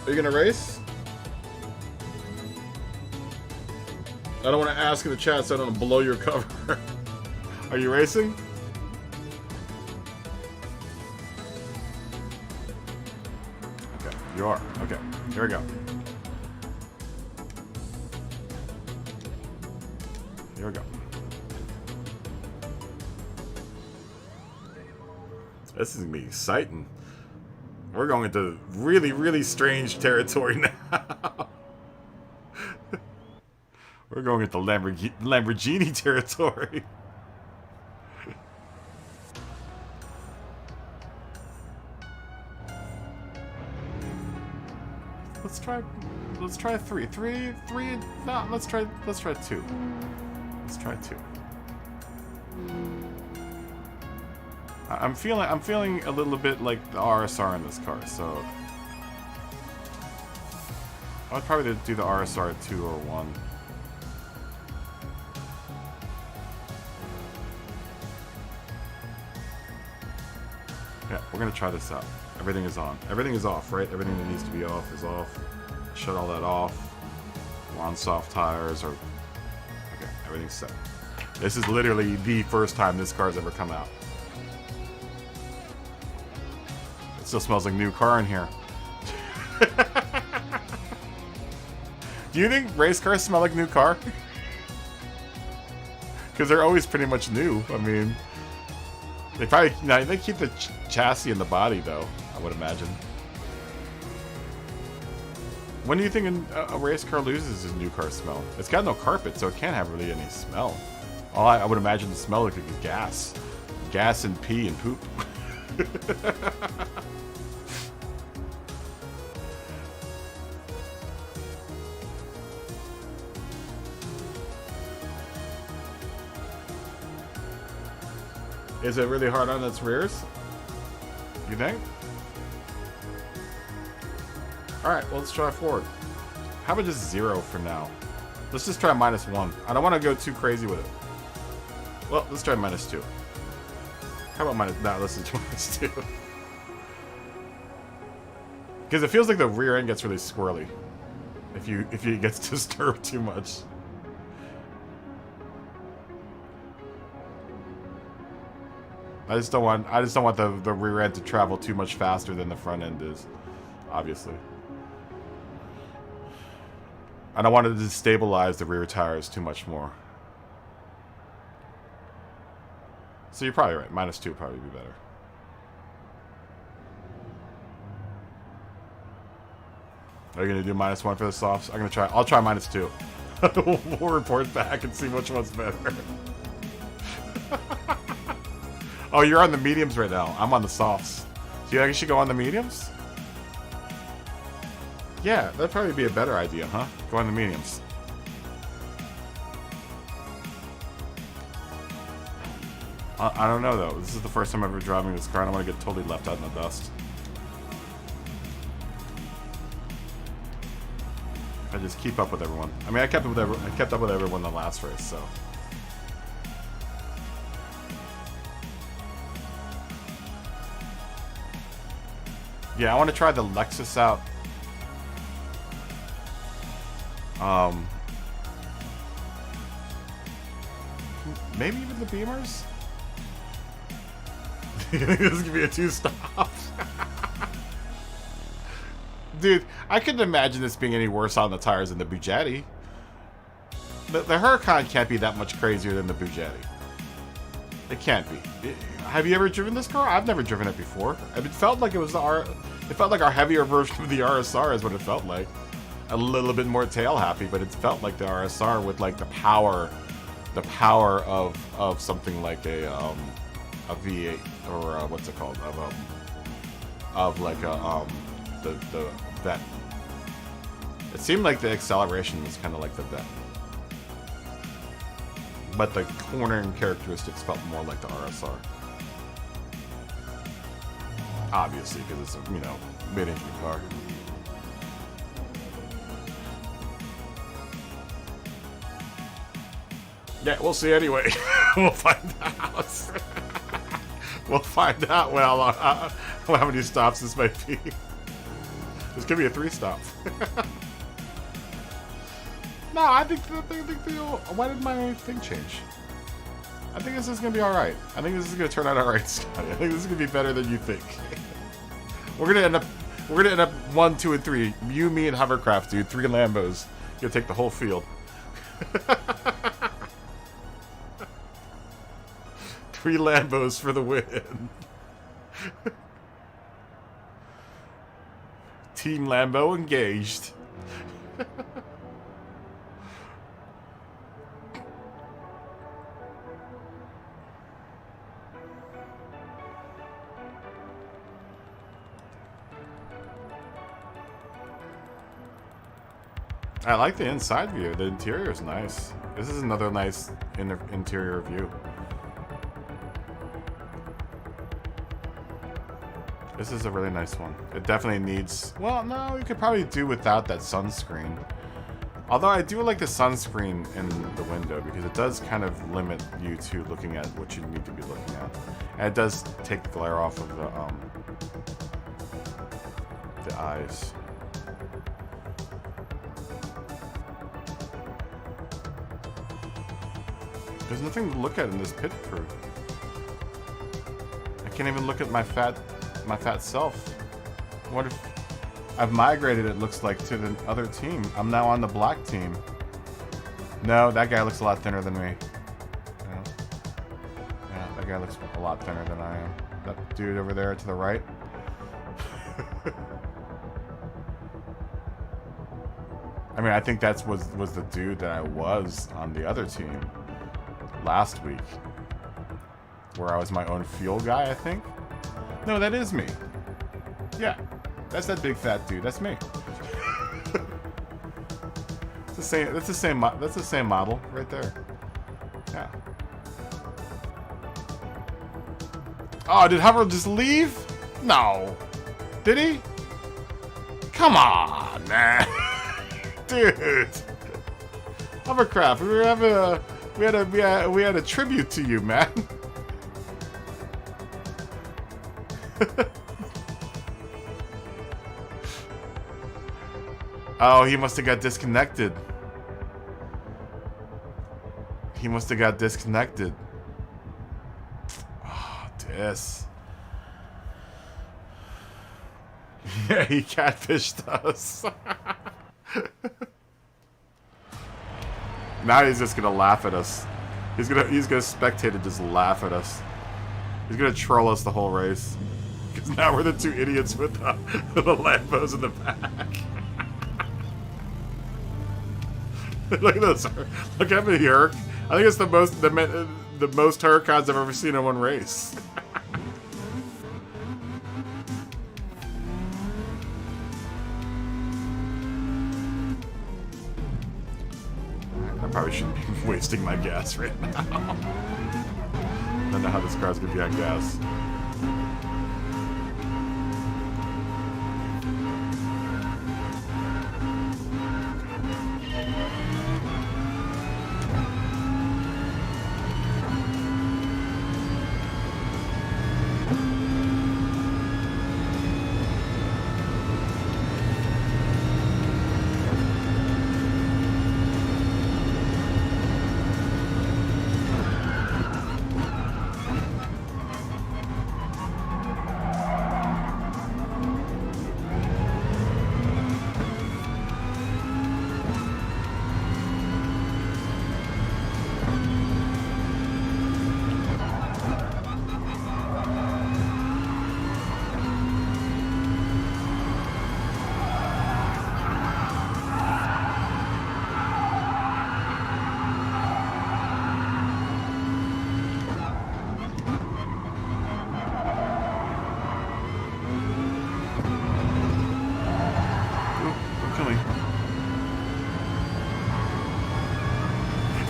[SPEAKER 2] Are you gonna race? I don't want to ask in the chat so I don't blow your cover. Are you racing? Okay, you are. Okay, here we go. Here we go. This is gonna be exciting. We're going into really, really strange territory now. We're going into Lamborghini territory. Let's try three. No, let's try two. Let's try two. I'm feeling a little bit like the RSR in this car, so I'd probably do the RSR 2 or 1. Yeah, we're gonna try this out. Everything is on. Everything is off, right? Everything that needs to be off is off. Shut all that off. We're on soft tires, or okay, everything's set. This is literally the first time this car's ever come out. It still smells like new car in here. Do you think race cars smell like new car? Because they're always pretty much new. I mean, they probably they keep the chassis and the body though. I would imagine. When do you think a race car loses its new car smell? It's got no carpet, so it can't have really any smell. I would imagine the smell like gas and pee and poop. Is it really hard on its rears? You think? Alright, well, let's try forward. How about just 0 for now? Let's just try -1. I don't want to go too crazy with it. Well, let's try -2. How about no, let's do -2. Because it feels like the rear end gets really squirrely if it gets disturbed too much. I just don't want the rear end to travel too much faster than the front end is, obviously. I don't want to destabilize the rear tires too much more. So you're probably right. -2 would probably be better. Are you gonna do -1 for the softs? I'll try -2. We'll report back and see which one's better. Oh, you're on the mediums right now. I'm on the softs. Do you think I should go on the mediums? Yeah, that'd probably be a better idea, huh? Go on the mediums. I don't know, though. This is the first time I'm ever driving this car, and I want to get totally left out in the dust. I just keep up with everyone. I mean, I kept up with everyone in the last race, so... Yeah, I want to try the Lexus out. Maybe even the Beamers? This is gonna be a 2-stop. Dude, I couldn't imagine this being any worse on the tires than the Bugatti. The Huracan can't be that much crazier than the Bugatti. It can't be. Have you ever driven this car? I've never driven it before. It felt like it was it felt like our heavier version of the RSR is what it felt like. A little bit more tail happy, but it felt like the RSR with like the power of something like a V8 or what's it called, of like a the Vet. It seemed like the acceleration was kind of like the Vet. but the cornering characteristics felt more like the RSR. Obviously, because it's a, you know, mid-engine car. Yeah, we'll see anyway. We'll find out. We'll find out how many stops this might be. This could be a 3-stop. No, I think why did my thing change? I think this is gonna be all right. I think this is gonna turn out all right, Scotty. I think this is gonna be better than you think. We're gonna end up 1, 2, and 3. You, me, and Hovercraft, dude. 3 Lambos. You're gonna take the whole field. 3 Lambos for the win. Team Lambo engaged. I like the inside view. The interior is nice. This is another nice interior view. This is a really nice one. It definitely needs... Well, no, you could probably do without that sunscreen. Although I do like the sunscreen in the window because it does kind of limit you to looking at what you need to be looking at. And it does take the glare off of the eyes. There's nothing to look at in this pit crew. I can't even look at my fat self. What if I've migrated, it looks like, to the other team? I'm now on the black team. No, that guy looks a lot thinner than me. Yeah, that guy looks a lot thinner than I am. That dude over there to the right. I mean, I think that was the dude that I was on the other team last week, where I was my own fuel guy, I think. No, that is me. Yeah, that's that big fat dude. That's me. It's the same. That's the same. That's the same model right there. Yeah. Oh, did Hover just leave? No. Did he? Come on, man. Dude. Hovercraft, we were having a we had a tribute to you, man. Oh, he must have got disconnected. He must have got disconnected. Oh, this. Yeah, he catfished us. Now he's just gonna laugh at us. He's gonna spectate and just laugh at us. He's gonna troll us the whole race. Because now we're the 2 idiots with the Lambos in the back. Look at this. Look at me, Herc. I think it's the most Hurricanes I've ever seen in one race. I probably shouldn't be wasting my gas right now. I don't know how this car's gonna be on gas.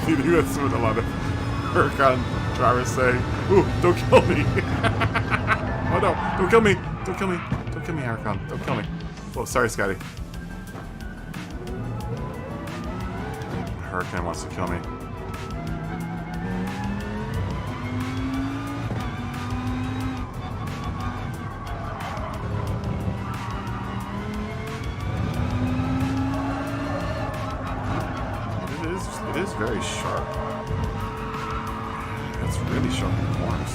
[SPEAKER 2] You had swimming a lot of Huracan drivers say, "Ooh, don't kill me!" Oh no! Don't kill me! Don't kill me! Don't kill me, Huracan! Don't kill me! Oh, sorry, Scotty. Huracan wants to kill me. It is very sharp. It's really sharp in the corners.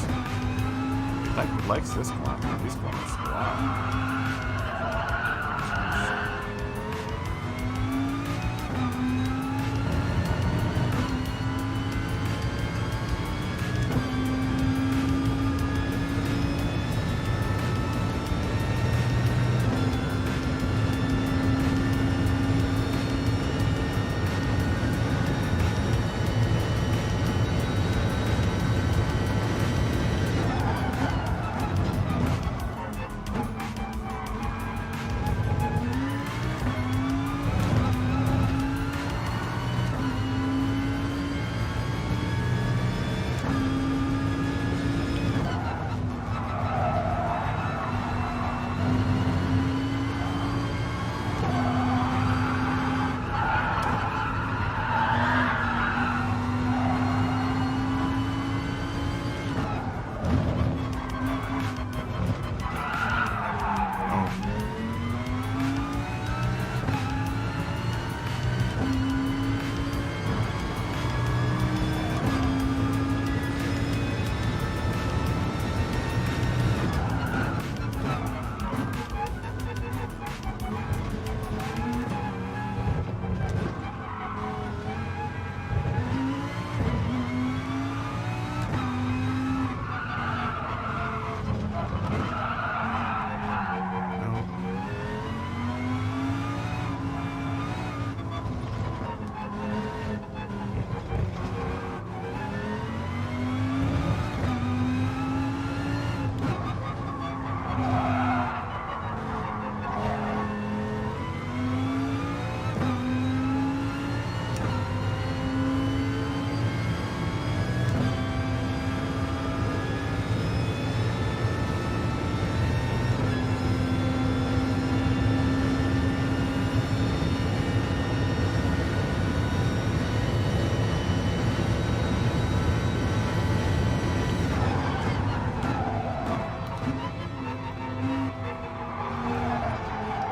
[SPEAKER 2] He likes this corner. These corners. Wow.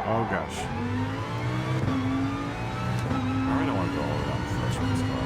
[SPEAKER 2] Oh gosh. I really don't want to go all the way down the first with this car.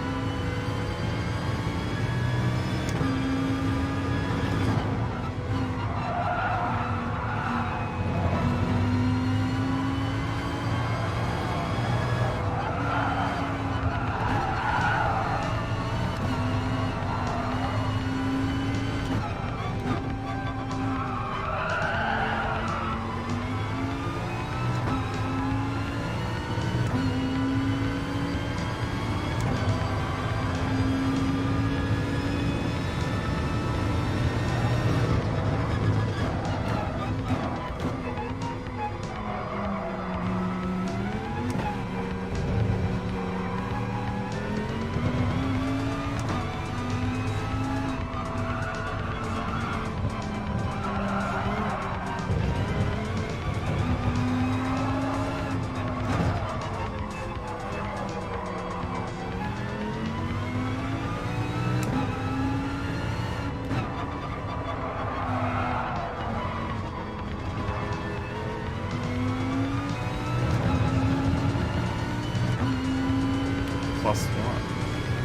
[SPEAKER 2] Plus one.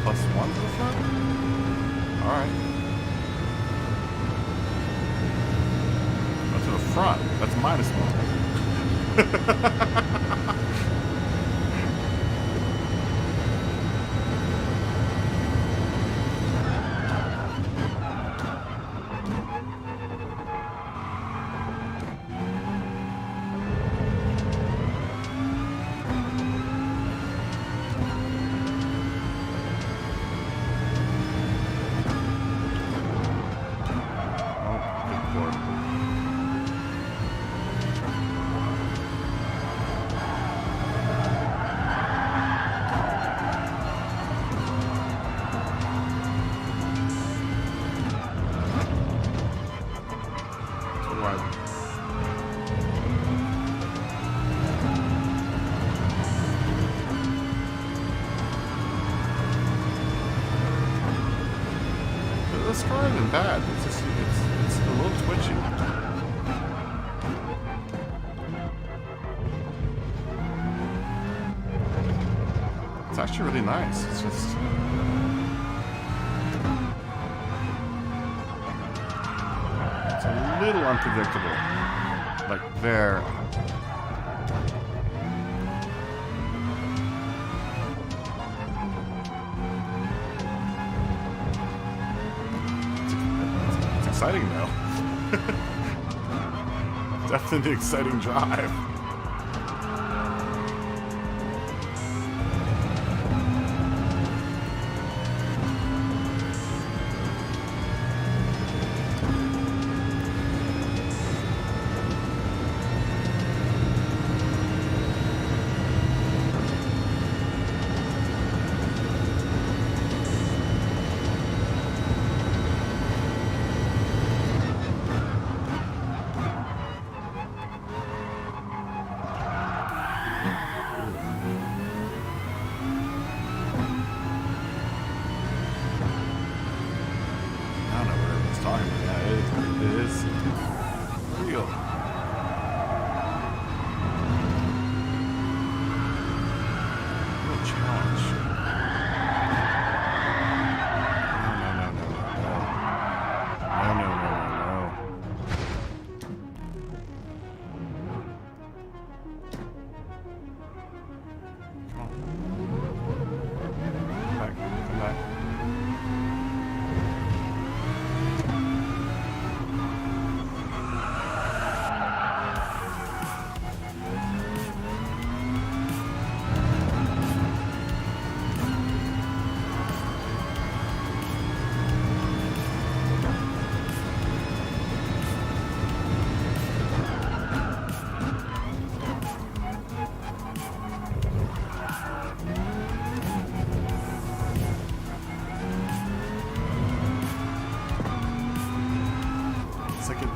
[SPEAKER 2] Plus one to the front? Alright. That's to the front. That's minus one.
[SPEAKER 1] bad. It's just it's a little twitchy. It's actually really nice. It's just it's a little unpredictable. Like there. It's exciting though. Definitely an exciting drive.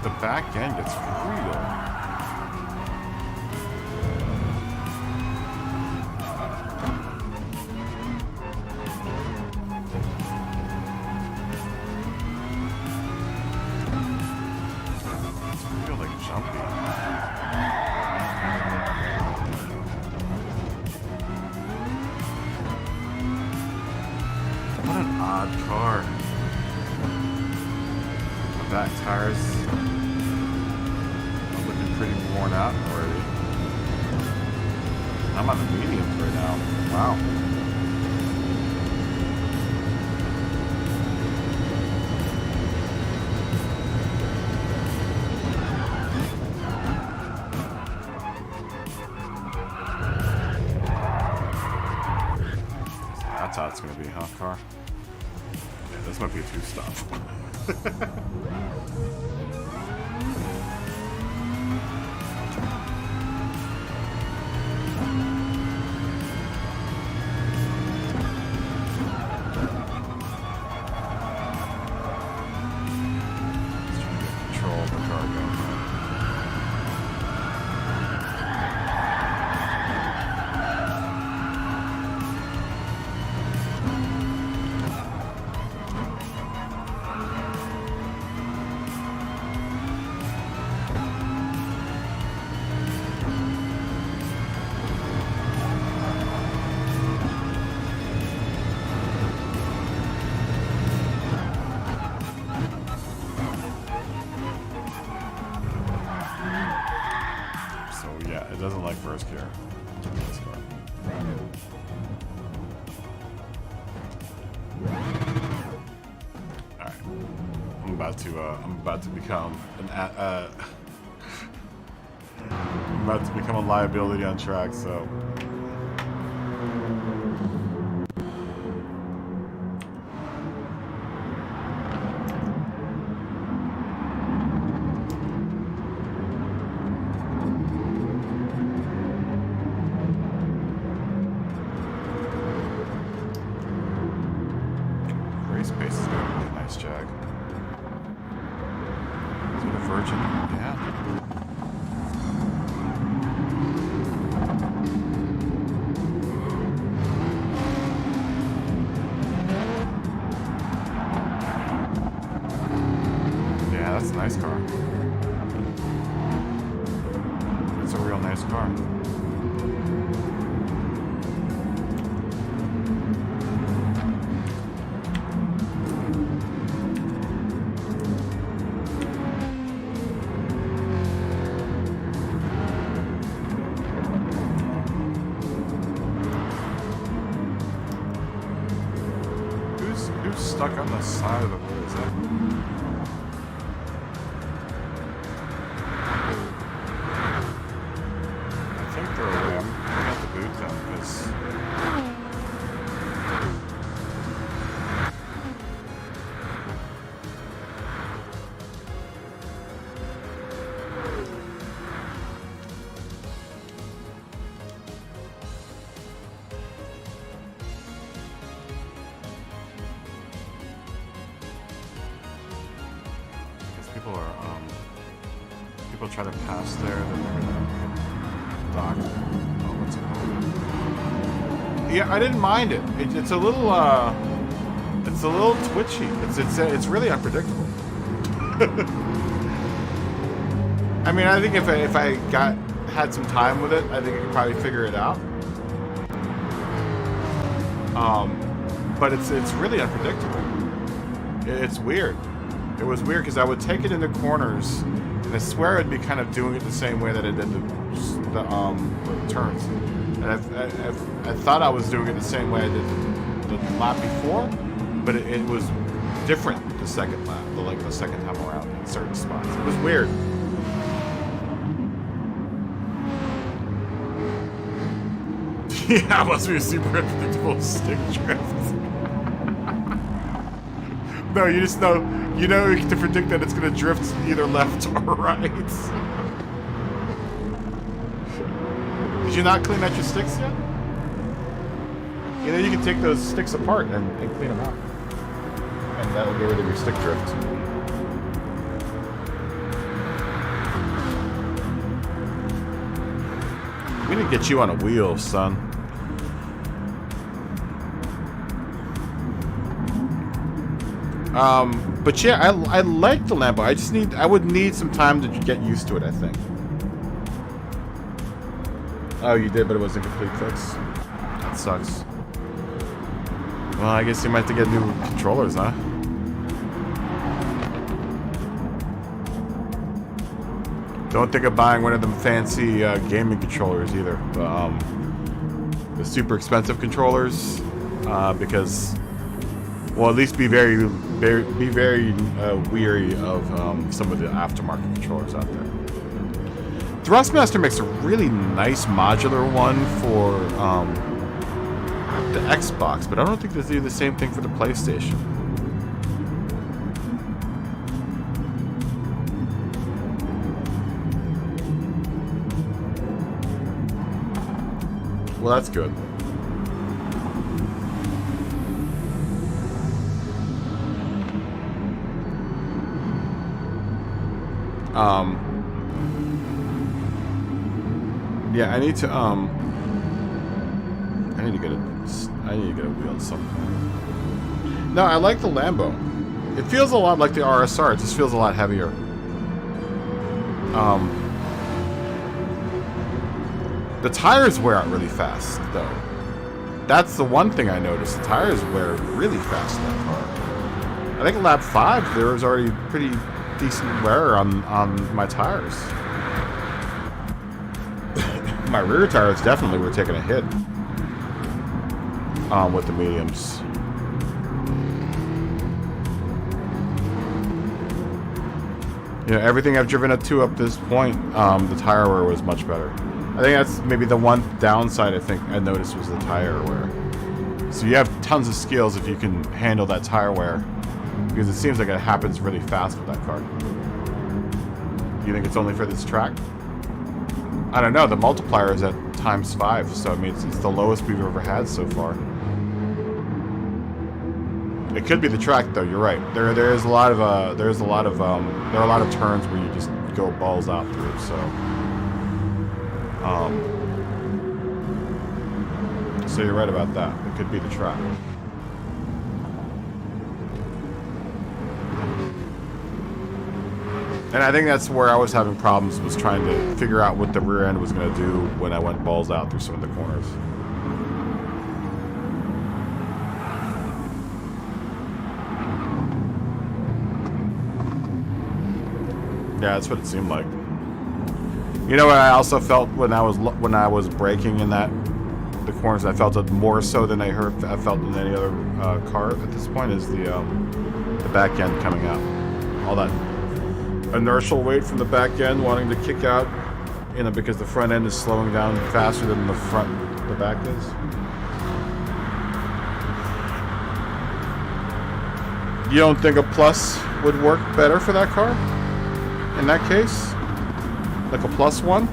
[SPEAKER 1] The back end gets real. It's real, like, jumpy. What an odd car. The back tires pretty worn out already. I'm on the mediums right now. Wow. That's how it's going to be, huh, car? Yeah, this might be a two-stop. It doesn't like first gear. Alright. I'm about to become a liability on track, so space is going to be a nice Jag. Is it a Virgin? Yeah.
[SPEAKER 2] nice car. Who's stuck on the side of the road? Is that? I think they're away. I'm gonna have to boot them because. People try to pass there, then they're gonna dock. Oh, what's it called? Yeah, I didn't mind it. It's a little twitchy. It's really unpredictable. I mean, I think if I had some time with it, I think I could probably figure it out. But it's really unpredictable. It's weird. It was weird because I would take it into corners, and I swear I'd be kind of doing it the same way that I did the turns. And I thought I was doing it the same way I did the lap before, but it was different the second lap, the second time around in certain spots. It was weird. Yeah, it must be a super unpredictable stick drift. No, you just know, to predict that it's going to drift either left or right. Did you not clean out your sticks yet? You can take those sticks apart and clean them out. And that'll get rid of your stick drift. We need to get you on a wheel, son. But yeah, I like the Lambo. I would need some time to get used to it, I think. Oh, you did, but it wasn't a complete fix. That sucks. Well, I guess you might have to get new controllers, huh? Don't think of buying one of them fancy gaming controllers either. The super expensive controllers, because, well, at least be very weary of some of the aftermarket controllers out there. Thrustmaster makes a really nice modular one for the Xbox, but I don't think they do the same thing for the PlayStation. Well, that's good. Yeah, I need to get a wheel at some point. No, I like the Lambo. It feels a lot like the RSR. It just feels a lot heavier. The tires wear out really fast, though. That's the one thing I noticed. The tires wear really fast in that car. I think at lap 5 there was already pretty decent wear on my tires. My rear tires definitely were taking a hit with the mediums. Everything I've driven up to this point, the tire wear was much better. I think that's maybe the one downside I think I noticed was the tire wear. So you have tons of skills if you can handle that tire wear, because it seems like it happens really fast with that car. You think it's only for this track? I don't know. The multiplier is at ×5, so I mean it's the lowest we've ever had so far. It could be the track, though. You're right. There are a lot of turns where you just go balls out through. So you're right about that. It could be the track.
[SPEAKER 1] And I think that's where I was having problems, was trying to figure out what the rear end was going to do when I went balls out through some of the corners. Yeah, that's what it seemed like. You know what I also felt when I was braking in the corners? I felt it more so than I felt in any other car at this point, is the back end coming out. All that inertial weight from the back end wanting to kick out, you know, because the front end is slowing down faster than the back is. You don't think a plus would work better for that car? In that case? Like a +1?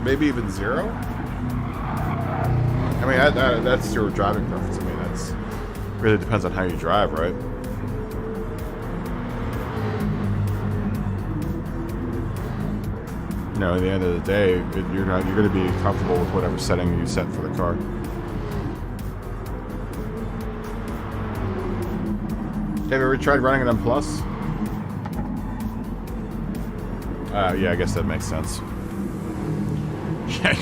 [SPEAKER 1] Maybe even 0? I mean, that's your driving preference. I mean, that's really depends on how you drive, right? You know, at the end of the day, you're going to be comfortable with whatever setting you set for the car. Have you ever tried running it on plus? Yeah, I guess that makes sense. Yeah,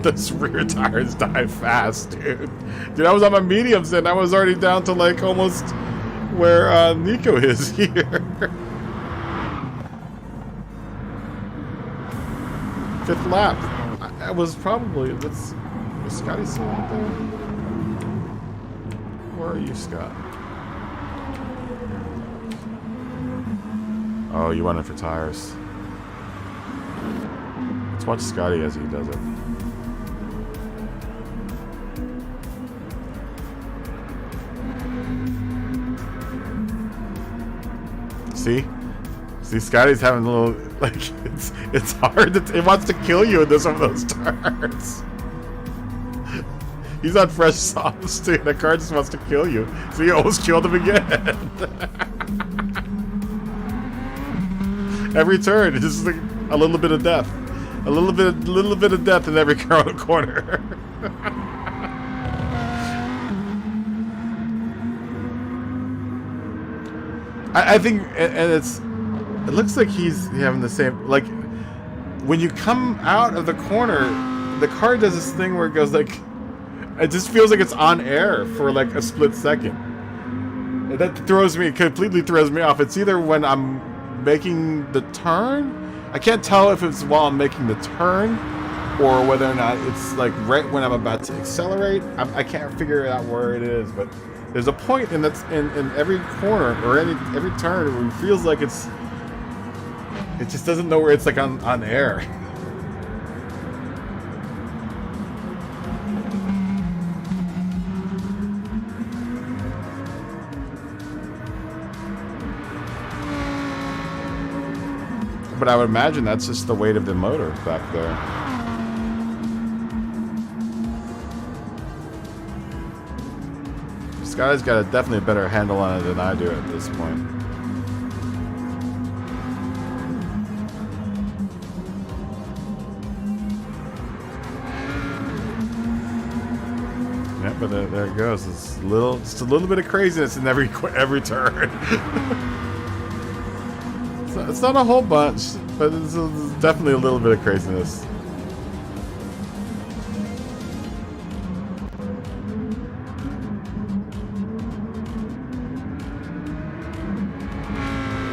[SPEAKER 1] those rear tires die fast, dude. Dude, I was on my mediums and I was already down to like almost where Nico is here. 5th lap. I was probably, was Scotty still out there? Where are you, Scott? Oh, you went in for tires. Let's watch Scotty as he does it. See? See, Scotty's having a little, like, it's hard it wants to kill you in this one of those turns. He's on fresh sauce, too. The car just wants to kill you. So you almost killed him again. Every turn, it's just like a little bit of death. A little bit of death in every car on the corner. I think, and it looks like he's having the same, like, when you come out of the corner, the car does this thing where it goes like, it just feels like it's on air for like a split second. And that completely throws me off. It's either when I'm making the turn, I can't tell if it's while I'm making the turn or whether or not it's like right when I'm about to accelerate. I can't figure out where it is, but there's a point in every corner or every turn where it feels like it just doesn't know where it's like on air. But I would imagine that's just the weight of the motor back there. Scotty's got definitely a better handle on it than I do at this point. Yeah, but there it goes. It's just a little bit of craziness in every turn. It's not a whole bunch, but it's definitely a little bit of craziness.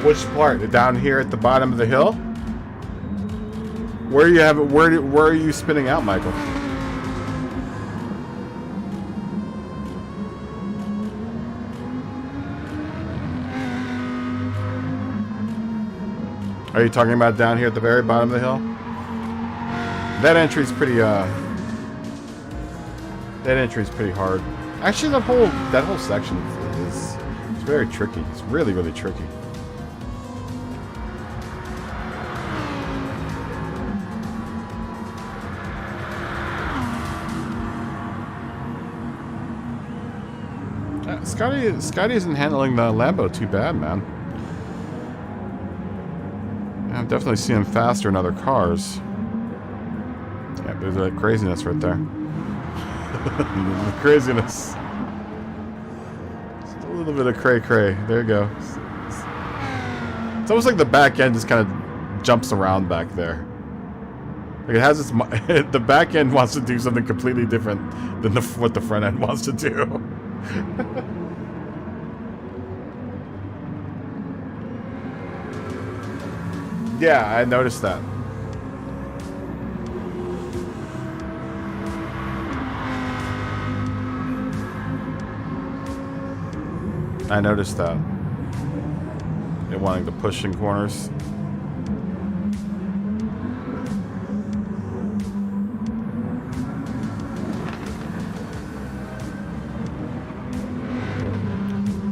[SPEAKER 1] Which part? Down here at the bottom of the hill? Where are you spinning out, Michael? Are you talking about down here at the very bottom of the hill? That entry's pretty hard. Actually, that whole section is very tricky. It's really, really tricky. Scotty isn't handling the Lambo too bad, man. I'm definitely seeing him faster in other cars. Yeah, there's that craziness right there. Craziness. Just a little bit of cray-cray. There you go.
[SPEAKER 2] It's almost like the back end just kind of jumps around back there. Like it has its... the back end wants to do something completely different than what the front end wants to do. Yeah, I noticed that. I noticed that. It wanting to push in corners.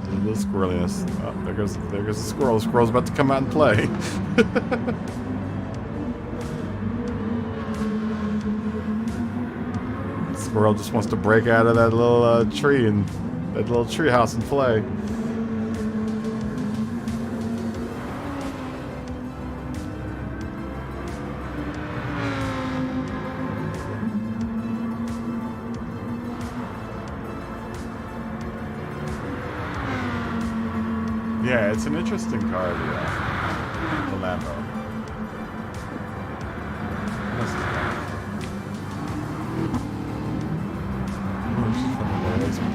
[SPEAKER 2] A little squirreliness. Oh, there goes the squirrel. The squirrel's about to come out and play. Squirrel just wants to break out of that little tree and that little tree house and play. Yeah, it's an interesting car, the Lambo.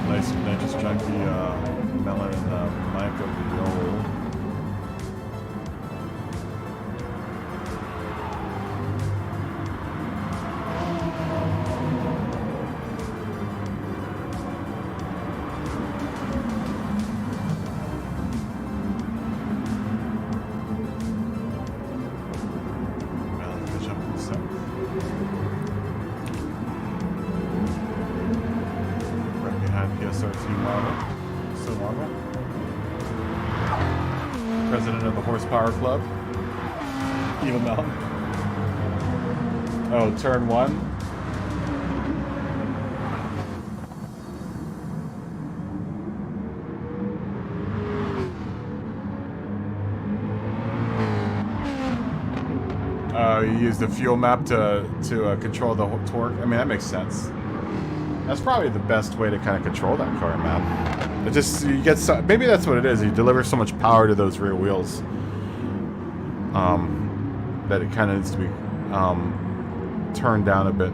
[SPEAKER 2] Nice, just chunky melon and Mike of the old. President of the Horsepower Club. Evil Melon. Oh, turn one. You use the fuel map to control the torque. I mean, that makes sense. That's probably the best way to kind of control that car, man. It just, you get so, maybe that's what it is. You deliver so much power to those rear wheels that it kind of needs to be turned down a bit.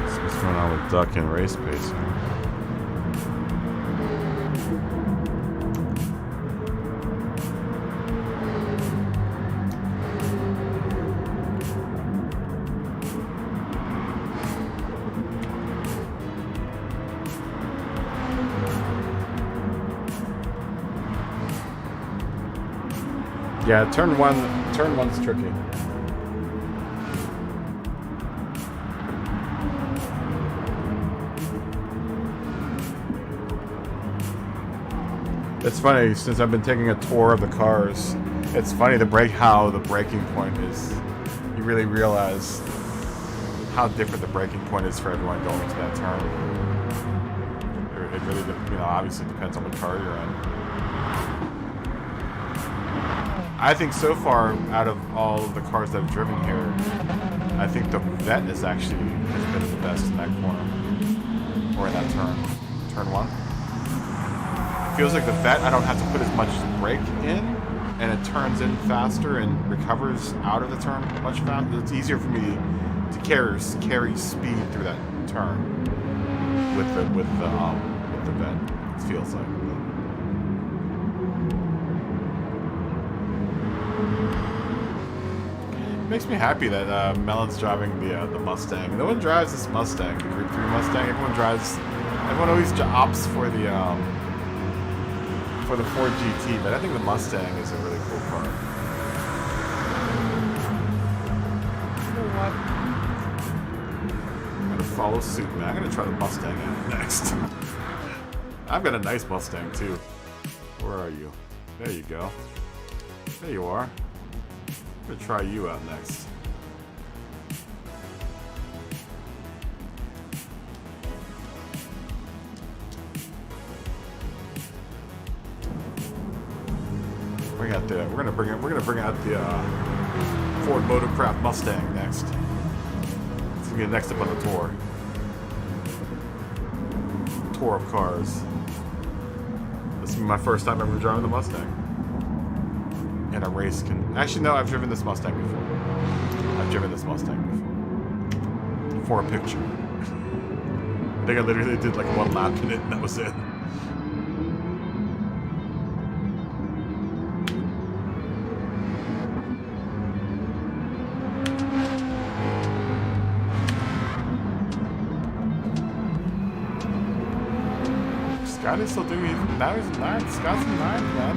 [SPEAKER 2] So what's going on with Duck and Race Pacer? Yeah, turn one's tricky. It's funny, since I've been taking a tour of the cars, it's funny how the braking point is. You really realize how different the braking point is for everyone going into that turn. It really, obviously depends on what car you're in. I think so far, out of all of the cars that I've driven here, I think the Vet has been the best in that corner. Or in that turn. Turn one. It feels like the Vet, I don't have to put as much brake in, and it turns in faster and recovers out of the turn much faster. It's easier for me to carry speed through that turn with the Vet. It feels like. It makes me happy that Melon's driving the Mustang. No one drives this Mustang, the Group 3 Mustang. Everyone always opts for the Ford GT, but I think the Mustang is a really cool car. You know what? I'm gonna follow suit, man. I'm gonna try the Mustang out next. I've got a nice Mustang too. Where are you? There you go. There you are. I'm gonna try you out next. We're gonna bring out the Ford Motorcraft Mustang next. It's gonna be next up on the tour. Tour of cars. This will be my first time ever driving the Mustang. And a race can... Actually, no, I've driven this Mustang before. For a picture. I think I literally did like 1 lap in it and that was it. Scott is still doing it. Now he's in 9th. Scott's in 9th, man.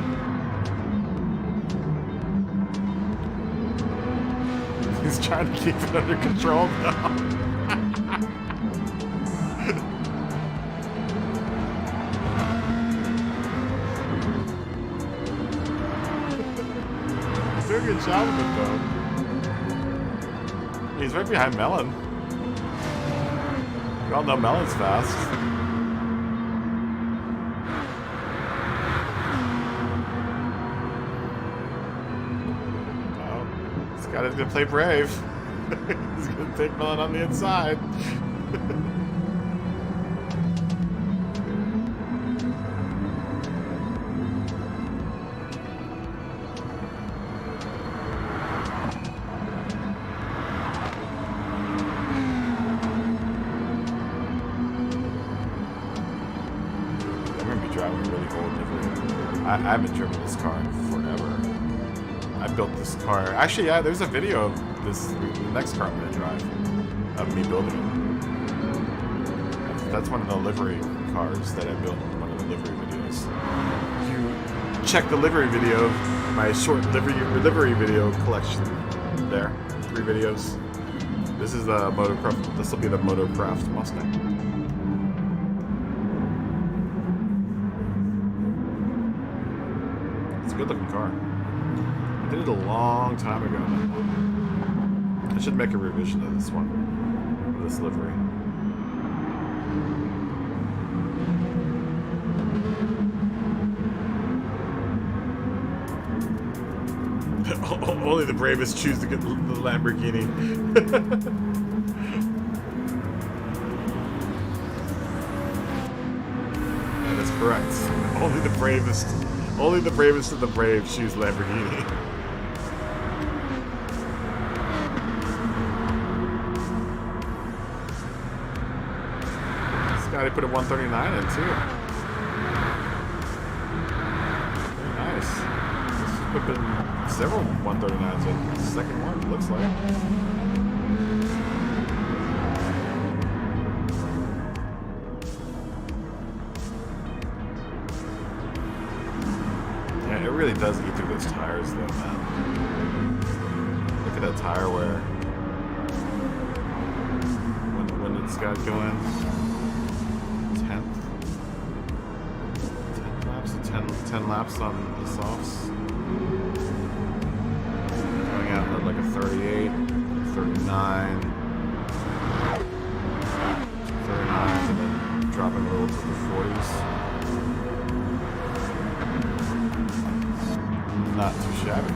[SPEAKER 2] He's trying to keep it under control now. He's doing a good job of it, though. He's right behind Melon. We all know Melon's fast. Scott is gonna play brave. He's gonna take Melon on the inside. I'm gonna be driving a really old livery. I haven't driven this car in forever. I built this car. Actually, yeah, there's a video of this, the next car I'm going to drive, of me building it. That's one of the livery cars that I built in one of the livery videos. You check the livery video, my short livery video collection there. 3 videos. This is the Motorcraft, this will be the Motorcraft Mustang. It's a good looking car. I did it a long time ago. I should make a revision of this one. This livery. Only the bravest choose to get the Lamborghini. That is correct. Only the bravest of the brave choose Lamborghini. They put a 139 in too. Very nice. This put in several 139s in. Second one, it looks like. Yeah, it really does eat through those tires though, man. Look at that tire wear. When did Scott go in? 10 laps on the softs. Going out at like a 38, 39, 39, and then dropping a little to the 40s. Not too shabby.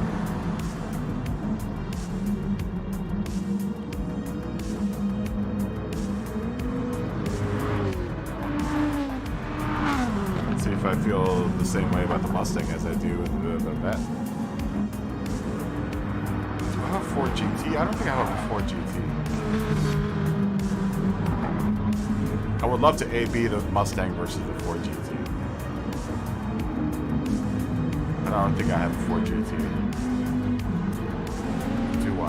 [SPEAKER 2] If I feel the same way about the Mustang as I do with the Vet. Do I have a Ford GT? I don't think I have a Ford GT. I would love to A/B the Mustang versus the Ford GT. But I don't think I have a Ford GT. Do I?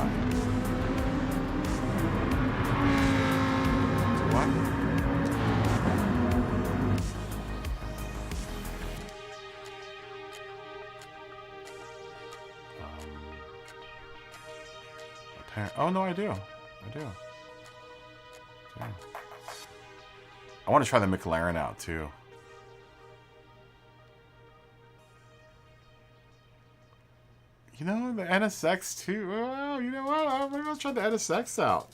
[SPEAKER 2] Do I? Oh no, I do. I do. Yeah. I want to try the McLaren out too. You know, the NSX too. Well, you know what? I'm gonna try the NSX out.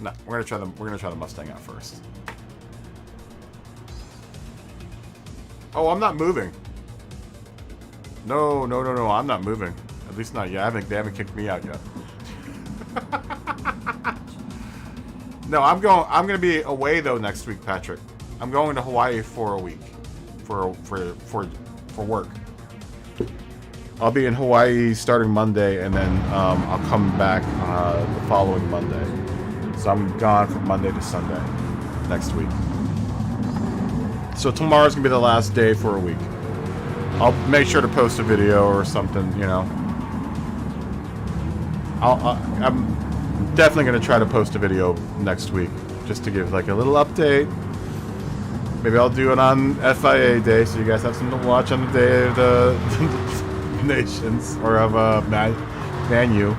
[SPEAKER 2] No, we're gonna try the Mustang out first. Oh, I'm not moving. No, I'm not moving. At least not yet. They haven't kicked me out yet. No, I'm gonna be away though next week, Patrick. I'm going to Hawaii for a week, for work. I'll be in Hawaii starting Monday, and then I'll come back the following Monday. So I'm gone from Monday to Sunday next week. So tomorrow's gonna be the last day for a week. I'll make sure to post a video or something, you know. I'm definitely gonna try to post a video next week, just to give like a little update. Maybe I'll do it on FIA day, so you guys have something to watch on the day of the Nations or of Manu.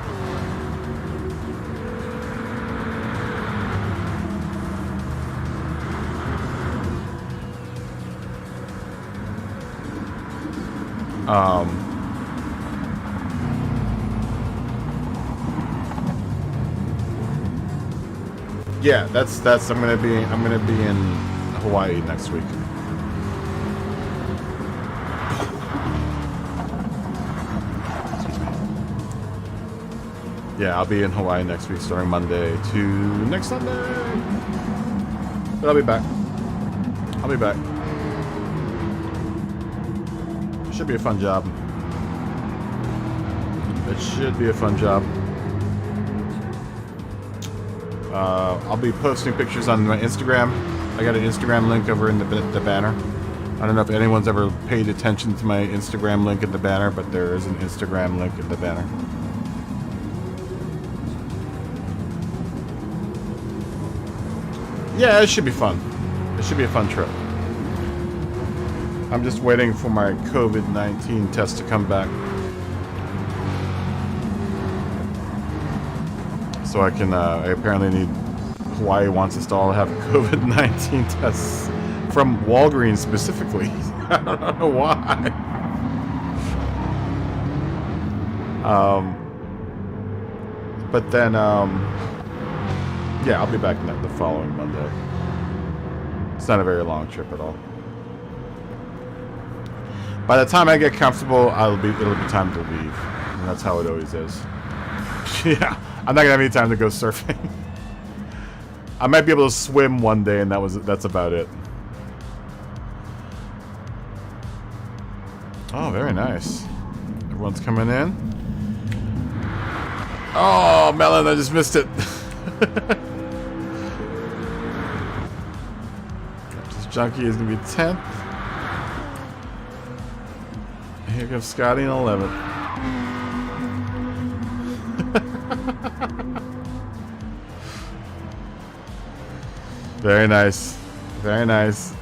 [SPEAKER 2] Yeah, that's I'm gonna be in Hawaii next week. Yeah, I'll be in Hawaii next week, starting Monday to next Sunday. But I'll be back. Should be a fun job. It should be a fun job. I'll be posting pictures on my Instagram. I got an Instagram link over in the banner. I don't know if anyone's ever paid attention to my Instagram link in the banner, but there is an Instagram link in the banner. Yeah, it should be fun. It should be a fun trip. I'm just waiting for my COVID-19 test to come back, so I can, I apparently need, Hawaii wants us to all have COVID-19 tests from Walgreens specifically. I don't know why. But then, yeah, I'll be back the following Monday. It's not a very long trip at all. By the time I get comfortable, it'll be time to leave. And that's how it always is. Yeah, I'm not gonna have any time to go surfing. I might be able to swim one day, and that's about it. Oh, very nice. Everyone's coming in. Oh, Melon, I just missed it. This junkie is gonna be 10th. Here comes Scotty in 11th. Very nice. Very nice.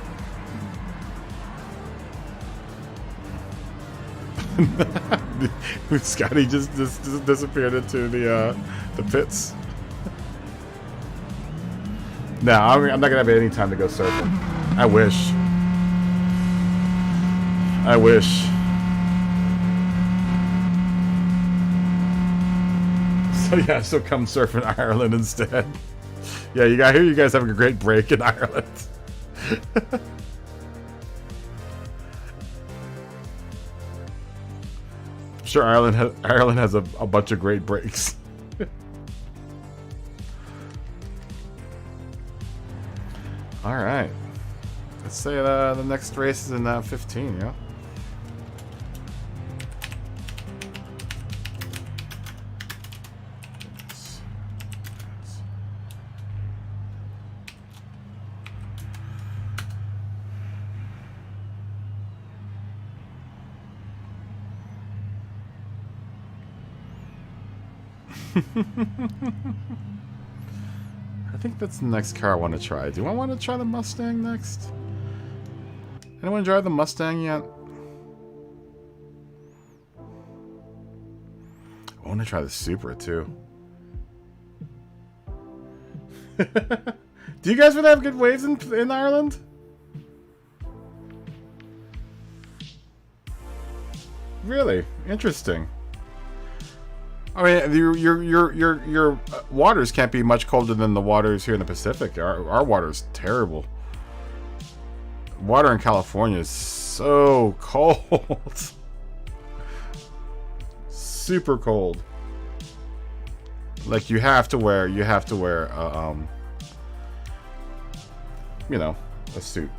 [SPEAKER 2] Scotty just disappeared into the pits. No, I'm not gonna have any time to go surfing. I wish. I wish. So yeah, so come surf in Ireland instead. Yeah, I hear you guys having a great break in Ireland. I'm sure Ireland has a bunch of great breaks. All right, let's say the next race is in 15. Yeah. I think that's the next car I want to try. Do I want to try the Mustang next? Anyone drive the Mustang yet? I want to try the Supra too. Do you guys really have good waves in Ireland? Really? Interesting. I mean, your waters can't be much colder than the waters here in the Pacific. Our water's terrible. Water in California is so cold. Super cold. Like you have to wear you know, a suit.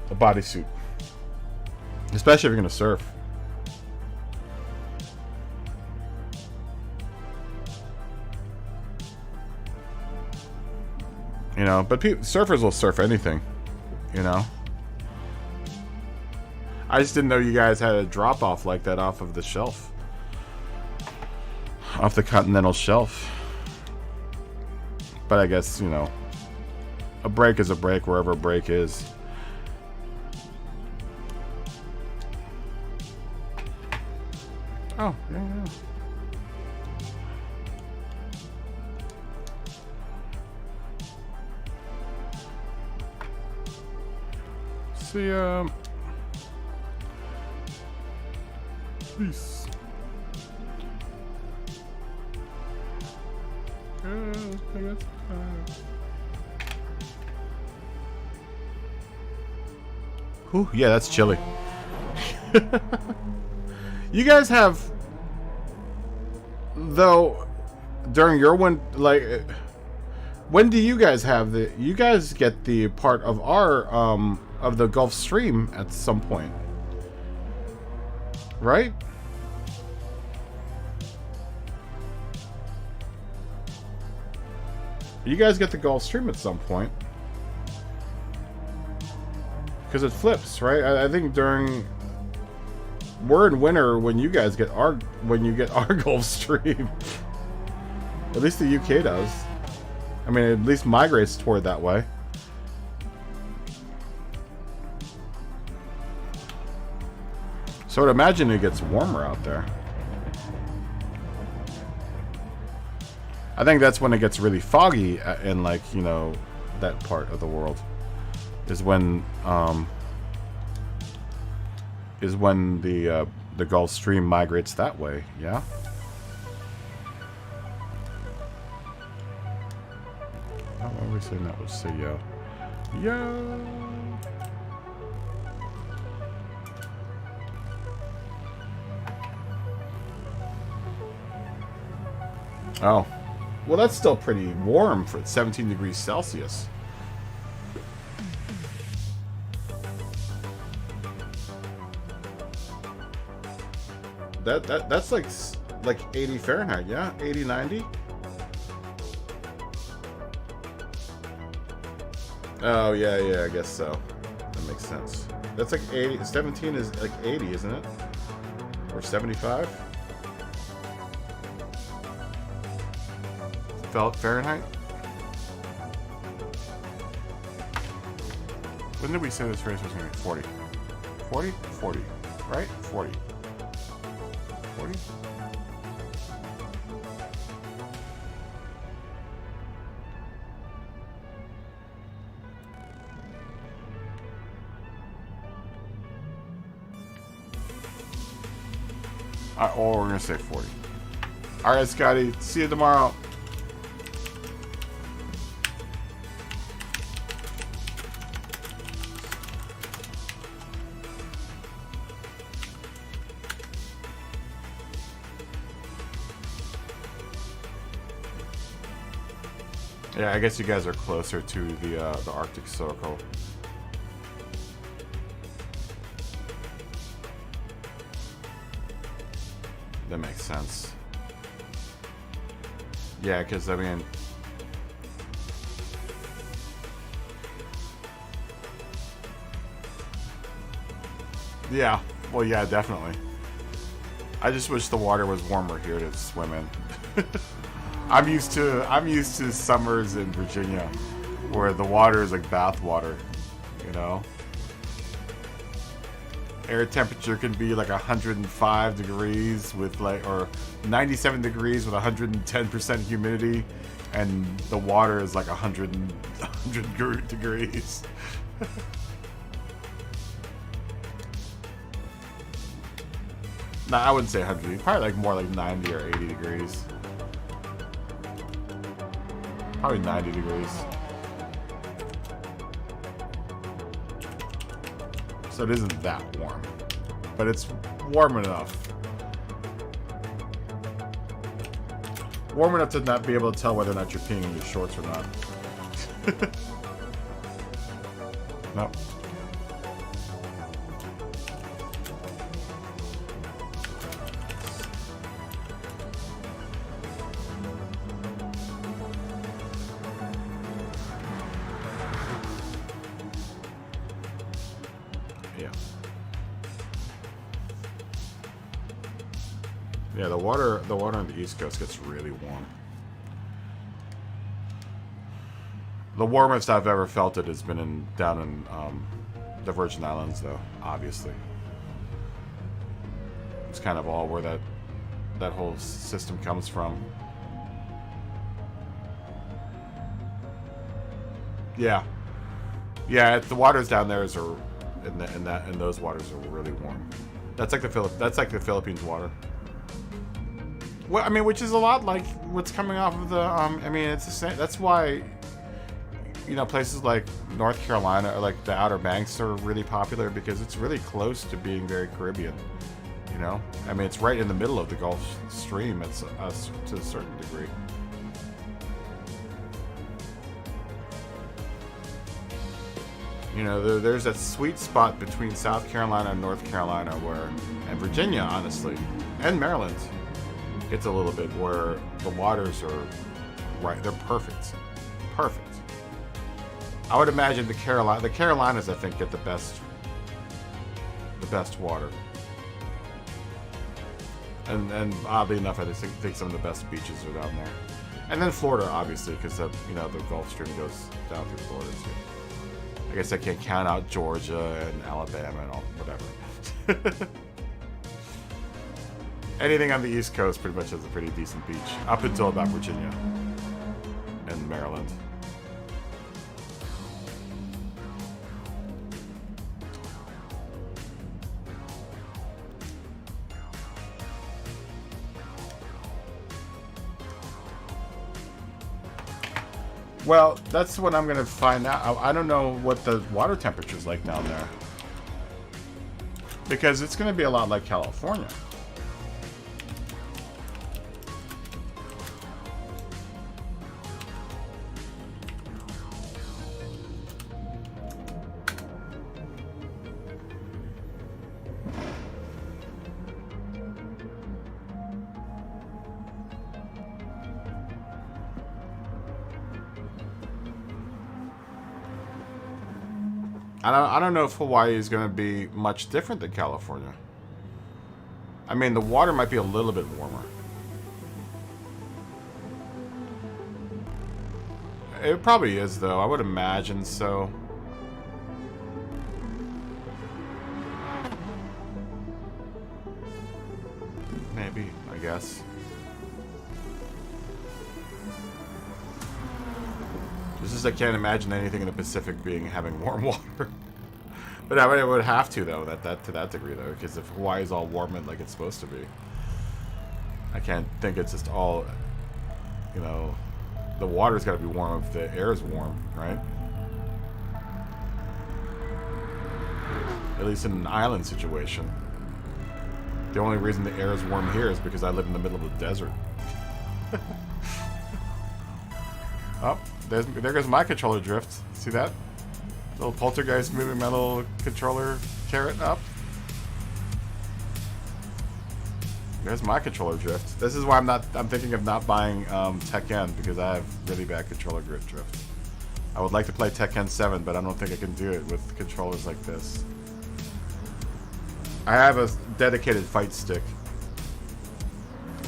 [SPEAKER 2] A bodysuit. Especially if you're gonna surf. You know, but surfers will surf anything, you know. I just didn't know you guys had a drop off like that off of the shelf. Off the continental shelf. But I guess, you know, a break is a break wherever a break is. Oh, yeah. See, peace. I guess. Ooh, yeah, that's chilly. You guys have, though, during your when do you guys have you guys get the part of our, of the Gulf Stream at some point, right? You guys get the Gulf Stream at some point. Because it flips, right? I think we're in winter when you guys get our Gulf Stream. At least the UK does. I mean, at least migrates toward that way. So I'd imagine it gets warmer out there. I think that's when it gets really foggy in, like, you know, that part of the world. Is when the Gulf Stream migrates that way, yeah? Oh, what were we saying? That was say yo. Yo! Oh. Well, that's still pretty warm for 17 degrees Celsius. That's like 80 Fahrenheit, yeah? 80, 90? Oh, yeah, I guess so. That makes sense. That's like 80. 17 is like 80, isn't it? Or 75? Fahrenheit? When did we say this race was going to be 40? 40? 40. Right? 40. 40? Or we're going to say 40. Alright, Scotty. See you tomorrow. Yeah, I guess you guys are closer to the Arctic Circle. That makes sense. Yeah, because, I mean... Yeah, well, yeah, definitely. I just wish the water was warmer here to swim in. I'm used to summers in Virginia where the water is like bath water, you know? Air temperature can be like 105 degrees with like, or 97 degrees with 110% humidity, and the water is like 100 degrees. No, I wouldn't say 100. Probably like more like 90 or 80 degrees. Probably 90 degrees. So it isn't that warm. But it's warm enough. Warm enough to not be able to tell whether or not you're peeing in your shorts or not. Nope. Yeah, the water on the East Coast gets really warm. The warmest I've ever felt it has been down in the Virgin Islands, though. Obviously, it's kind of all where that whole system comes from. Yeah, yeah. The waters down there are in those waters are really warm. That's like the Philippines water. Well, I mean, which is a lot like what's coming off of the. I mean, it's the same. That's why, you know, places like North Carolina or like the Outer Banks are really popular because it's really close to being very Caribbean. You know, I mean, it's right in the middle of the Gulf Stream. It's us to a certain degree. You know, there's that sweet spot between South Carolina and North Carolina and Virginia, honestly, and Maryland. It's a little bit where the waters are right. They're perfect. Perfect. I would imagine the Carolinas, I think, get the best water. And oddly enough, I just think some of the best beaches are down there. And then Florida, obviously, because the Gulf Stream goes down through Florida too. I guess I can't count out Georgia and Alabama and all whatever. Anything on the East Coast pretty much has a pretty decent beach, up until about Virginia and Maryland. Well, that's what I'm going to find out. I don't know what the water temperature is like down there. Because it's going to be a lot like California. I don't know if Hawaii is going to be much different than California. I mean, the water might be a little bit warmer. It probably is, though. I would imagine so. Maybe, I guess. I can't imagine anything in the Pacific having warm water. But I mean, it would have to, though, to that degree, though, because if Hawaii is all warm and like it's supposed to be, I can't think it's just all, you know, the water's got to be warm if the air is warm, right? At least in an island situation. The only reason the air is warm here is because I live in the middle of the desert. Oh. There goes my controller drift. See that? Little poltergeist moving my little controller carrot up. There's my controller drift. This is why I'm thinking of not buying Tekken, because I have really bad controller grip drift. I would like to play Tekken 7, but I don't think I can do it with controllers like this. I have a dedicated fight stick,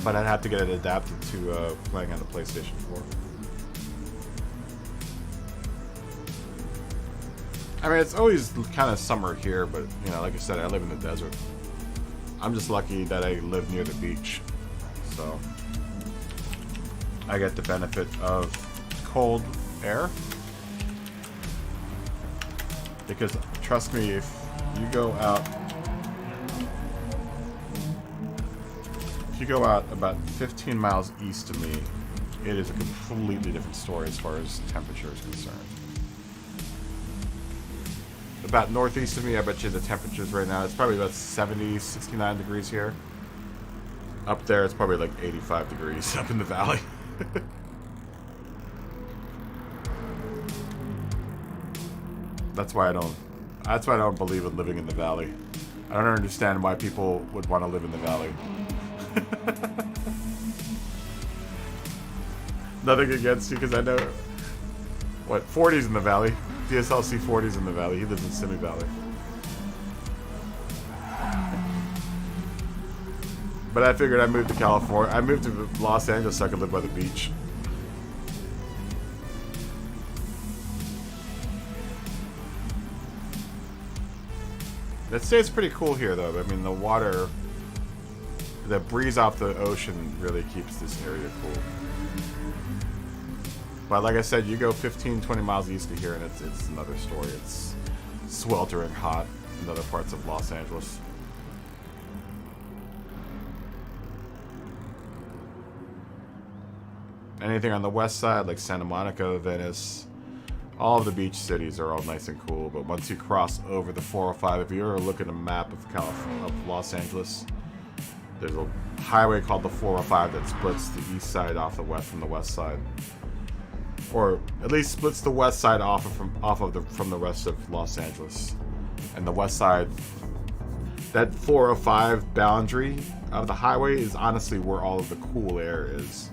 [SPEAKER 2] but I'd have to get it adapted to playing on the PlayStation 4. I mean, it's always kind of summer here, but, you know, like I said, I live in the desert. I'm just lucky that I live near the beach, so I get the benefit of cold air. Because, trust me, if you go out you go out about 15 miles east of me, it is a completely different story as far as temperature is concerned. About northeast of me, I bet you the temperatures right now, it's probably about 70, 69 degrees here. Up there, it's probably like 85 degrees up in the valley. That's why I don't believe in living in the valley. I don't understand why people would want to live in the valley. Nothing against you, because I know... What, 40's in the valley? DSLC 40's in the valley. He lives in Simi Valley. But I figured I moved to California. I moved to Los Angeles so I could live by the beach. I'd say it's pretty cool here, though. I mean, the water... The breeze off the ocean really keeps this area cool. But like I said, you go 15, 20 miles east of here and it's another story. It's sweltering hot in other parts of Los Angeles. Anything on the west side, like Santa Monica, Venice, all of the beach cities are all nice and cool. But once you cross over the 405, if you ever look at a map of California, of Los Angeles, there's a highway called the 405 that splits the east side off the west from the west side. Or at least splits the west side from the rest of Los Angeles. And the west side, that 405 boundary of the highway is honestly where all of the cool air is.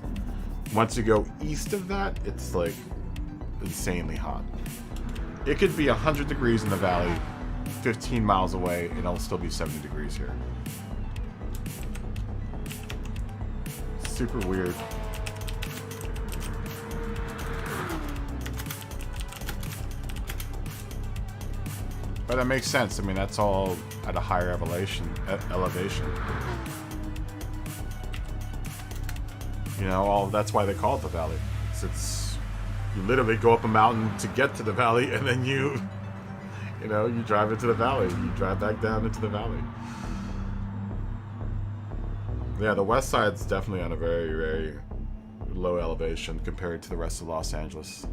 [SPEAKER 2] Once you go east of that, it's like insanely hot. It could be 100 degrees in the valley, 15 miles away, and it'll still be 70 degrees here. Super weird. But that makes sense. I mean, that's all at a higher elevation. You know, that's why they call it the valley. It's you literally go up a mountain to get to the valley, and then you drive into the valley. You drive back down into the valley. Yeah, the west side's definitely on a very, very low elevation compared to the rest of Los Angeles.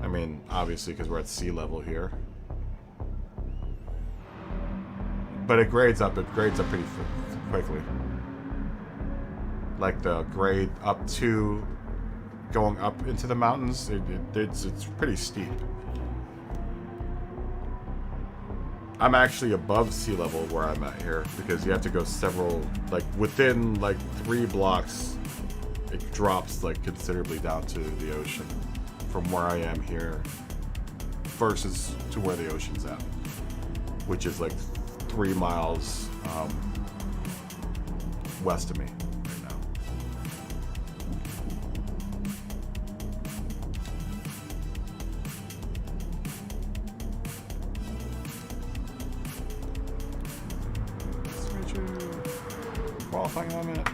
[SPEAKER 2] I mean, obviously, because we're at sea level here. But it grades up. It grades up pretty quickly. Like the grade up to going up into the mountains, it's pretty steep. I'm actually above sea level where I'm at here because you have to go several, like within like 3 blocks, it drops like considerably down to the ocean from where I am here versus to where the ocean's at, which is like 3 miles west of me right now. Switch qualifying in 1 minute.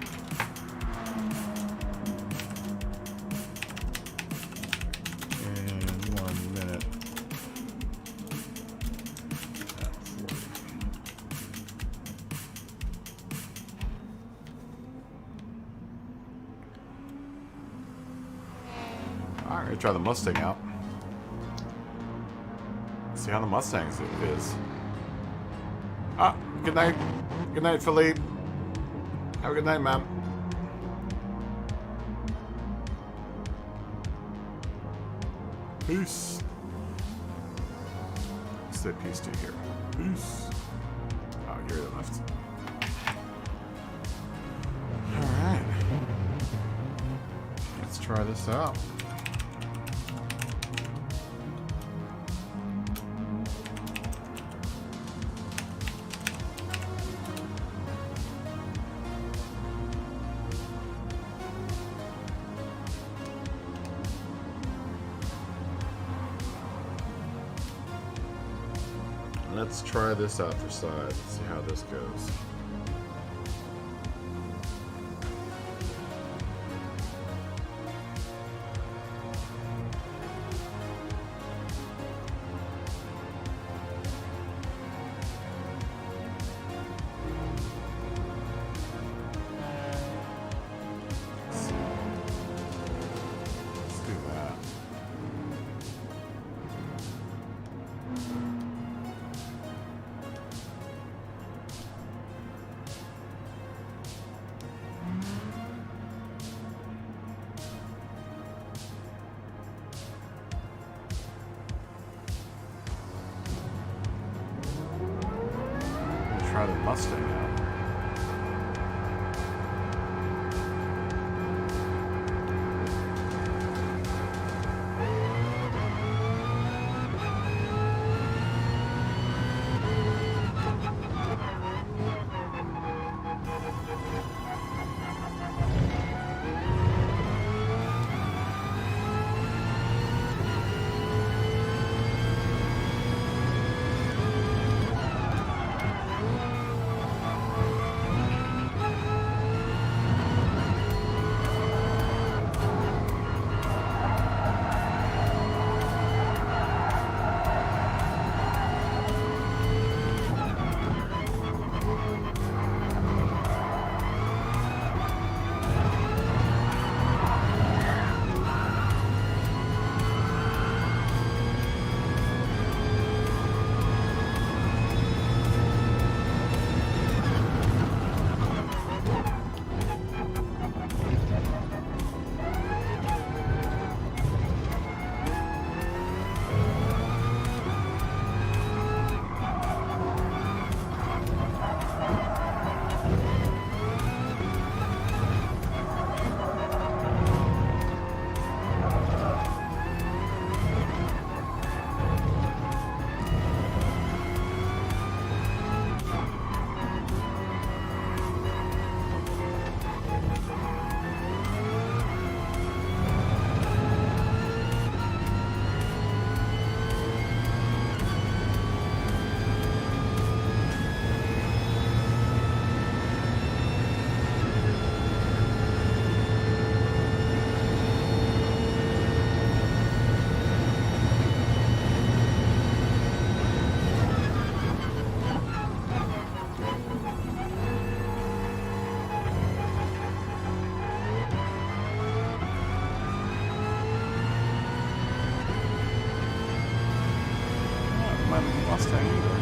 [SPEAKER 2] Alright, try the Mustang out. See how the Mustang is. Ah, good night. Good night, Philippe. Have a good night, ma'am. Peace. Say peace to you here. Peace. Oh, you're the left. Alright. Let's try this out. Let's try this out for size. See how this goes. driving Mustang now. Mustang either.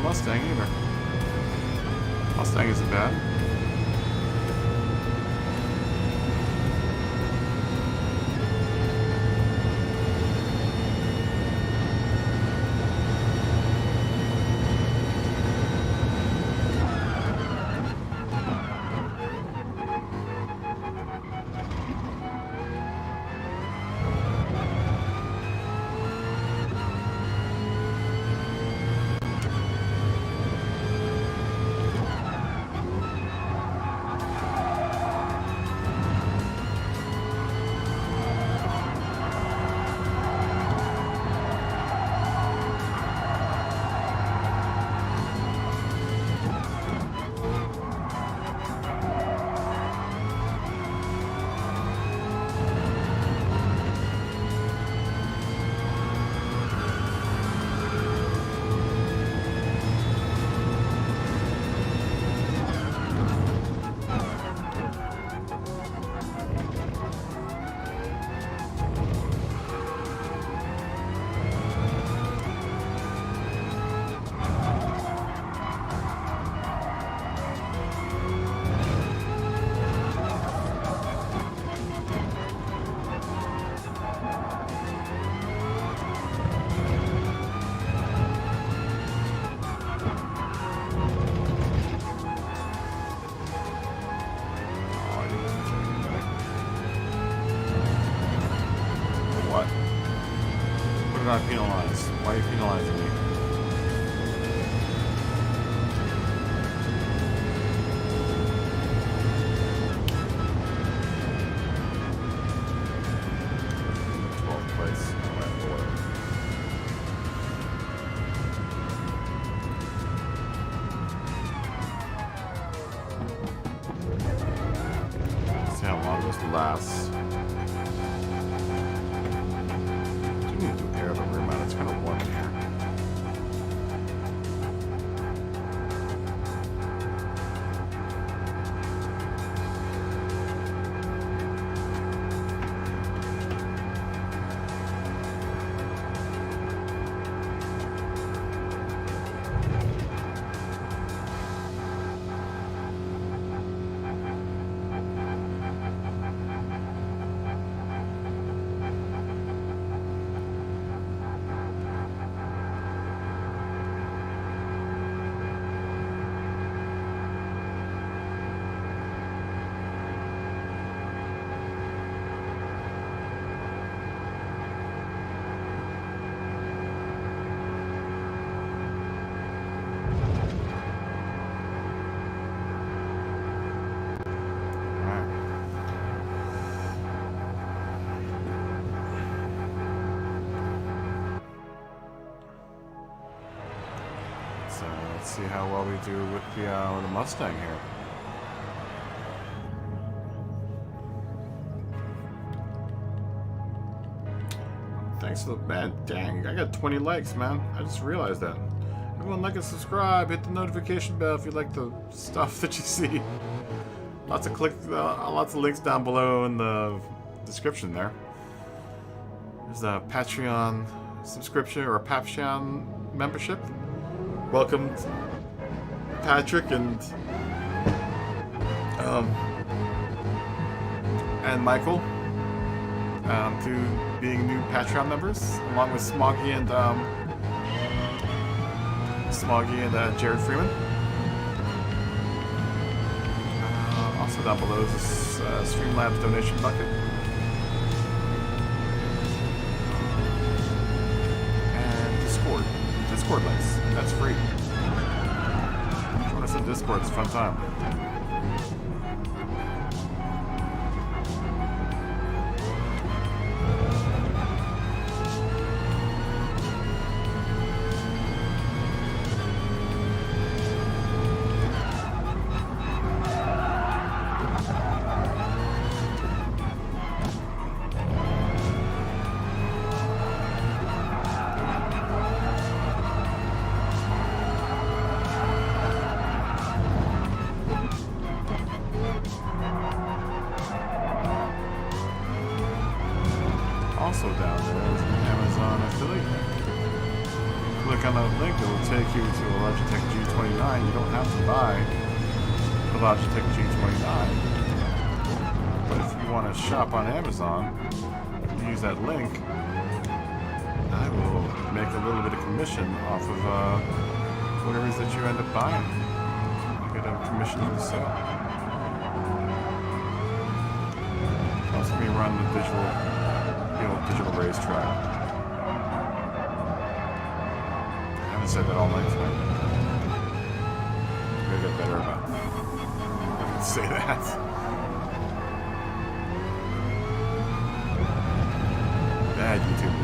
[SPEAKER 2] Mustang either. Mustang isn't bad. I penalized? Why are you penalizing me?
[SPEAKER 1] Last. Do need to air the room out. It's kind of warm in here. Let's see how well we do with the Mustang here. Thanks for the man. Dang, I got 20 likes, man. I just realized that. Everyone like and subscribe. Hit the notification bell if you like the stuff that you see. Lots of links down below in the description there. There's a Patreon subscription or a Patreon membership. Welcome, Patrick and Michael, to being new Patreon members, along with Smoggy and Jared Freeman. Also down below is this Streamlabs donation bucket. And Discord links. That's free. Join us in Discord. It's a fun time. Also down there is an Amazon affiliate. Click on that link, it will take you to a Logitech G29. You don't have to buy the Logitech G29. But if you want to shop on Amazon, use that link, I will make a little bit of commission off of whatever it is that you end up buying. I get a commission for the sale. Also, me run the digital racetrack. I haven't said that all night tonight. I'm gonna get better about I can say that. Bad YouTube.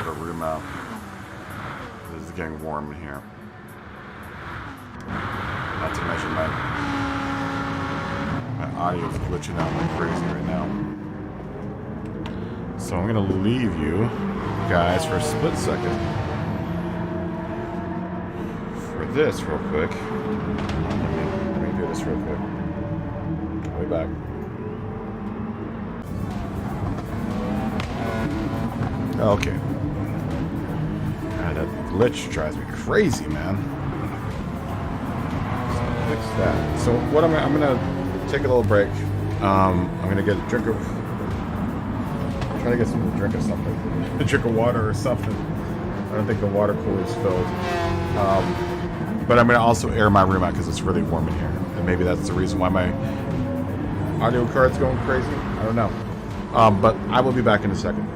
[SPEAKER 1] put a room out. This is getting warm in here. Not to mention my audio is glitching out like crazy right now. So I'm gonna leave you guys for a split second. For this real quick. Let me do this real quick. I'll be back. Okay. God, that glitch drives me crazy, man. So fix that. So what I'm gonna take a little break. I'm gonna get a drink of. Try to get something to drink or something. A drink of water or something. I don't think the water cooler is filled. But I'm gonna also air my room out because it's really warm in here, and maybe that's the reason why my audio card's going crazy. I don't know. But I will be back in a second.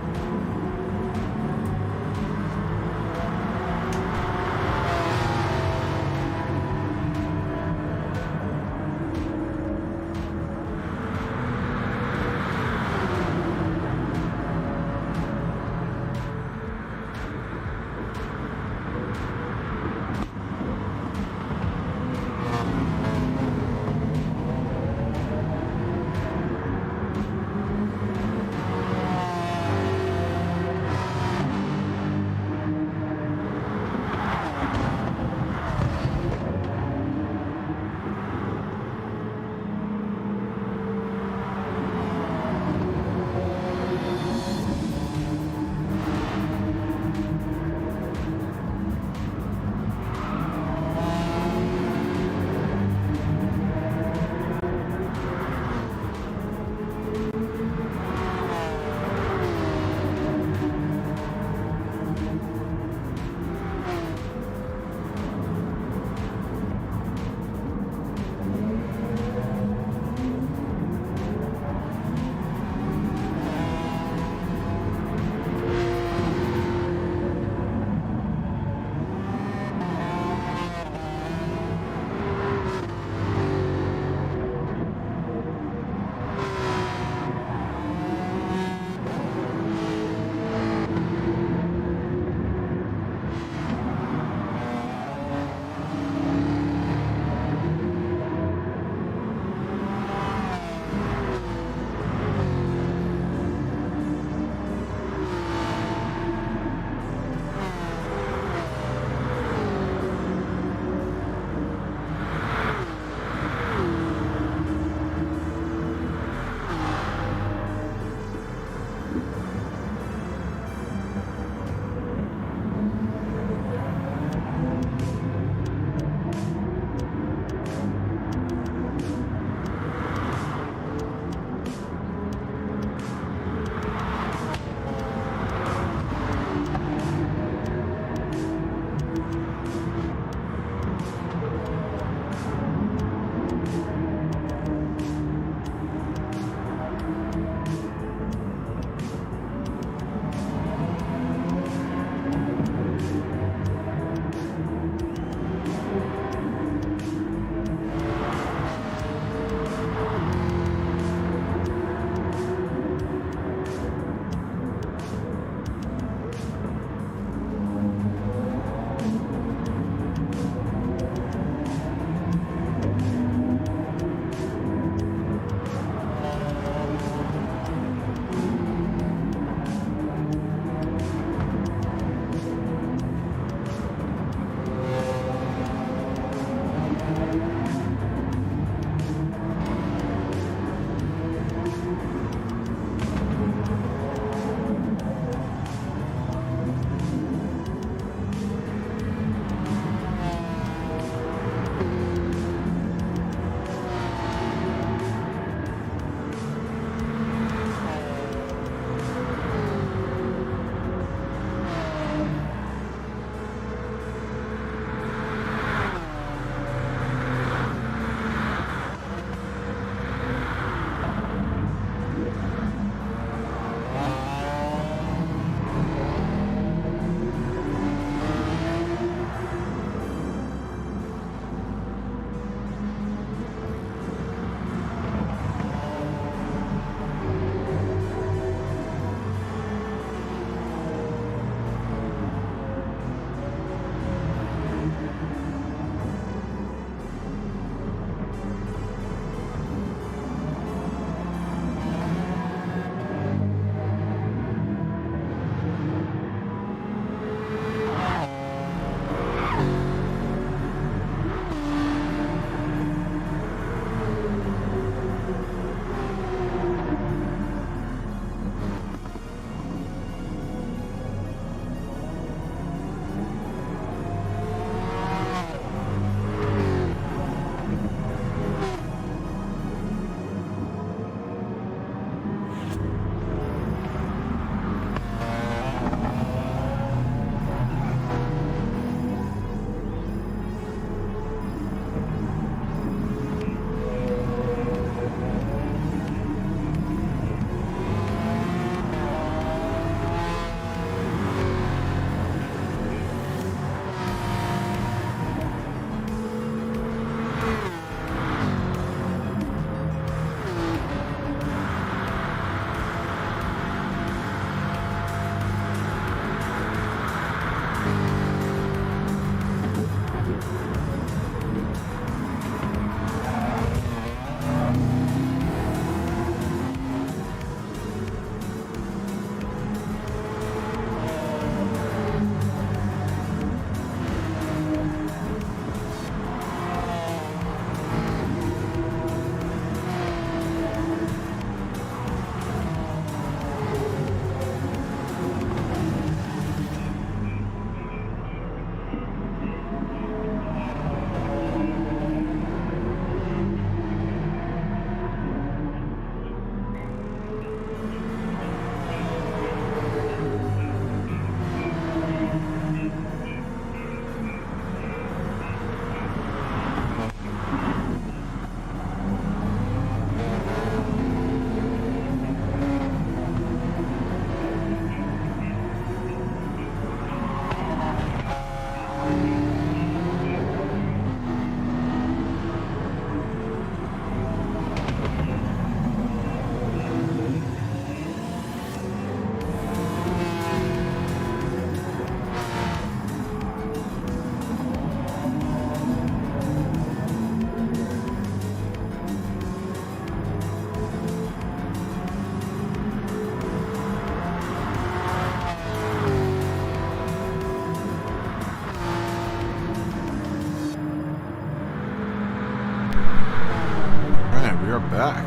[SPEAKER 1] back.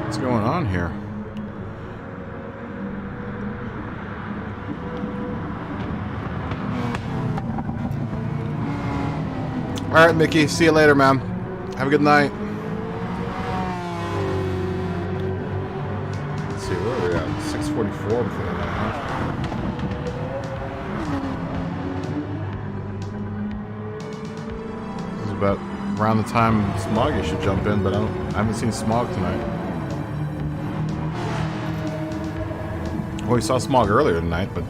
[SPEAKER 1] What's going on here? Alright, Mickey. See you later, man. Have a good night. Let's see, where are we at? 6:44 before that, huh? This is about around the time Smoggy should jump in, but I haven't seen Smog tonight. Well, we saw Smog earlier tonight, but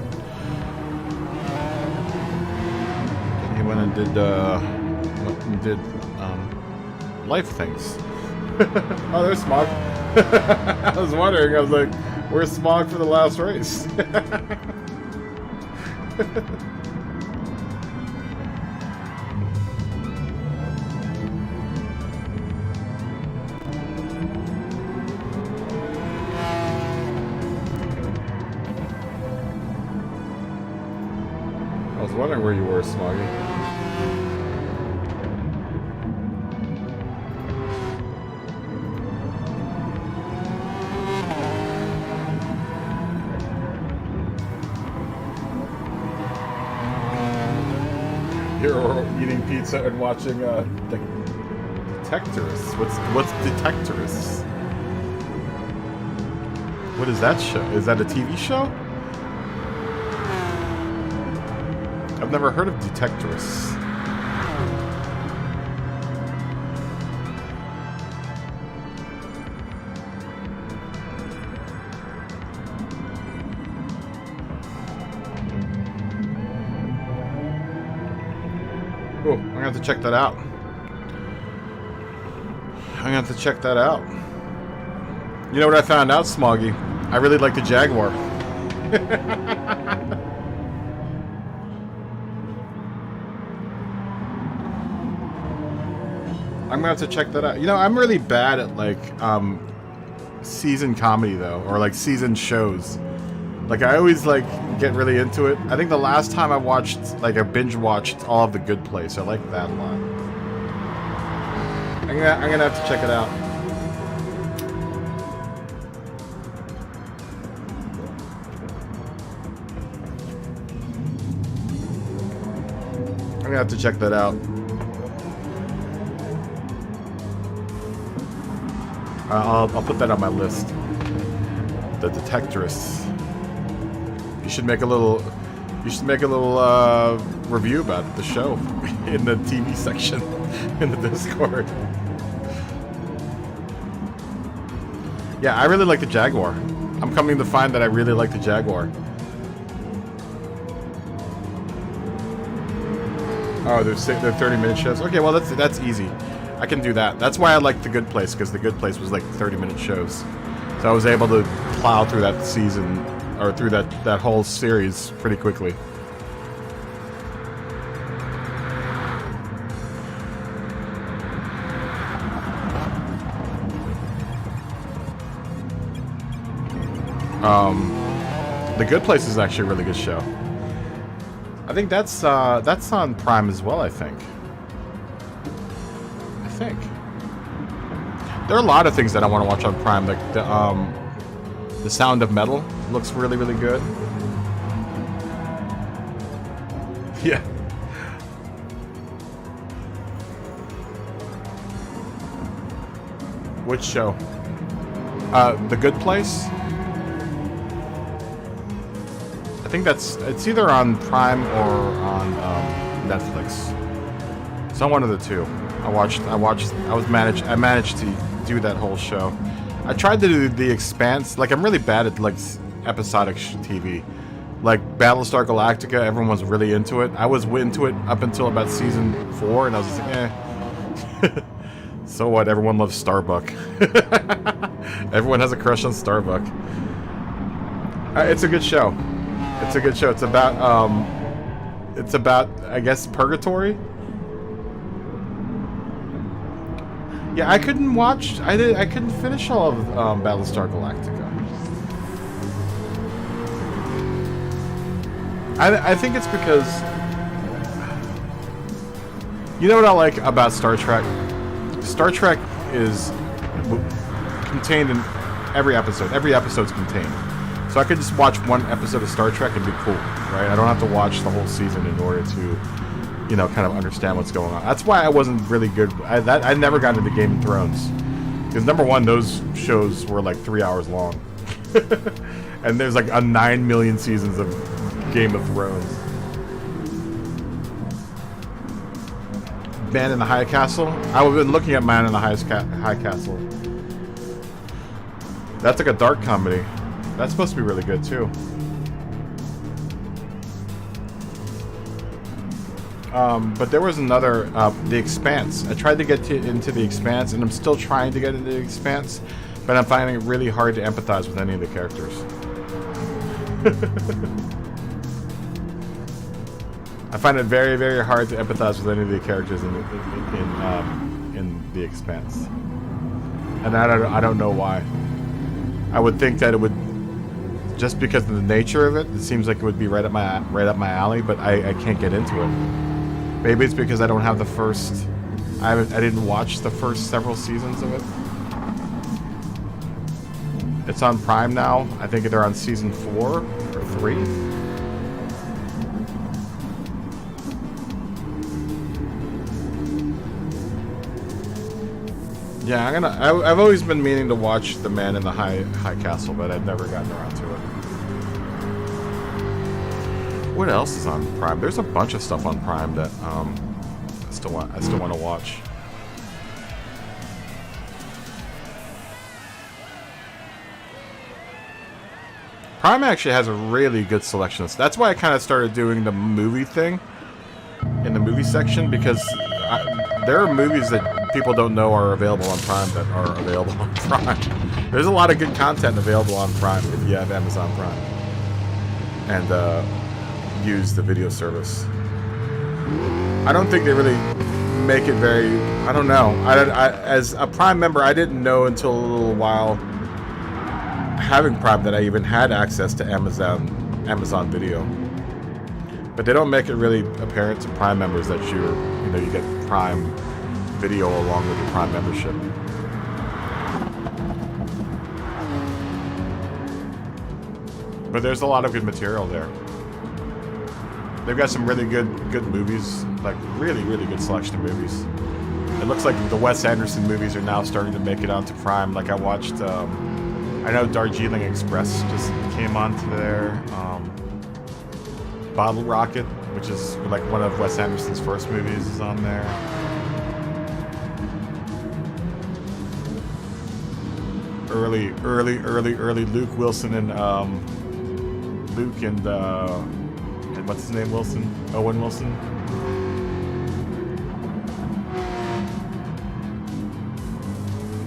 [SPEAKER 1] he went and did life things. Oh, there's Smog. I was wondering, I was like, where's Smog for the last race? I was wondering where you were, Smoggy. You're eating pizza and watching Detectorists. What's Detectorists? What is that show? Is that a TV show? I've never heard of Detectorists. Oh, I'm gonna have to check that out. You know what I found out, Smoggy? I really like the Jaguar. I'm gonna have to check that out. You know, I'm really bad at like season comedy though, or like season shows. Like I always like get really into it. I think the last time I watched, like I binge watched all of The Good Place. I like that a lot. I'm gonna have to check it out. I'm gonna have to check that out. I'll put that on my list. The Detectorists. You should make a little review about the show in the TV section in the Discord. Yeah, I really like the Jaguar. I'm coming to find that I really like the Jaguar. Oh, they're 30-minute shows. Okay, well that's easy. I can do that. That's why I like The Good Place, because The Good Place was like 30-minute shows. So I was able to plow through that season, or through that whole series pretty quickly. The Good Place is actually a really good show. I think that's on Prime as well, I think. There are a lot of things that I want to watch on Prime, like the Sound of Metal looks really, really good. Yeah. Which show? The Good Place? I think it's either on Prime or on Netflix. So one of the two. I managed to do that whole show. I tried to do The Expanse. Like, I'm really bad at like episodic TV. Like Battlestar Galactica, everyone was really into it. I was into it up until about season 4, and I was just like, eh. So what? Everyone loves Starbuck. Everyone has a crush on Starbuck. It's a good show. It's a good show. It's about I guess purgatory. Yeah, I couldn't finish all of Battlestar Galactica. I think it's because, you know what I like about Star Trek? Star Trek is contained in every episode. Every episode's contained. So I could just watch one episode of Star Trek and be cool, right? I don't have to watch the whole season in order to, you know, kind of understand what's going on. That's why I wasn't really good. I never got into Game of Thrones. Because number one, those shows were like 3 hours long. And there's like 9 million seasons of Game of Thrones. Man in the High Castle? I've been looking at Man in the High Castle. That's like a dark comedy. That's supposed to be really good too. But there was another, The Expanse. I tried to get into The Expanse, and I'm still trying to get into The Expanse, but I'm finding it really hard to empathize with any of the characters. I find it very, very hard to empathize with any of the characters in The Expanse, and I don't know why. I would think that it would, just because of the nature of it. It seems like it would be right up my alley, but I can't get into it. Maybe it's because I don't have the first. I didn't watch the first several seasons of it. It's on Prime now. I think they're on season 4 or 3. Yeah, I've always been meaning to watch The Man in the High Castle, but I've never gotten around to it. What else is on Prime? There's a bunch of stuff on Prime that I still want to watch. Prime actually has a really good selection. That's why I kind of started doing the movie thing in the movie section, because there are movies that people don't know are available on Prime that are available on Prime. There's a lot of good content available on Prime if you have Amazon Prime and use the video service. I don't think they really make it very. I don't know. As a Prime member, I didn't know until a little while having Prime that I even had access to Amazon Video. But they don't make it really apparent to Prime members that you get Prime Video along with your Prime membership. But there's a lot of good material there. They've got some really good movies, like really, really good selection of movies. It looks like the Wes Anderson movies are now starting to make it onto Prime. Like I watched, I know Darjeeling Express just came onto there. Bottle Rocket, which is like one of Wes Anderson's first movies, is on there. Early Luke Wilson and Luke and what's his name, Wilson? Owen Wilson.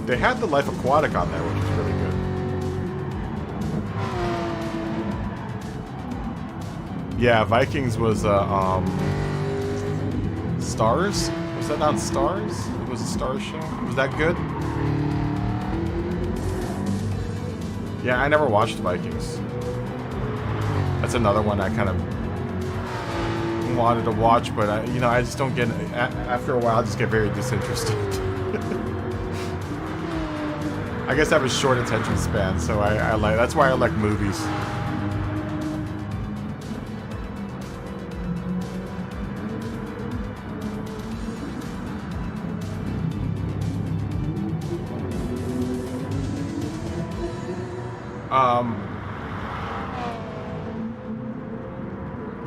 [SPEAKER 1] They had The Life Aquatic on there, which is really good. Yeah, Vikings was Stars? Was that on Stars? It was a Stars show? Was that good? Yeah, I never watched Vikings. That's another one I kind of wanted to watch, but I just don't get. After a while, I just get very disinterested. I guess I have a short attention span, so I like. That's why I like movies.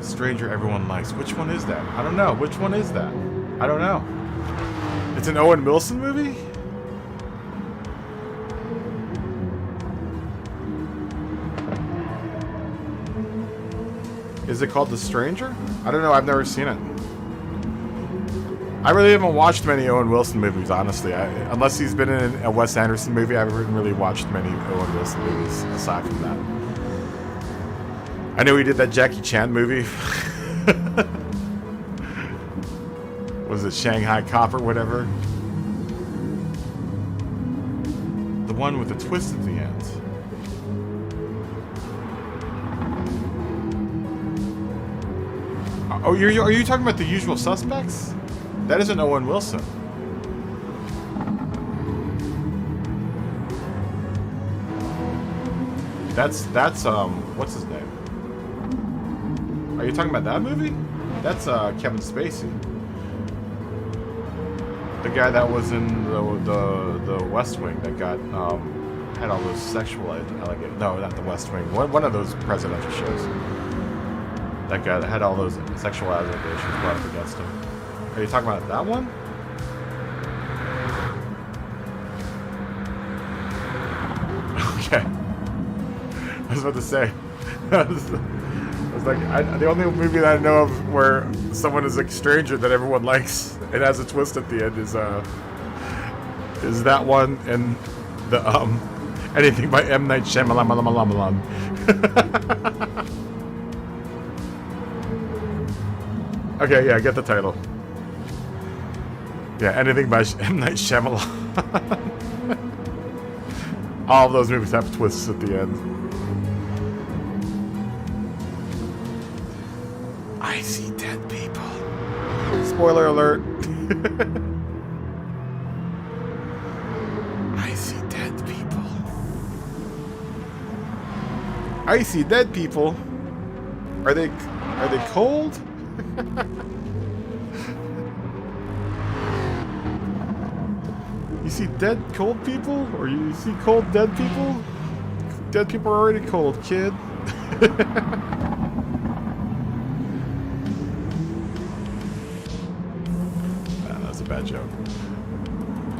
[SPEAKER 1] Stranger Everyone Likes. Which one is that? I don't know. Which one is that? I don't know. It's an Owen Wilson movie? Is it called The Stranger? I don't know. I've never seen it. I really haven't watched many Owen Wilson movies, honestly. Unless he's been in a Wes Anderson movie, I haven't really watched many Owen Wilson movies aside from that. I know he did that Jackie Chan movie. Was it Shanghai Cop or whatever? The one with the twist at the end. Oh, are you talking about The Usual Suspects? That isn't Owen Wilson.
[SPEAKER 2] That's what's his name? Are you talking about that movie? That's Kevin Spacey. The guy that was in the West Wing that got had all those sexual allegations. No, not the West Wing. One of those presidential shows. That guy that had all those sexual allegations brought up against him. Are you talking about that one? Okay. I was about to say. I was like, the only movie that I know of where someone is a stranger that everyone likes and has a twist at the end is that one and the anything by M. Night Shyamalan. Okay, yeah, I get the title. Yeah, anything by M. Night Shyamalan. All of those movies have twists at the end. I see dead people. Spoiler alert. I see dead people. I see dead people. Are they cold? You see dead cold people? Or you see cold dead people? Dead people are already cold, kid. That's a bad joke.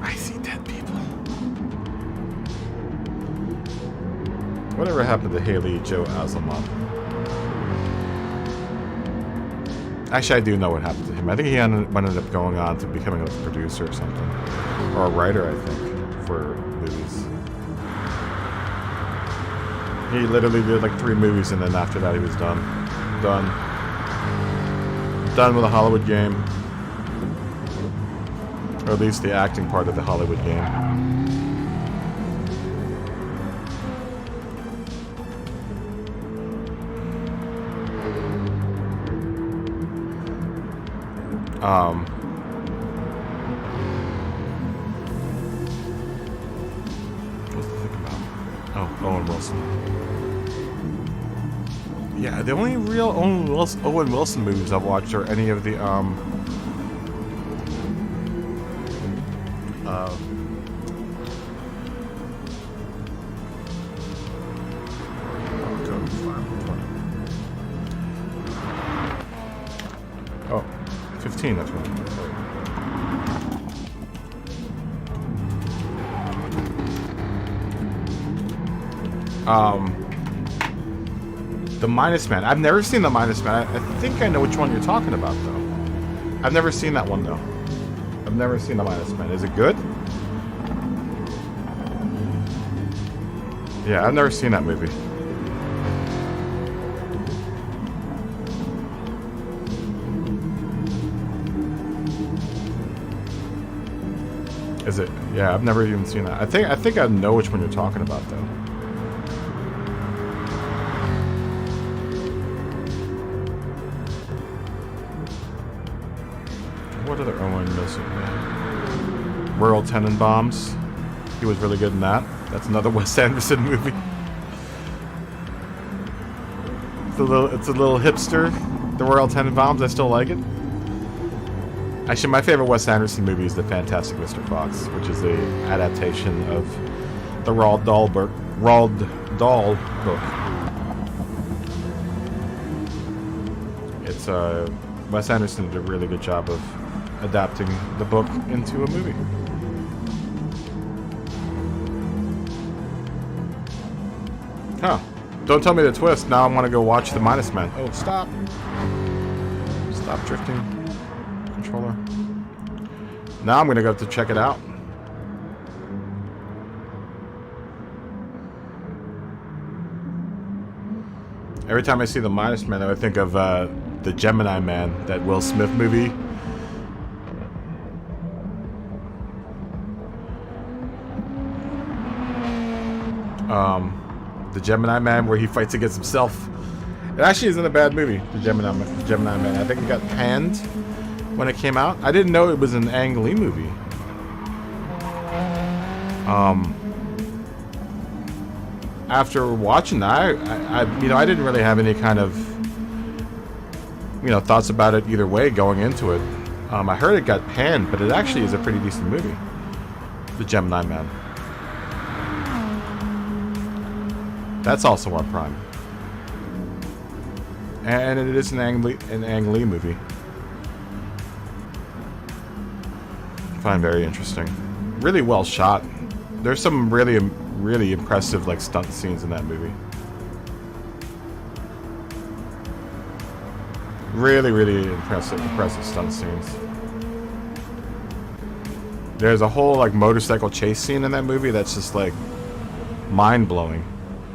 [SPEAKER 2] I see dead people. Whatever happened to Haley Joe Asselman? Actually, I do know what happened to him. I think he ended up going on to becoming a producer or something. Or a writer, I think, for movies. He literally did like 3 movies, and then after that he was done. Done with the Hollywood game. Or at least the acting part of the Hollywood game. What's the thing about? Oh, Owen Wilson. Yeah, the only real Owen Wilson movies I've watched are any of the Oh, 15, that's right. The Minus Man. I've never seen The Minus Man. I think I know which one you're talking about, though. I've never seen that one, though. I've never seen The Minus Man. Is it good? Yeah, I've never seen that movie. Is it? Yeah, I've never even seen that. I think I know which one you're talking about, though. What other Owen Wilson? Rural Tenenbaums. He was really good in that. That's another Wes Anderson movie. It's a little hipster. The Royal Tenenbaums. I still like it. Actually, my favorite Wes Anderson movie is The Fantastic Mr. Fox, which is a adaptation of the Roald Dahl book. It's Wes Anderson did a really good job of adapting the book into a movie. Huh. Don't tell me the twist. Now I want to go watch The Minus Man. Oh, stop. Stop drifting. Controller. Now I'm going to go to check it out. Every time I see The Minus Man, I would think of the Gemini Man, that Will Smith movie. The Gemini Man, where he fights against himself. It actually isn't a bad movie, the Gemini Man. I think it got panned when it came out. I didn't know it was an Ang Lee movie. after watching that, I didn't really have any kind of, thoughts about it either way going into it. I heard it got panned, but it actually is a pretty decent movie. The Gemini Man. That's also on Prime. And it is an Ang Lee movie. I find very interesting. Really well shot. There's some really impressive like stunt scenes in that movie. Really impressive stunt scenes. There's a whole like motorcycle chase scene in that movie that's just like mind-blowing.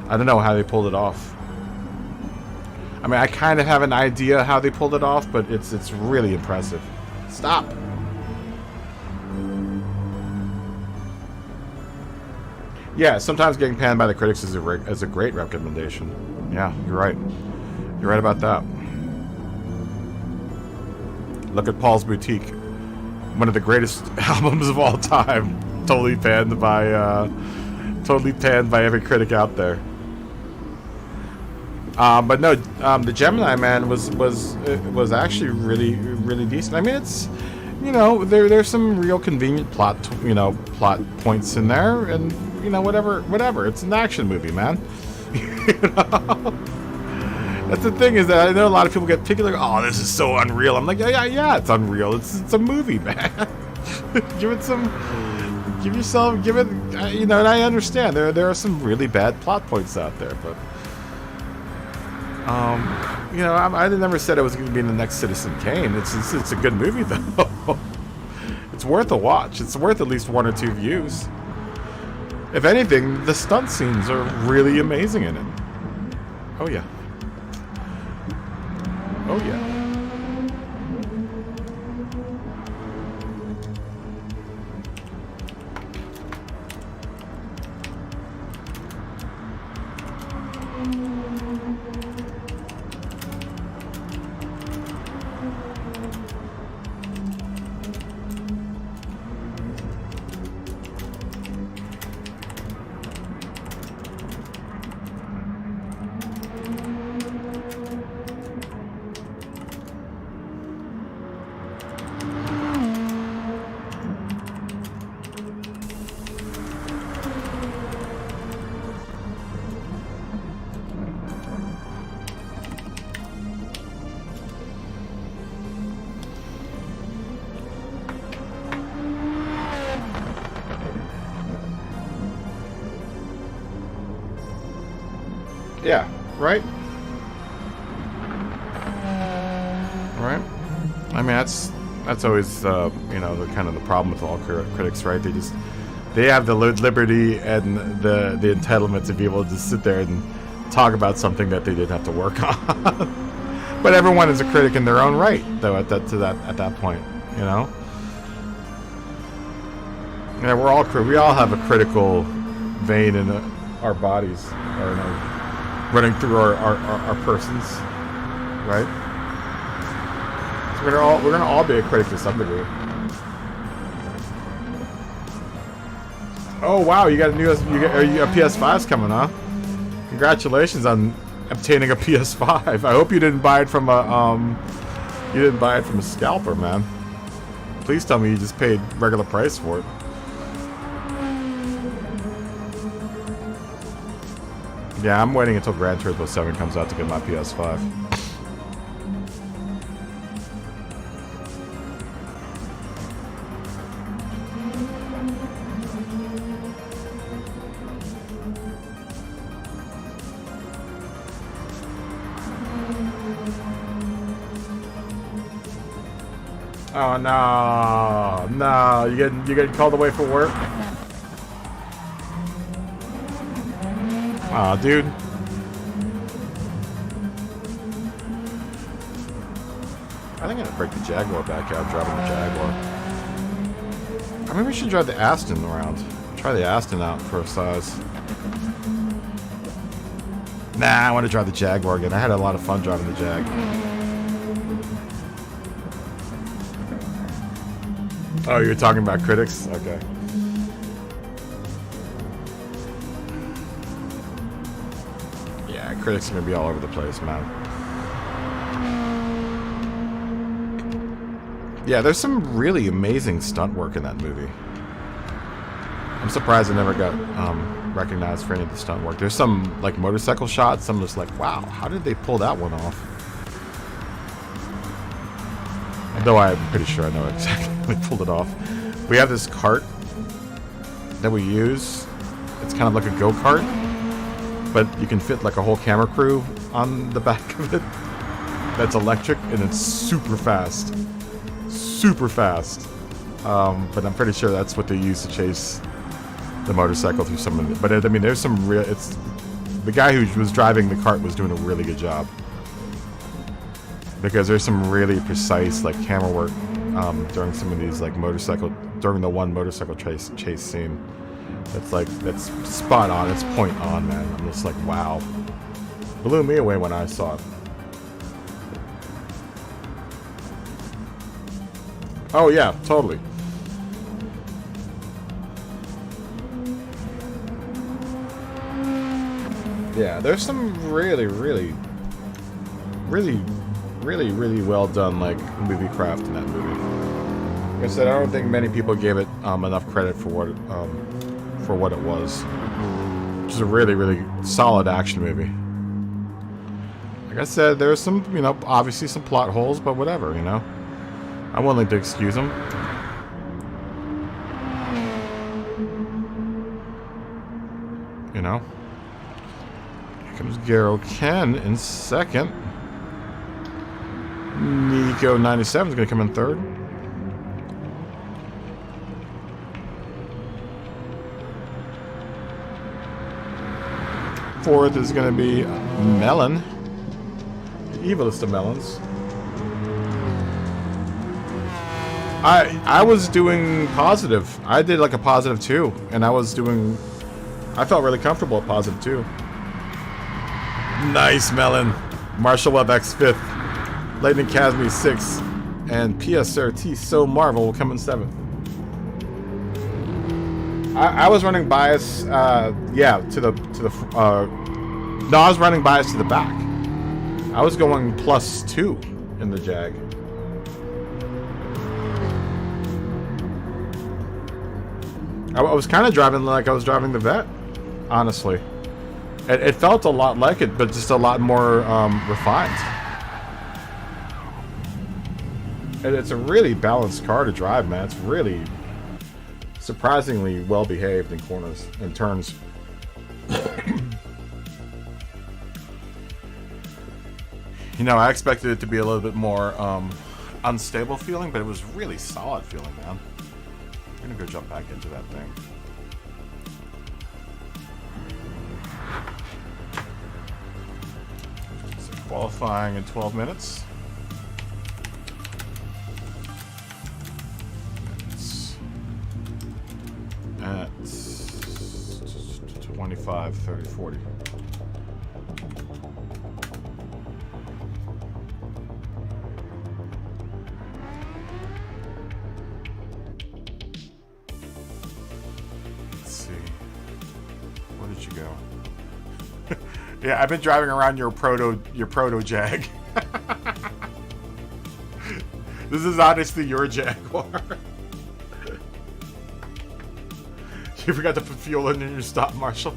[SPEAKER 2] I don't know how they pulled it off. I mean, I kind of have an idea how they pulled it off, but it's really impressive. Stop. Yeah, sometimes getting panned by the critics is a great recommendation. Yeah, you're right. You're right about that. Look at Paul's Boutique, one of the greatest albums of all time. Totally panned by every critic out there. But no, the Gemini Man was actually really decent. I mean, it's there's some real convenient plot points in there, and whatever. It's an action movie, man. That's the thing, is that I know a lot of people get picky, like, oh, this is so unreal. I'm like, yeah, it's unreal. It's a movie, man. Give it, and I understand there are some really bad plot points out there, but I never said it was going to be the next Citizen Kane. It's a good movie though. It's worth a watch. It's worth at least 1 or 2 views. If anything, the stunt scenes are really amazing in it. Oh yeah. Oh yeah. Yeah, right? Right? I mean, that's always, the kind of the problem with all critics, right? They have the liberty and the entitlement to be able to just sit there and talk about something that they didn't have to work on. But everyone is a critic in their own right, though, at that point, Yeah, we all have a critical vein in our bodies, or running through our persons, right? So we're gonna all be a critic to some degree. Oh wow, you got a PS5's coming, huh? Congratulations on obtaining a PS5. I hope you didn't buy it from a scalper, man. Please tell me you just paid regular price for it. Yeah, I'm waiting until Gran Turismo 7 comes out to get my PS5. Oh no, you getting called away for work? Aw, dude. I think I'm gonna break the Jaguar back out, driving the Jaguar. I mean, we should drive the Aston around. Try the Aston out for a size. Nah, I want to drive the Jaguar again. I had a lot of fun driving the Jag. Oh, you're talking about critics? Okay.
[SPEAKER 1] critics are gonna be all over the place, man. Yeah, there's some really amazing stunt work in that movie. I'm surprised I never got recognized for any of the stunt work. There's some like motorcycle shots. I'm just like, wow, how did they pull that one off? Though I'm pretty sure I know exactly how they pulled it off. We have this cart that we use. It's kind of like a go-kart, but you can fit like a whole camera crew on the back of it. That's electric and it's super fast. Super fast. But I'm pretty sure that's what they use to chase the motorcycle through some of it. But I mean, there's some real... It's the guy who was driving the cart was doing a really good job. Because there's some really precise like camera work during some of these like during the one motorcycle chase scene. That's spot on. It's point on, man. I'm just like, wow. Blew me away when I saw it. Oh yeah, totally. Yeah, there's some really well done like movie craft in that movie. Like I said, I don't think many people gave it enough credit for what it was. Which is a really solid action movie. Like I said, there's some, you know, obviously some plot holes, but whatever, you know. I'm willing to excuse them. You know. Here comes Garo Ken in second. Nico 97 is going to come in third. Fourth is going to be Melon. The evilest of melons. I was doing positive. I did like a positive 2. And I felt really comfortable at positive 2. Nice, Melon. Marshall Webb X 5th. Lightning Casmy 6th. And PSRT So Marvel will come in 7th. I was running bias, yeah, no, I was running bias to the back. I was going +2 in the Jag. I was kind of driving like I was driving the Vet, honestly. It felt a lot like it, but just a lot more refined. And it's a really balanced car to drive, man. It's really surprisingly well behaved in corners and turns. You know, I expected it to be a little bit more unstable feeling, but it was really solid feeling, man. I'm gonna go jump back into that thing. So qualifying in 12 minutes. At 25, 30, 40. Let's see. Where did you go? Yeah, I've been driving around your proto Jag. This is honestly your Jaguar. You forgot to put fuel in your stop, Marshall.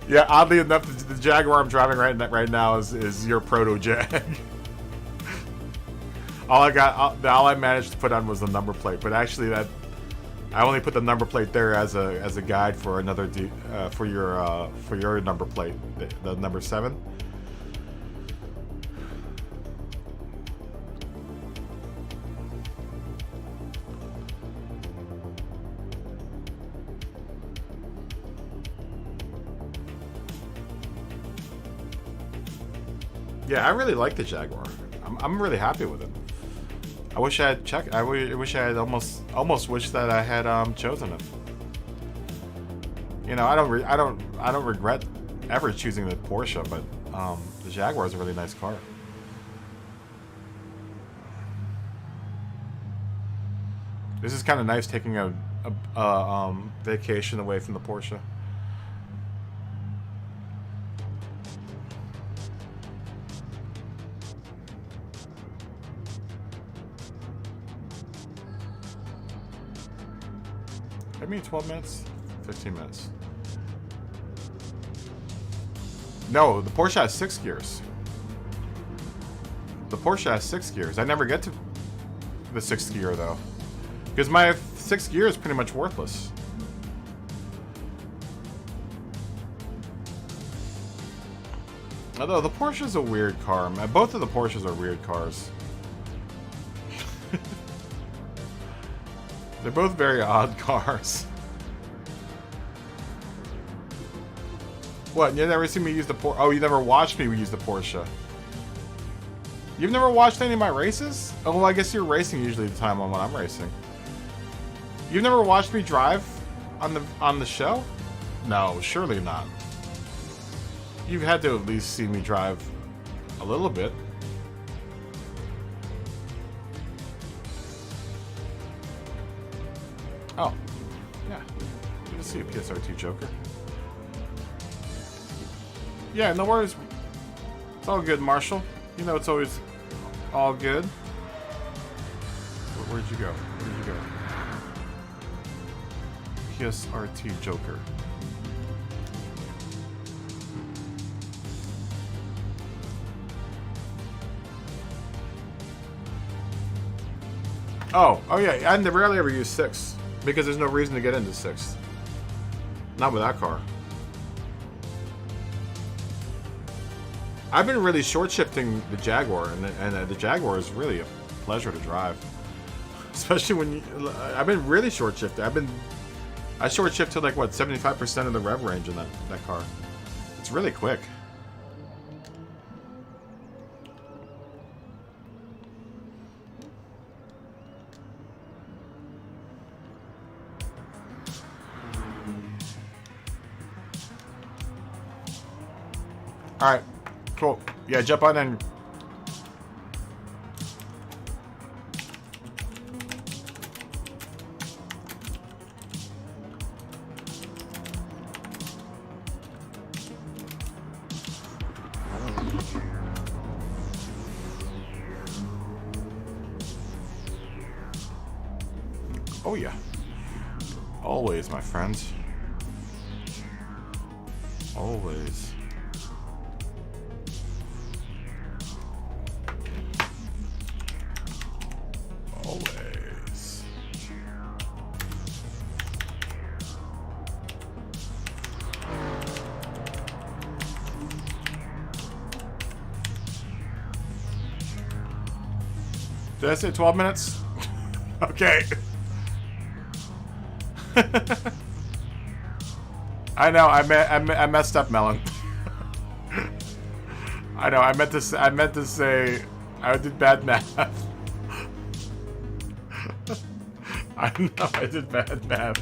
[SPEAKER 1] Yeah, oddly enough, the Jaguar I'm driving right now is your proto Jag. All I managed to put on was the number plate, but actually I only put the number plate there as a guide for another for your number plate, the number 7. Yeah, I really like the Jaguar. I'm really happy with it. I wish I had checked. I wish I had almost wished that I had chosen it. You know, I don't regret ever choosing the Porsche, but the Jaguar is a really nice car. This is kind of nice taking a vacation away from the Porsche.
[SPEAKER 2] I mean 12 minutes? 15 minutes. No, the Porsche has 6 gears. The Porsche has 6 gears. I never get to the 6th gear, though. Because my 6th gear is pretty much worthless. Although, the Porsche is a weird car. Both of the Porsches are weird cars. They're both very odd cars. What? You never seen me use the Porsche? Oh, you never watched me use the Porsche. You've never watched any of my races? Oh, well, I guess you're racing usually the time on when I'm racing. You've never watched me drive on the show? No, surely not. You've had to at least see me drive a little bit. Oh, yeah. Good to see you, PSRT Joker. Yeah, no worries. It's all good, Marshall. You know it's always all good. Where'd you go? Where'd you go? PSRT Joker. Oh yeah, I rarely ever use 6. Because there's no reason to get into 6th. Not with that car. I've been really short shifting the Jaguar, and the Jaguar is really a pleasure to drive. Especially when you, I've been really short shifting. I short shift to like what 75% of the rev range in that car. It's really quick. All right. Cool. Yeah, jump on in. Oh yeah. Always, my friends. Always. Always. Did I say 12 minutes? Okay. I know. I messed up, Melon. I know. I meant to say I did bad math. I know I did bad math.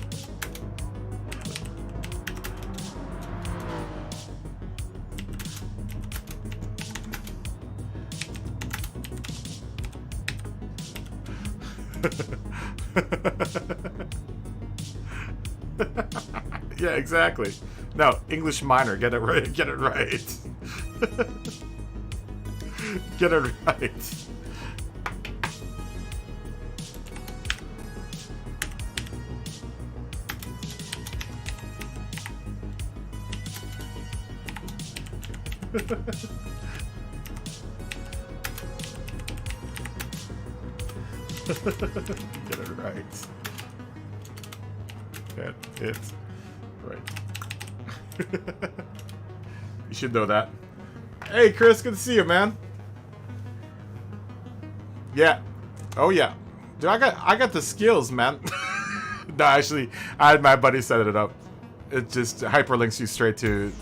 [SPEAKER 2] Yeah, exactly. No, English minor. Get it right. Get it right. Get it right. Get it right. Get it right. You should know that. Hey, Chris, good to see you, man. Yeah. Oh yeah. Dude, I got the skills, man. No, actually, I had my buddy set it up. It just hyperlinks you straight to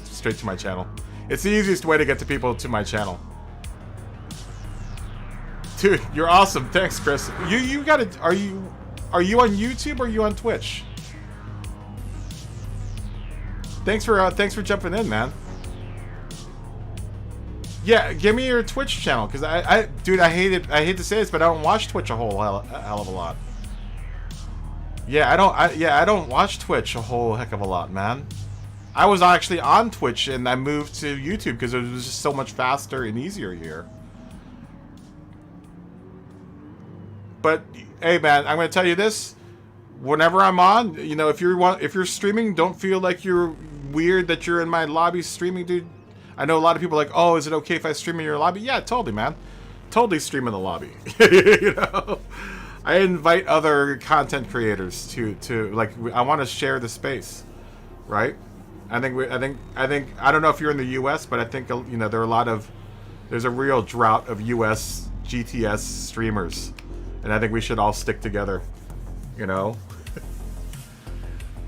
[SPEAKER 2] my channel. It's the easiest way to get to people to my channel. Dude, you're awesome. Thanks, Chris. You gotta. Are you on YouTube or are you on Twitch? Thanks for jumping in, man. Yeah, give me your Twitch channel, because dude, I hate to say this, but I don't watch Twitch a whole hell of a lot. Yeah, I don't watch Twitch a whole heck of a lot, man. I was actually on Twitch and I moved to YouTube because it was just so much faster and easier here. But hey, man, I'm gonna tell you this: whenever I'm on, you know, if you're streaming, don't feel like you're weird that you're in my lobby streaming, dude. I know a lot of people are like, oh, is it okay if I stream in your lobby? Yeah, totally, man. Totally stream in the lobby. You know, I invite other content creators to like. I want to share the space, right? I think I don't know if you're in the U.S., but I think you know there's a real drought of U.S. GTS streamers, and I think we should all stick together. You know,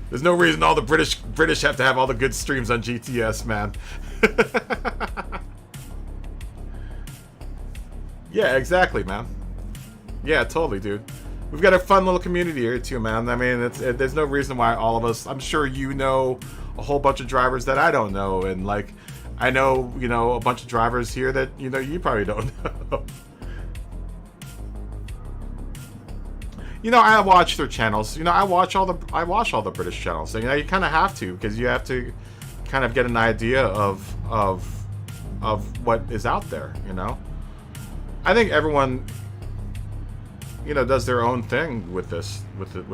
[SPEAKER 2] there's no reason all the British have to have all the good streams on GTS, man. Yeah, exactly, man. Yeah, totally, dude. We've got a fun little community here too, man. I mean, there's no reason why all of us. I'm sure you know a whole bunch of drivers that I don't know, and like I know, you know, a bunch of drivers here that you know you probably don't know. You know, I watch their channels. You know, I watch all the British channels. So, you know, you kind of have to, because you have to kind of get an idea of what is out there. You know, I think everyone, you know, does their own thing with this, with the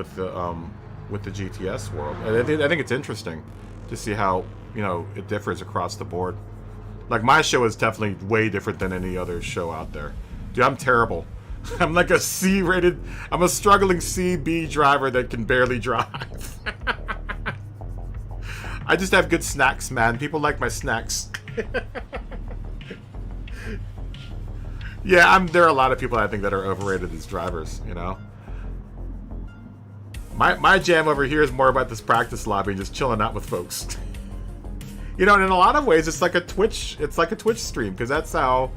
[SPEAKER 2] GTS world. And I think it's interesting to see how, you know, it differs across the board. Like my show is definitely way different than any other show out there. Dude, I'm terrible. I'm like a C-rated. I'm a struggling CB driver that can barely drive. I just have good snacks, man. People like my snacks. Yeah, there are a lot of people I think that are overrated as drivers, you know. My jam over here is more about this practice lobby and just chilling out with folks. You know, and in a lot of ways it's like a Twitch stream, because that's how,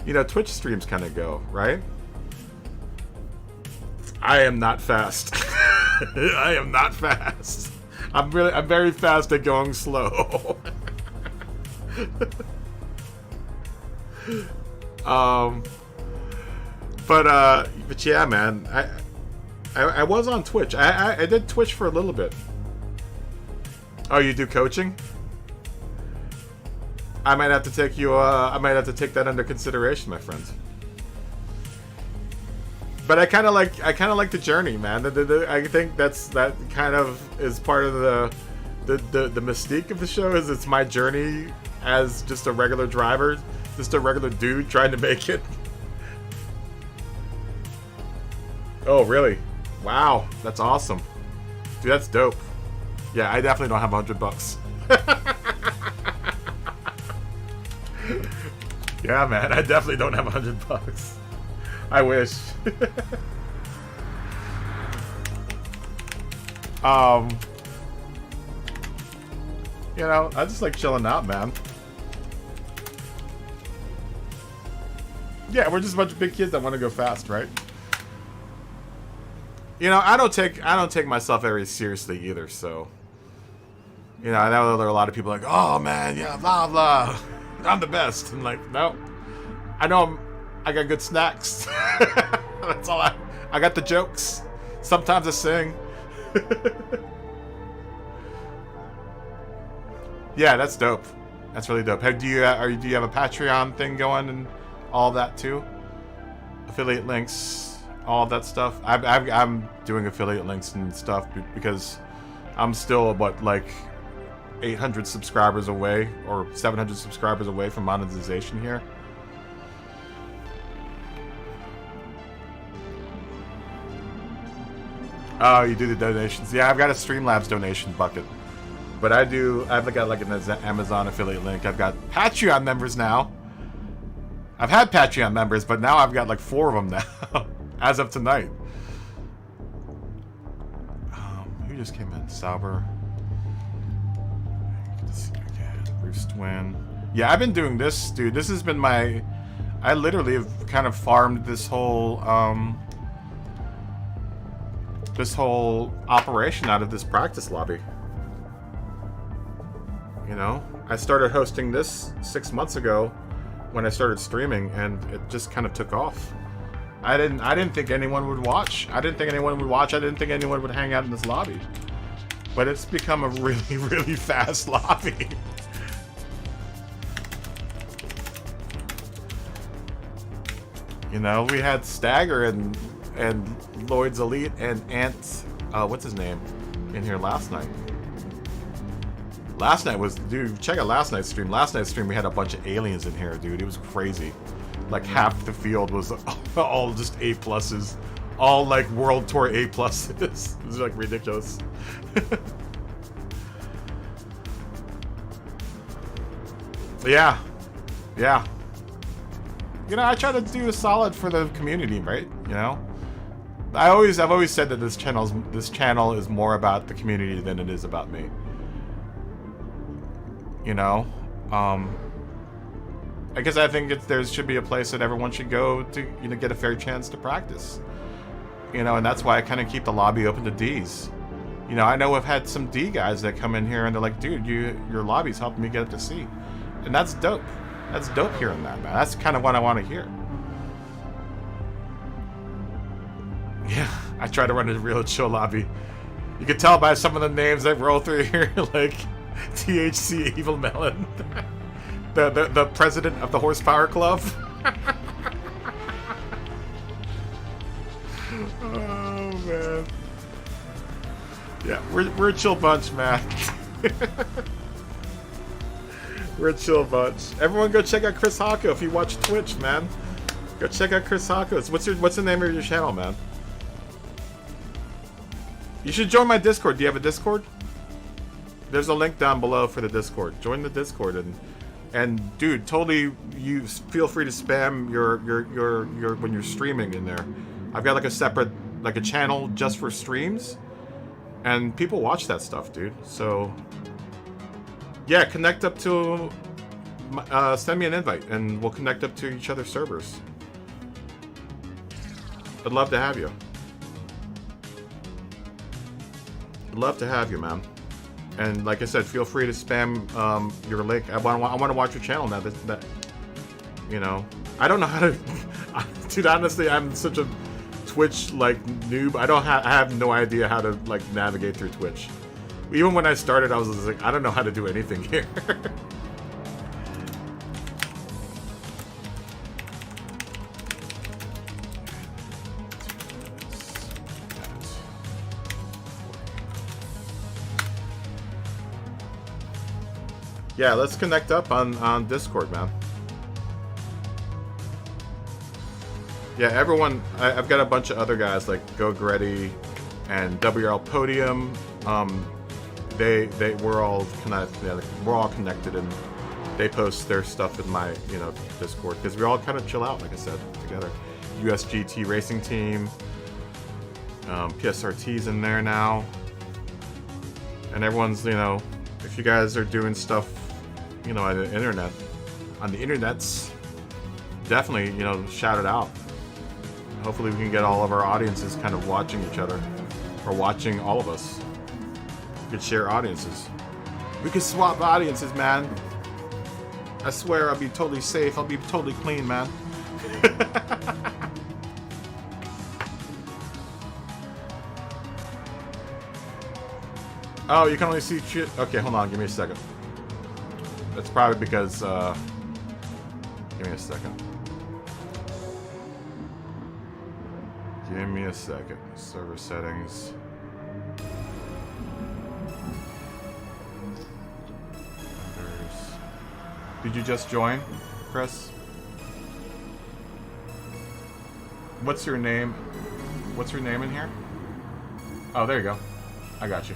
[SPEAKER 2] you know, Twitch streams kind of go, right? I am not fast. I am not fast. I'm very fast at going slow. But yeah, man, I was on Twitch. I did Twitch for a little bit. Oh, you do coaching? I might have to take you. I might have to take that under consideration, my friend. But I kind of like the journey, man. I think that kind of is part of the mystique of the show. Is it's my journey as just a regular driver, just a regular dude trying to make it. Oh, really? Wow, that's awesome, dude. That's dope. Yeah, I definitely don't have $100. Yeah, man, I definitely don't have $100. I wish. You know, I just like chilling out, man. Yeah, we're just a bunch of big kids that want to go fast, right? You know, I don't take myself very seriously either, so. You know, I know there are a lot of people like, oh man, yeah, blah blah, I'm the best. I'm like, no, I know I got good snacks. That's all I got the jokes. Sometimes I sing. Yeah, that's dope. That's really dope. Do you have a Patreon thing going and all that too? Affiliate links, all of that stuff. I'm doing affiliate links and stuff because I'm still like 800 subscribers away or 700 subscribers away from monetization here. Oh, you do the donations. Yeah, I've got a Streamlabs donation bucket. But I've got like an Amazon affiliate link. I've got Patreon members now. I've had Patreon members, but now I've got like 4 of them now. As of tonight. Who just came in? Sauber. Bruce Twin. Yeah, I've been doing this, dude. This has been I literally have kind of farmed this whole operation out of this practice lobby. You know, I started hosting this 6 months ago when I started streaming, and it just kind of took off. I didn't think anyone would watch. I didn't think anyone would hang out in this lobby. But it's become a really, really fast lobby. You know, we had Stagger and Lloyd's Elite and Ant what's his name in here last night. Last night was, dude, check out last night's stream. Last night's stream we had a bunch of aliens in here, dude. It was crazy. Like half the field was all just A+s. All like World Tour A+s. It was like ridiculous. Yeah. Yeah. You know, I try to do a solid for the community, right? You know? I've always said that this channel is more about the community than it is about me. You know? I guess I think there should be a place that everyone should go to, you know, get a fair chance to practice. You know, and that's why I kind of keep the lobby open to Ds. You know, I know I've had some D guys that come in here and they're like, dude, your lobby's helping me get up to C. And that's dope. That's dope hearing that, man. That's kind of what I want to hear. Yeah, I try to run a real chill lobby. You can tell by some of the names that roll through here, like THC Evil Melon. The president of the Horsepower Club. Oh, man. Yeah, we're a chill bunch, man. We're a chill bunch. Everyone go check out Chris Hawko if you watch Twitch, man. Go check out Chris Hawko. What's the name of your channel, man? You should join my Discord. Do you have a Discord? There's a link down below for the Discord. Join the Discord and dude, totally, you feel free to spam your when you're streaming in there. I've got like a separate, like a channel just for streams, and people watch that stuff, dude. So yeah, connect up to, send me an invite, and we'll connect up to each other's servers. I'd love to have you. I'd love to have you, man. And like I said, feel free to spam your link. I want to watch your channel now. That you know, I don't know how to. Dude, honestly, I'm such a Twitch like noob. I have no idea how to like navigate through Twitch. Even when I started, I was just like, I don't know how to do anything here. Yeah, let's connect up on Discord, man. Yeah, everyone. I've got a bunch of other guys like Go Gretty and WRL Podium. We're all connected. Yeah, we're all connected, and they post their stuff in my Discord because we all kind of chill out, like I said, together. USGT Racing Team, PSRT's in there now, and everyone's if you guys are doing stuff on the internets, definitely shout it out. Hopefully we can get all of our audiences kind of watching each other, or watching all of us. We could share audiences. We could swap audiences, man. I swear I'll be totally safe. I'll be totally clean, man. Oh, you can only see shit. Okay, hold on. Give me a second. That's probably because, give me a second. Give me a second. Server settings. Did you just join, Chris? What's your name? What's your name in here? Oh, there you go. I got you.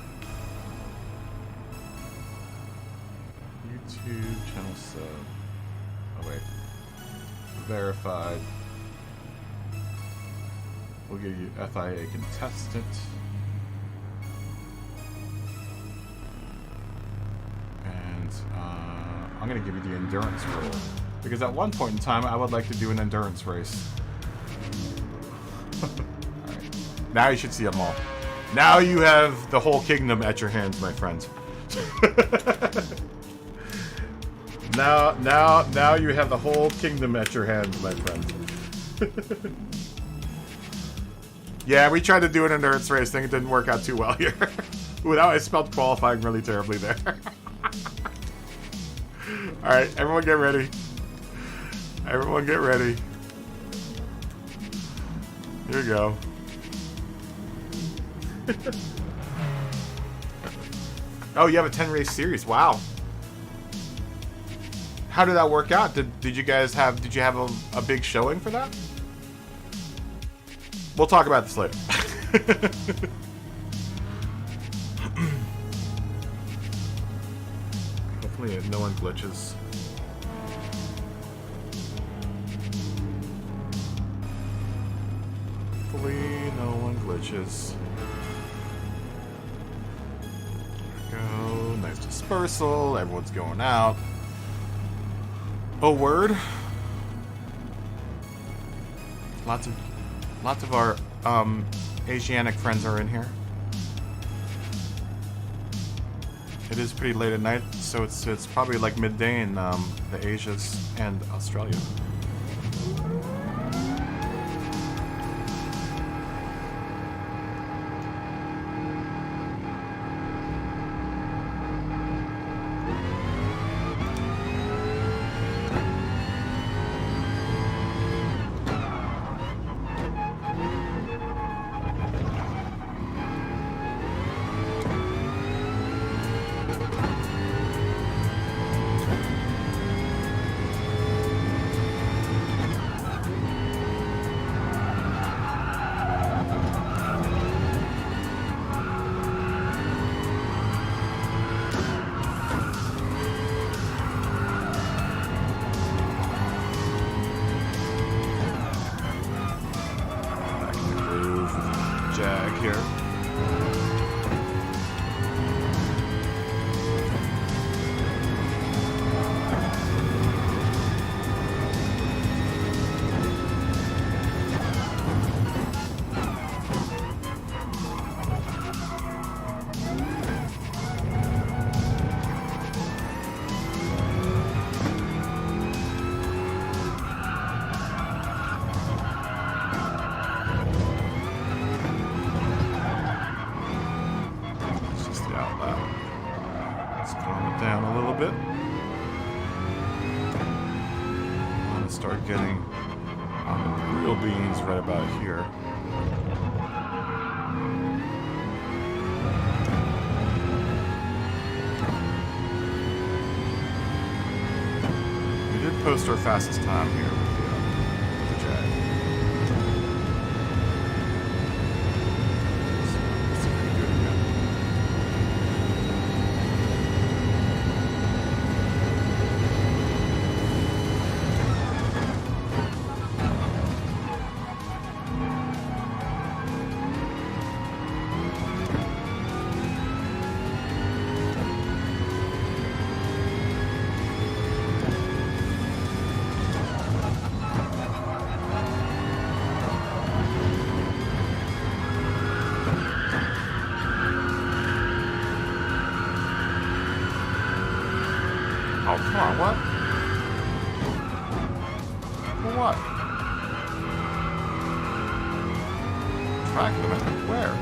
[SPEAKER 2] YouTube channel sub. Oh wait. Verified. We'll give you FIA contestant. And I'm gonna give you the endurance role, because at one point in time I would like to do an endurance race. Alright. Now you should see them all. Now you have the whole kingdom at your hands, my friend. Now you have the whole kingdom at your hands, my friend. Yeah, we tried to do an endurance race thing. It didn't work out too well here. Without, I spelled qualifying really terribly there. Alright, everyone get ready. Everyone get ready. Here we go. Oh, you have a 10 race series. Wow. How did that work out? Did you guys have a big showing for that? We'll talk about this later. Hopefully no one glitches. Hopefully no one glitches. There we go. Nice dispersal. Everyone's going out. Oh, word. Lots of our Asianic friends are in here. It is pretty late at night, so it's probably like midday in the Asias and Australia. Post our fastest time here with the Jag. Let's see if we can do it again. Oh, come on, what? For what? Track limit? Where?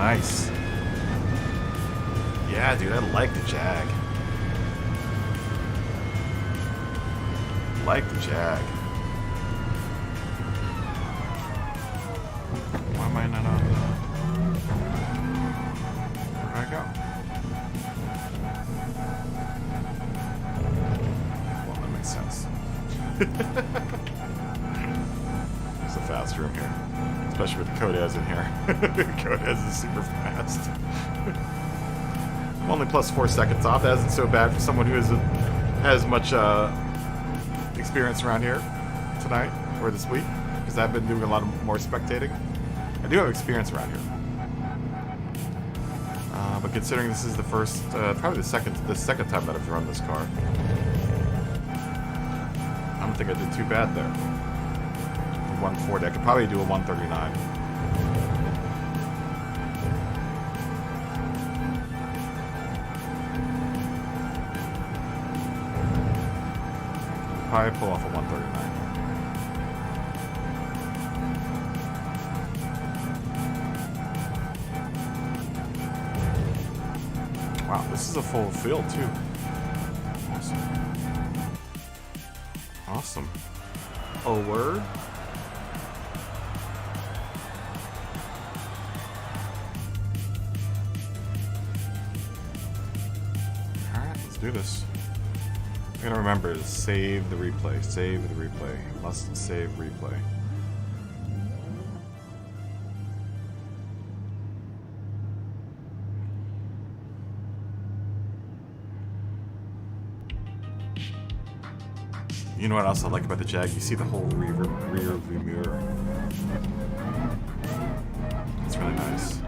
[SPEAKER 2] Nice. Yeah, dude, I like the Jag. Like the Jag. Why am I not on the... Where did I go? Well, that makes sense. There's a fast room here. Especially with Kodaz in here. Kodaz is super fast. I'm only plus 4 seconds off. That isn't so bad for someone who isn't has much experience around here tonight or this week, because I've been doing a lot more spectating. I do have experience around here, but considering this is the first, probably the second time that I've run this car, I don't think I did too bad there. 140. I could probably do a 139. Probably pull off a 139. Wow, this is a full field too. Awesome. Awesome. Oh, word? Alright, let's do this. I'm gonna remember to save the replay. Save the replay. Must save replay. You know what else I like about the Jag? You see the whole rear view mirror. It's really nice.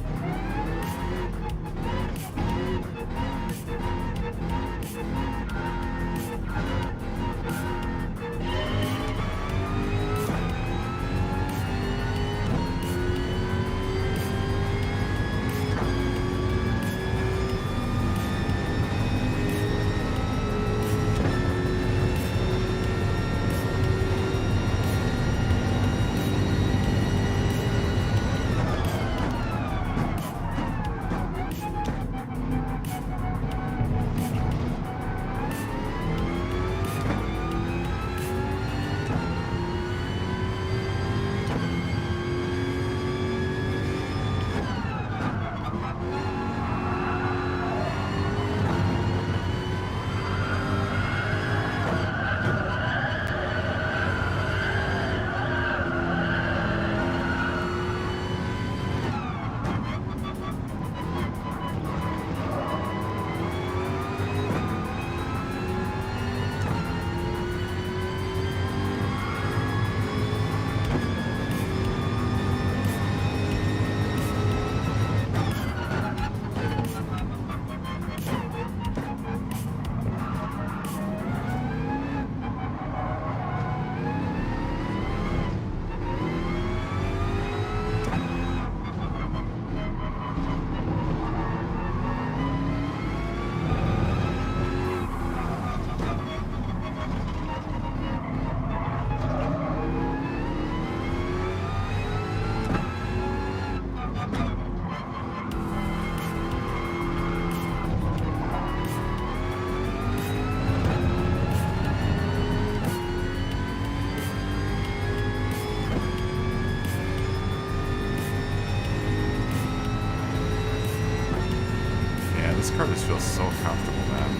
[SPEAKER 2] This car just feels so comfortable, man.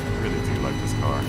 [SPEAKER 2] I really do like this car.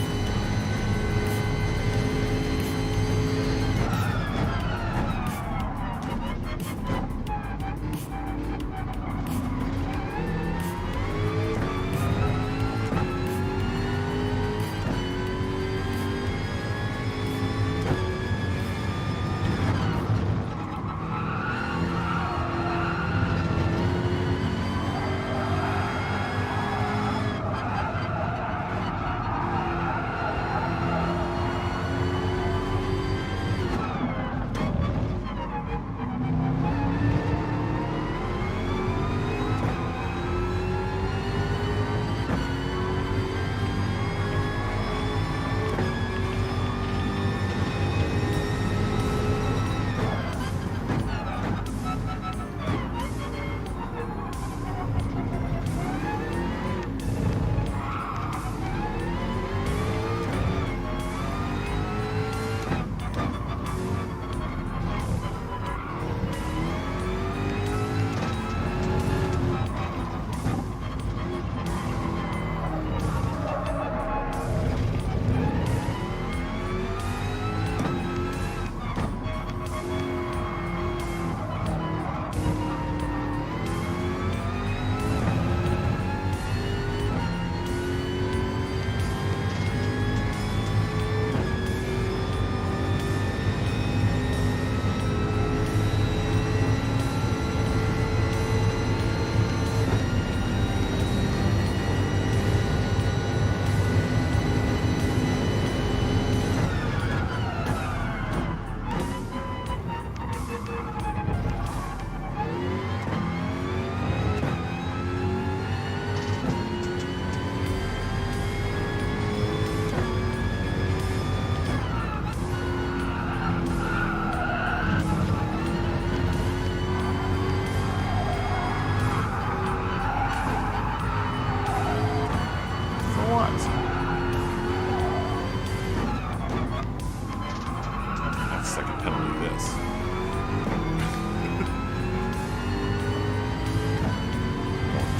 [SPEAKER 1] That's second penalty this.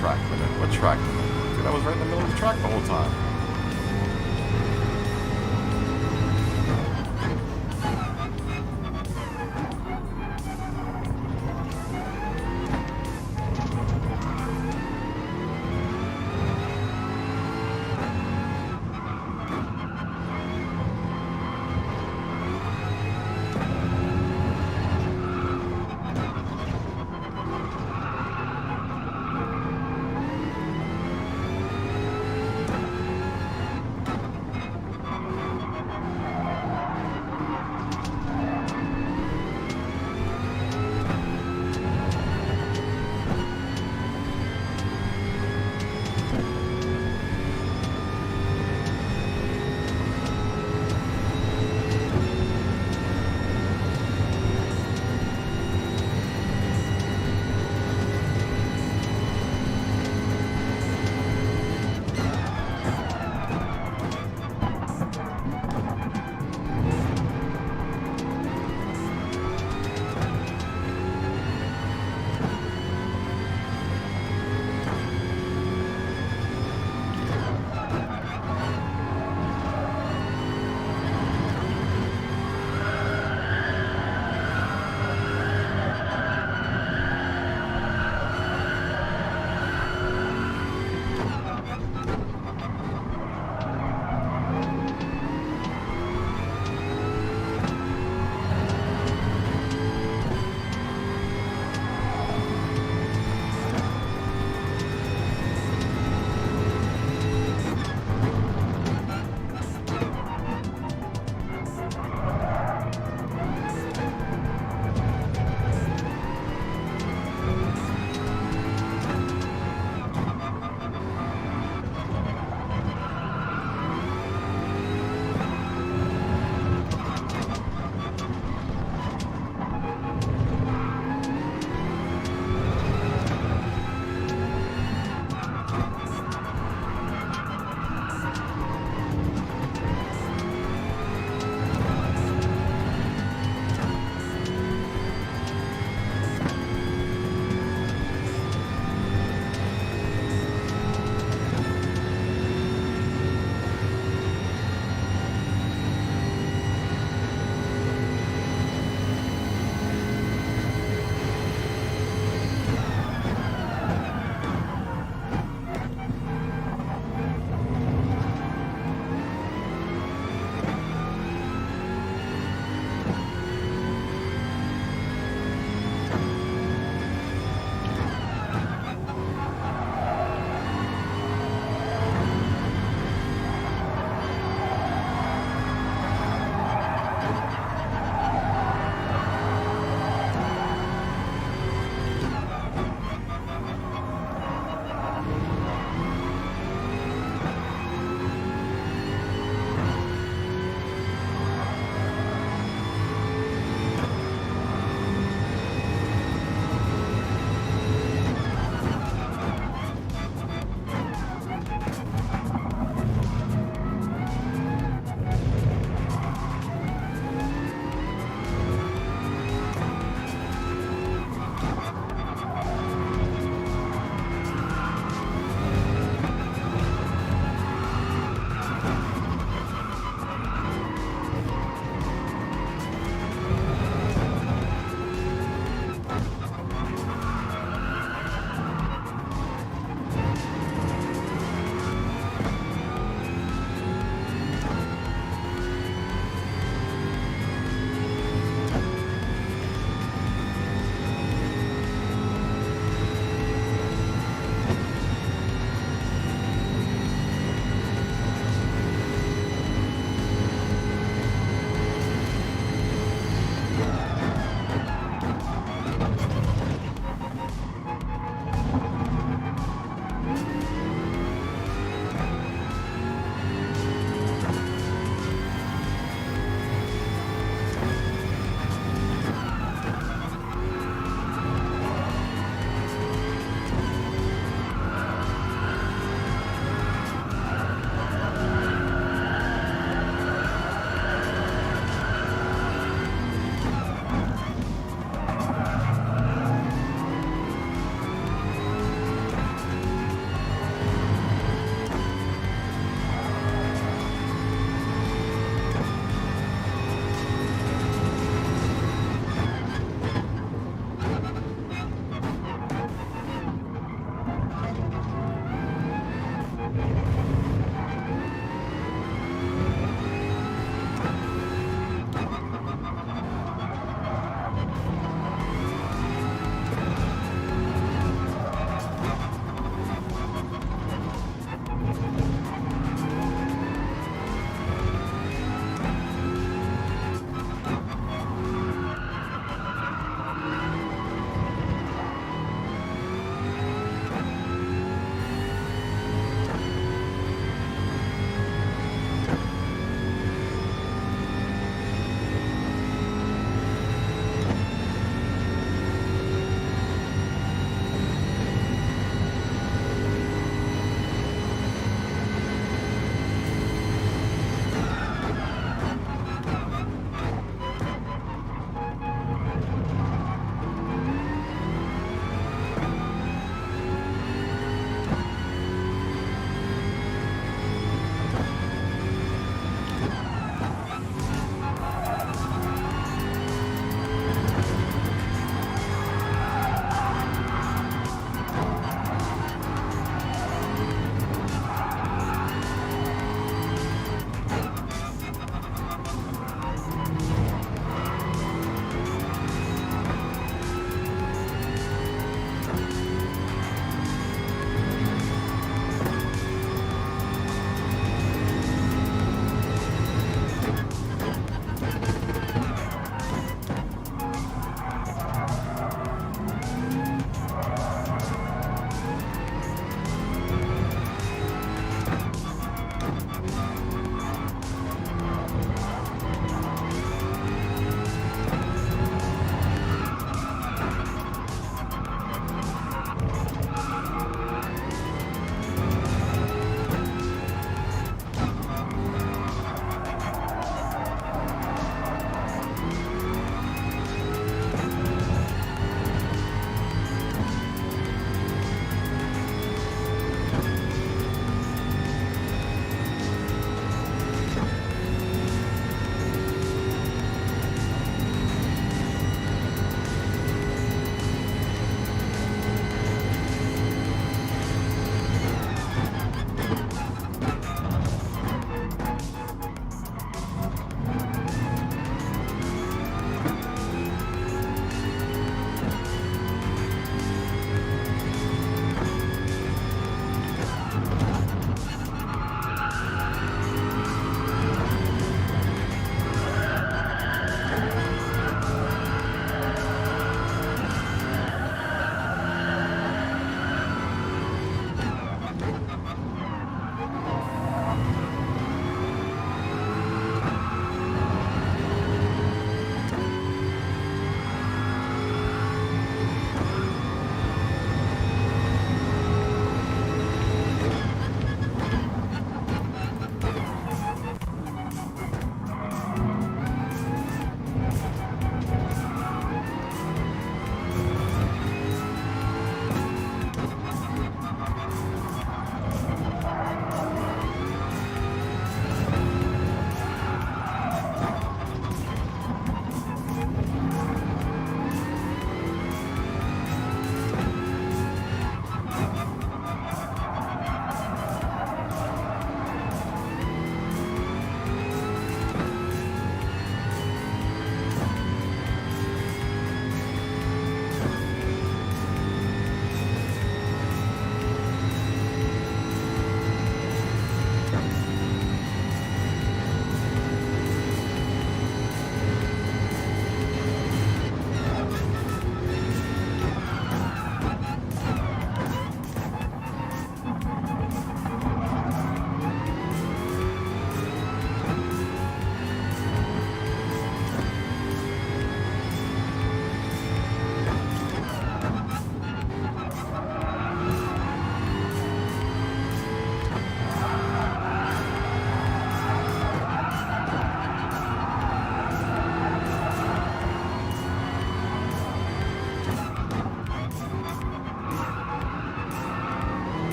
[SPEAKER 1] Track limit. What track limit? Dude, I was right in the middle of the track the whole time.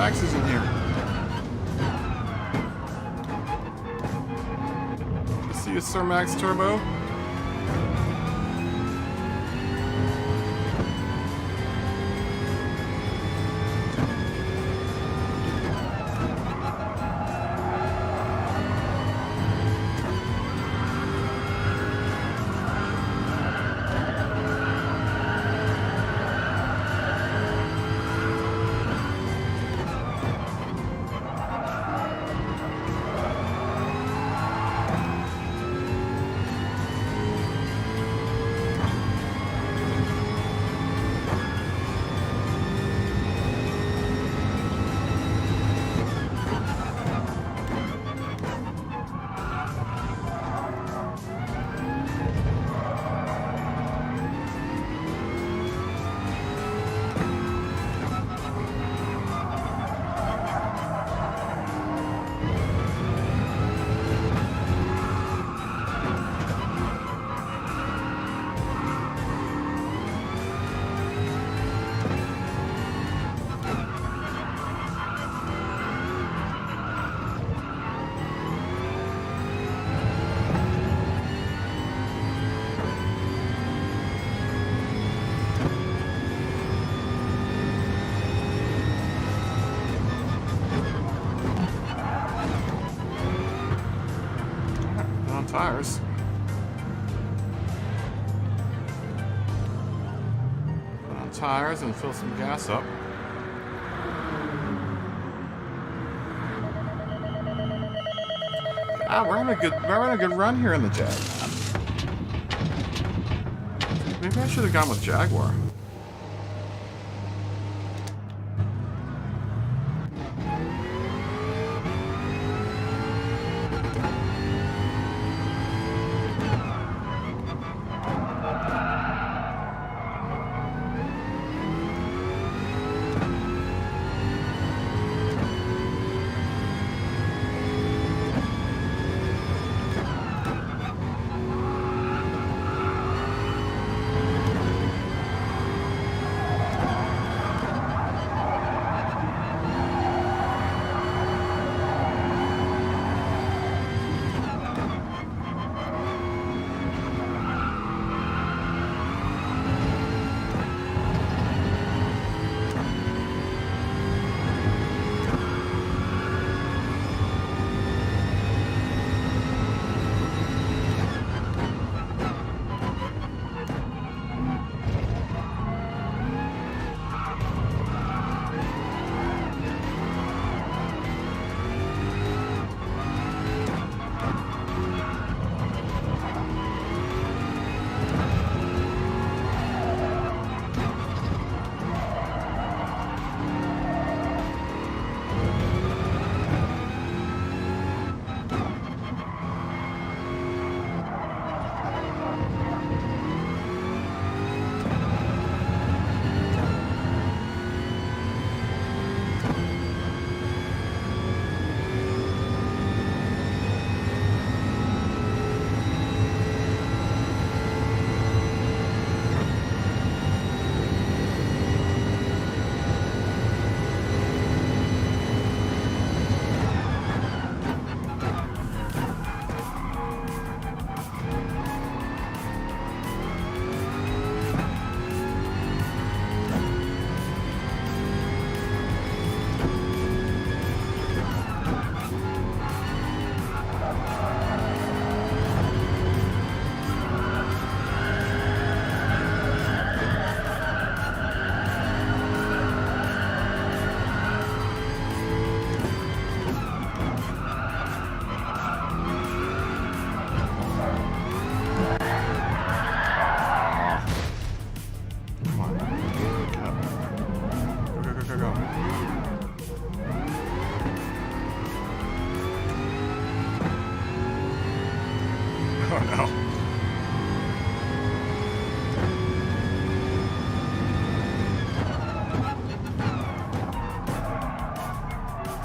[SPEAKER 1] Max is in here. You see a Sir Max Turbo? Tires. Put on tires and fill some gas up. We're having a good run here in the Jag. Maybe I should have gone with Jaguar.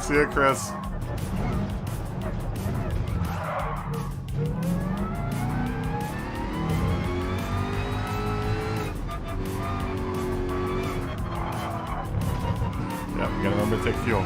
[SPEAKER 2] See ya, Chris. Yep, we got a number
[SPEAKER 1] take fuel.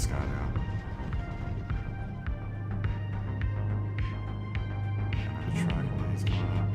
[SPEAKER 2] this guy now. Another track where he's going up.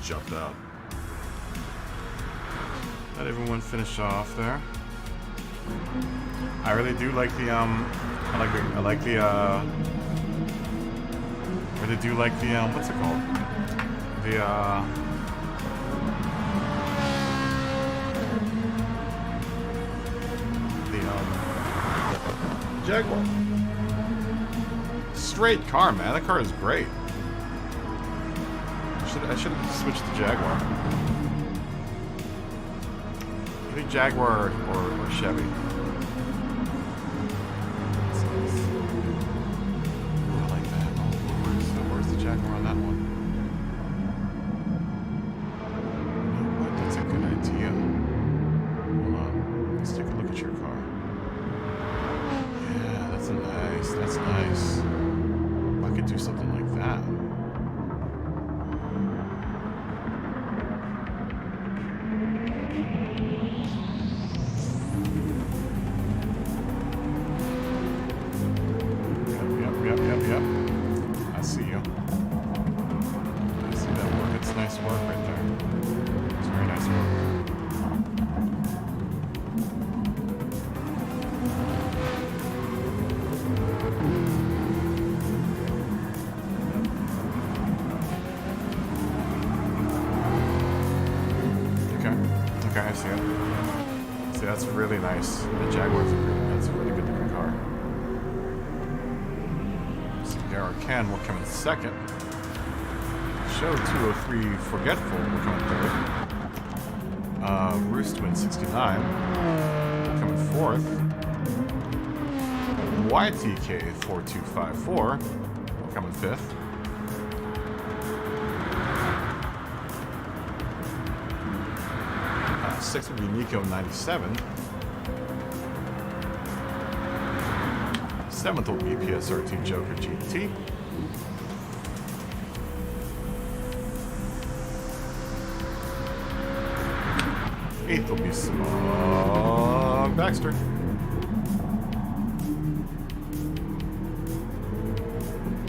[SPEAKER 2] jumped out. Let everyone finish off there. I really do like the I really do like the what's it called? The Jaguar. Straight car, man. That car is great. I should have switched to Jaguar. Either Jaguar or Chevy. Ooh, I like that. Oh, where's the Jaguar on that one? You know what? That's a good idea. Hold on. Let's take a look at your car.
[SPEAKER 1] That's nice. I could do something like that. Yep. I see you. I see that work. It's nice work right there. It's very nice work. Okay, I see it. See, that's really nice. The Jaguar's that's a really good looking car. Sierra Ken will come in second. Show 203 Forgetful will come in third. Roostwin 69 will come in fourth. YTK 4254 will come in fifth. Sixth would be Nico 97. Seventh will be PSRT Joker GT. Eighth will be Smog Baxter.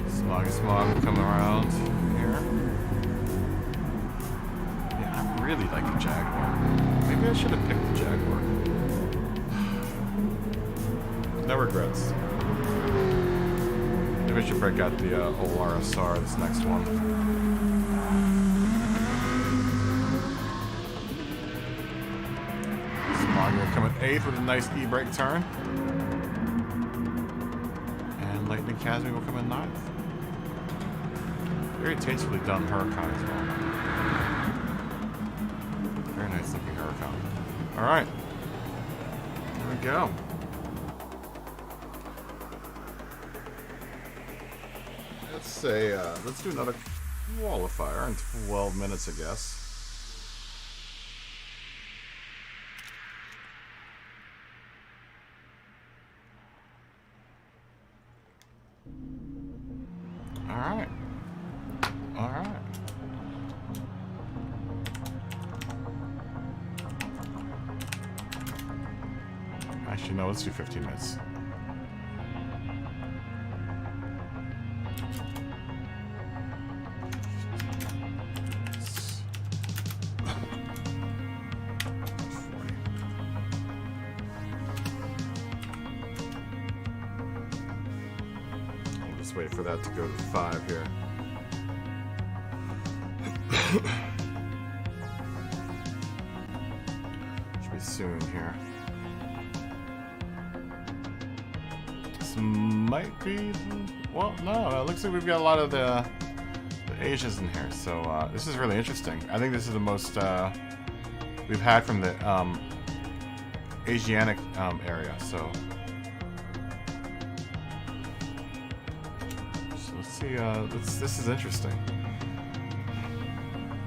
[SPEAKER 1] Smog will come around here. Yeah, I really like the Jaguar. Maybe I should have picked the Jaguar. No regrets. Maybe I should break out the ORSR, this next one. Smog will come at 8th with a nice E-brake turn. And Lightning Casmi will come in 9th. Very tastefully done Huracan as well. Very nice looking Huracan. Alright. There we go. Let's do another qualifier in 12 minutes, I guess. Alright. Actually, no, let's do 15 minutes. Wait for that to go to 5 here. Should be soon here. This might be... Well, no, it looks like we've got a lot of the Asians in here, so this is really interesting. I think this is the most we've had from the Asiatic area, so... See, this is interesting.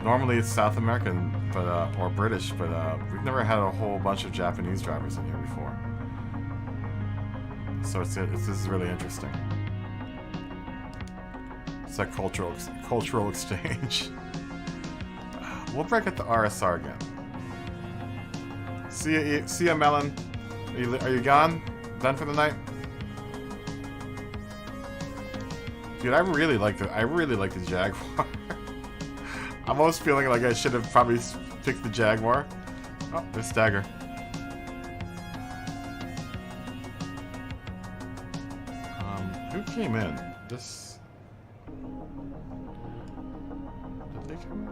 [SPEAKER 1] Normally it's South American, but or British, but we've never had a whole bunch of Japanese drivers in here before. So this is really interesting. It's like cultural exchange. We'll break at the RSR again. See ya, Melon. Are you gone? Done for the night? Dude, I really like the Jaguar. I'm almost feeling like I should have probably picked the Jaguar. Oh, there's Dagger. Who came in? This. Did they come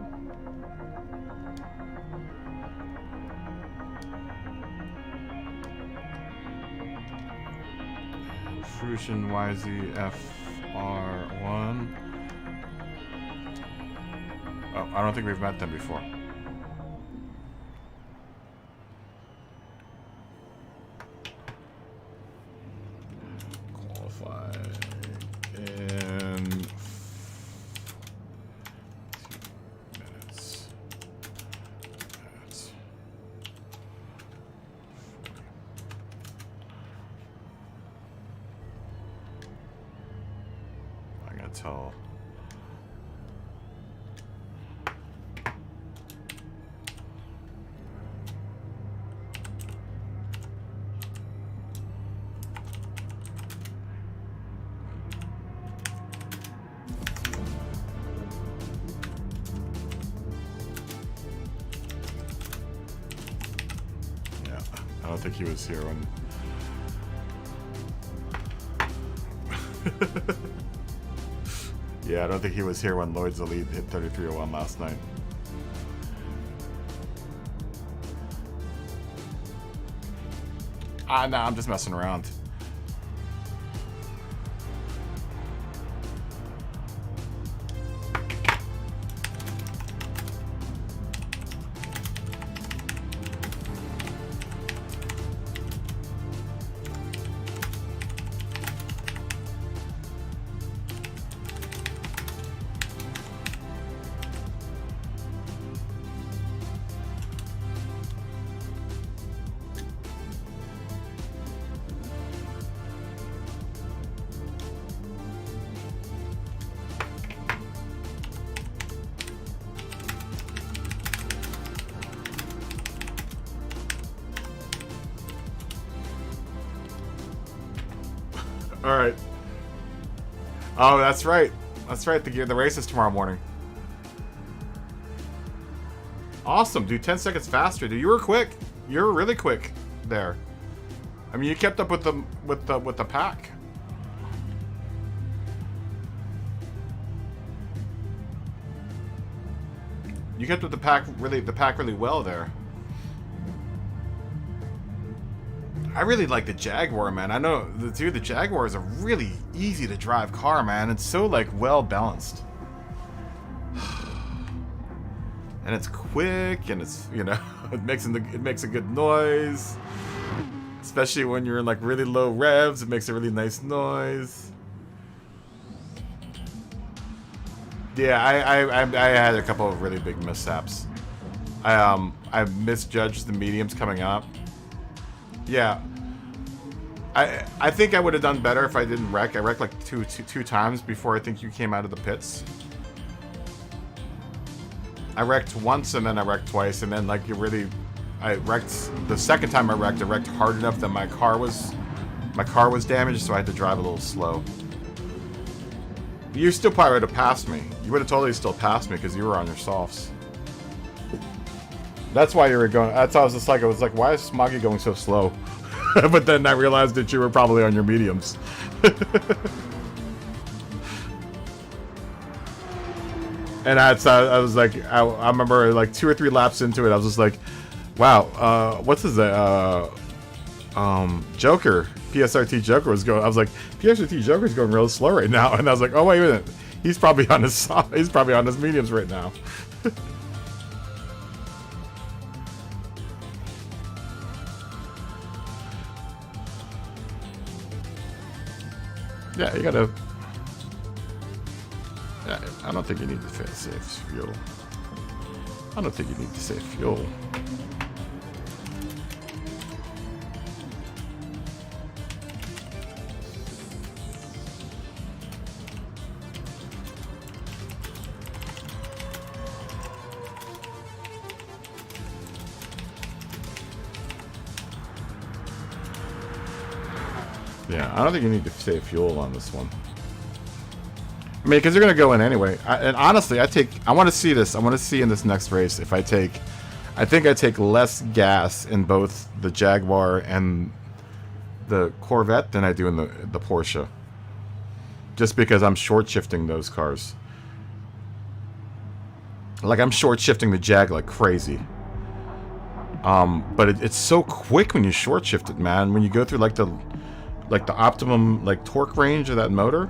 [SPEAKER 1] in? Fruition YZF. R1. Oh, I don't think we've met them before. Qualify in 2 minutes. tell. Yeah, I don't think he was here when... Yeah, I don't think he was here when Lloyd's Elite hit 3301 last night. No, I'm just messing around. All right. Oh, that's right. That's right. The race is tomorrow morning. Awesome, dude. 10 seconds faster, dude. You were quick. You were really quick there. I mean, you kept up with the pack. You kept up the pack really well there. I really like the Jaguar, man. I know, the Jaguar is a really easy to drive car, man. It's so, like, well balanced. And it's quick, and it's, you know, it makes a good noise. Especially when you're in, like, really low revs, it makes a really nice noise. Yeah, I had a couple of really big mishaps. I misjudged the mediums coming up. Yeah, I think I would have done better if I didn't wreck. I wrecked like two times before I think you came out of the pits. I wrecked once and then I wrecked twice, and then like I wrecked the second time I wrecked hard enough that my car was damaged, so I had to drive a little slow. You still probably would have passed me. You would have totally still passed me because you were on your softs. That's why you were going. That's why I was like, why is Smoggy going so slow? But then I realized that you were probably on your mediums. And I was like, I remember like 2 or 3 laps into it, I was just like, wow, what's his Joker, PSRT Joker was going. I was like, PSRT Joker is going real slow right now, and I was like, oh wait a minute, he's probably on his mediums right now. Yeah, you gotta. Yeah, I don't think you need to save fuel. I don't think you need to save fuel. Yeah, I don't think you need to save fuel on this one. I mean, because you're going to go in anyway. And honestly, I want to see this. I want to see in this next race if I think I take less gas in both the Jaguar and the Corvette than I do in the Porsche. Just because I'm short shifting those cars. Like, I'm short shifting the Jag like crazy. But it's so quick when you short shift it, man. When you go through like the optimum like torque range of that motor.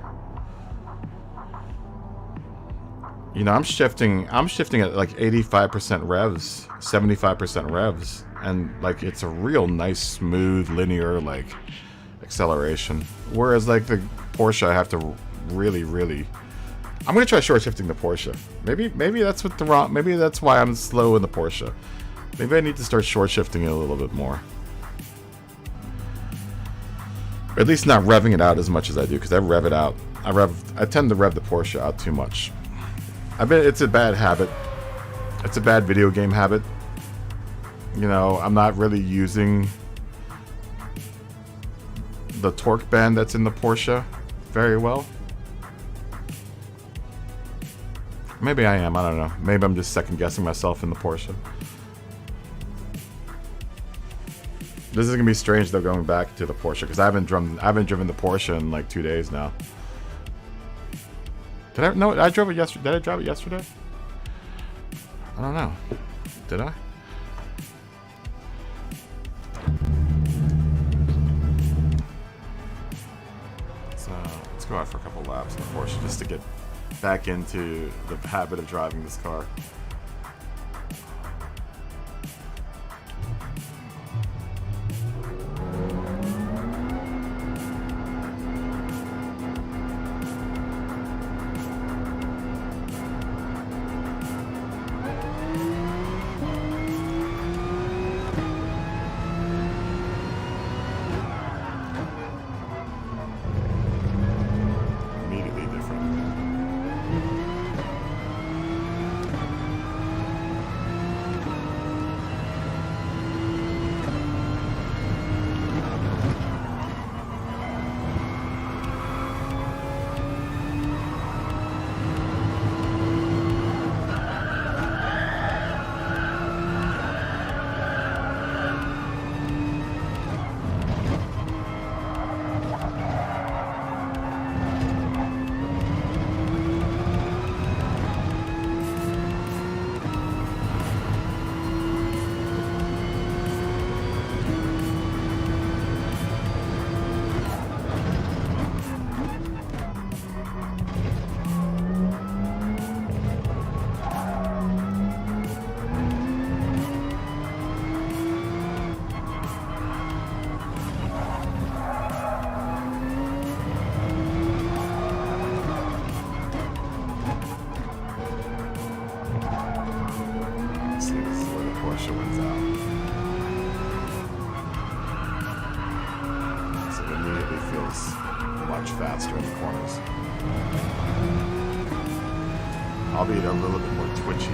[SPEAKER 1] You know, I'm shifting at like 85% revs, 75% revs, and like it's a real nice, smooth, linear like acceleration. Whereas like the Porsche, I have to really. I'm gonna try short shifting the Porsche. Maybe that's why I'm slow in the Porsche. Maybe I need to start short shifting it a little bit more. Or at least not revving it out as much as I do, because I rev it out
[SPEAKER 2] I tend to rev the Porsche out too much. It's a bad habit. It's a bad video game habit. You know, I'm not really using the torque band that's in the Porsche very well. Maybe I am, I don't know. Maybe I'm just second guessing myself in the Porsche. This is gonna be strange though, going back to the Porsche, because I haven't driven the Porsche in like 2 days now. I drove it yesterday. Did I drive it yesterday? I don't know. Did I? Let's go out for a couple laps in the Porsche just to get back into the habit of driving this car. Faster in the corners. Albeit a little bit more twitchy.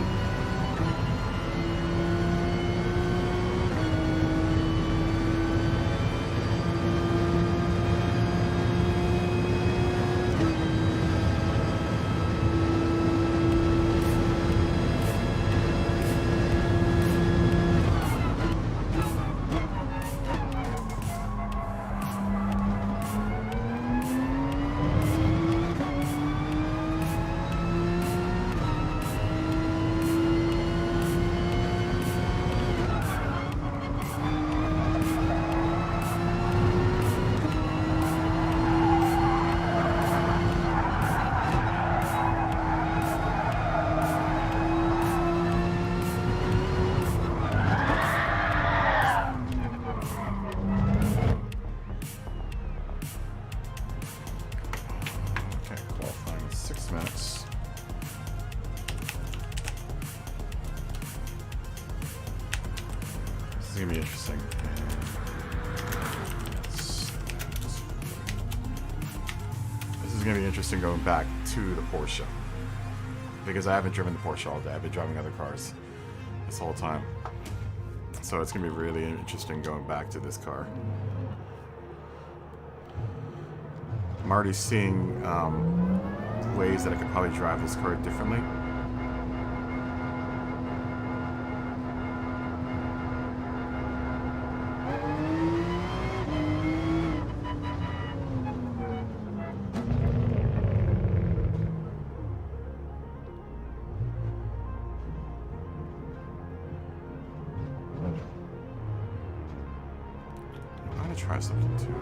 [SPEAKER 2] This is gonna be interesting. This is gonna be interesting going back to the Porsche, because I haven't driven the Porsche all day. I've been driving other cars this whole time, so it's gonna be really interesting going back to this car. I'm already seeing ways that I could probably drive this car differently. I'm gonna try something too.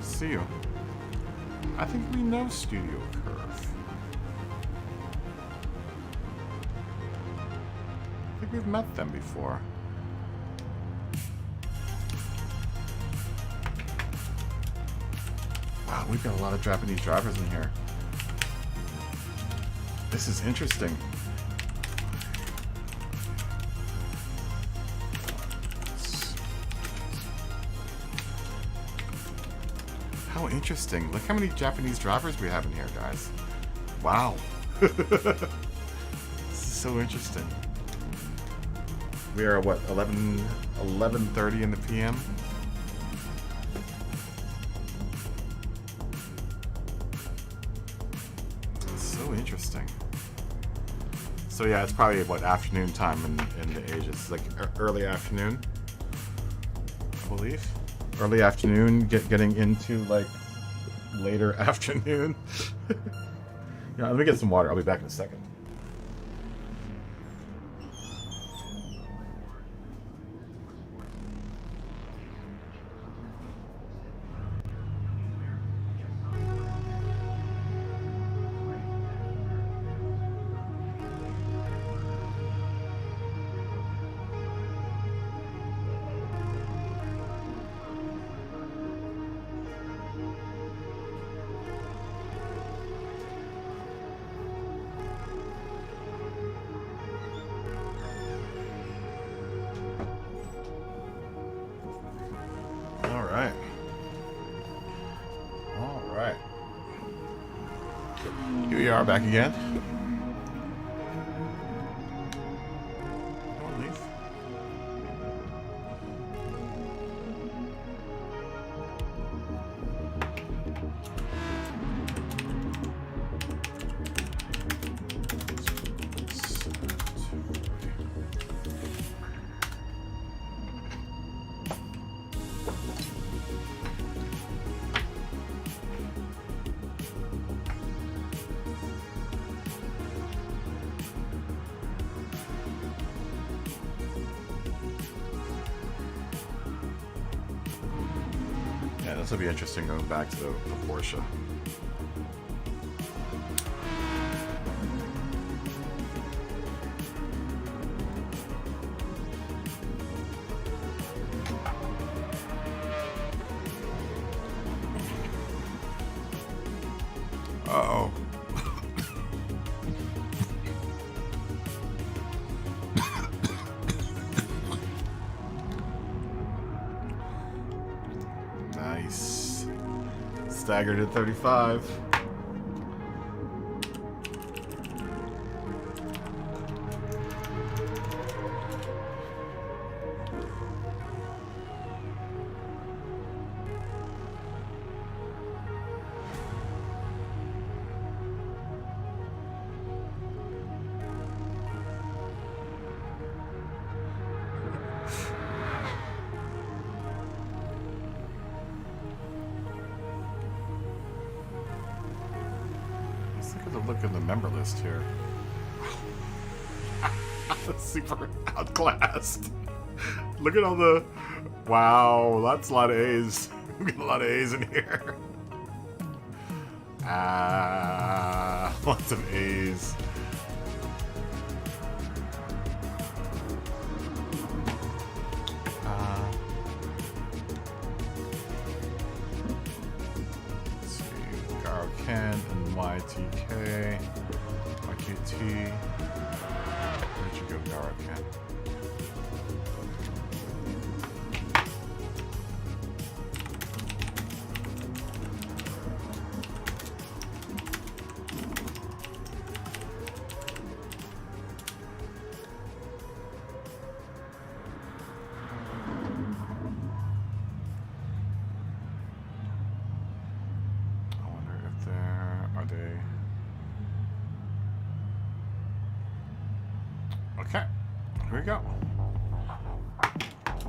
[SPEAKER 2] See you.
[SPEAKER 1] I think we know Studio Curve. I think we've met them before. Wow, we've got a lot of Japanese drivers in here. This is interesting. How interesting. Look how many Japanese drivers we have in here, guys. Wow. This is so interesting. We are, what, 11:30 in the PM? It's so interesting. So yeah, it's probably, what, afternoon time in the Asia. It's like early afternoon, I believe. Early afternoon, getting into like later afternoon. Yeah, let me get some water. I'll be back in a second. Alright. Here we are back again. Don't leave. Yeah, this will be interesting going back to the Porsche. Uh-oh. Nice. Staggered at 35. Look at the member list here. Super outclassed. Look at all the... Wow, that's a lot of A's. We got a lot of A's in here. Lots of A's. Ken and YTK, YKT. Where'd you go, Gara Ken? Okay, here we go.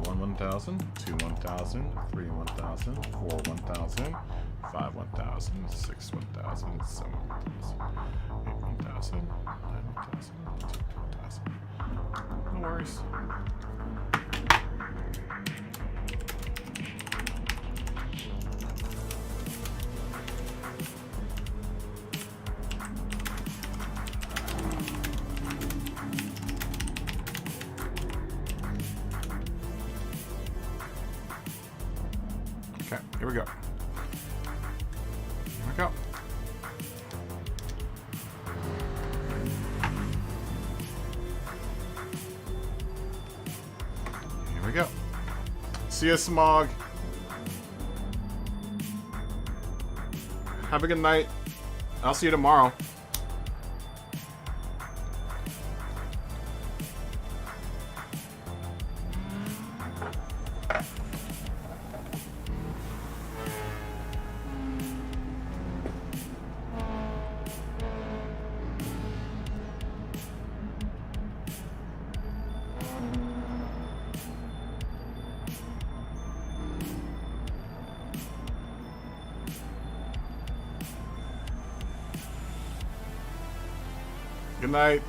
[SPEAKER 1] 1 1,000, 2 1,000, 3 1,000, 4 1,000, 5 1,000, 6 1,000, 7 1,000, 8 1,000, 9 1,000, 10 1,000. No worries.
[SPEAKER 2] we go. Here we go. Here we go. See ya, Smog. Have a good night. I'll see you tomorrow. Good night.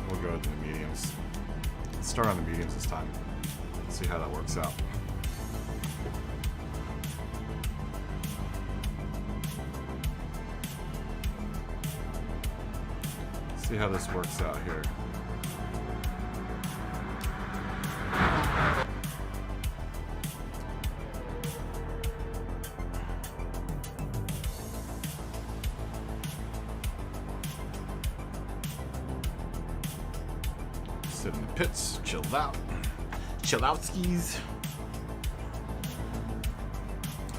[SPEAKER 2] We'll go to the mediums. Let's start on the mediums this time. See how that works out. See how this works out here. Sit in the pits, chilled out. Chill out skis.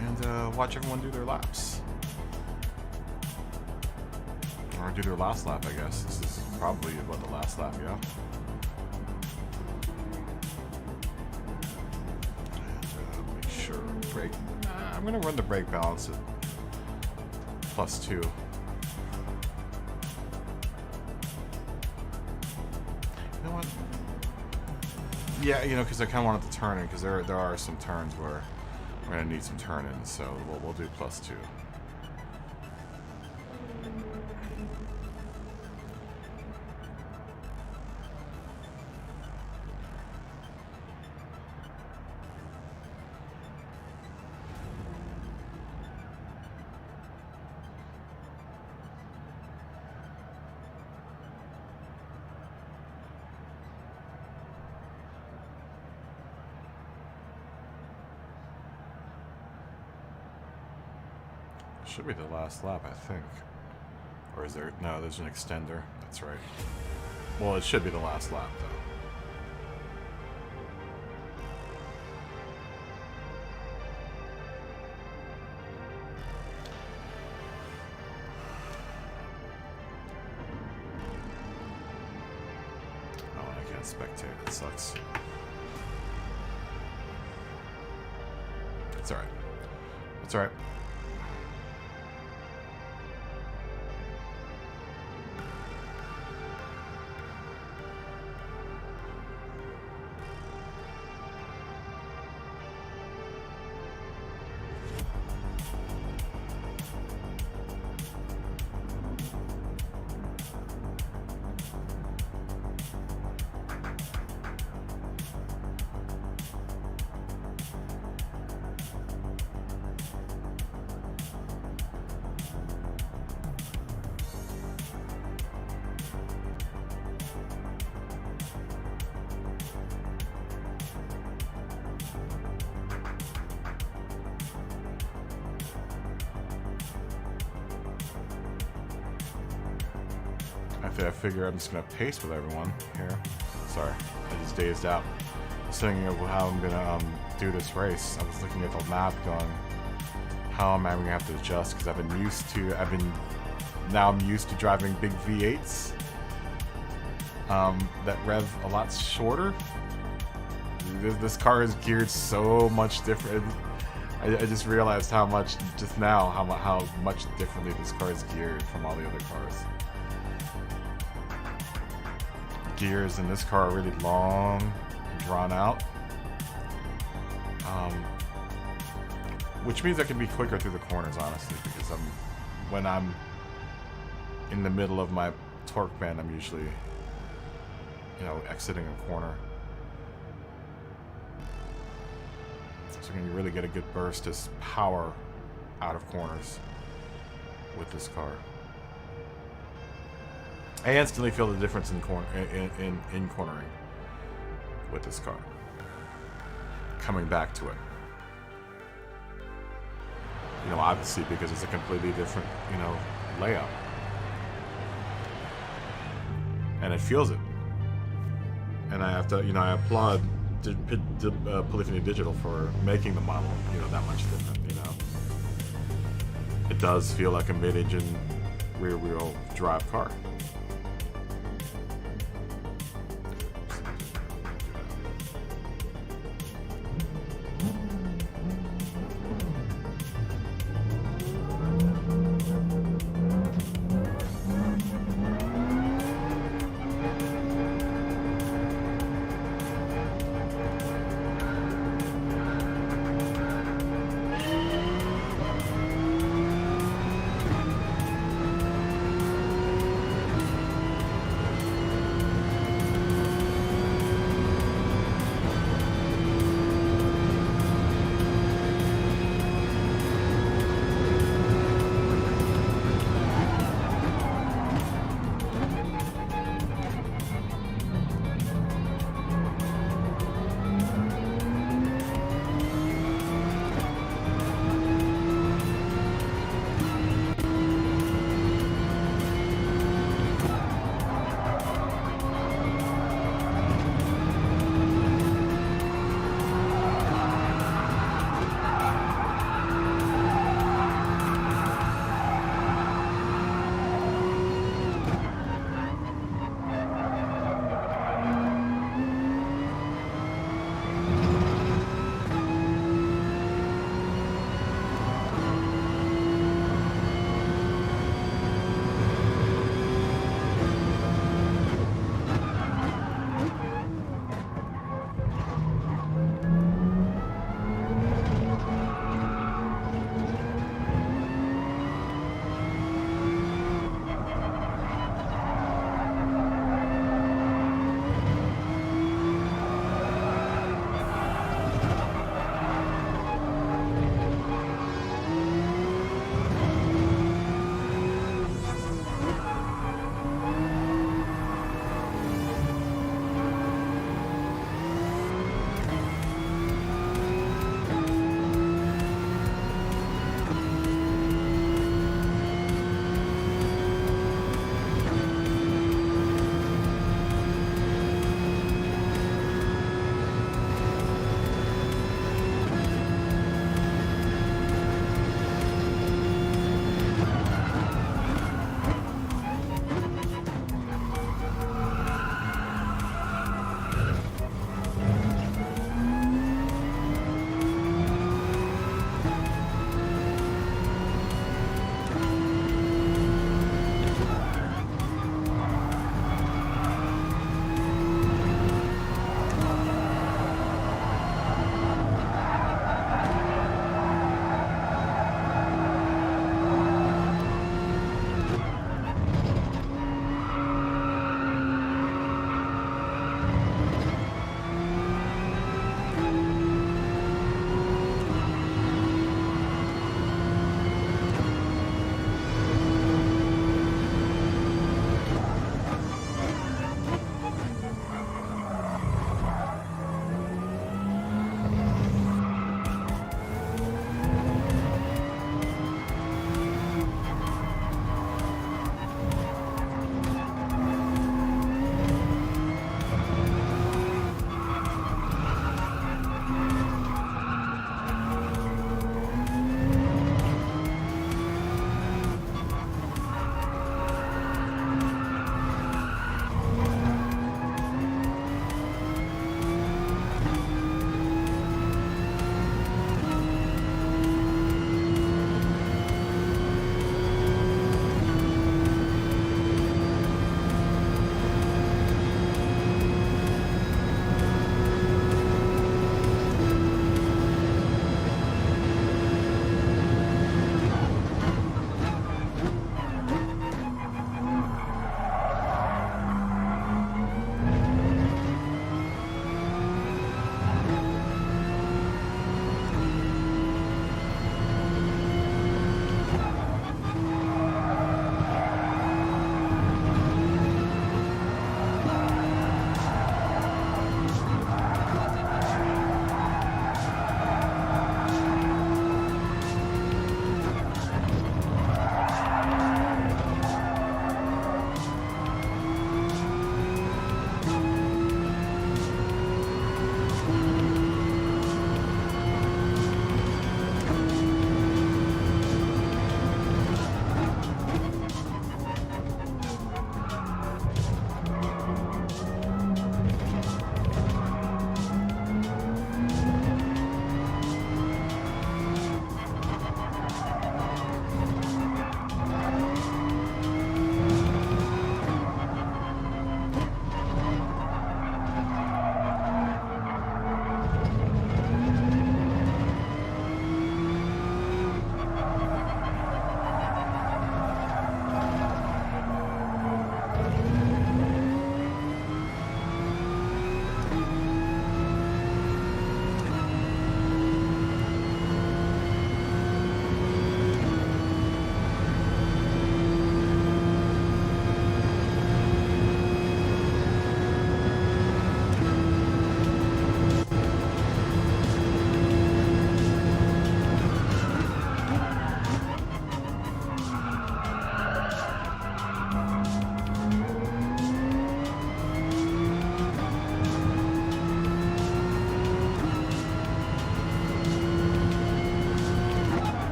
[SPEAKER 2] And watch everyone do their laps. Or do their last lap, I guess. This is probably about the last lap, yeah. And make sure brake. I'm gonna run the brake balance at +2. You know what? Yeah, you know, because I kind of want it to turn in, because there are some turns where I'm gonna need some turn-ins, so we'll do +2.
[SPEAKER 1] Should be the last lap, I think. Or is there... No, there's an extender. That's right. Well, it should be the last lap, though. Oh, I can't spectate. It sucks. It's alright. It's alright. I figure I'm just gonna pace with everyone here. Sorry, I just dazed out. I was thinking of how I'm gonna do this race. I was looking at the map, going, how am I gonna have to adjust? Because I'm used to driving big V8s that rev a lot shorter. This car is geared so much different. I just realized how much just now how much differently this car is geared from all the other cars. Gears in this car are really long and drawn out, which means I can be quicker through the corners, honestly, because when I'm in the middle of my torque band, I'm usually, exiting a corner, so you can really get a good burst of power out of corners with this car. I instantly feel the difference in cornering with this car. Coming back to it. Obviously because it's a completely different, layout. And it feels it. And I have to, I applaud Polyphony Digital for making the model, that much different, It does feel like a mid-engine rear-wheel drive car.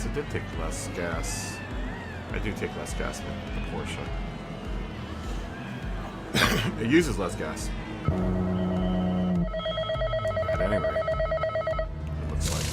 [SPEAKER 2] guess it did take less gas. I do take less gas than the Porsche. It uses less gas. At any rate, it looks like.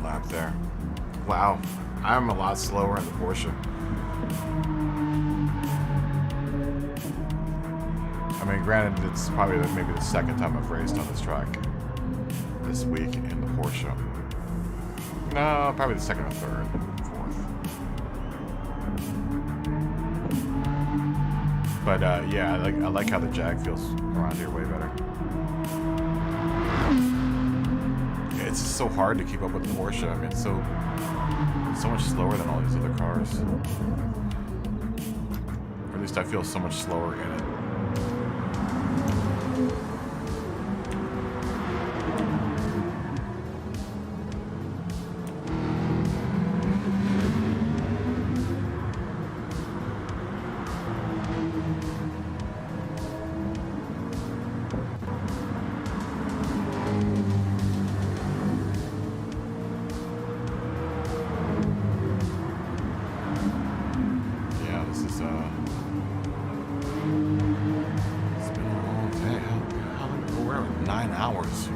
[SPEAKER 2] lap there. Wow, I'm a lot slower in the Porsche. I mean, granted, it's probably maybe the second time I've raced on this track this week in the Porsche. No, probably the second or third, fourth. But yeah, I like how the Jag feels around here way better. It's just so hard to keep up with the Porsche. I mean, it's so much slower than all these other cars. Or at least I feel so much slower in it.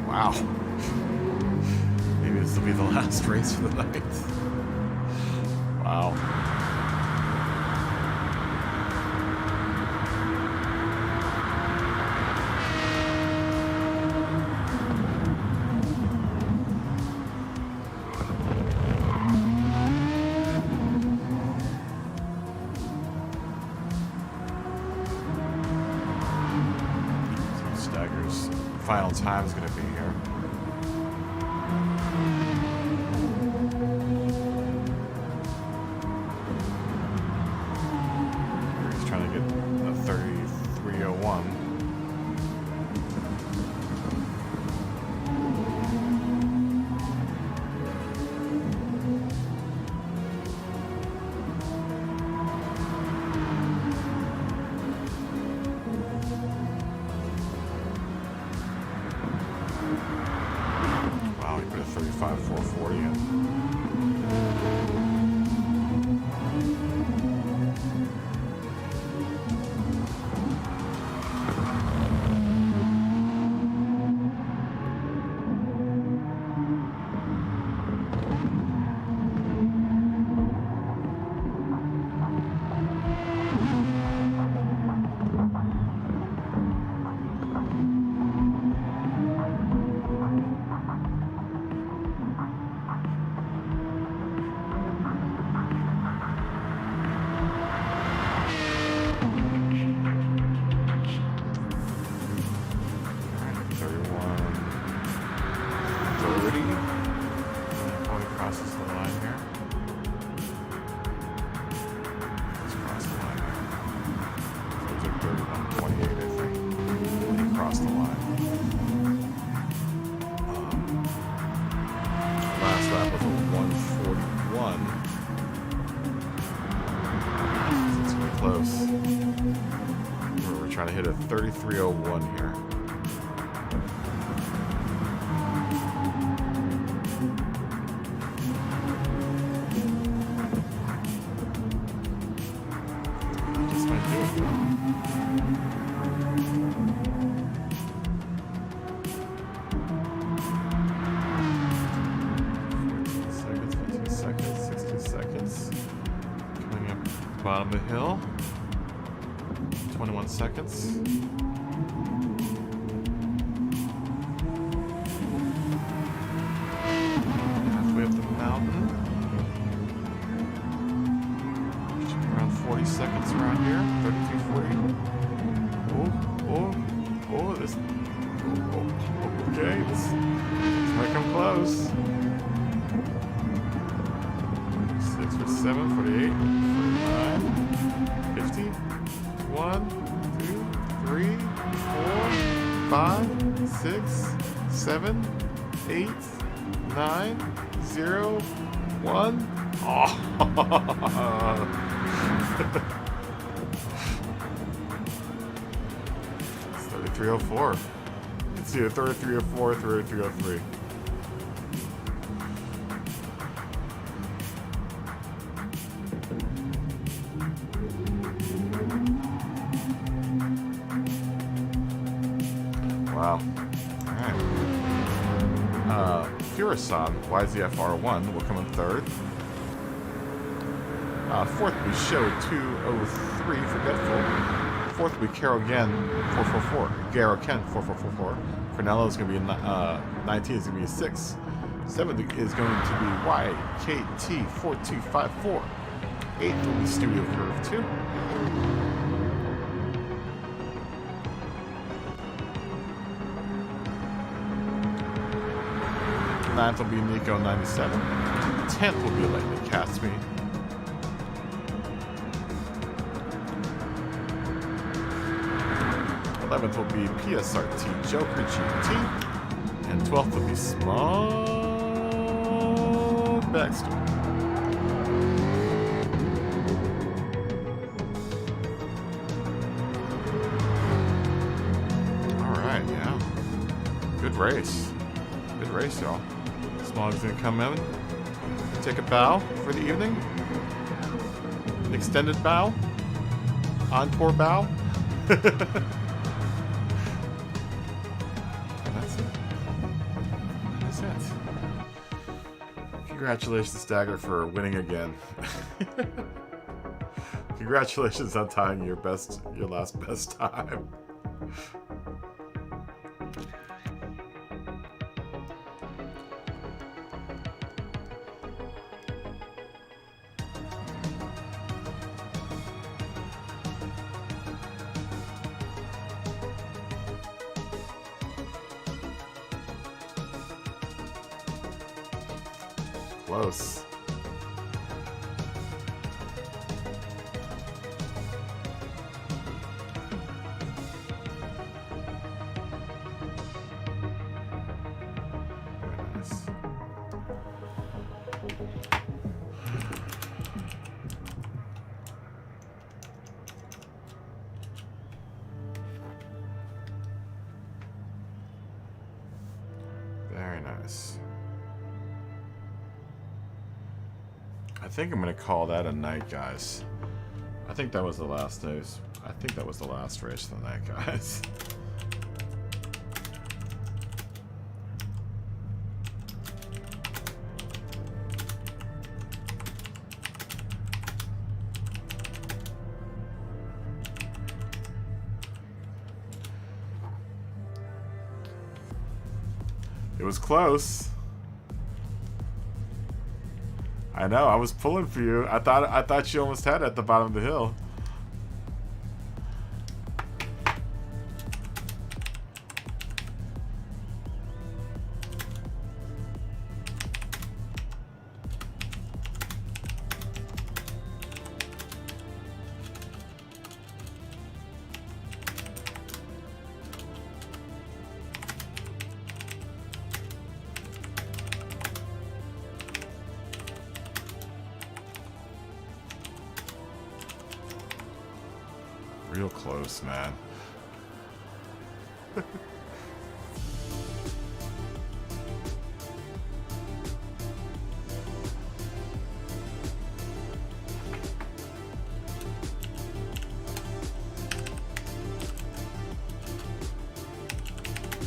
[SPEAKER 2] Wow. Maybe this will be the last race for the night. Wow. Stagger's final time is going to be here. He's trying to get a 33:01. Wow, he put a 35.440 in. Crosses the line here. Let's cross the line here. So it took 31.28, I think. And he crossed the line. Last lap was a 141. It's really close. We're trying to hit a 33:01 here. Bottom of the hill. 21 seconds. Halfway up the mountain. Should be around 40 seconds around here. 32:40. Oh, this. Oh, okay, this might come close. 6 for 7, 48. 50, 1, 2, 3, 4, 5, 6, 7, 8, 9, 0, 1. Oh. 33:04. It's either 33:04 or 33:03. Wow. All right. Purasan YZF-R1 will come in third. Fourth will be Show 203 Forgetful. Fourth will be Carol Gen 444. Garo Ken 4444. Cornello is going to be 19 is going to be 6. Seventh is going to be YKT 4254. Eighth will be Studio Curve 2. Ninth will be Nico 97. 10th will be Lightning Catsby. 11th will be PSRT Joker GT. And 12th will be Small Baxter. Alright, yeah. Good race. Good race, y'all. Smog's gonna come in, take a bow for the evening. An extended bow. Encore bow. And that's it. That's it. Congratulations, Dagger, for winning again. Congratulations on tying your last best time. Close. Very nice. Very nice. I think I'm going to call that a night, guys. I think that was the last news. I think that was the last race of the night, guys. It was close. I know, I was pulling for you. I thought you almost had it at the bottom of the hill. Real close, man.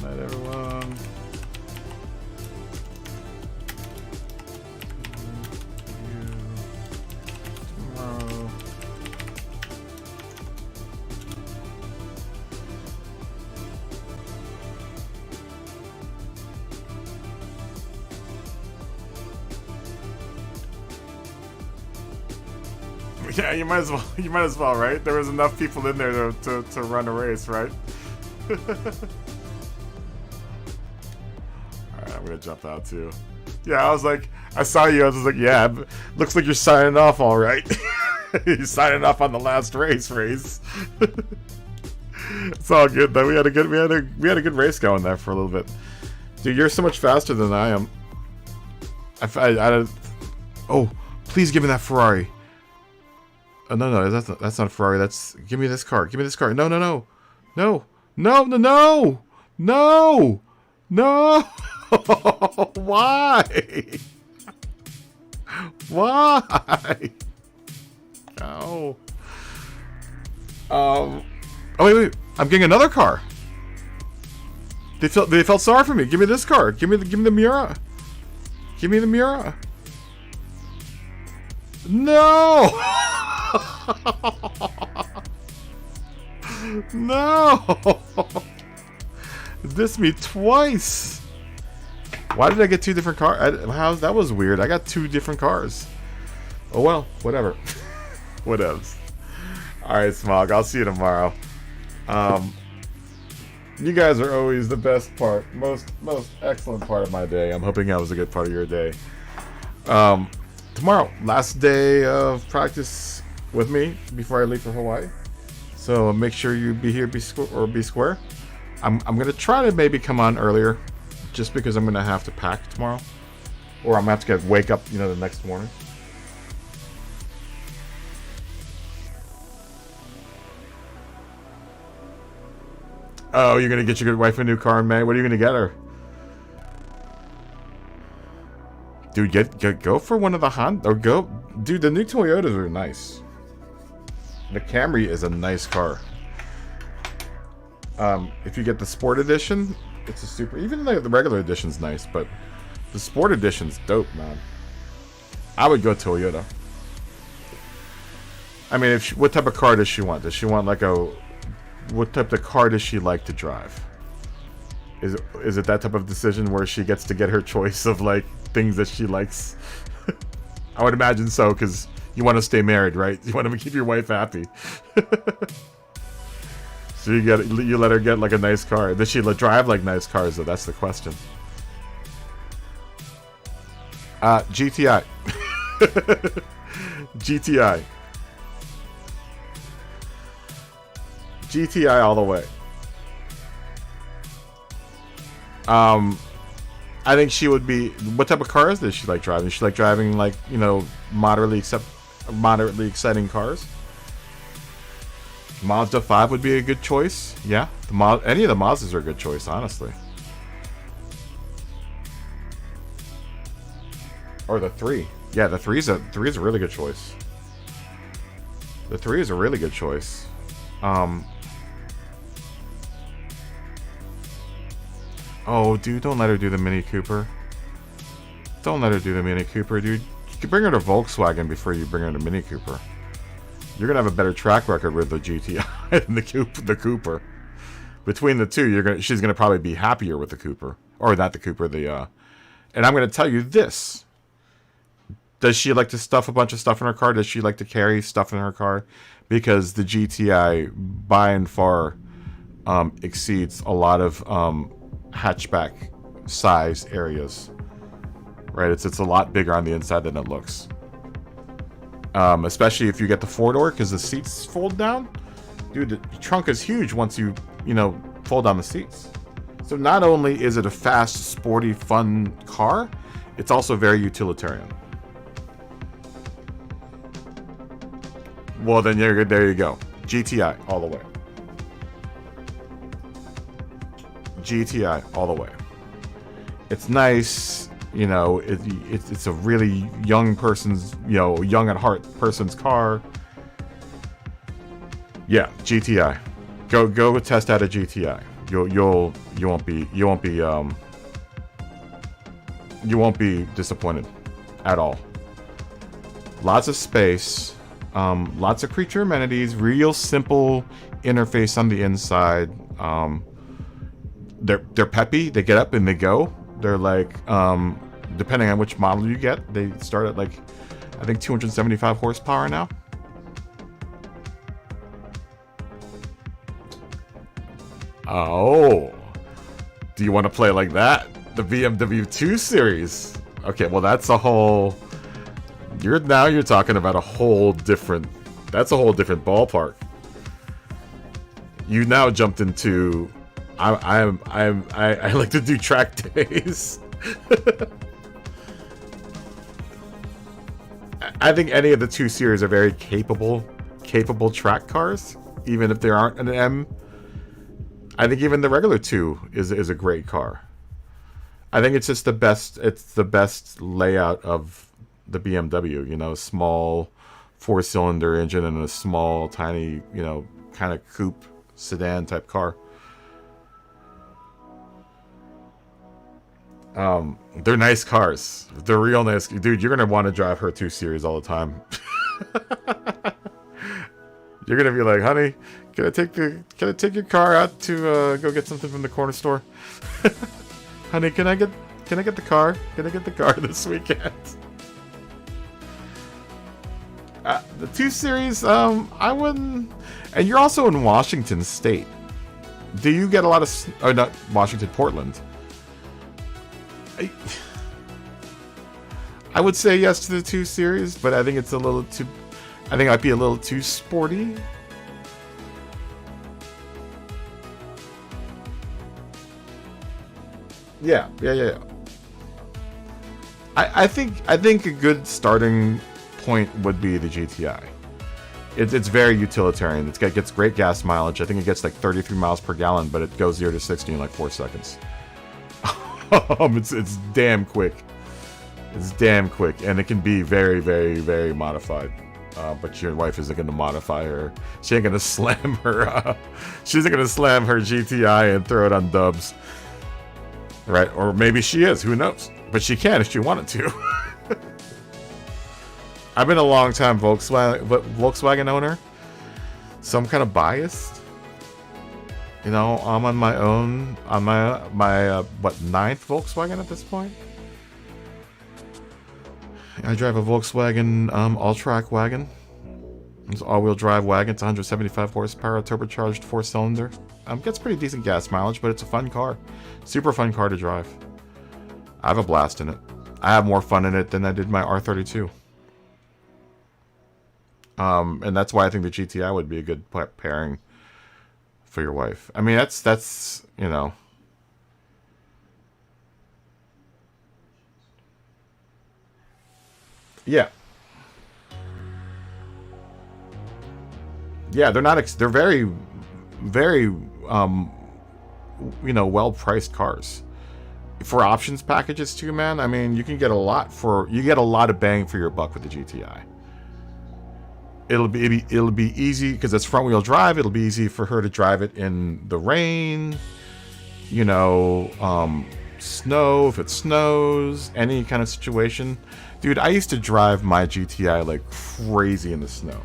[SPEAKER 2] Night, everyone. Tomorrow. Yeah, you might as well. You might as well, right? There was enough people in there to run a race, right? Alright, I'm gonna jump out too. Yeah, I was like, I saw you. I was like, yeah, looks like you're signing off, all right. You're signing off on the last race. It's all good though. We had a good race going there for a little bit. Dude, you're so much faster than I am. Oh, please give me that Ferrari. Oh, no, that's not a Ferrari. That's, give me this car. Give me this car. No. Why? Why? No. Oh wait. I'm getting another car. They felt sorry for me. Give me this car. Give me the Miura.
[SPEAKER 1] Give me the Miura. No! No! This me twice. Why did I get two different cars? That was weird. I got two different cars. Oh well, whatever. Whatevs. Alright, Smog, I'll see you tomorrow. You guys are always the best part, most excellent part of my day. I'm hoping that was a good part of your day. Tomorrow, last day of practice with me before I leave for Hawaii. So make sure you be here, be square. I'm gonna try to maybe come on earlier, just because I'm gonna have to pack tomorrow, or I'm gonna have to wake up, the next morning. Oh, you're gonna get your good wife a new car in May. What are you gonna get her? Dude, go for one of the Honda, or go, dude. The new Toyotas are nice. The Camry is a nice car. If you get the Sport Edition, it's a super. Even though the regular edition's nice, but the Sport Edition's dope, man. I would go Toyota. I mean, what type of car does she want? Does she want like a? What type of car does she like to drive? Is it that type of decision where she gets to get her choice of like things that she likes? I would imagine so, because you want to stay married, right? You want to keep your wife happy. So you let her get like a nice car. Does she drive like nice cars though? That's the question. GTI. GTI. GTI all the way. I think she would be. What type of cars does she like driving? Does she like driving like moderately exciting cars? Mazda 5 would be a good choice. Yeah, any of the Mazdas are a good choice, honestly. Or the 3. Yeah, the 3 is a really good choice. The 3 is a really good choice. Oh, dude, don't let her do the Mini Cooper. Don't let her do the Mini Cooper, dude. You can bring her to Volkswagen before you bring her to Mini Cooper. You're gonna have a better track record with the GTI than the Cooper. Between the two, she's gonna probably be happier with the Cooper, or not the Cooper. And I'm gonna tell you this: does she like to stuff a bunch of stuff in her car? Does she like to carry stuff in her car? Because the GTI, by and far, exceeds a lot of hatchback size areas. Right? It's a lot bigger on the inside than it looks. Especially if you get the 4-door, because the seats fold down. Dude, the trunk is huge once you fold down the seats. So not only is it a fast, sporty, fun car, it's also very utilitarian. Well, then there you go. GTI all the way. GTI all the way. It's nice. It's a really young person's, young at heart person's car. Yeah, GTI. Go test out a GTI. You won't be disappointed at all. Lots of space, lots of creature amenities, real simple interface on the inside. They're peppy. They get up and they go. They're like, depending on which model you get, they start at like, I think 275 horsepower now. Oh, do you want to play like that? The BMW 2 Series. Okay, well that's a whole. You're talking about a whole different. That's a whole different ballpark. You now jumped into. I like to do track days. I think any of the 2 Series are very capable track cars, even if they aren't an M. I think even the regular 2 is a great car. I think it's just the best. It's the best layout of the BMW. Small 4-cylinder engine and a small, tiny, kind of coupe sedan type car.
[SPEAKER 2] They're nice cars. They're real nice. Dude, you're going to want to drive her 2 Series all the time. You're going to be like, honey, can I take your car out to go get something from the corner store? Honey, can I get the car? Can I get the car this weekend? The 2 Series, I wouldn't. And you're also in Washington State. Do you get a lot of... Oh, not Washington, Portland. I would say yes to the 2 Series, but I think it's a little too... I think it might be a little too sporty. Yeah. I think a good starting point would be the GTI. It's very utilitarian. It gets great gas mileage. I think it gets like 33 miles per gallon, but it goes 0 to 60 in like 4 seconds. It's damn quick. It's damn quick, and it can be very, very, very modified. But your wife isn't going to modify her. She ain't going to slam her. She isn't going to slam her GTI and throw it on dubs. Right? Or maybe she is. Who knows? But she can if she wanted to. I've been a long time Volkswagen owner, so I'm kind of biased. You know, I'm on my own, on my 9th Volkswagen at this point. I drive a Volkswagen all-track wagon. It's an all-wheel drive wagon. It's 175 horsepower, turbocharged 4-cylinder. Gets pretty decent gas mileage, but it's a fun car. Super fun car to drive. I have a blast in it. I have more fun in it than I did my R32. And that's why I think the GTI would be a good pairing for your wife. I mean, that's you know. Yeah. Yeah, they're not. They're very, very, well-priced cars. For options packages too, man. I mean, you get a lot of bang for your buck with the GTI. It'll be easy because it's front wheel drive. It'll be easy for her to drive it in the rain, snow if it snows, any kind of situation. Dude, I used to drive my GTI like crazy in the snow,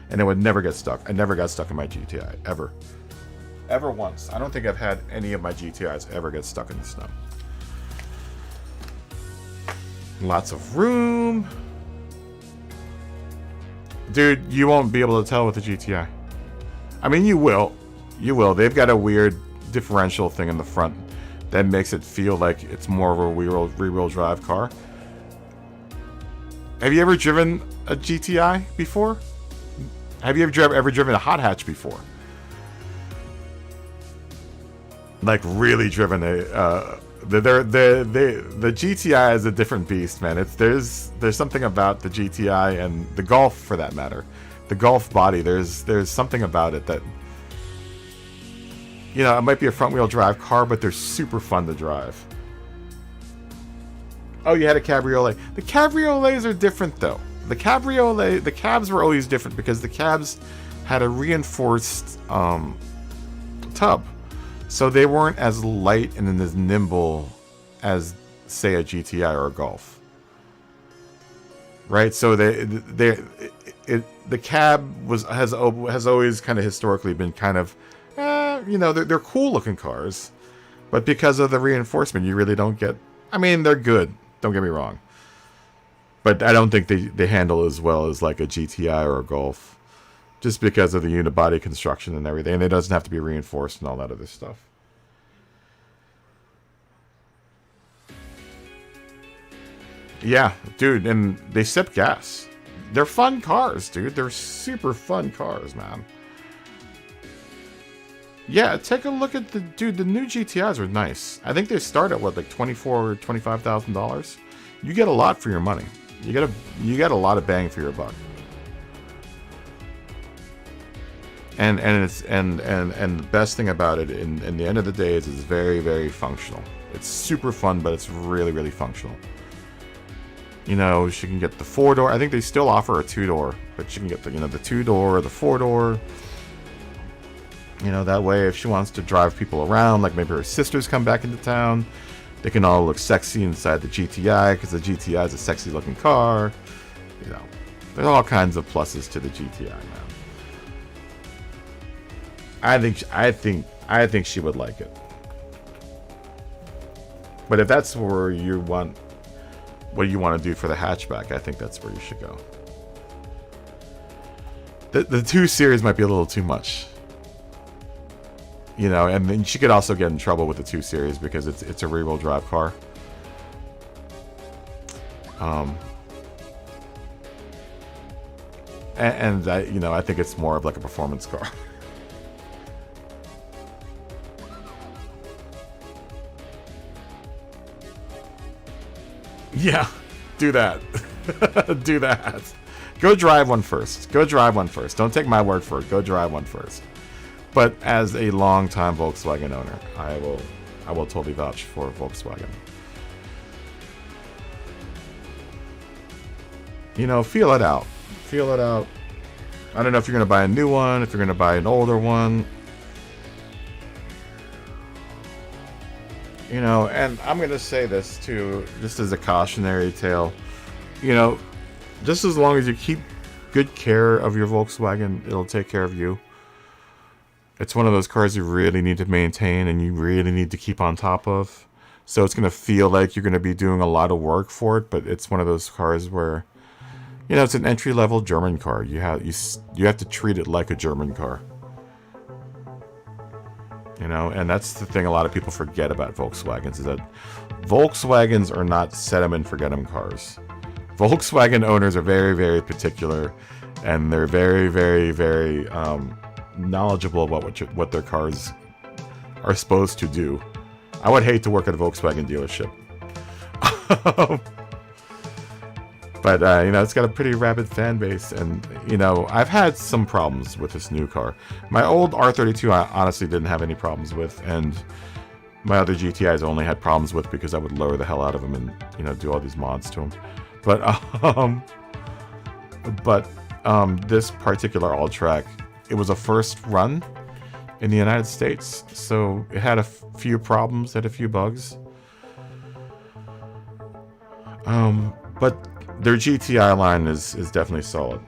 [SPEAKER 2] and it would never get stuck. I never got stuck in my GTI ever once. I don't think I've had any of my GTIs ever get stuck in the snow. Lots of room. Dude, you won't be able to tell with the GTI. I mean, you will. They've got a weird differential thing in the front that makes it feel like it's more of a rear-wheel drive car. Have you ever driven a GTI before? Have you ever driven a hot hatch before? Like really driven a... The GTI is a different beast, man. There's something about the GTI and the Golf, for that matter, the Golf body. There's something about it that, it might be a front wheel drive car, but they're super fun to drive. Oh, you had a cabriolet. The cabriolets are different though. The cabs were always different because the cabs had a reinforced tub. So they weren't as light and as nimble as, say, a GTI or a Golf, right? So the cab has always kind of historically been kind of, they're cool looking cars, but because of the reinforcement, you really don't get. I mean, they're good. Don't get me wrong, but I don't think they handle as well as like a GTI or a Golf. Just because of the unibody construction and everything. And it doesn't have to be reinforced and all that other stuff. Yeah, dude, and they sip gas. They're fun cars, dude. They're super fun cars, man. Yeah, take a look at the new GTIs are nice. I think they start at like $24,000 or $25,000. You get a lot for your money. You get a lot of bang for your buck. And the best thing about it in the end of the day is it's very, very functional. It's super fun, but it's really, really functional. She can get the 4-door. I think they still offer a 2-door, but she can get the 2-door or the 4-door. That way if she wants to drive people around, like maybe her sisters come back into town,
[SPEAKER 1] They can all look sexy inside the GTI because the GTI is a sexy looking car. You know, there's all kinds of pluses to the GTI, man. I think she would like it. But if that's where you want, what you want to do for the hatchback, I think that's where you should go. The 2 Series might be a little too much. You know, and then she could also get in trouble with the 2 Series because it's a rear-wheel drive car. And I, you know, I think it's more of like a performance car. Yeah, do that. Do that. Go drive one first. Go drive one first. Don't take my word for it. Go drive one first. But as a long-time Volkswagen owner, I will totally vouch for Volkswagen. You know, feel it out. Feel it out. I don't know if you're going to buy a new one, if you're going to buy an older one. You know, and I'm going to say this too, just as a cautionary tale. You know, just as long as you keep good care of your Volkswagen, it'll take care of you. It's one of those cars you really need to maintain and you really need to keep on top of. So it's going to feel like you're going to be doing a lot of work for it, but it's one of those cars where, you know, it's an entry-level German car. You have to treat it like a German car. You know, and that's the thing a lot of people forget about Volkswagens, is that Volkswagens are not set 'em and forget 'em cars. Volkswagen owners are very, very particular, and they're very, very, very knowledgeable about what their cars are supposed to do. I would hate to work at a Volkswagen dealership. But, you know, it's got a pretty rabid fan base, and, you know, I've had some problems with this new car. My old R32 I honestly didn't have any problems with, and my other GTIs only had problems with because I would lower the hell out of them and, you know, do all these mods to them. But this particular all-track, it was a first run in the United States, so it had a few problems, had a few bugs. But their GTI line is definitely solid.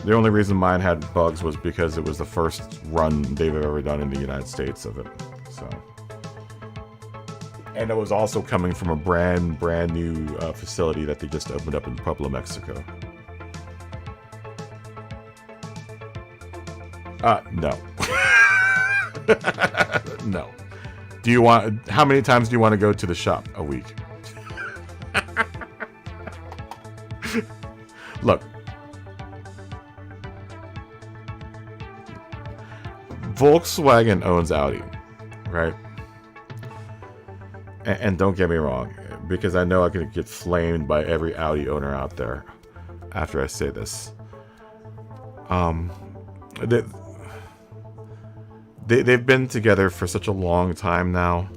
[SPEAKER 1] The only reason mine had bugs was because it was the first run they've ever done in the United States of it. So, and it was also coming from a brand new facility that they just opened up in Puebla, Mexico. No. No. How many times do you want to go to the shop a week? Look, Volkswagen owns Audi, right? And don't get me wrong, because I know I could get flamed by every Audi owner out there after I say this. They've been together for such a long time now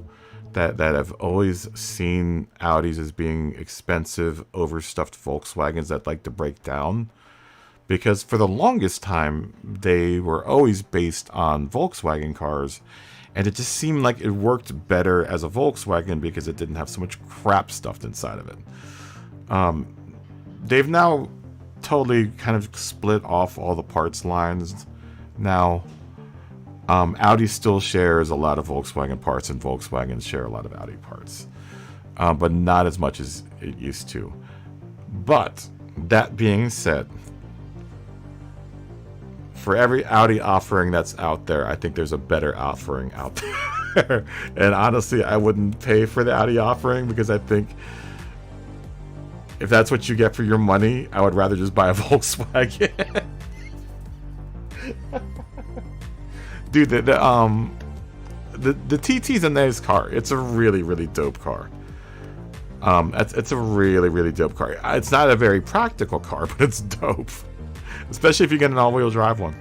[SPEAKER 1] that I've always seen Audis as being expensive, overstuffed Volkswagens that like to break down. Because for the longest time, they were always based on Volkswagen cars, and it just seemed like it worked better as a Volkswagen because it didn't have so much crap stuffed inside of it. They've now totally kind of split off all the parts lines now. Audi still shares a lot of Volkswagen parts, and Volkswagen share a lot of Audi parts, but not as much as it used to. But that being said, for every Audi offering that's out there, I think there's a better offering out there. And honestly, I wouldn't pay for the Audi offering because I think if that's what you get for your money, I would rather just buy a Volkswagen. Dude, the TT's a nice car. It's a really, really dope car. It's a really, really dope car. It's not a very practical car, but it's dope. Especially if you get an all-wheel drive one.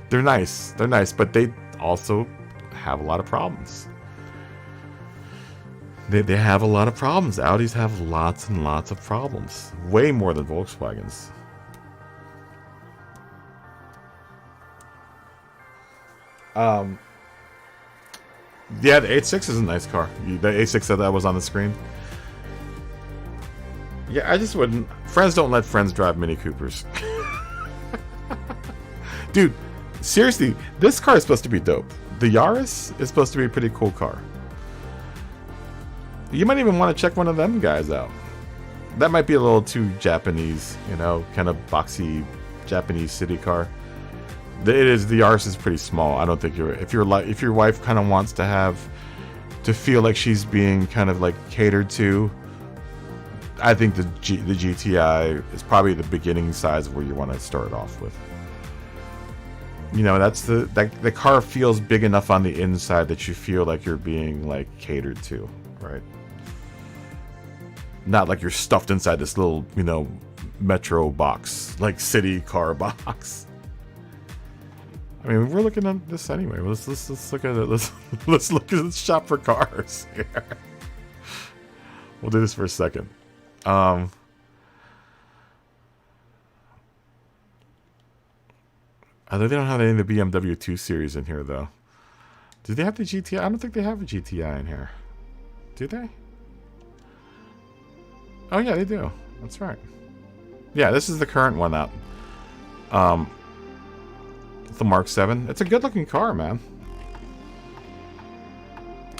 [SPEAKER 1] They're nice, but they also have a lot of problems. They have a lot of problems. Audis have lots and lots of problems. Way more than Volkswagens.
[SPEAKER 2] Yeah, the 8.6 is a nice car. The 8.6 that was on the screen. Yeah, I just wouldn't. Friends don't let friends drive Mini Coopers. Dude, seriously, this car is supposed to be dope. The Yaris is supposed to be a pretty cool car. You might even want to check one of them guys out. That might be a little too Japanese, you know, kind of boxy Japanese city car. The Yaris is pretty small. I don't think if your wife kind of wants to feel like she's being kind of like catered to, I think the GTI is probably the beginning size where you want to start off with. You know, that's the car feels big enough on the inside that you feel like you're being like catered to, right? Not like you're stuffed inside this little, you know, metro box, like city car box. I mean, we're looking at this anyway. Let's look at it. Let's shop for cars here. We'll do this for a second. They don't have any of the BMW 2 Series in here, though. Do they have the GTI? I don't think they have a GTI in here. Do they? Oh, yeah, they do. That's right. Yeah, this is the current one out. The Mark 7. It's a good-looking car, man.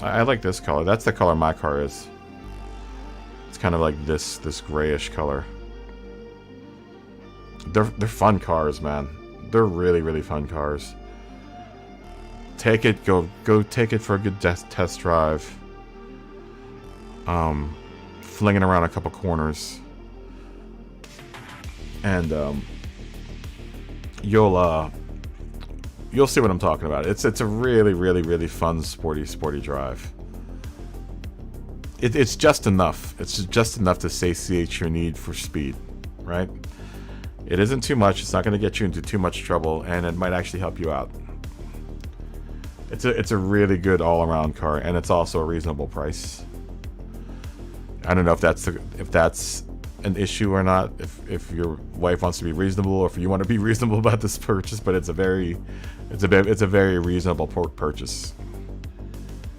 [SPEAKER 2] I like this color. That's the color my car is. It's kind of like this grayish color. They're fun cars, man. They're really, really fun cars. Take it, go take it for a good test drive. Flinging around a couple corners. And you'll see what I'm talking about. It's a really, really, really fun, sporty drive. It's just enough. It's just enough to satiate your need for speed, right? It isn't too much. It's not going to get you into too much trouble, and it might actually help you out. It's a really good all-around car, and it's also a reasonable price. I don't know if that's an issue or not. If your wife wants to be reasonable, or if you want to be reasonable about this purchase, but it's a very reasonable purchase.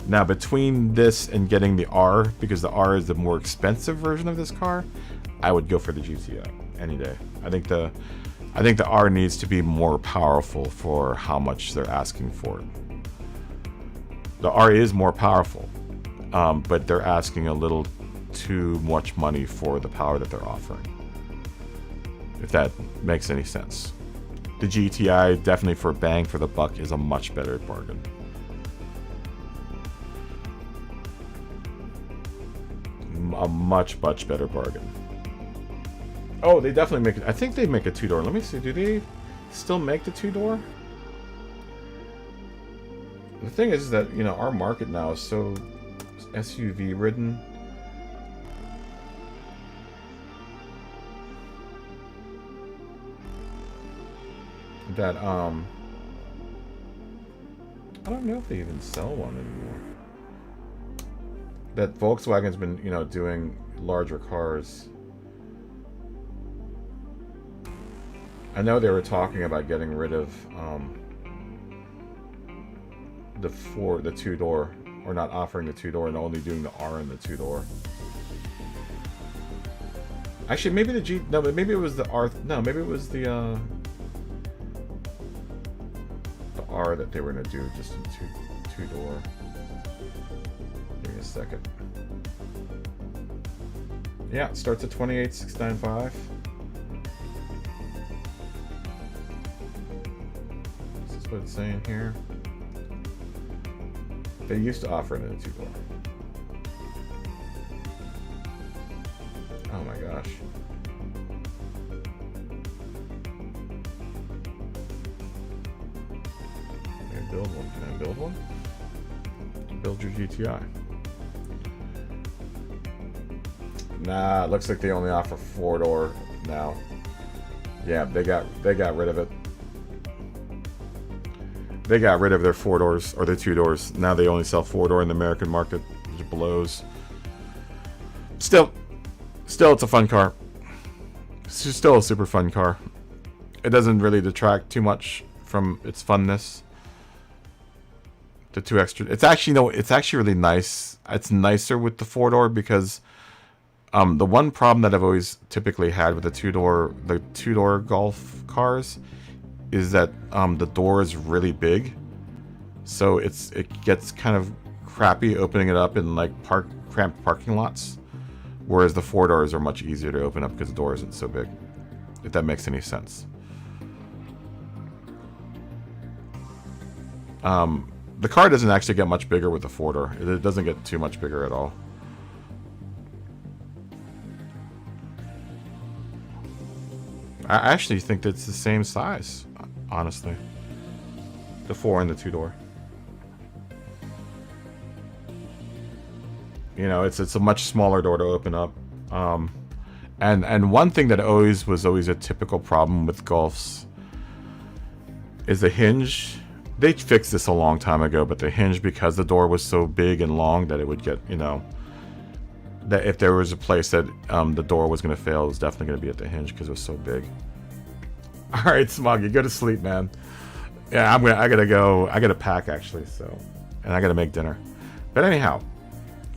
[SPEAKER 2] Now, between this and getting the R, because the R is the more expensive version of this car, I would go for the GTI any day. I think the R needs to be more powerful for how much they're asking for it. The R is more powerful, but they're asking a little too much money for the power that they're offering. If that makes any sense. The GTI, definitely for bang for the buck, is a much better bargain. A much better bargain. Oh, they definitely make it. I think they make a two-door. Let me see. Do they still make the two-door? The thing is that, you know, our market now is so SUV ridden. That I don't know if they even sell one anymore. That Volkswagen's been, you know, doing larger cars. I know they were talking about getting rid of the two-door, or not offering the two-door and only doing the R in the two-door. Actually, maybe maybe it was the R. No, maybe it was the R that they were gonna do just a two-door. Give me a second. Yeah, it starts at $28,695. This is what it's saying here. They used to offer it in a two-door. Oh my gosh. Can I build one? Can I build one? Build your GTI. Nah, it looks like they only offer four-door now. Yeah, they got rid of it. They got rid of their four doors or their two doors. Now they only sell four-door in the American market, which blows. Still, it's a fun car. It's still a super fun car. It doesn't really detract too much from its funness.
[SPEAKER 1] The two extra. It's actually no. It's actually really nice. It's nicer with the 4-door because the one problem that I've always typically had with the two-door Golf cars is that the door is really big, so it gets kind of crappy opening it up in like cramped parking lots, whereas the 4-doors are much easier to open up because the door isn't so big. If that makes any sense. The car doesn't actually get much bigger with the 4-door. It doesn't get too much bigger at all. I actually think that it's the same size, honestly. The 4 and the 2-door. You know, it's a much smaller door to open up. And one thing that was always a typical problem with Golfs is the hinge. They fixed this a long time ago, but the hinge, because the door was so big and long that it would get, you know, that if there was a place that the door was going to fail, it was definitely going to be at the hinge because it was so big. All right, Smoggy, go to sleep, man. Yeah, I gotta go. I gotta pack actually, so, and I gotta make dinner. But anyhow,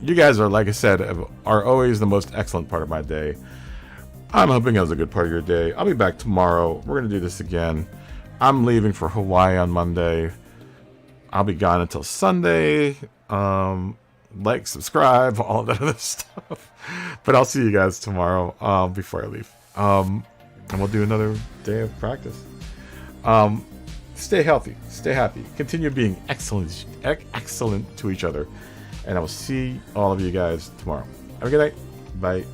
[SPEAKER 1] you guys are, like I said, are always the most excellent part of my day. I'm hoping it was a good part of your day. I'll be back tomorrow. We're gonna do this again. I'm leaving for Hawaii on Monday. I'll be gone until Sunday. Like, subscribe, all that other stuff. But I'll see you guys tomorrow before I leave. And we'll do another day of practice. Stay healthy. Stay happy. Continue being excellent to each other. And I will see all of you guys tomorrow. Have a good night. Bye.